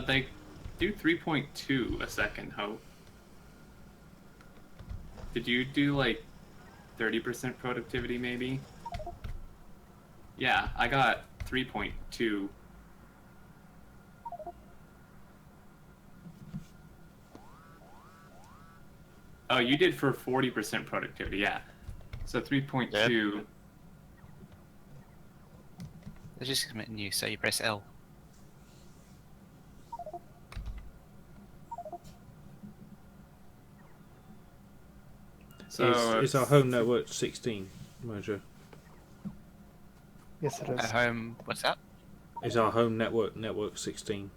They do 3.2 a second, Hope. Did you do like 30% productivity maybe? Yeah, I got 3.2. Oh, you did for 40% productivity, yeah. So 3.2. They're just committing you, so you press L. So Is our home network 16, Mojo? Yes, it is. At home, what's that? Is our home network 16?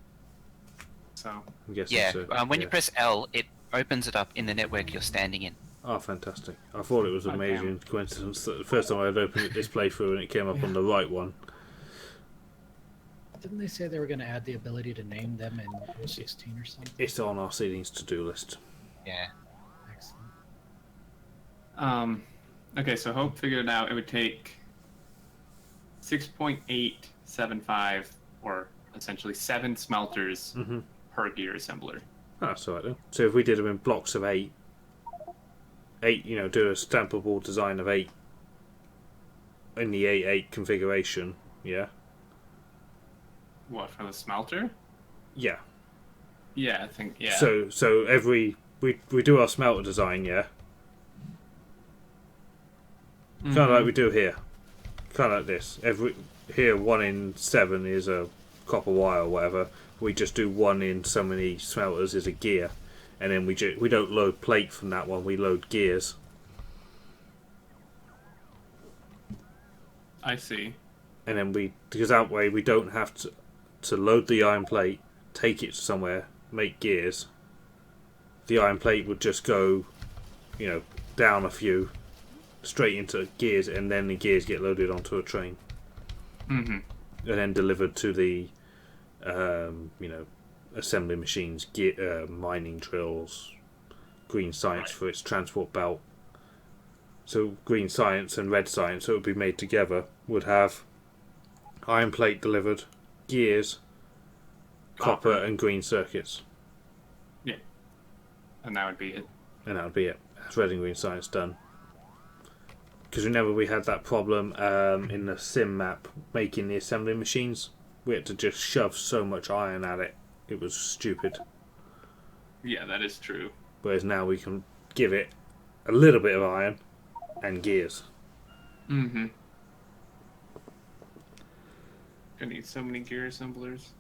So I'm guessing Yeah, so. when you Yeah. press L, it opens it up in the network you're standing in. Oh, fantastic. I thought it was an Oh, amazing coincidence that the first time I'd opened this playthrough and it came up on the right one. Didn't they say they were going to add the ability to name them in 016 or something? It's on our ceilings to-do list. Yeah. Excellent. Okay, so Hope figured out it would take 6.875, or essentially 7 smelters per gear assembler. Oh, that's all right then. So if we did them in blocks of 8, do a stampable design of 8 in the 8-8 configuration, yeah? What, for the smelter? Yeah. Yeah, I think, yeah. So we do our smelter design, yeah? Kind of like we do here. Kind of like this. Here 1 in 7 is a copper wire or whatever. We just do 1 in so many smelters is a gear. And then we don't load plate from that one, we load gears. I see. And then because that way we don't have to load the iron plate, take it somewhere, make gears. The iron plate would just go, down a few, straight into gears, and then the gears get loaded onto a train. Mm-hmm. And then delivered to the, assembly machines, mining drills, Green Science for its transport belt. So Green Science and Red Science, that would be made together, would have iron plate delivered, gears, copper and green circuits. Yeah. And that would be it. And that would be it. That's Red and Green Science done. Because remember we had that problem in the sim map making the assembly machines. We had to just shove so much iron at it. It was stupid. Yeah, that is true. Whereas now we can give it a little bit of iron and gears. Mm-hmm. Gonna need so many gear assemblers.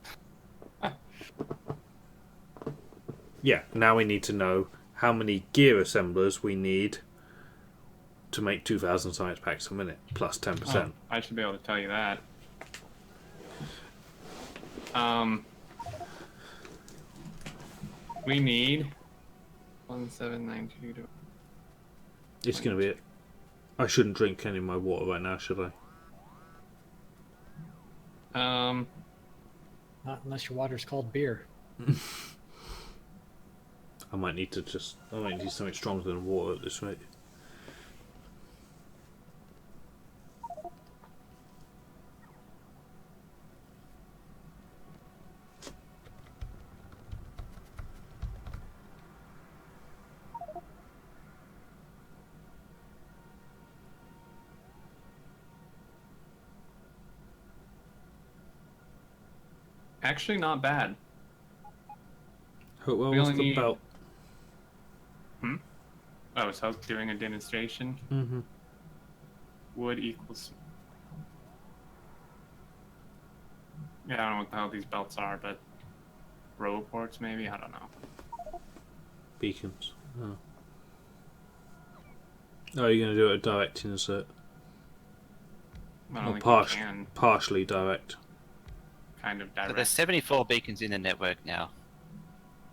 Yeah, now we need to know how many gear assemblers we need to make 2,000 science packs a minute, plus 10%. Oh, I should be able to tell you that. We need 1792 to... It's going to be it. I shouldn't drink any of my water right now, should I? Not unless your water's called beer. I might need something stronger than water at this rate. Actually, not bad. Well, We what's only the need- belt? Oh, is Hope doing a demonstration? Mm-hmm. Wood equals... Yeah, I don't know what the hell these belts are, but... Roboports, maybe? I don't know. Beacons. Oh. Oh, you're going to do it a direct insert? I don't Or think we can. partially direct. Kind of So direct. there's 74 beacons in the network now.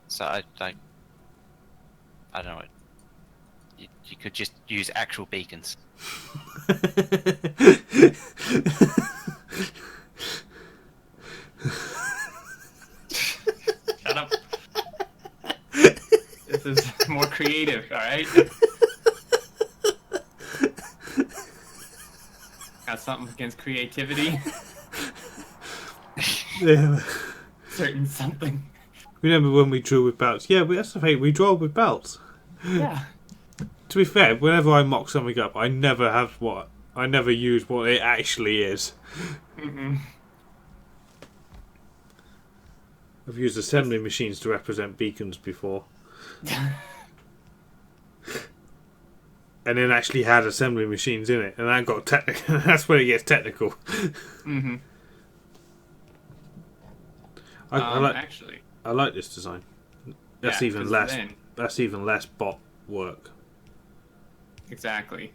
So I don't know. You could just use actual beacons. Shut up. This is more creative, alright? Got something against creativity? Yeah. Certain something. Remember when we drew with belts? Yeah, that's the thing. We draw with belts. Yeah. To be fair, whenever I mock something up, I never use what it actually is. Mm-mm. I've used assembly machines to represent beacons before. And then actually had assembly machines in it, and that got technical. That's when it gets technical. Mm-hmm. I like this design. That's Yeah, even 'cause less. then- That's even less bot work. Exactly.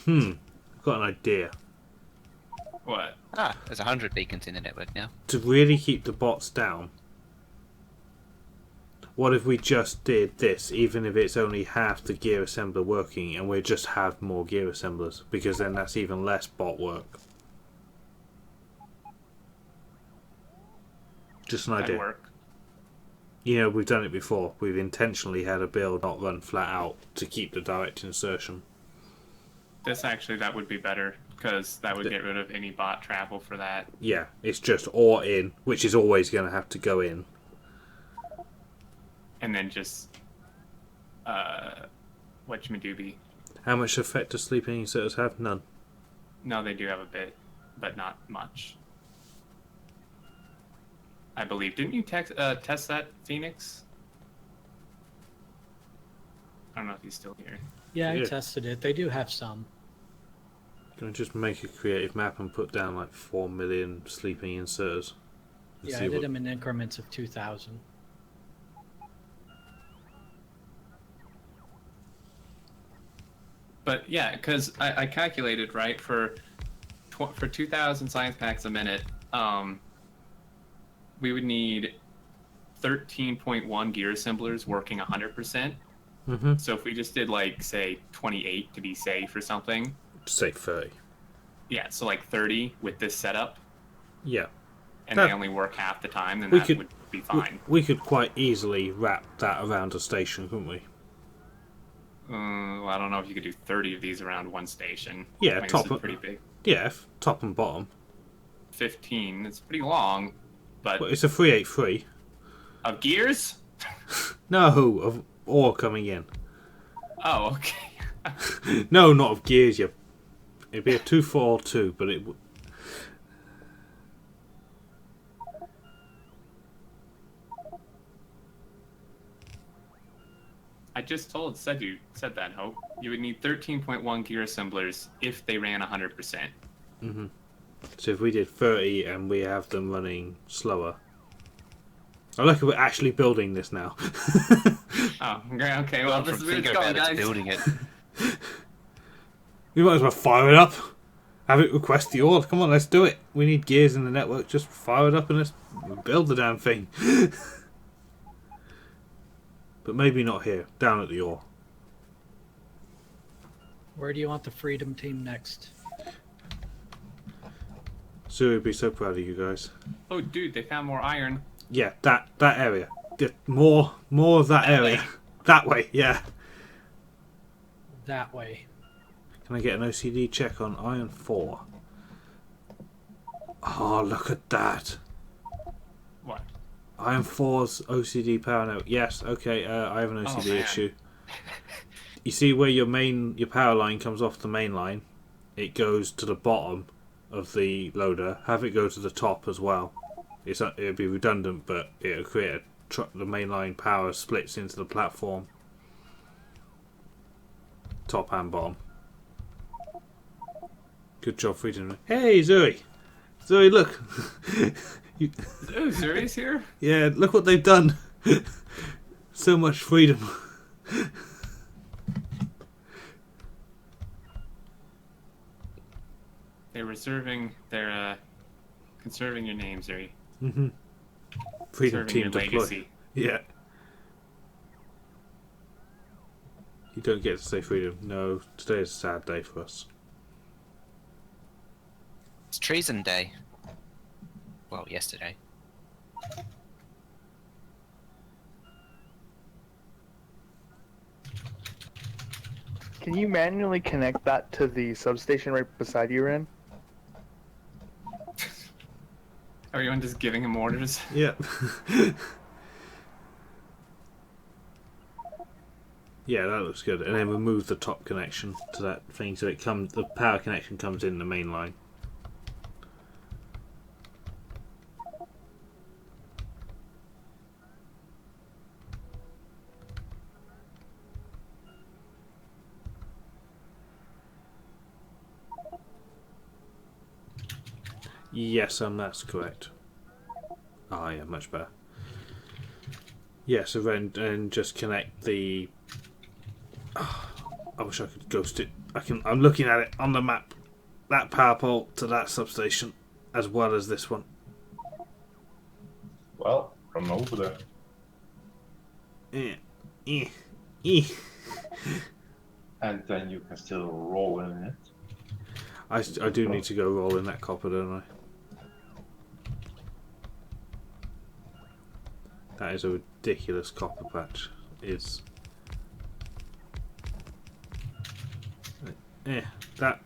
I've got an idea. What? There's 100 beacons in the network now. To really keep the bots down, what if we just did this, even if it's only half the gear assembler working, and we just have more gear assemblers? Because then that's even less bot work. Just an idea. That'd work. You know, we've done it before. We've intentionally had a build not run flat out to keep the direct insertion. That would be better, because that would get rid of any bot travel for that. Yeah, it's just or in, which is always going to have to go in. And then just... whatchamadoobie. How much effect does sleeping inserters have? None. No, they do have a bit, but not much. I believe. Didn't you test that, Phoenix? I don't know if he's still here. Yeah, I tested it. They do have some. Gonna just make a creative map and put down like 4 million sleeping inserters. Yeah, I did them in increments of 2,000. But yeah, because I calculated, right, for 2,000 science packs a minute, we would need 13.1 gear assemblers working 100%. Mm-hmm. So if we just did, like, say, 28 to be safe or something. Say 30. Yeah, so like 30 with this setup. Yeah. And they only work half the time, then that would be fine. We could quite easily wrap that around a station, couldn't we? Well, I don't know if you could do 30 of these around one station. Yeah, I mean, top this is pretty big. Yeah, top and bottom. 15. It's pretty long, but... Well, it's a 383. Of gears? No, of ore coming in. Oh, okay. No, not of gears, you... It'd be a 242, but it would... I just said that, Hope. You would need 13.1 gear assemblers if they ran 100%. Mm-hmm. So if we did 30 and we have them running slower... I like it, we're actually building this now. Oh, okay, well, this is where it's going, guys. Building it. We might as well fire it up. Have it request the ore. Come on, let's do it. We need gears in the network. Just fire it up and let's build the damn thing. But maybe not here. Down at the ore. Where do you want the Freedom Team next? Sue would be so proud of you guys. Oh, dude, they found more iron. Yeah, that area. Get more of that area. That way, yeah. That way. Can I get an OCD check on iron 4? Oh, look at that. What? Iron 4's OCD power note. Yes, okay, I have an OCD issue. You see where your power line comes off the main line? It goes to the bottom of the loader, have it go to the top as well. It'd be redundant, but it'll create the mainline power splits into the platform, top and bottom. Good job, Freedom. Hey, Zoe! Zoe, look! Oh, Zuri's here? Yeah, look what they've done! So much freedom. They're conserving your name, Zuri. Mm-hmm. Freedom Serving team your deploy. legacy. Yeah. You don't get to say freedom. No, today is a sad day for us. It's Treason Day. Well, yesterday. Can you manually connect that to the substation right beside you, Ren? Everyone just giving him orders. Yeah. Yeah, that looks good. And then remove the top connection to that thing so the power connection comes in the main line. Yes, that's correct. Ah, yeah, much better. Yeah, so then just connect the. Oh, I wish I could ghost it. I'm looking at it on the map. That power pole to that substation, as well as this one. Well, run over there. And then you can still roll in it. I do need to go roll in that copper, don't I? That is a ridiculous copper patch. That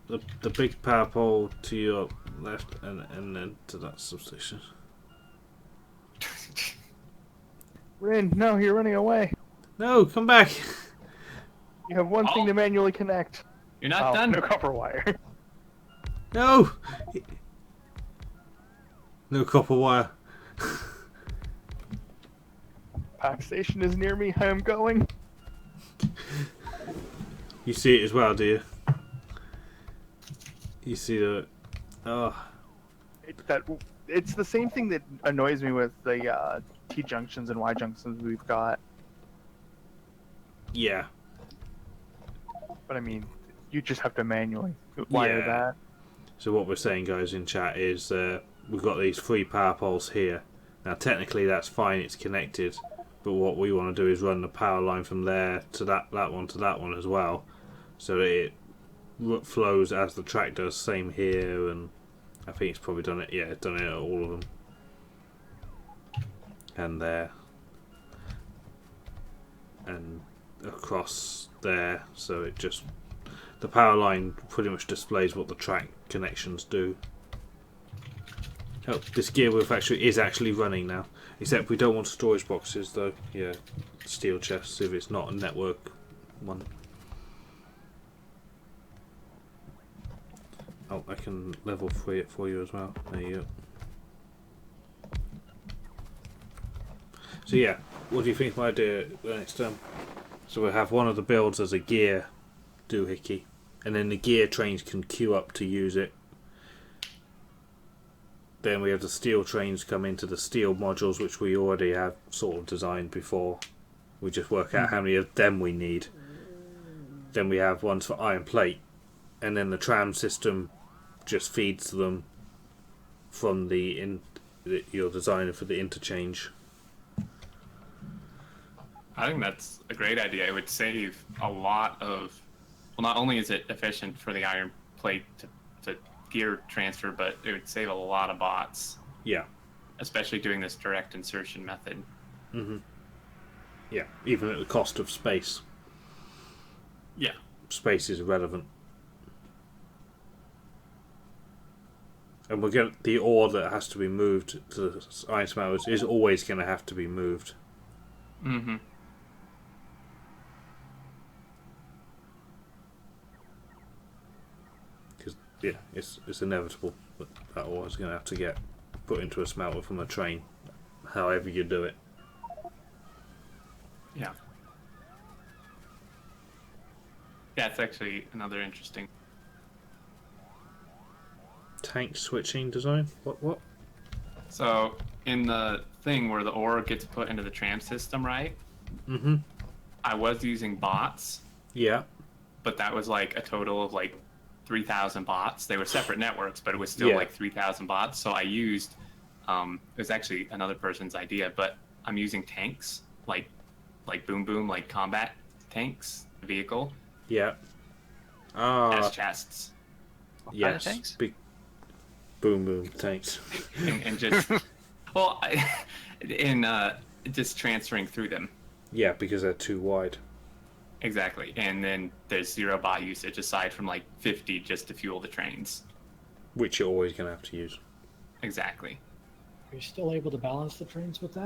the big power pole to your left and then to that substation. Ren, no, you're running away. No, come back. You have one thing to manually connect. You're not done. No copper wire. No. No copper wire. Pack station is near me. I am going. You see it as well, do you? You see the. Oh. It's the same thing that annoys me with the T junctions and Y junctions we've got. Yeah. But I mean, you just have to manually wire that. So what we're saying, guys, in chat is we've got these 3 power poles here. Now, technically, that's fine; it's connected. But what we want to do is run the power line from there to that one to that one as well, so that it flows as the track does. Same here, and I think it's probably done it. Yeah, it's done it at all of them, and there, and across there. So it just the power line pretty much displays what the track connections do. Oh, this gear wheel factory is actually running now. Except we don't want storage boxes though. Yeah, steel chests if it's not a network one. Oh, I can level 3 it for you as well. There you go. So yeah, what do you think my idea when it's done? So we'll have one of the builds as a gear doohickey, and then the gear trains can queue up to use it. Then we have the steel trains come into the steel modules, which we already have sort of designed before. We just work out how many of them we need. Then we have ones for iron plate, and then the tram system just feeds them from your designer for the interchange. I think that's a great idea. It would save a lot of. Well, not only is it efficient for the iron plate to gear transfer, but it would save a lot of bots. Yeah. Especially doing this direct insertion method. Mm-hmm. Yeah, even at the cost of space. Yeah. Space is irrelevant. And we'll get the ore that has to be moved to the iron smelters is always going to have to be moved. Mm-hmm. yeah, it's inevitable that ore is going to have to get put into a smelter from a train, however you do it. Yeah. Yeah, it's actually another interesting. Tank switching design? What? So, in the thing where the ore gets put into the tram system, right? Mm-hmm. I was using bots. Yeah. But that was like a total of like 3,000 bots. They were separate networks, but it was still like 3,000 bots. So I used, it was actually another person's idea, but I'm using tanks, like boom boom, like combat tanks, vehicle. Yeah. As chests. What kind of tanks? Big boom boom tanks. and just, well, just transferring through them. Yeah, because they're too wide. Exactly, and then there's 0 bot usage aside from like 50 just to fuel the trains. Which you're always going to have to use. Exactly. Are you still able to balance the trains with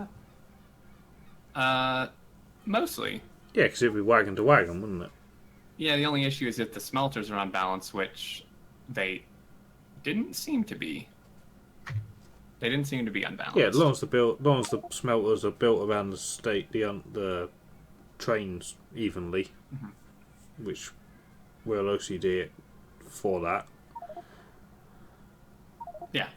that? Mostly. Yeah, because it'd be wagon to wagon, wouldn't it? Yeah, the only issue is if the smelters are unbalanced, which they didn't seem to be. They didn't seem to be unbalanced. Yeah, as long as the smelters are built around the trains evenly, which we'll OCD it for that. Yeah.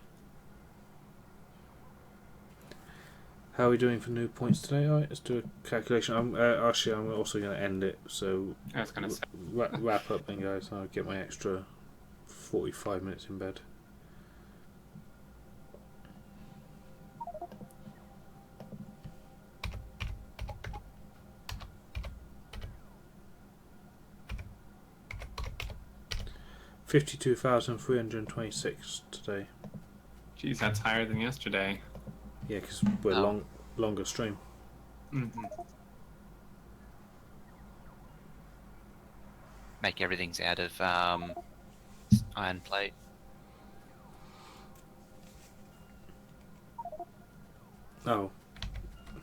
How are we doing for new points today? All right, let's do a calculation. I'm also going to end it. So I was going to say wrap up then, guys. I'll get my extra 45 minutes in bed. $52,326 today. Jeez, that's higher than yesterday. Yeah, because we're longer stream. Mm-hmm. Make everything's out of iron plate. Oh.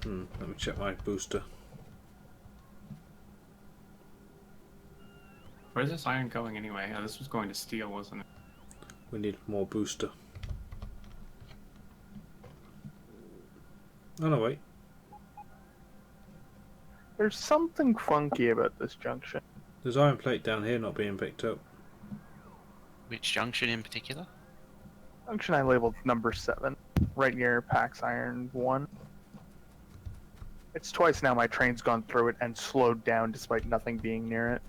Let me check my booster. Where's this iron going anyway? Oh, this was going to steel, wasn't it? We need more booster. Oh no, wait. There's something funky about this junction. There's iron plate down here not being picked up. Which junction in particular? Junction I labeled number 7, right near Pax Iron 1. It's twice now my train's gone through it and slowed down despite nothing being near it.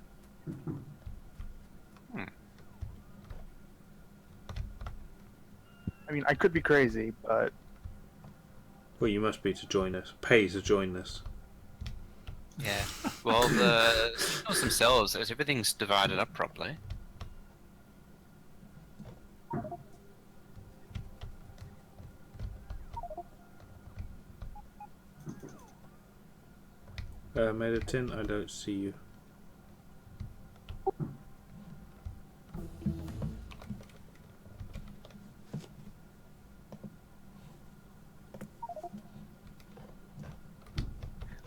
I mean, I could be crazy, but... Well, you must be to join us. Pay to join us. Yeah. Well, the signals themselves, everything's divided up properly. Meditin, I don't see you.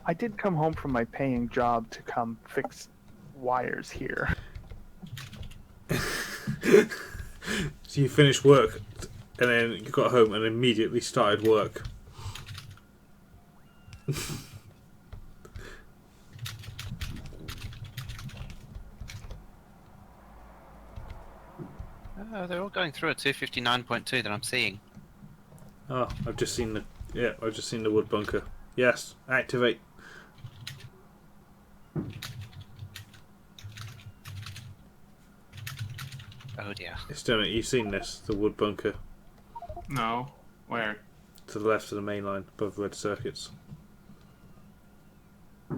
I did come home from my paying job to come fix wires here. So you finished work, and then you got home and immediately started work. Oh, they're all going through at 259.2 that I'm seeing. Oh, I've just seen the wood bunker. Yes, activate. Oh dear. It's done it. You've seen this, the wood bunker. No. Where? To the left of the main line, above the red circuits. Oh,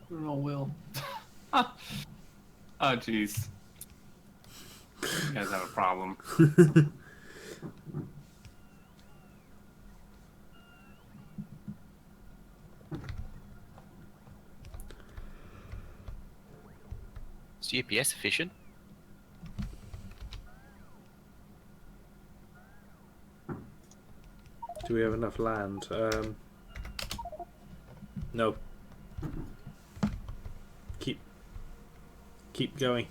Will. Oh, jeez. You guys have a problem. Is UPS efficient? Do we have enough land? No. Keep going.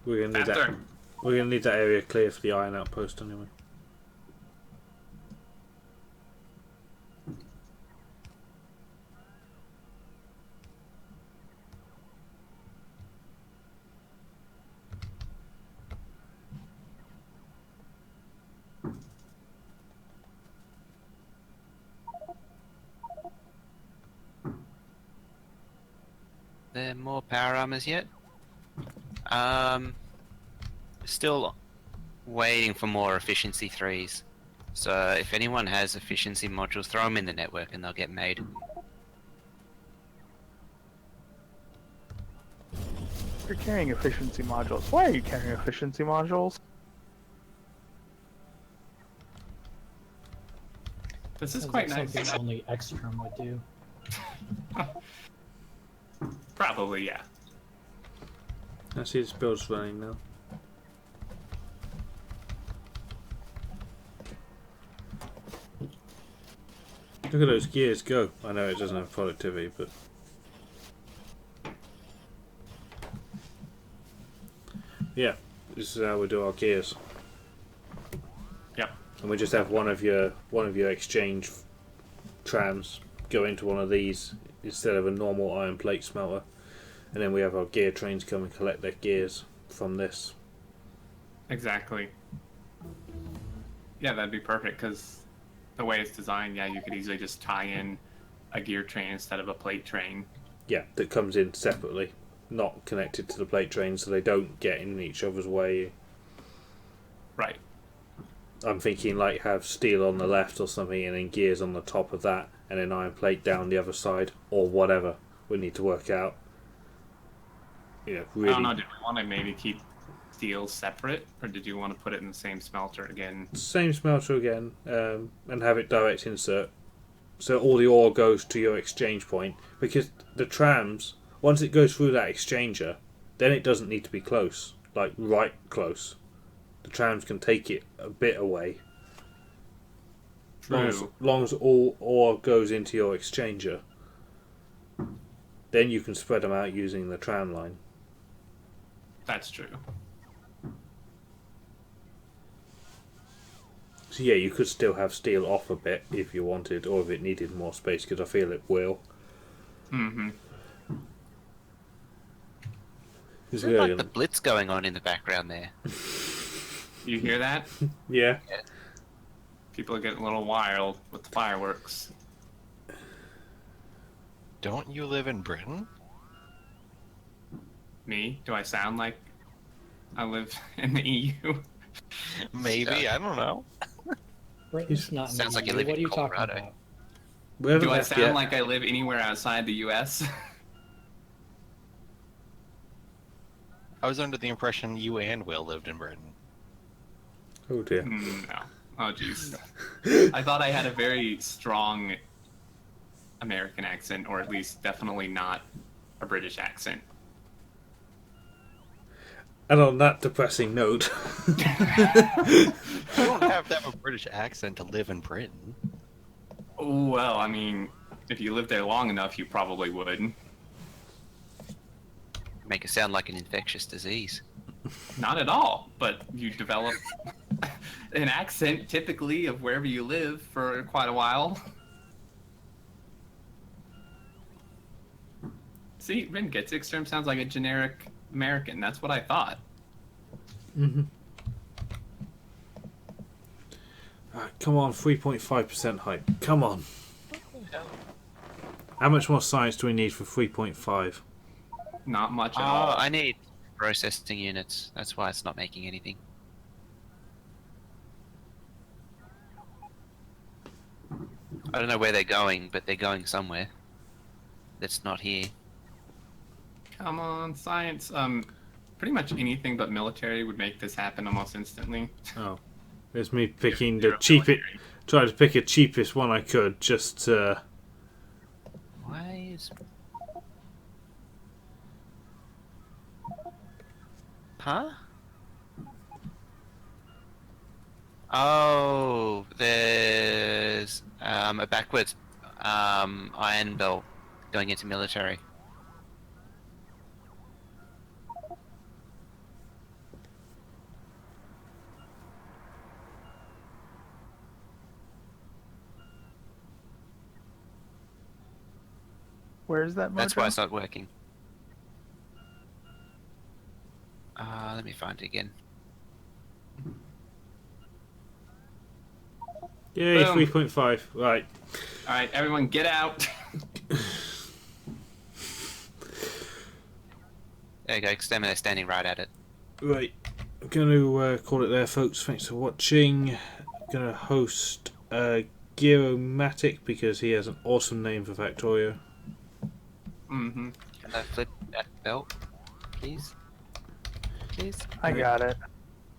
We're gonna need Faster. that. We're gonna need that area clear for the iron outpost anyway. There more power armors yet? Still waiting for more efficiency 3s. So if anyone has efficiency modules, throw them in the network and they'll get made. You're carrying efficiency modules. Why are you carrying efficiency modules? This is Sounds quite like nice. something only Xterm would do. Probably, yeah. I see this build's running now. Look at those gears go. I know it doesn't have productivity, but yeah, this is how we do our gears. Yep. And we just have one of your exchange trams go into one of these instead of a normal iron plate smelter, and then we have our gear trains come and collect their gears from this. Exactly. Yeah, that'd be perfect because the way it's designed, yeah, you could easily just tie in a gear train instead of a plate train. Yeah, that comes in separately, not connected to the plate train, so they don't get in each other's way. Right. I'm thinking like have steel on the left or something, and then gears on the top of that, and then iron plate down the other side, or whatever. We need to work out. Yeah, really. I don't know. Did we want to maybe keep steel separate, or did you want to put it in the same smelter again? Same smelter again, and have it direct insert, so all the ore goes to your exchange point. Because the trams, once it goes through that exchanger, then it doesn't need to be close, like right close. The trams can take it a bit away. Long as all ore goes into your exchanger, then you can spread them out using the tram line. That's true. So yeah, you could still have steel off a bit if you wanted, or if it needed more space, because I feel it will. Mm-hmm. There's like the blitz going on in the background there. You hear that? Yeah. People are getting a little wild with the fireworks. Don't you live in Britain? Me? Do I sound like I live in the EU? Maybe, I don't know. Britain's not. Sounds like you EU. live What in are you talking Colorado. about? Do I sound like I live anywhere outside the US? I was under the impression you and Will lived in Britain. Oh dear. No. Oh jeez. I thought I had a very strong American accent, or at least definitely not a British accent. And on that depressing note, You don't have to have a British accent to live in Britain. Well, I mean, if you live there long enough, you probably would. Make it sound like an infectious disease. Not at all, but you develop an accent typically of wherever you live for quite a while. See, Rin gets it. Xterm sounds like a generic American. That's what I thought. Mm-hmm. Right, come on, 3.5% height. Come on. How much more science do we need for 3.5? Not much at all. I need processing units. That's why it's not making anything. I don't know where they're going, but they're going somewhere. That's not here. Come on, science. Pretty much anything but military would make this happen almost instantly. Oh. It's me picking the cheapest... Trying to pick a cheapest one I could, just to... Why is... Huh? Oh, there's a backwards iron belt going into military. Where is that? That's why mojo? it's not working. Let me find it again. Yay, Boom. 3.5. Right. All right, everyone, get out. There you go, Xterminator standing right at it. Right. I'm going to call it there, folks. Thanks for watching. I'm going to host Geomatic because he has an awesome name for Factorio. Mm-hmm. Can I flip that belt, please? Please? I got it.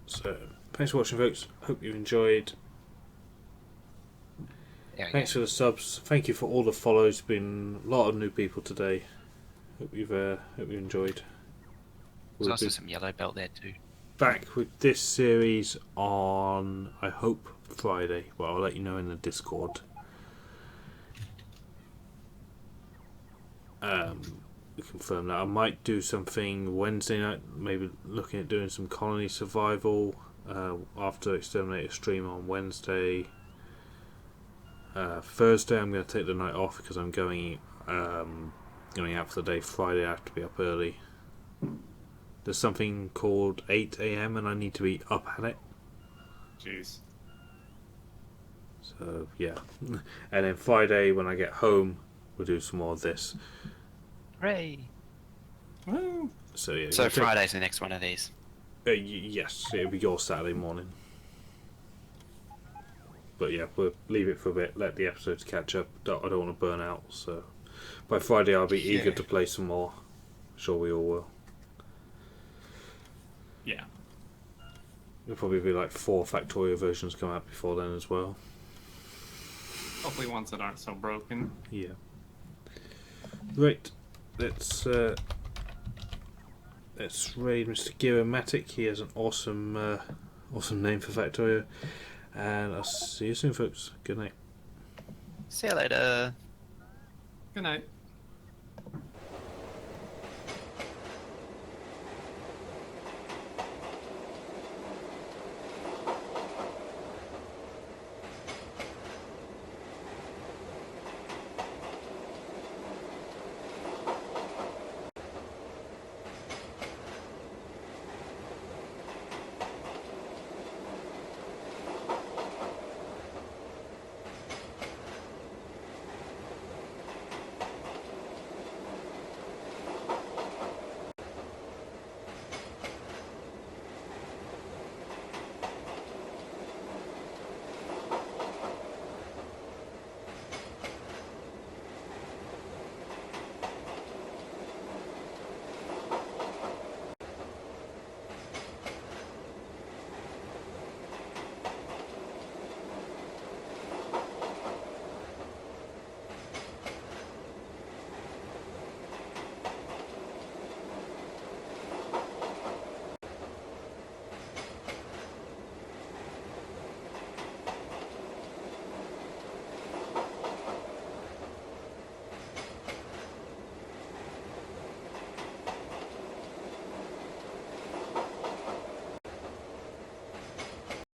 So, thanks for watching, folks. Hope you enjoyed. Thanks for the subs. Thank you for all the follows. Been a lot of new people today. Hope you enjoyed. There's also some yellow belt there too. Back with this series on, I hope, Friday. Well, I'll let you know in the Discord. We confirm that. I might do something Wednesday night, maybe looking at doing some colony survival after Exterminator stream on Wednesday. Thursday I'm going to take the night off because I'm going out for the day. Friday I have to be up early. There's something called 8 AM and I need to be up at it. Jeez. So yeah. And then Friday when I get home we'll do some more of this. Hooray! Woo! So yeah. So Friday's the next one of these. Yes, it'll be your Saturday morning. But yeah, we'll leave it for a bit, let the episodes catch up. I don't want to burn out, so by Friday I'll be eager to play some more. Sure we all will. Yeah. There'll probably be like 4 Factorio versions come out before then as well. Hopefully ones that aren't so broken. Yeah. Right. Let's raid Mr. Geomatic. He has an awesome name for Factorio. And I'll see you soon, folks. Good night. See you later. Good night.